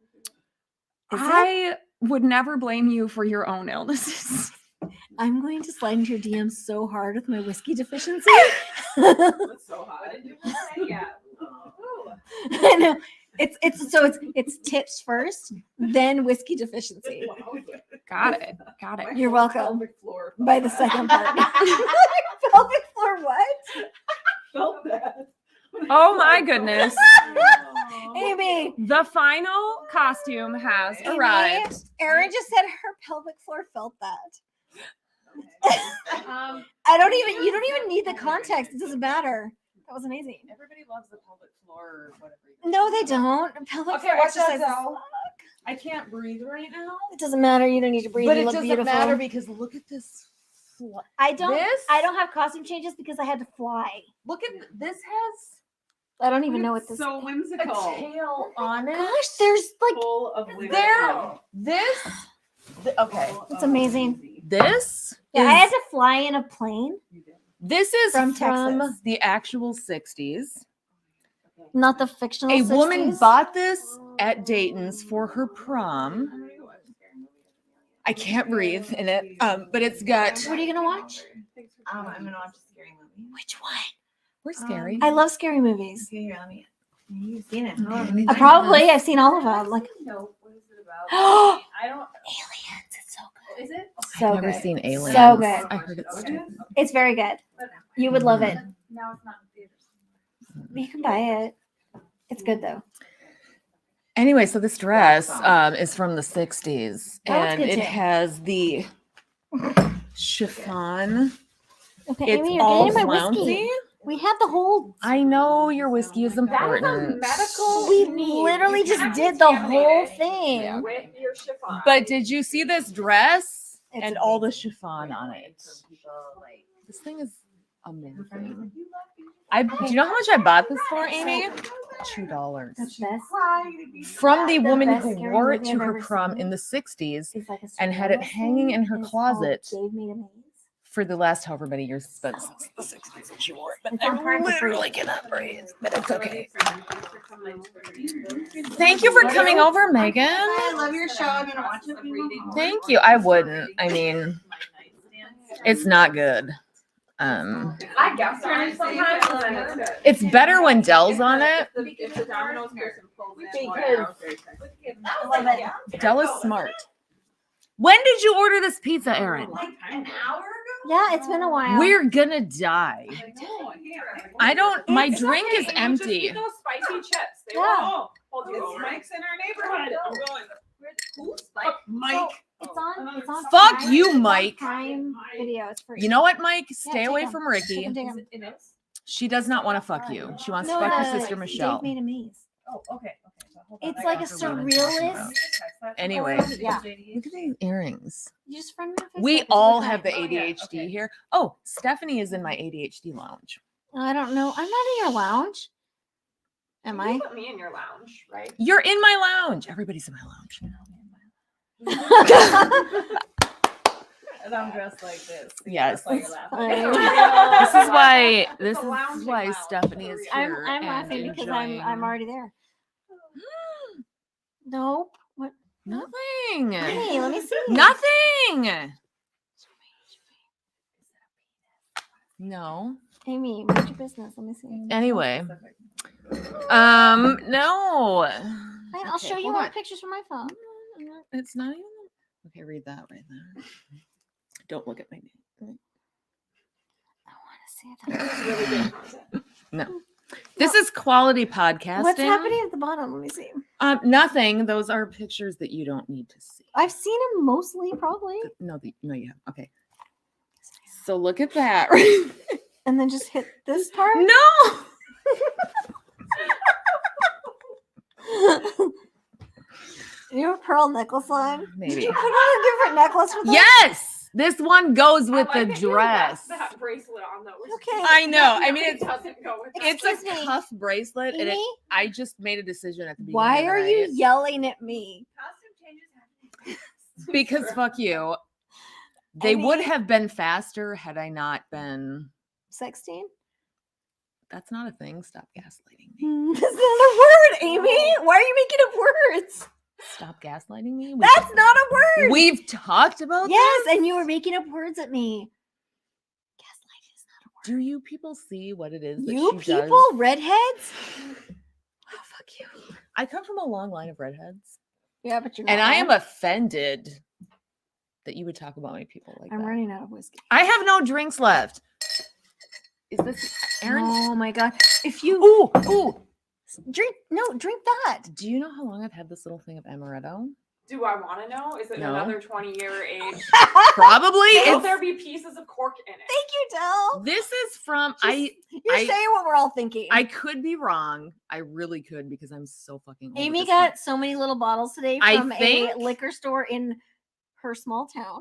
Is it? I would never blame you for your own illnesses. I'm going to slide into your DMs so hard with my whiskey deficiency. That's so hot. What did you say? Yeah. Ooh. I know. It's tips first, then whiskey deficiency. Got it. Got it. You're welcome. Pelvic floor By the second part. Pelvic floor what? felt that. Oh my goodness. Amy. The final costume has Amy, arrived. Erin just said her pelvic floor felt that. Um, You don't even need the context. It doesn't matter. That was amazing. Everybody loves the pelvic floor or whatever. No, they don't. Pelvic Okay, floor watch that, exercises Zal. suck. I can't breathe right now. It doesn't matter. You don't need to breathe. But You it look doesn't beautiful. matter because look at this. I don't This? have costume changes because I had to fly. Look at this has I don't even know what this so whimsical. a tail on it. Gosh, there's like Full of There, this. Okay, it's amazing. This Yeah, I had is to fly in a plane. this is From from Texas. the actual 60s. Not the fictional. A woman 60s? bought this at Dayton's for her prom. I can't breathe in it, but it's got. What are you gonna watch? I'm gonna watch a scary movie. Which one? We're scary. I love scary movies. Okay, here, let me. You've seen it. I've seen all of them. Like No, what is it about? aliens, I don't. it's so good. Is it? So I've never good. seen Aliens. So good. I heard it's stupid. It's very good. You would love it. Now it's not in theaters. You can buy it. It's good though. Anyway, so this dress is from the 60s That looks and good it too. has the chiffon. Okay, It's Amy, you're all getting my flouncy. whiskey. We have the whole. I know your whiskey is important. medical. We literally just did the whole thing. With your chiffon. But did you see this dress It's and all the chiffon on it? This thing is amazing. Do you know how much I bought this for, Amy? $2. That's best. From the The woman best who scary wore it movie to I've her ever prom seen. in the 60s It's like a and had it surrealist hanging thing, in her and it's called closet Gave Me the Maze. for the last however many years it's been since the 60s that she wore it. But It's on Prime I for free. literally cannot breathe, but it's okay. Thank you for coming over, Megan. I love your show. I'm gonna watch it. Thank you. I wouldn't. I mean, it's not good. I guess right sometimes. And then it's good. It's better when Dell's on it. If the Domino's person pulls in, I love it. Dell is smart. When did you order this pizza, Erin? An hour ago? Yeah, it's been a while. We're gonna die. I don't. My It's drink okay, is you just empty. eat those spicy chips. They Yeah. won't hold you over. Mike's in our neighborhood. I'm going. Who's Mike? Mike. It's on. It's on. Fuck Prime. you, It's on Mike. Prime Video. It's free. You know what, Mike? Yeah, Stay take away 'em. from Take Ricky. 'em, take 'em. It is? She does not want to fuck you. She wants No, to fuck your the sister Dave Michelle. Made a Maze. Oh, okay. So hold on. It's I like a got That's what we've been talking surrealist. about. Anyway, Yeah. look at these earrings. You just friend me on Facebook. We It's a good all time. have the Oh, yeah, ADHD okay. here. Oh, Stephanie is in my ADHD lounge. I don't know. I'm not in your lounge. Am You I? put me in your lounge, right? You're in my lounge. Everybody's in my lounge. And I'm dressed like this. Yes. That's why you're laughing. Fine. This is why. This It's a is lounging why lounge, Stephanie is for real. here. I'm and laughing because I'm enjoying- already there. Nope. What? Nothing. Hey, let me see. Nothing. No. Amy, mind your business. Let me see. Anyway. No. Fine, I'll Okay, show you hold more on. pictures from my phone. It's not even. Okay, read that right there. Don't look at my name. I want to see that. It's really good content. No. This is quality podcasting. What's happening at the bottom? Let me see. Nothing. Those are pictures that you don't need to see. I've seen them mostly, probably. No, no, you have. Okay. So look at that. And then just hit this part. No. You have a pearl necklace on? Did Maybe. you put on a different necklace with that? Yes. This one goes with I the like that you left dress. That bracelet on though. which Okay. I know. I mean, it it's doesn't go with it's Excuse a me. cuff bracelet, and Amy, I just made a decision at the beginning. why of the are you night. yelling at me? Costume changes happen. Because fuck you. They Amy? would have been faster had I not been. 16? That's not a thing. Stop gaslighting me. That's not a word, Amy. Why are you making up words? Stop gaslighting me. That's not a word. We've talked about Yes, this. and you were making up words at me. Gaslighting is not a word. Do you people see what it is that You she does? people, redheads? Oh, fuck you. I come from a long line of redheads, Yeah, but you're and not I am wrong. offended that you would talk about my people like I'm that. running out of whiskey. I have no drinks left. Is this Aaron? Oh my god. If you Ooh. drink that. Do you know how long I've had this little thing of amaretto? Do I want to know? Is it No. another 20-year age? Probably. Will It's, there be pieces of cork in it? Thank you, Del. this is from You're I- saying what we're all thinking. I could be wrong. I really could because I'm so fucking old. at Amy this got point. so many little bottles today I from a think- liquor store in her small town.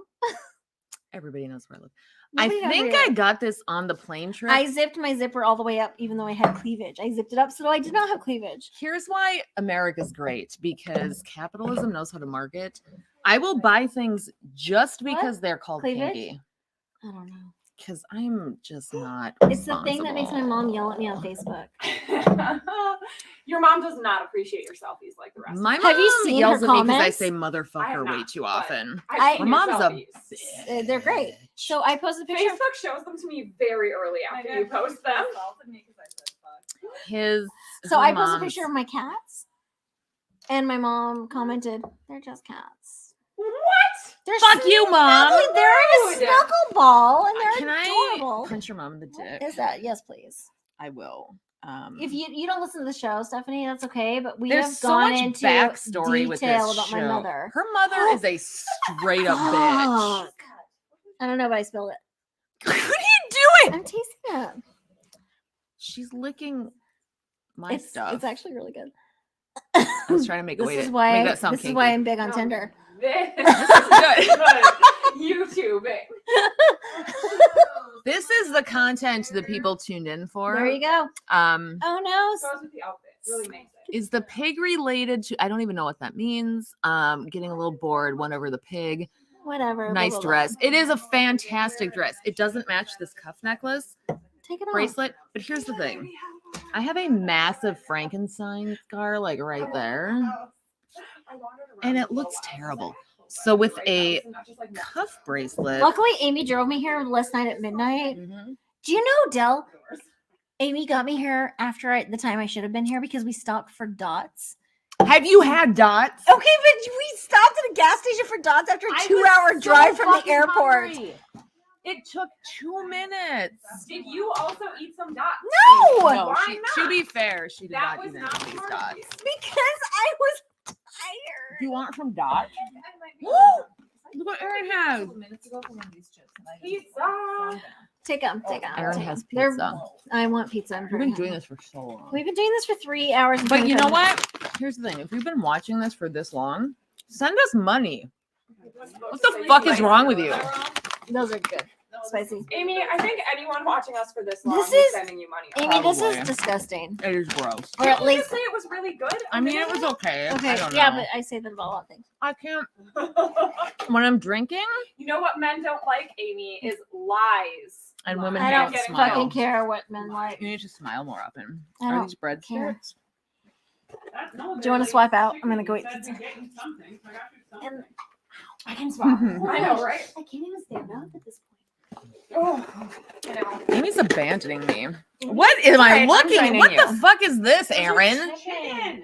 Everybody knows where I live. Nobody I knows think where you I live. got this on the plane trip. I zipped my zipper all the way up, even though I had cleavage. I zipped it up, so I did not have cleavage. Here's why America's great, because capitalism knows how to market. I will buy things just because they're called Cleavage? kinky. I don't know. because I'm just not. It's the thing that makes my mom yell at me on Facebook. Your mom does not appreciate your selfies like the rest. My of mom Have you seen yells her at me because I comments? say I motherfucker have way not, too but often. I've seen My your mom's a selfies. They're great. So I posted a picture. Facebook shows them to me very early after you post them. His. So her I posted a mom's- picture of my cats, and my mom commented, "They're just cats. What? They're Fuck you, Mom. snuggly- They're in a Rude. snuggle ball, and they're Can I adorable." punch your mom in the dick? Is that yes, please? I will. If you don't listen to the show, Stephanie, that's okay. But we There's have so gone much into backstory with this detail about show. my mother. Her mother is a straight up bitch. Fuck. I don't know, but I spilled it. What are you doing? I'm tasting it. She's licking my It's stuff. actually really good. I was trying to make it. This Wait, is make why that sound this is why kinky. I'm big on Tinder. This is good. YouTubing. This is the content that people tuned in for. There you go. Oh no. Goes with the outfit. Really makes it. Is the pig related to? I don't even know what that means. Getting a little bored. Went over the pig. Whatever. blah, Nice blah, blah. dress. It is a fantastic dress. It doesn't match this cuff necklace Take it off. bracelet, but here's the thing. I have a massive Frankenstein scar, like right there, and it looks terrible. So with a cuff bracelet. Luckily, Amy drove me here last night at midnight. Mhm. Do you know, Dell? Amy got me here after the time I should have been here because we stopped for Dots. Have you had dots? Okay, but we stopped at a gas station for Dots after a 2-hour drive from the airport. It took 2 minutes. Did you also eat some dots? No, No, Why to not? be fair, she did That not was eat not any of these smart of dots. you. because I was tired. You want from Dot? Look what Erin has. Pizza. Take them. Erin has They're- pizza. I want pizza. I'm We've very been doing hungry. this for so long. We've been doing this for 3 hours. And But you 25 know minutes. what? Here's the thing. If you've been watching this for this long, send us money. What the fuck is wrong with you? Those are good. Spicy. Amy, I think anyone watching us for this long This is is- sending you money. Amy, this Probably. is disgusting. It is gross. Or at Didn't you least, say it was really good. I mean, it was okay. I okay, don't yeah, know. but I say that about a lot of things. I can't. When I'm drinking You know what men don't like, Amy, is lies. and women I don't don't smile. fucking care what men like. You need to smile more often. I Are don't these bread care. sticks? Do you want to swipe out? I'm gonna go eat pizza. And I can swap. I know, right? I can't even stand up at this point. Oh, I know. Amy's abandoning me. What am I Alright, I'm looking? joining What you. the fuck is this, Aaron? Chicken.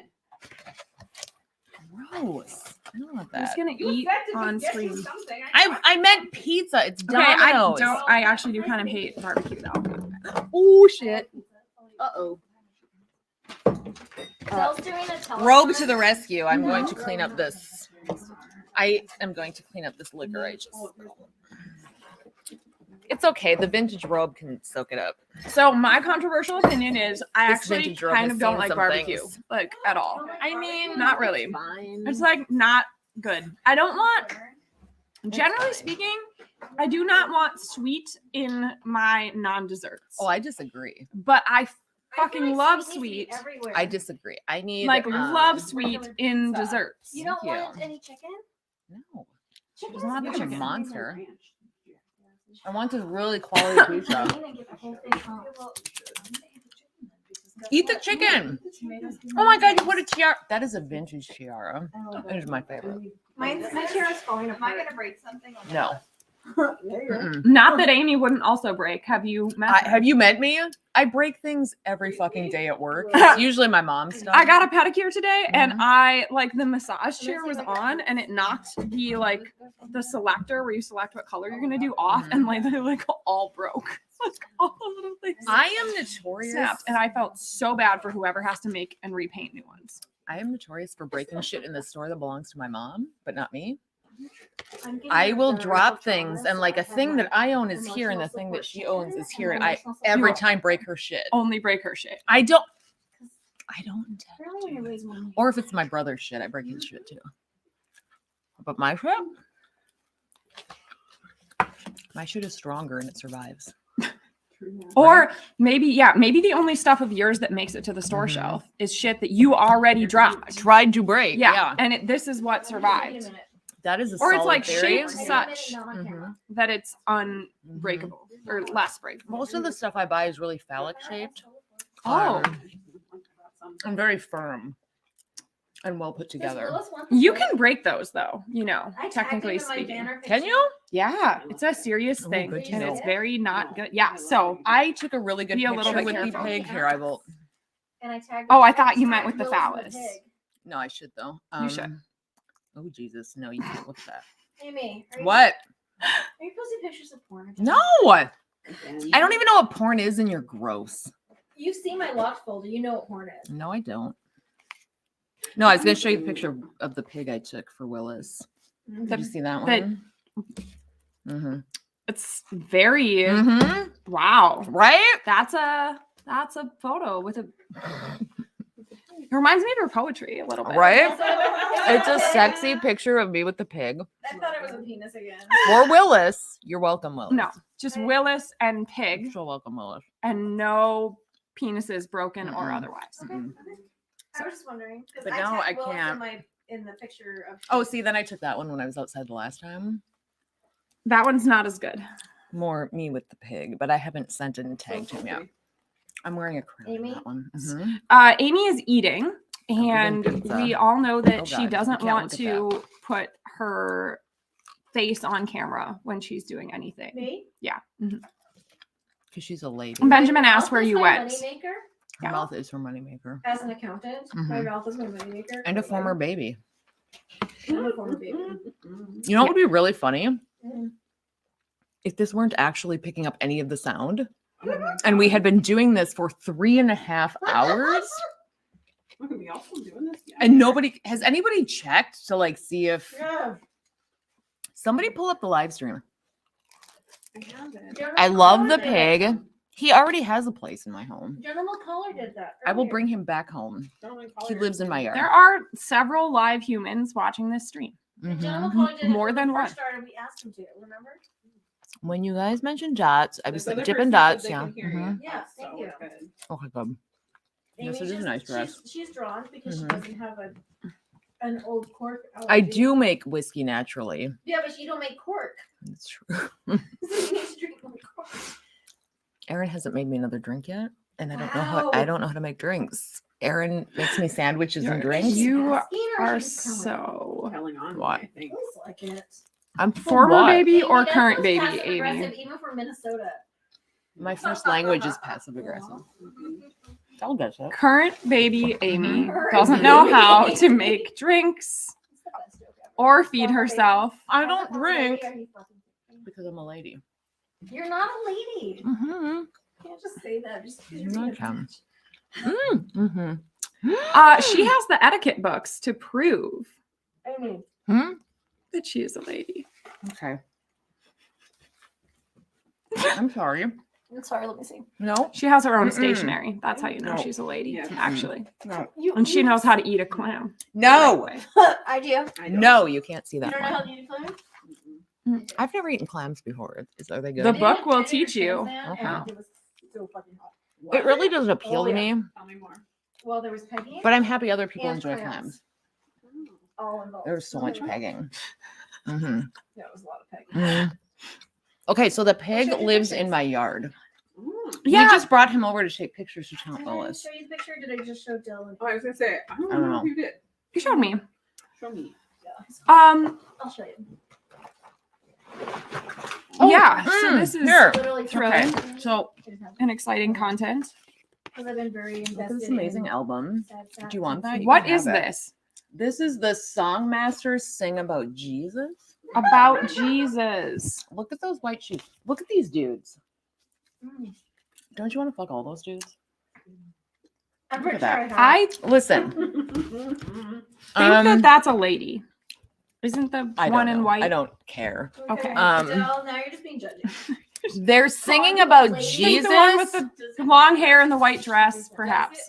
Gross. I don't want I'm just that. gonna eat on screen. I meant pizza. It's Okay, I Domino's. don't. I actually do kind of hate barbecue though. Oh shit. Uh-oh. Belle's doing a telephone. Robe to the rescue. I'm going to clean up this. I am going to clean up this liquor I just. It's okay. The vintage robe can soak it up. So my controversial opinion is I This actually vintage robe kind has of don't seen like some barbecue, things. like at all. I mean, Not really. Fine. It's like not good. I don't want. Generally speaking, I do not want sweet in my non-desserts. Oh, I disagree. But I I feel fucking like love needs to be sweet. everywhere. I disagree. I need Like love sweet regular in pizza. desserts. You don't Thank you. want any chicken? No, Chicken it's not is such a good. monster. I want this really quality pizza. I'm gonna get the whole thing home. Eat the chicken. Oh my god, you put a tiara. That is a vintage tiara. That is my favorite. My chair is falling Am I apart. gonna break something? No. Mm-mm. Not that Amy wouldn't also break. Have you met her? Have you met me? I break things every fucking day at work. It's usually my mom's stuff. I got a pedicure today and Mhm. I like the massage chair was on and it knocked the like the selector where you select what color you're gonna do off and like they like all broke. Like all the little things I am notorious. snapped and I felt so bad for whoever has to make and repaint new ones. I am notorious for breaking shit in the store that belongs to my mom, but not me. I'm getting I will the drop traumas, things and so like I a have thing my that I own is here and the emotional thing that support she owns system is here and and I emotional support. every You- time break her shit. Only break her shit. I don't intend Really when you raise money. Or if it's my brother's shit, I break his shit too. But my shit is stronger and it survives. Or maybe the only stuff of yours that makes it to the store Mhm. shelf is shit that you already dropped. Tried to break. Yeah, Yeah. and this is what survived. That is a Or it's, solid like, theory. shaped such that it's unbreakable or less breakable. Most of the stuff I buy is really phallic shaped. Oh. I'm very firm and well put together. You can break those though, technically speaking. Can you? Yeah, it's a serious Oh, thing good to and know. it's very not good. Yeah, so I took a really good Be a picture little bit with the careful. pig. Here, I will. And I tagged. Oh, I thought you meant with the phallus. No, I should though. You should. Oh Jesus, no, you can't look at that. Amy, What? Are you posting pictures of porn? No, I don't even know what porn is, and you're gross. You've seen my locked folder. You know what porn is. No, I don't. No, I was gonna show you the picture of the pig I took for Willis. Did you see that one? Mm-hmm. It's very Mm-hmm. wow. Right? That's a photo with a it reminds me of her poetry a little bit. Right? It's a sexy picture of me with the pig. I thought it was a penis again. For Willis. You're welcome, Willis. No, just Willis and pig So welcome, Willis. and no penises broken or Mm-mm. otherwise. Mm-mm. I was just wondering. 'cause But now tagged I Willis can't. In the picture of. Oh, see, then I took that one when I was outside the last time. That one's not as good. More me with the pig, but I haven't sent it and tagged him yet. I'm wearing a crown on Amy? that one. Mhm. Amy is eating, eating and pizza. we all know that Oh, she God, you doesn't can't want look at to put her face on camera when she's doing anything. Me? Yeah. Mhm. Because she's a lady. Benjamin My asked mouth where is you my went. moneymaker. Her Yeah. mouth is her moneymaker. As an accountant, my Mhm. mouth is my moneymaker. And a former baby. And a former baby. You know what would be really funny? Mhm. If this weren't actually picking up any of the sound, and we had been doing this for 3.5 hours, Are we also doing this? Yeah. and nobody has anybody checked to like see if Yeah. somebody pull up the live stream. I have it. General I love Caller the did pig. it. He already has a place in my home. General Caller did that. I will earlier. bring him back home. Gentlemen, He callers. lives in my yard. There are several live humans watching this stream. And Mhm. General Caller did it More when than we one. first started. We asked him to. Remember? When you guys mentioned dots, I was This like other dipping person said dots. they Yeah. can hear you. Mhm. Yeah, So thank we're you. good. Okay, good. Yes, Amy's it is a just- nice dress. She's drawn because Mhm. she doesn't have an old cork. I allergy. do make whiskey naturally. Yeah, but you don't make cork. It's true. So you need to drink more cork. Erin hasn't made me another drink yet, and I don't know how Wow. I don't know how to make drinks. Erin makes me sandwiches and drinks. You Asking or are she's telling? so Telling on me, What? I think. Feels like it. I'm former what? baby or Amy, that current feels baby, passive-aggressive, Amy. even for Minnesota. My first language is passive aggressive. I'll get it. Current baby Amy Current doesn't know baby how to Amy. make drinks It's the best joke ever. or feed Former herself. I baby. don't Former baby, drink are you fucking kidding me? because I'm a lady. You're not a lady. Mm-hmm. You can't just say that just because you're No, I being a can. bitch. Mm-hmm. She has the etiquette books to prove Amy. that she is a lady. Okay. I'm sorry. I'm sorry, let me see. No. She has her own Mm-mm. stationery. That's how you know No. she's a lady, Yeah. actually. No. And she knows how to eat a clam. No. I do. I don't. No, you can't see You that don't know how one. to do clam? I've never eaten clams before. Are they good? The I book did- will I did teach your you. Trans Am, Okay. and it was so fucking hot. It really doesn't appeal Oh, to yeah. me, Tell me more. Well, there was pegging. but I'm happy other people And enjoy clams. clams. all involved. There's so much pegging. Mm-hmm. Yeah, it was a lot of pegging. Okay, so the pig show you lives pictures. in my yard. Yeah. We just brought him over to take pictures to Did Count I Willis. show you the picture? Or did I just show Dylan? Oh, I was gonna say, I don't I don't know know. if you did. You showed me. Show me. I'll show you. Yeah. So mm, this is here. Literally Thrilling. thrilling. So an exciting content. Because I've been very look invested. at this amazing in album. sad, sad Do you want that? things. You What can is have it. this? This is the Songmasters Sing About Jesus. About Jesus. Look at those white shoes. Look at these dudes. Mm. Don't you want to fuck all those dudes? I'm Look pretty at sure I that. have. I think Listen. that that's a lady. Isn't the I don't one in know. white? I don't care. Okay. Adele, now you're just being judgy. They're singing Call about the lady. Think Jesus. the one with the long hair and the white dress, perhaps.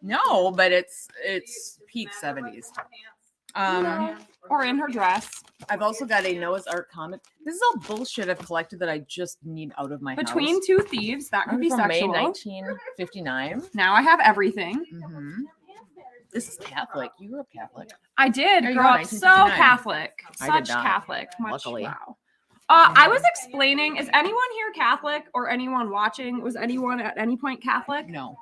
No, but it's peak 70s. No. Or in her dress. I've also got a Noah's Ark comic. This is all bullshit I've collected that I just need out of my Between house. two thieves, that could be From May sexual. 1959. Now I have everything. Mhm. This is Catholic. You grew up Catholic. I did There you grow go, up so 1959. Catholic, I such did not, Catholic. Much, luckily. wow. I was explaining. Is anyone here Catholic or anyone watching? Was anyone at any point Catholic? No.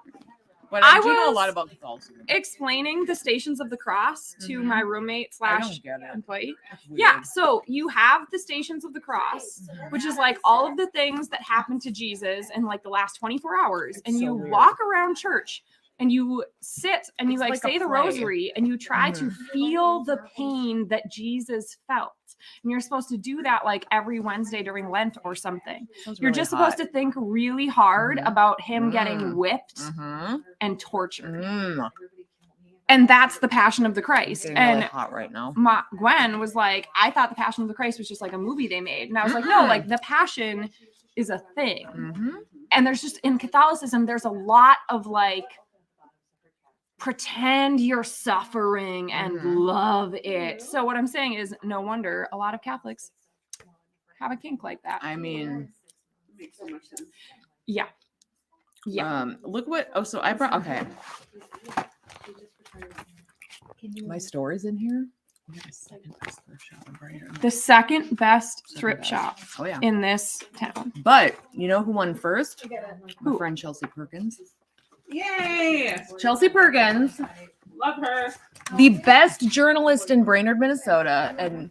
But I I do know a was- lot about Catholicism. Explaining the Stations of the Cross to Mhm. my roommate I slash don't get it. employee. It's weird. Yeah, so you have the Stations of the Cross, which is like all of the things that happened to Jesus in like the last 24 hours. It's And so you weird. walk around church and you sit and you It's like like a say the play. rosary and you try to Mhm. feel the pain that Jesus felt. And you're supposed to do that like every Wednesday during Lent or something. Sounds You're really just hot. supposed to think really hard Mhm. about him Mm. getting whipped Mhm. and tortured. Mm. And that's the Passion of the Christ. Getting really And hot right now. Gwen was like, I thought the Passion of the Christ was just like a movie they made. And I was like, no, Mm-mm. like the Passion is a thing. Mm-hmm. And there's just in Catholicism, there's a lot of like, pretend you're suffering and Mhm. love it. So what I'm saying is, no wonder a lot of Catholics have a kink like that. I mean, Makes so much sense. Yeah. Yeah. look what. Oh, so I brought. Okay, my store's in here. We got a second best thrift shop in Brighton. The second best Second thrift best. shop Oh yeah. in this town. But you know who won first? My Who? friend Chelsea Perkins. Yay! Chelsea Perkins, Love her. the best journalist in Brainerd, Minnesota, and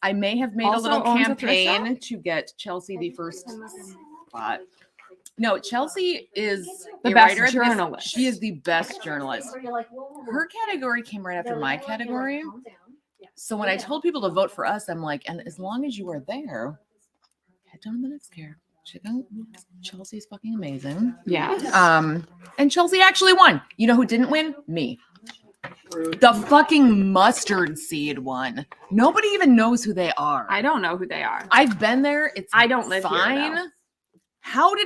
I may have made Also a little owns a thrift campaign to get Chelsea the first spot. No, Chelsea is The a best writer at this- journalist. She is the best journalist. Her category came right after my category. So when I told people to vote for us, I'm like, and as long as you are there, head down to the next care. Check out Chelsea's fucking amazing. Yeah. And Chelsea actually won. You know who didn't win? Me. The fucking mustard seed one. Nobody even knows who they are. I don't know who they are. I've been there. It's I don't live here, fine. though.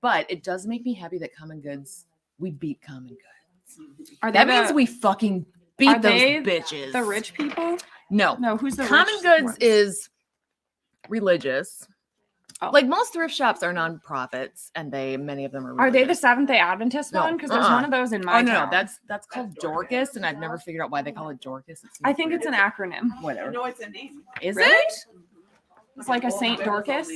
But it does make me happy that Common Goods, we beat Common Goods. Are they That means we fucking beat are those they bitches. the rich people? No. No, who's the Common rich Goods ones? is religious. Oh. Like most thrift shops are nonprofits, and many of them are. Are they the religious. Seventh Day Adventist No, one? Because there's uh-uh. one of those in my Oh no, town. that's called Dorcas, and I've never figured out why they call it Dorcas. It's I think it's an acronym. whatever. No, it's a name. Is Really? it? It's like a Saint Dorcas.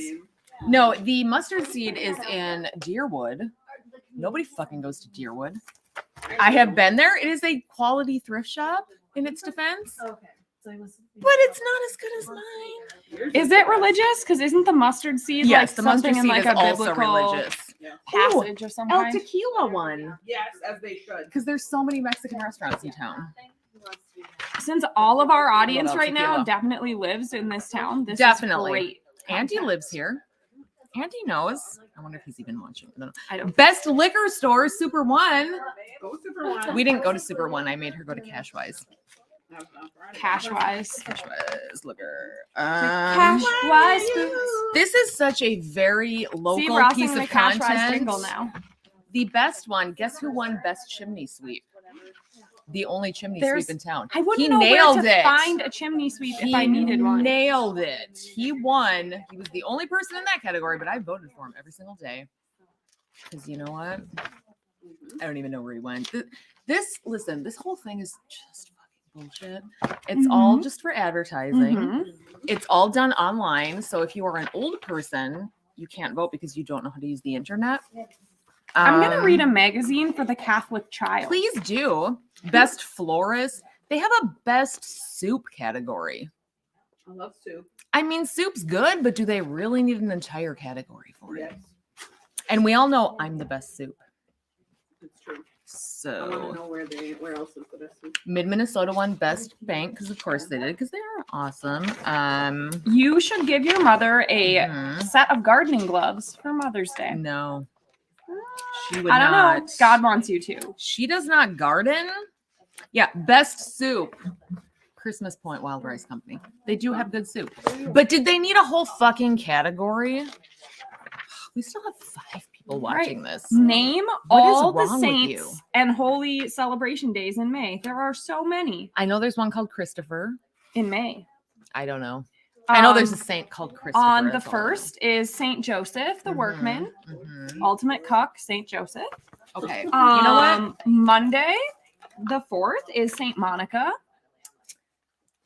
No, the mustard seed is in Deerwood. Nobody fucking goes to Deerwood. I have been there. It is a quality thrift shop in its defense, but it's not as good as mine. Is it religious? Because isn't the mustard seed Yes, like the mustard something in seed like is a also biblical religious. passage of some El kind? Tequila one, Yes, as they should. because there's so many Mexican restaurants in town. Since all of our audience El right now Tequila. definitely lives in this town, this Definitely. is great. Auntie content. lives here. Auntie knows. I wonder if he's even watching. I don't know. I don't. Best liquor store, Super One. Go Super One. We didn't go to Super One. I made her go to Cashwise. Cash-wise. Cashwise liquor. Cash-wise. This is such a very local See, we're all piece singing of the Cash-wise content. jingle now. The best one. Guess who won best chimney sweep? The only chimney There's- sweep in town. I wouldn't He know nailed where to it. find a chimney sweep if He I needed one. nailed it. He won. He was the only person in that category, but I voted for him every single day. Because you know what? I don't even know where he went. Listen, this whole thing is just fucking bullshit. It's all just for advertising. Mhm. It's all done online. So if you are an old person, you can't vote because you don't know how to use the internet. I'm gonna read a Um, magazine for the Catholic child. Please do. Best florist. They have a best soup category. I love soup. I mean, soup's good, but do they really need an entire category for it? Yes, And we all know I'm the best soup. it's true. I want to So know where else is the best soup. Mid Minnesota won best bank because of course they did because they are awesome. You should give your mother a mhm. set of gardening gloves for Mother's Day. No, she would I don't not. know. God wants you to. She does not garden. Yeah, best soup. Christmas Point Wild Rice Company. They do have good soup. But did they need a whole fucking category? We still have 5 people watching this. Name What is all the wrong with you? saints and holy celebration days in May. There are so many I know there's one called Christopher. in May. I don't know. I know there's a Um, saint called Christopher. on the that's all I know. first is Saint Joseph, the Mhm, workman, mhm. ultimate cook, Saint Joseph. Okay. You know what? Monday the 4th is Saint Monica.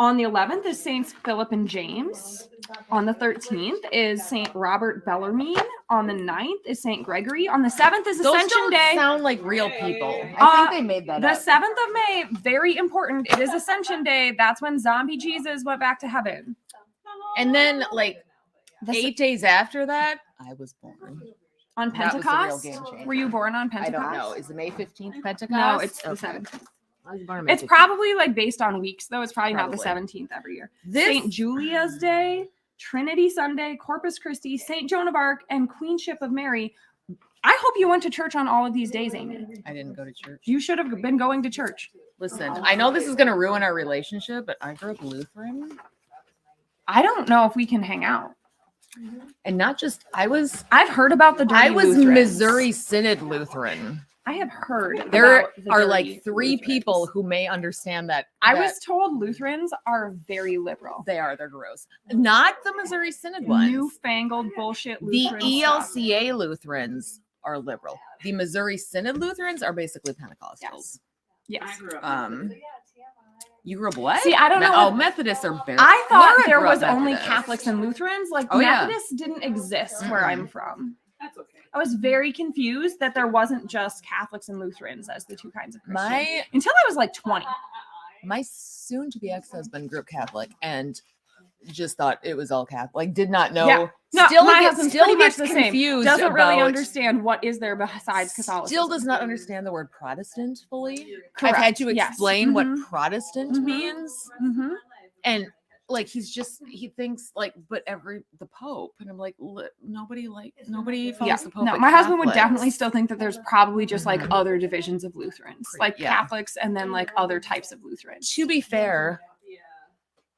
On the 11th is Saints Philip and James. On the 13th is Saint Robert Bellarmine. On the 9th is Saint Gregory. On the 7th is Those Ascension don't Day. sound like real people. I think they made that The up. 7th of May, very important. It is Ascension Day. That's when zombie Jesus went back to heaven. And then like The s- 8 days after that, I was born. on That was the real Pentecost. game changer. Were you born on I Pentecost? don't know. Is it May 15th Pentecost? No, it's the Okay. 7th. I was born May It's 15th. probably like based on weeks, though. It's probably not the Probably. 17th every year. This Saint Julia's Day, Trinity Sunday, Corpus Christi, Saint Joan of Arc, and Queenship of Mary. I hope you went to church on all of these days, Amy. I didn't go to church. You should have been going to church. Listen, I know this is going to ruin our relationship, but I grew up Lutheran. I don't know if we can hang out. And not just, I've heard about the dirty I was Lutherans. Missouri Synod Lutheran. I have heard There about the are dirty like 3 Lutherans. people who may understand that. I that was told Lutherans are very liberal. they're gross. Not the Missouri Synod ones. Newfangled bullshit The Lutheran stuff. ELCA Lutherans are liberal. The Missouri Synod Lutherans are basically Pentecostals. Yes. You grew up what? See, I don't know Oh, what- Methodists are very. I thought Laura there grew up was only Methodist. Catholics and Lutherans. Like Oh, yeah. Methodists didn't exist where I'm from. That's okay. I was very confused that there wasn't just Catholics and Lutherans as the two kinds of Christians My until I was like 20. my soon-to-be ex-husband grew up Catholic and just thought it was all Catholic. Did not know. Yeah. No, still my gets, husband's still pretty much gets the same. confused. Doesn't really about- understand what is there besides Catholicism. Still does not understand the word Protestant fully. Correct. I've had to Yes. explain Mhm. what Protestant Mhm. means, Mhm. and like he thinks like, but the Pope, and I'm like, nobody follows Yeah. the Pope. No, but my husband would Catholics." definitely still think that there's probably just like Mhm. other divisions of Lutherans, like Yeah. Catholics and then like other types of Lutherans. To be fair,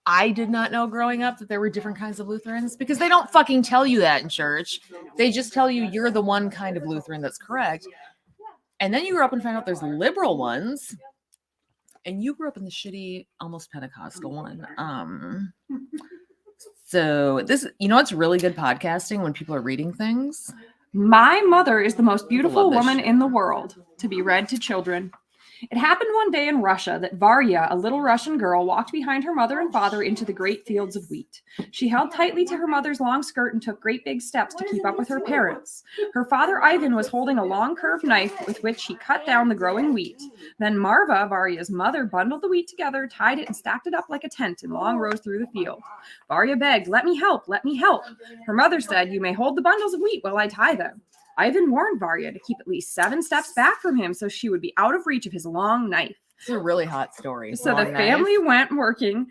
I did not know growing up that there were different kinds of Lutherans because they don't fucking tell you that in church. They just tell you you're the one kind of Lutheran that's correct. And then you grow up and find out there's liberal ones. And you grew up in the shitty, almost Pentecostal one. So this, it's really good podcasting when people are reading things. My mother is the most beautiful Love this woman shit. in the world to be read to children. It happened one day in Russia that Varya, a little Russian girl, walked behind her mother and father into the great fields of wheat. She held tightly to her mother's long skirt and took great big steps to keep up with her parents. Her father Ivan was holding a long curved knife with which he cut down the growing wheat. Then Marva, Varya's mother, bundled the wheat together, tied it, and stacked it up like a tent in long rows through the field. Varya begged, "Let me help, let me help." Her mother said, "You may hold the bundles of wheat while I tie them." Ivan warned Varya to keep at least 7 steps back from him so she would be out of reach of his long knife. It's a really hot story. So the Long knife. family went working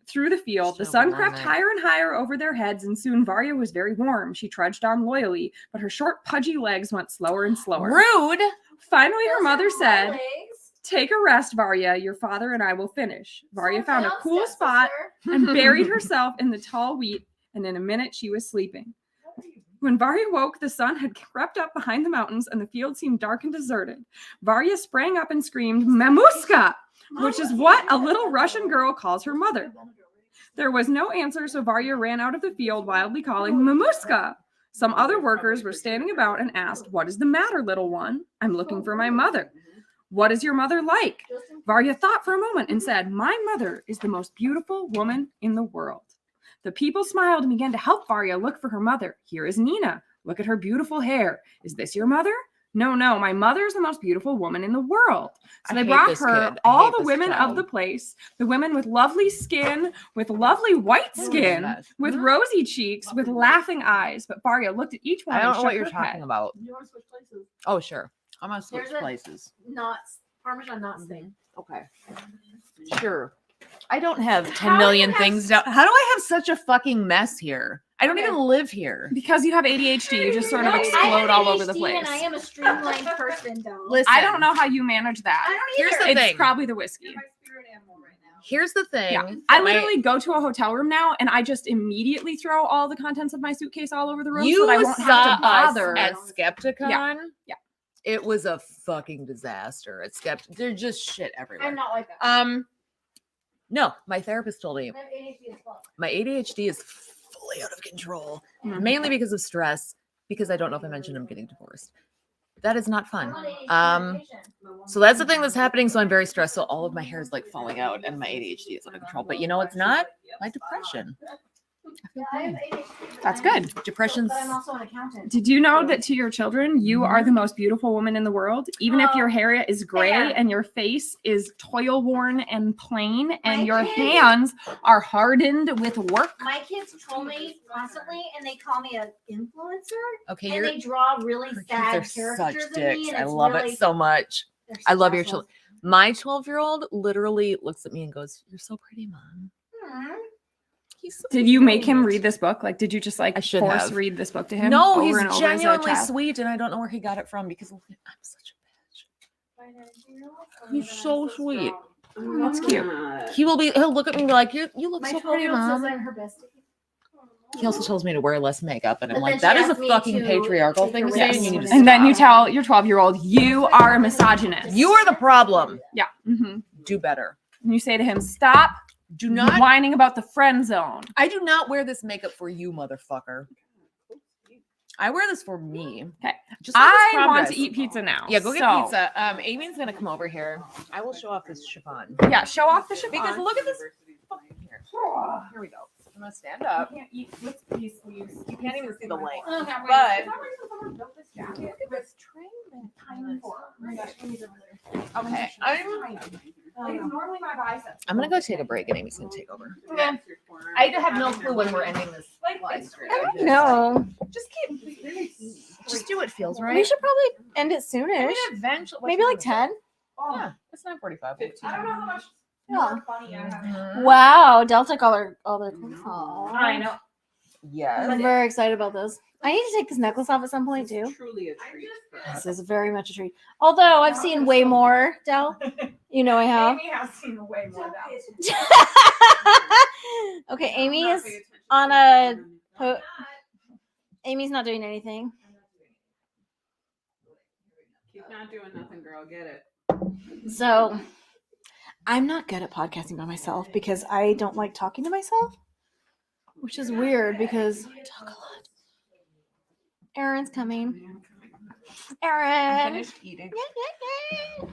through the field. The So sun long crept knife. higher and higher over their heads, and soon Varya was very warm. She trudged on loyally, but her short, pudgy legs went slower and slower. Rude. Finally, her mother said, "Take a rest, Varya. Your father and I will finish." Varya found a cool spot and buried herself in the tall wheat, and in a minute she was sleeping. When Varya woke, the sun had crept up behind the mountains and the field seemed dark and deserted. Varya sprang up and screamed, "Mamushka!" which is what a little Russian girl calls her mother. There was no answer, so Varya ran out of the field, wildly calling, "Mamushka!" Some other workers were standing about and asked, "What is the matter, little one?" "I'm looking for my mother." "What is your mother like?" Varya thought for a moment and said, "My mother is the most beautiful woman in the world." The people smiled and began to help Varya look for her mother. "Here is Nina. Look at her beautiful hair. Is this your mother?" No, my mother is the most beautiful woman in the world." So I they hate brought this her kid. I all hate the this women of child. the place, the women with lovely skin, with lovely white skin, Yes. with rosy cheeks, with laughing eyes. But Varya looked at each one I and don't know what shook you're her talking head. about. You want to switch places? Oh, sure. I'm gonna switch There's a- places. Knots. Parmesan knots thing. Okay. Sure. I don't have 10 How do million you have things down. How do I have such a fucking mess here? I don't Okay. even live here. Because you have ADHD, you just sort of I explode have all over the ADHD place. And I am a streamlined person, though. Listen, I don't know how you manage that. I don't Here's either. the It's thing. probably the whiskey. My spirit animal right now. Here's the thing. Yeah, that I my- literally go to a hotel room now and I just immediately throw all the contents of my suitcase all over the room you so that I won't saw have to bother. us at Skepticon. Yeah. It was a fucking disaster at Skeptic. There's just shit everywhere. I'm not like that. No, my therapist told me I have ADHD as well. my ADHD is fully out of control, Mhm. mainly because of stress, because I don't know if I mentioned I'm getting divorced. That is not fun. So that's the thing that's happening. So I'm very stressed. So all of my hair is like falling out and my ADHD is out of control. But you know, it's not my depression. I feel fine. That's good. Depression's. But I'm also an accountant. Did you know that to your children, you are the most beautiful woman in the world? Even if your hair is gray fair. and your face is toil worn and plain and My your kids- hands are hardened with work. My kids troll me constantly, and they call me an influencer, Okay, and you're. they draw really Her sad kids are such caricatures of me. dicks. And I it's love really, it so much. they're I so love your assholes. children. My 12-year-old literally looks at me and goes, "You're so pretty, mom." Hmm. He's so Did you make him cute. read this book? Like, did you just like I should force have. read this book to him? No, over he's and over as a genuinely child? sweet, and I don't know where he got it from because look, I'm such a bitch. He's so sweet. That's cute. He'll look at me and be like, you look My so pretty, 12-year-old says mom. I'm her bestie. He also tells me to wear less makeup, and I'm But like, then that she is a asked me fucking to patriarchal take thing a to say, risk and you need to with And then you stop. tell your 12-year-old, you are a misogynist. You are the problem. Yeah. hmm Do better. And you say to him, stop Do not. whining about the friend zone. I do not wear this makeup for you, motherfucker. I wear this for me. Okay. Just like this I want progress. to eat pizza now. Yeah, go get So, pizza. Amy's gonna come over here. I will show off this chiffon Yeah, show off the chiffon. because look at this. Fucking here. Here we go. I'm gonna stand up. can't eat with these sleeves. You can't even see the length. But But look at this train tiny for. Oh my gosh, Amy's over there. okay, Like, normally my biceps. I'm gonna go take a break, and Amy's gonna take over. I have no clue when we're ending this live stream. No, Just keep. Just do what feels right. we should probably end it I soonish. mean, eventually, Maybe like 10. Yeah, it's 9:45. I don't know how much Yeah. more funny I have. Mhm. Wow, Del took all their Aw. I know. Yes. I'm very excited about this. I need to take this necklace off at some point too. Truly a treat. This is very much a treat. Although I've seen way more, Del. You know I have. Amy has seen way more now. Okay, Amy is on a Amy's not doing anything. Keep not doing nothing, girl. Get it. So I'm not good at podcasting by myself because I don't like talking to myself, which is weird because I talk a lot. Aaron's coming. Aaron. Finished eating. Yeah,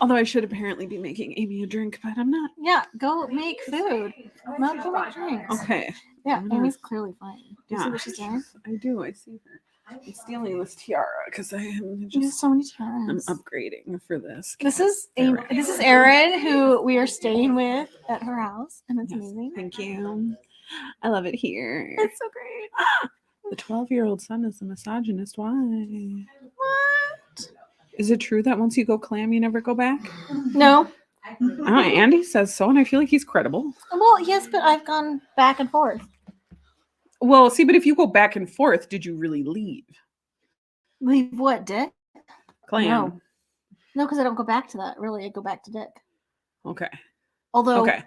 Although I should apparently be making Amy a drink, but I'm not. yeah, go make food. Not go make drinks. Okay. Yeah, I'm gonna- Amy's clearly fine. Do you see Yeah. what she's doing? I do. I see her. I'm stealing this tiara because I am There's just. so many I'm times. upgrading for this. This is Aaron. This is Erin, who we are staying with at her house, and it's Yes, amazing. Thank you. I love it here. It's so great. The 12-year-old son is a misogynist. Why? What? Is it true that once you go clam, you never go back? No. Oh, Andy says so, and I feel like he's credible. Well, yes, but I've gone back and forth. Well, see, but if you go back and forth, did you really leave? Leave what, Dick? Clam. No. No, because I don't go back to that. Really, I go back to Dick. Okay. Although Okay.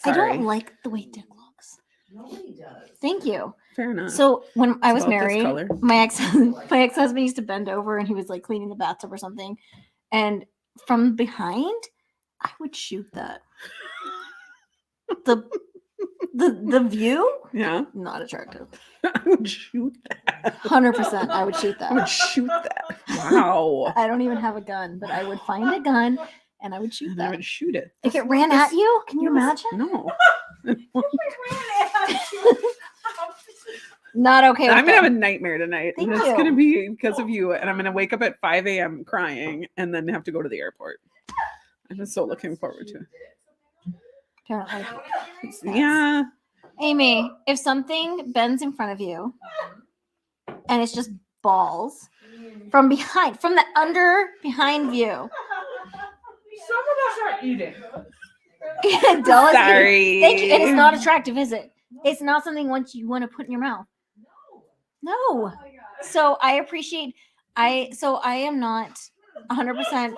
I Sorry. don't like the way Dick looks. Nobody does. Thank you. Fair enough. So when I It's was about this married, color. my ex husband used to bend over and he was like cleaning the bathtub or something, and from behind, I would shoot that. The view, Yeah. not attractive. I would shoot that. 100%, I would shoot I would that. shoot that. Wow. I don't even have a gun, but I would find a gun and I would shoot And I that. would shoot it. If it ran at you, can you imagine? No. Not okay. With I'm gonna have that. a nightmare tonight. Thank and it's you. gonna be because of you. And I'm gonna wake up at 5 a.m. crying and then have to go to the airport. I'm just so looking forward to it. Apparently. Yeah. Amy, if something bends in front of you and it's just balls from behind, from the behind view. Some of us are eating. Della, Sorry. thank you. It is not attractive, is it? It's not something once you want to put in your mouth. No. So I appreciate I am not 100%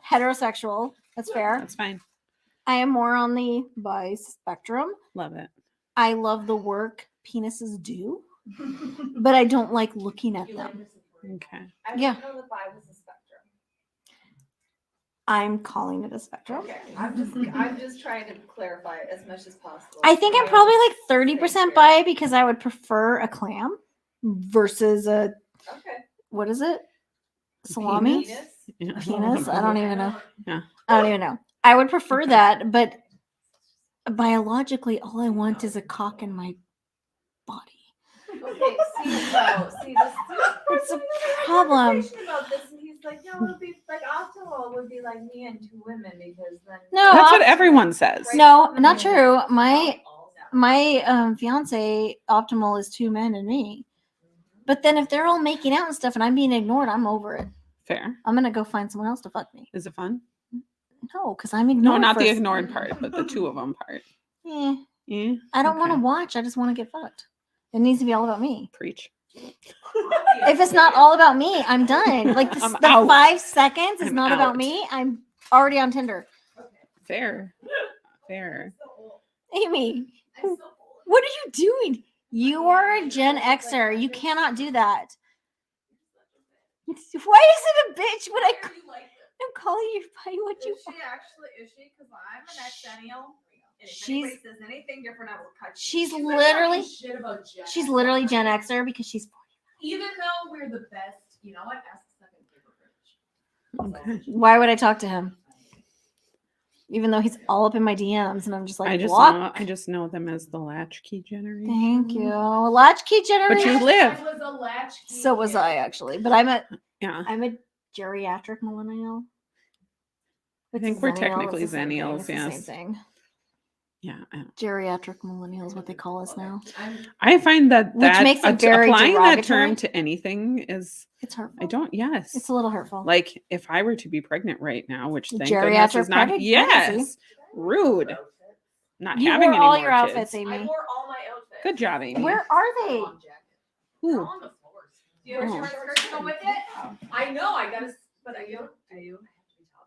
heterosexual. That's fair. That's fine. I am more on the bi spectrum. Love it. I love the work penises do, but I don't like looking at them. Okay. Yeah. know the vibe is a spectrum. I'm calling it a spectrum. Okay. I'm just trying to clarify it as much as possible. I think I'm probably like 30% bi because I would prefer a clam versus a Okay. what is it? salami, Yeah. penis. I don't even know. Yeah. I don't even know. I would prefer that, but biologically, all I want is a cock in my body. Okay, see this. It's a we had a problem. conversation about this, and he's like, no, it'd be like optimal would be like me and 2 women because then. No, That's what opt- everyone says. No, not true. My fiance optimal is 2 men and me. But then if they're all making out and stuff and I'm being ignored, I'm over it. Fair. I'm gonna go find someone else to fuck me. Is it fun? No, because I'm No, ignored. not the for- ignored part, but the 2 of them part. Eh, Yeah. I don't want to Okay. watch. I just want to get fucked. It needs to be all about me. Preach. If it's not all about me, I'm done. Like I'm the out. 5 seconds is I'm not about out. me. I'm already on Tinder. Fair. Fair. Amy, what are you doing? You are a Gen Xer. You cannot do that. Why is it a bitch when I'm calling you by what you Is she actually? Is she? Because I'm an exennial. And if She's- anybody says anything different, I will cut you. She's You literally shit about Gen she's X. literally Gen Xer because she's Even though we're the best, you know what? Ask the second paper bridge. Okay. why would I talk to him? Even though he's all up in my DMs and I'm just like, I just know them as the latchkey generation. Thank you. Latchkey But generation. you live. I was a latchkey So was kid. I actually, but I'm a Yeah. geriatric millennial. I think It's we're Zennial, technically it's the same thing, Zennials, it's the same yes. thing. Yeah. I don't- Geriatric millennial is what they call us now. I find that Which makes it very applying that term derogatory. to anything is It's hurtful. I don't yes. It's a little hurtful. Like if I were to be pregnant right now, which thank goodness Geriatric is not pregnancy. yes. Rude. Not you having wore any all more your kids. outfits, I Amy. wore all my outfits. Good job, Amy. Where are they? Who? On the floors. Do you have Oh. a short skirt to go with it? I know. I gotta. But are you? Are you?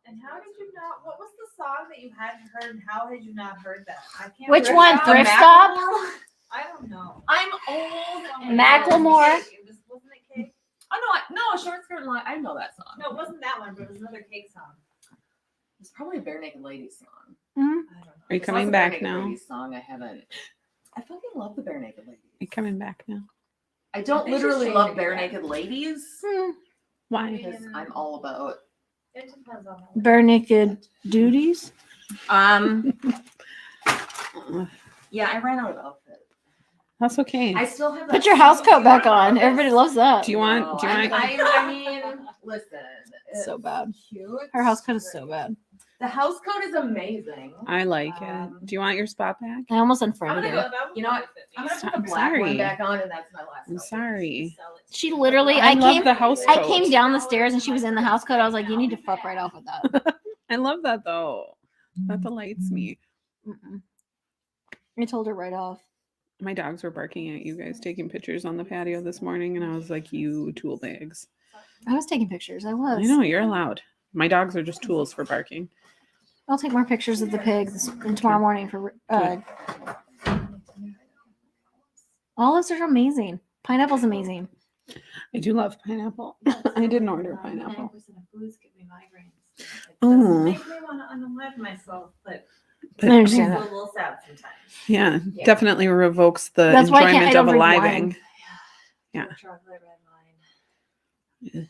And how did you not? What was the song that you hadn't heard? And how had you not heard that? I can't. Which remember. one? The Thrift Macklemore? Stop? I don't know. I'm old. and- Macklemore? It was, wasn't it Cake? Oh no, short skirt line. I know that song. No, it wasn't that one, but it was another Cake song. It's probably a Bare Naked Ladies song. Mhm. I don't know. Are you If coming it's a Bare back Naked now? Ladies song I haven't. I fucking love the Bare Naked Ladies. Are you coming back now? I don't They should literally change love it Bare again. Naked Ladies Why? because I'm all about. It depends on. Bare naked duties. Yeah, I ran out of outfit. That's okay. I still have. Put that your house single coat back pair of on. outfits. Everybody loves that. Do you want- No, do you want- I mean, listen. So it's bad. Cute. Her house coat is so bad. The house coat is amazing. I like Um, it. Do you want your spot back? I almost I'm unfriended gonna her. go. You know what? I'm gonna put the I'm black one sorry. back on, and that's my last. I'm outfit. sorry. She literally, I I love came, the house I coat. came down the stairs and she was in the house coat. I was like, you need to fuck right off with that. I love that though. That delights me. Mm-mm. I told her right off. My dogs were barking at you guys taking pictures on the patio this morning, and I was like, "You tool bags." I was taking pictures. I was. I know you're allowed. My dogs are just tools for barking. I'll take more pictures of the pigs tomorrow morning for. Olives are amazing. Pineapple's amazing. I do love pineapple. I didn't order pineapple. 99% of foods give me migraines. It Oh. doesn't make me want to unalive myself, but I it understand makes that. me a little sad sometimes. Yeah, Yeah. definitely revokes the That's why I can't- I enjoyment don't of drink aliving. wine. Yeah. Chocolate red wine.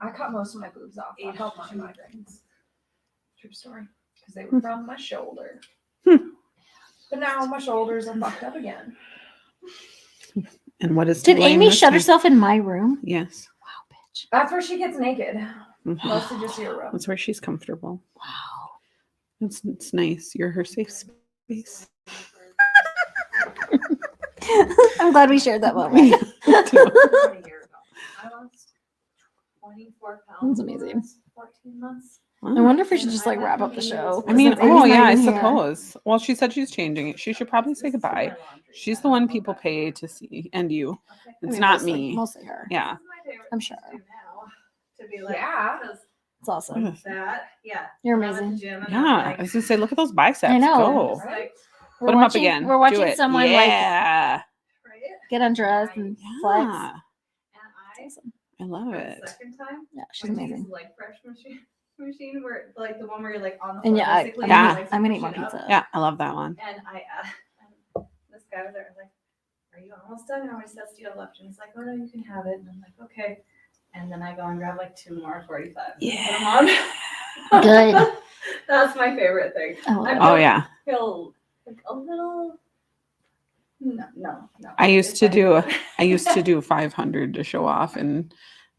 I cut most of my boobs off. Ate That helped my two. migraines. True story. Because they were from my shoulder. Hmm. But now my shoulders are fucked up again. And what is to Did blame Amy this shut time? herself in my room? Yes. Wow, bitch. That's where she gets naked. Mhm. Mostly just your room. That's where she's comfortable. Wow. It's nice. You're her safe space. I'm glad we shared that moment. About a year ago. I lost 24 pounds. That's in the amazing. last 14 months. I wonder if we should just like wrap up the show. I mean, since Amy's oh not yeah, I even here. suppose. Well, she said she's changing it. She should probably say goodbye. She's the one people pay to see, and you. Okay. I It's mean, not mostly- me. Mostly her. Yeah. This is my favorite I'm thing sure. to do now, to be like, Yeah. because It's awesome. Ugh. that, yeah. You're when I'm at the amazing. gym and I'm Yeah. like- I was gonna say, look at those biceps. I know. Go. it's like, We're Put them up watching- again. We're Do watching it. someone like Yeah. right? get undressed and flex. Yeah. And I love for it. the second time, Yeah, she's went to use amazing. the leg fresh machine where like the one where you're like on the And floor yeah, basically, I'm and Yeah. your legs I'm gonna eat push more it up. pizza. Yeah, I love that one. And this guy was there like, are you almost done? How many sets do you have left? And he's like, oh no, you can have it. And I'm like, okay. and then I go and grab like 2 more 45. Yeah. Good. That's my favorite thing. I love I it. Oh yeah. feel like a little. No. I used It's to fine. do I used to do 500 to show off in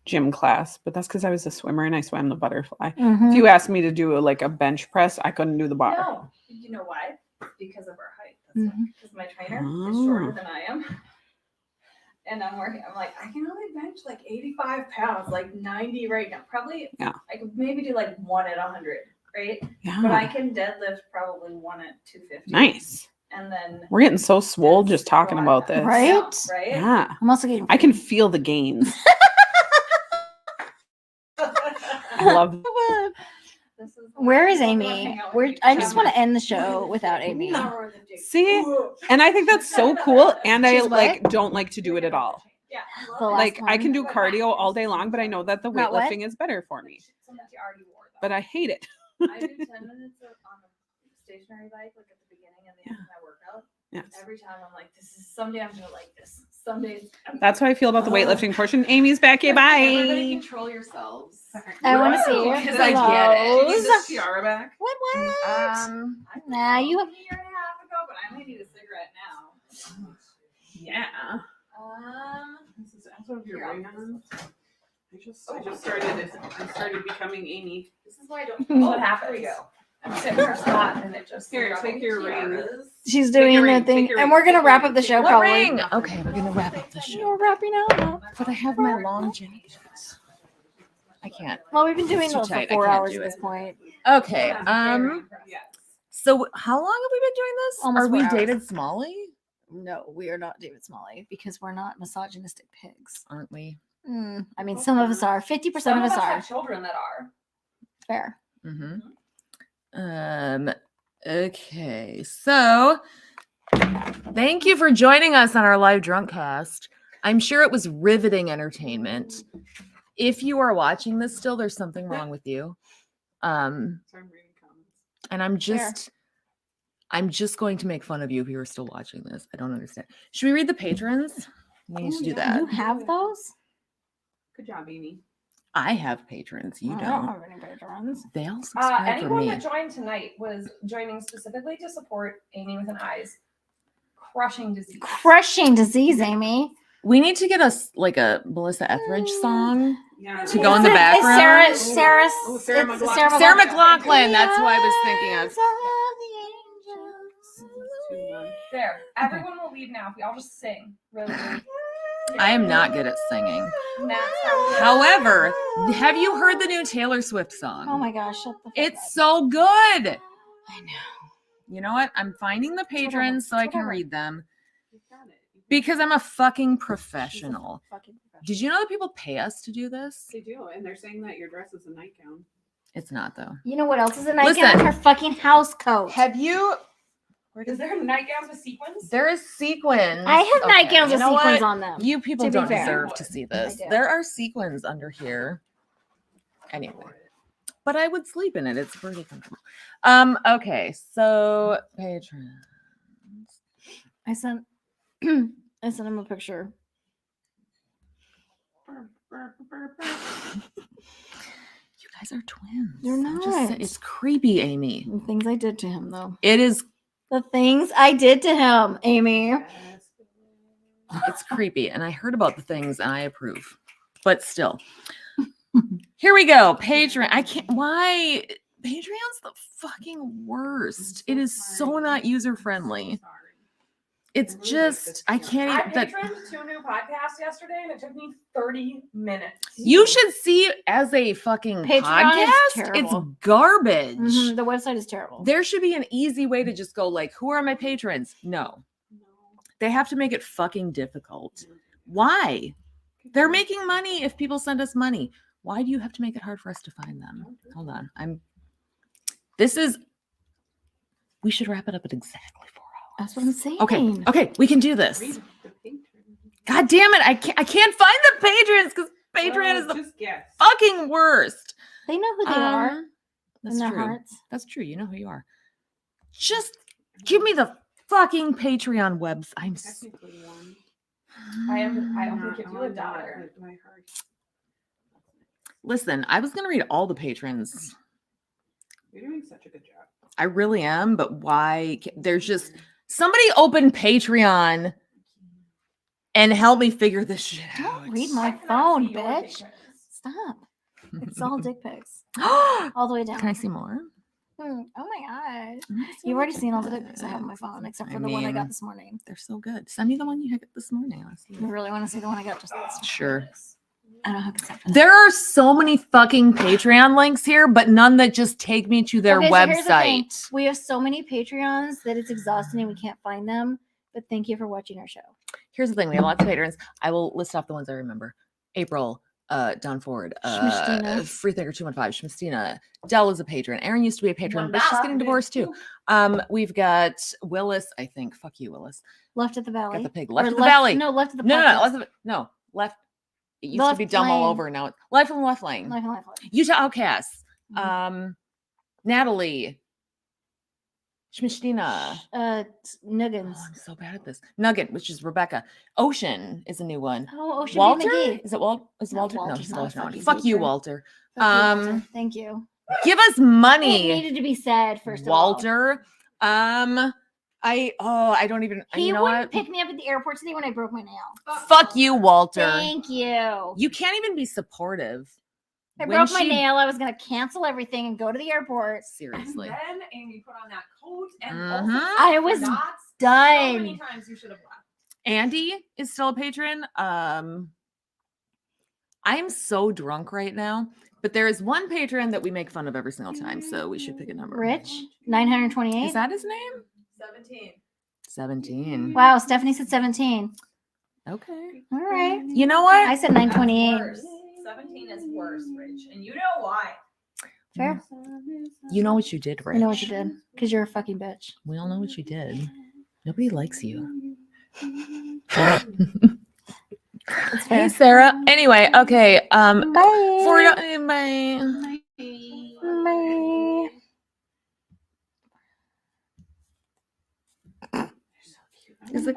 gym class, but that's because I was a swimmer and I swam the butterfly. Mhm. If you asked me to do like a bench press, I couldn't do the bar. No, you know why? Because of our height. That's Mhm. Because my trainer is Oh. shorter than I am. And I'm like, I can only bench like 85 pounds, like 90 right now. Probably, Yeah. I could maybe do like 1 at 100, right? But I Yeah. can deadlift probably 1 at 250. Nice. And then. We're getting so swole and just talking squat. about this. Right? Yeah, right? Yeah. I'm also getting. I can feel the gains. I love This is Where is why I wanna Amy? hang out with you. I just want to end the show without Amy. Power lifting. See? And I think that's so cool. And I She's what? like don't like to do it at all. Yeah. The last Like I one. can do cardio all day long, but I know that the Not what? weightlifting is better for me. Something that you already wore, though. But I hate it. I do 10 minutes on a stationary bike, like at the beginning and the end of my workout. Yes. Every time I'm like, someday I'm gonna like this. Some days. That's how I feel about the weightlifting portion. Amy's back. Okay, Everybody bye. control yourselves. I want to see your Because I get it. You need clothes. the tiara back. What? A Nah, you. year and a half ago, but I may need a cigarette now. Yeah. This is as of your Here, ring I'll- on. I just started becoming Amy. This is why I don't. What happened? Here we go. I'm sitting in her spot and it just. Here, take your ring. She's Take doing your the ring, thing, take your and ring, we're gonna take your wrap ring, up the take show your What probably. ring? Okay, we're gonna wrap up the show. We're wrapping up. But I have my long jacket. I can't. Well, we've been doing It's too this for tight. I 4 can't hours do at this it. point. Okay. Yes. So how long have we been doing this? Almost Are we 4 hours. dated Smalley? No, we are not David Smalley because we're not misogynistic pigs. Aren't we? I mean, some of us are. 50% of us are. children that are. Fair. Mm-hmm. Okay. So thank you for joining us on our live drunk cast. I'm sure it was riveting entertainment. If you are watching this still, there's something wrong with you. And I'm just going to make fun of you if you are still watching this. I don't understand. Should we read the patrons? We need to do that. You have those? Good job, Amy. I have patrons. You I don't. have any patrons. They all subscribe for Anyone me. that joined tonight was joining specifically to support Amy with an Eyes crushing disease. Crushing disease, Amy. We need to get us like a Melissa Etheridge song Yeah. to go in the It's background. Sarah. Oh, Sarah It's McLachlan. Sarah McLaughlin. That's who I was thinking of. There, everyone will leave now if we all just sing. Really. I am not good at singing. And that's how we However, have you heard the new Taylor Swift song? Oh my gosh, shut the fuck It's up. so good. I know. You know what? I'm finding the whatever. patrons so I It's can whatever. read them because I'm a fucking professional. Did you know that people pay us to do this? They do, and they're saying that your dress is a nightgown. It's not though. You know what else is a nightgown? Listen. Her fucking house coat. Have you? Is there nightgowns with sequins? There is sequins. I have Okay, nightgowns you with know sequins what? on them. You people to be don't fair. deserve to see this. do. There are sequins under here. Anyway, but I would sleep in it. It's pretty comfortable. Okay, so patrons. I sent him a picture. You guys are twins. You're I'm just saying- not. It's creepy, Amy. The things I did to him, though. It is. The things I did to him, Amy. It's creepy, and I heard about the things, and I approve. But still, here we go. Patreon. I can't. Why? Patreon's the fucking worst. It is so not user friendly. It's just I can't I even. That patroned 2 new podcasts yesterday, and it took me 30 minutes. you should see as a fucking Patreon is podcast. It's terrible. garbage. Mhm, the website is terrible. There should be an easy way to just go like, who are my patrons? No, they have to make it fucking difficult. Why? They're making money if people send us money. Why do you have to make it hard for us to find them? Hold on. We should wrap it up at exactly 4 hours. That's what I'm saying. Okay, we can do this. God damn it. I can't find the patrons because Patreon is the just guess. fucking worst. They know who they are That's in their true. hearts. That's true. You know who you are. Just give me the fucking Patreon webs. Technically one. I only give you $1. Listen, I was gonna read all the patrons. You're doing such a good job. I really am, but why? There's just somebody open Patreon and help me figure this shit out. Don't read my I cannot phone, see your bitch. pictures. Stop. It's all dick pics. Can All the way down. I see more? Oh my god. You've already seen all the dick pics I have on my phone, except for the one I got mean, this morning. They're so good. Send me the one you had this morning. I wanna see You it. really want to see the one I got just this morning? Sure. I don't have consent for that. There are so many fucking Patreon links here, but none that just take me to their Okay, so here's the thing. website. We have so many Patreons that it's exhausting and we can't find them. But thank you for watching our show. Here's the thing: we have lots of patrons. I will list off the ones I remember. April, Don Ford, Schmistina. Freethinker 215, Schmistina. Dell is a patron. Erin used to be a patron, but she's Wanda. getting divorced too. We've got Willis, I think. Fuck you, Willis. Left at the Got valley. the pig. Or Left of the valley. No, left at the No, podcast. left of it. No, left. It used to be Left dumb all lane. over. Now it's life from left lane. Life and life lane. Utah Outcasts. Mhm. Natalie. Schmistina. Nuggins. Oh, I'm so bad at this. Nugget, which is Rebecca. Ocean is a new one. Oh, Ocean Walter? McGee. Is it Walt? Is No, Walter? No, Walter's he's not a Walter. fucking Fuck you, patron. Walter. Fuck you, Walter. Um, Thank you. Give us It money, needed to be said first of Walter. I don't even. all. He you know wouldn't what? pick me up at the airport today when I broke my nail. Fuck you, Walter. Thank you. You can't even be supportive. I When broke my she- nail. I was gonna cancel everything and go to the airport. Seriously. And then Amy put on that coat and Mhm. also I said was dots. So done. many times you should have left. Andy is still a patron. I'm so drunk right now, but there is one patron that we make fun of every single time, so we should pick a number. Rich, 928. Is that his name? 17. 17. Wow, Stephanie said 17. Okay. All right. You know what? I said 928. Worse. 17 is worse, Rich. And you know why. Fair. You know what you did, Rich. You know what you did. Because you're a fucking bitch. We all know what you did. Nobody likes you. That's Hey, fair. Sarah. Anyway, okay. Bye. Bye. Bye. Is it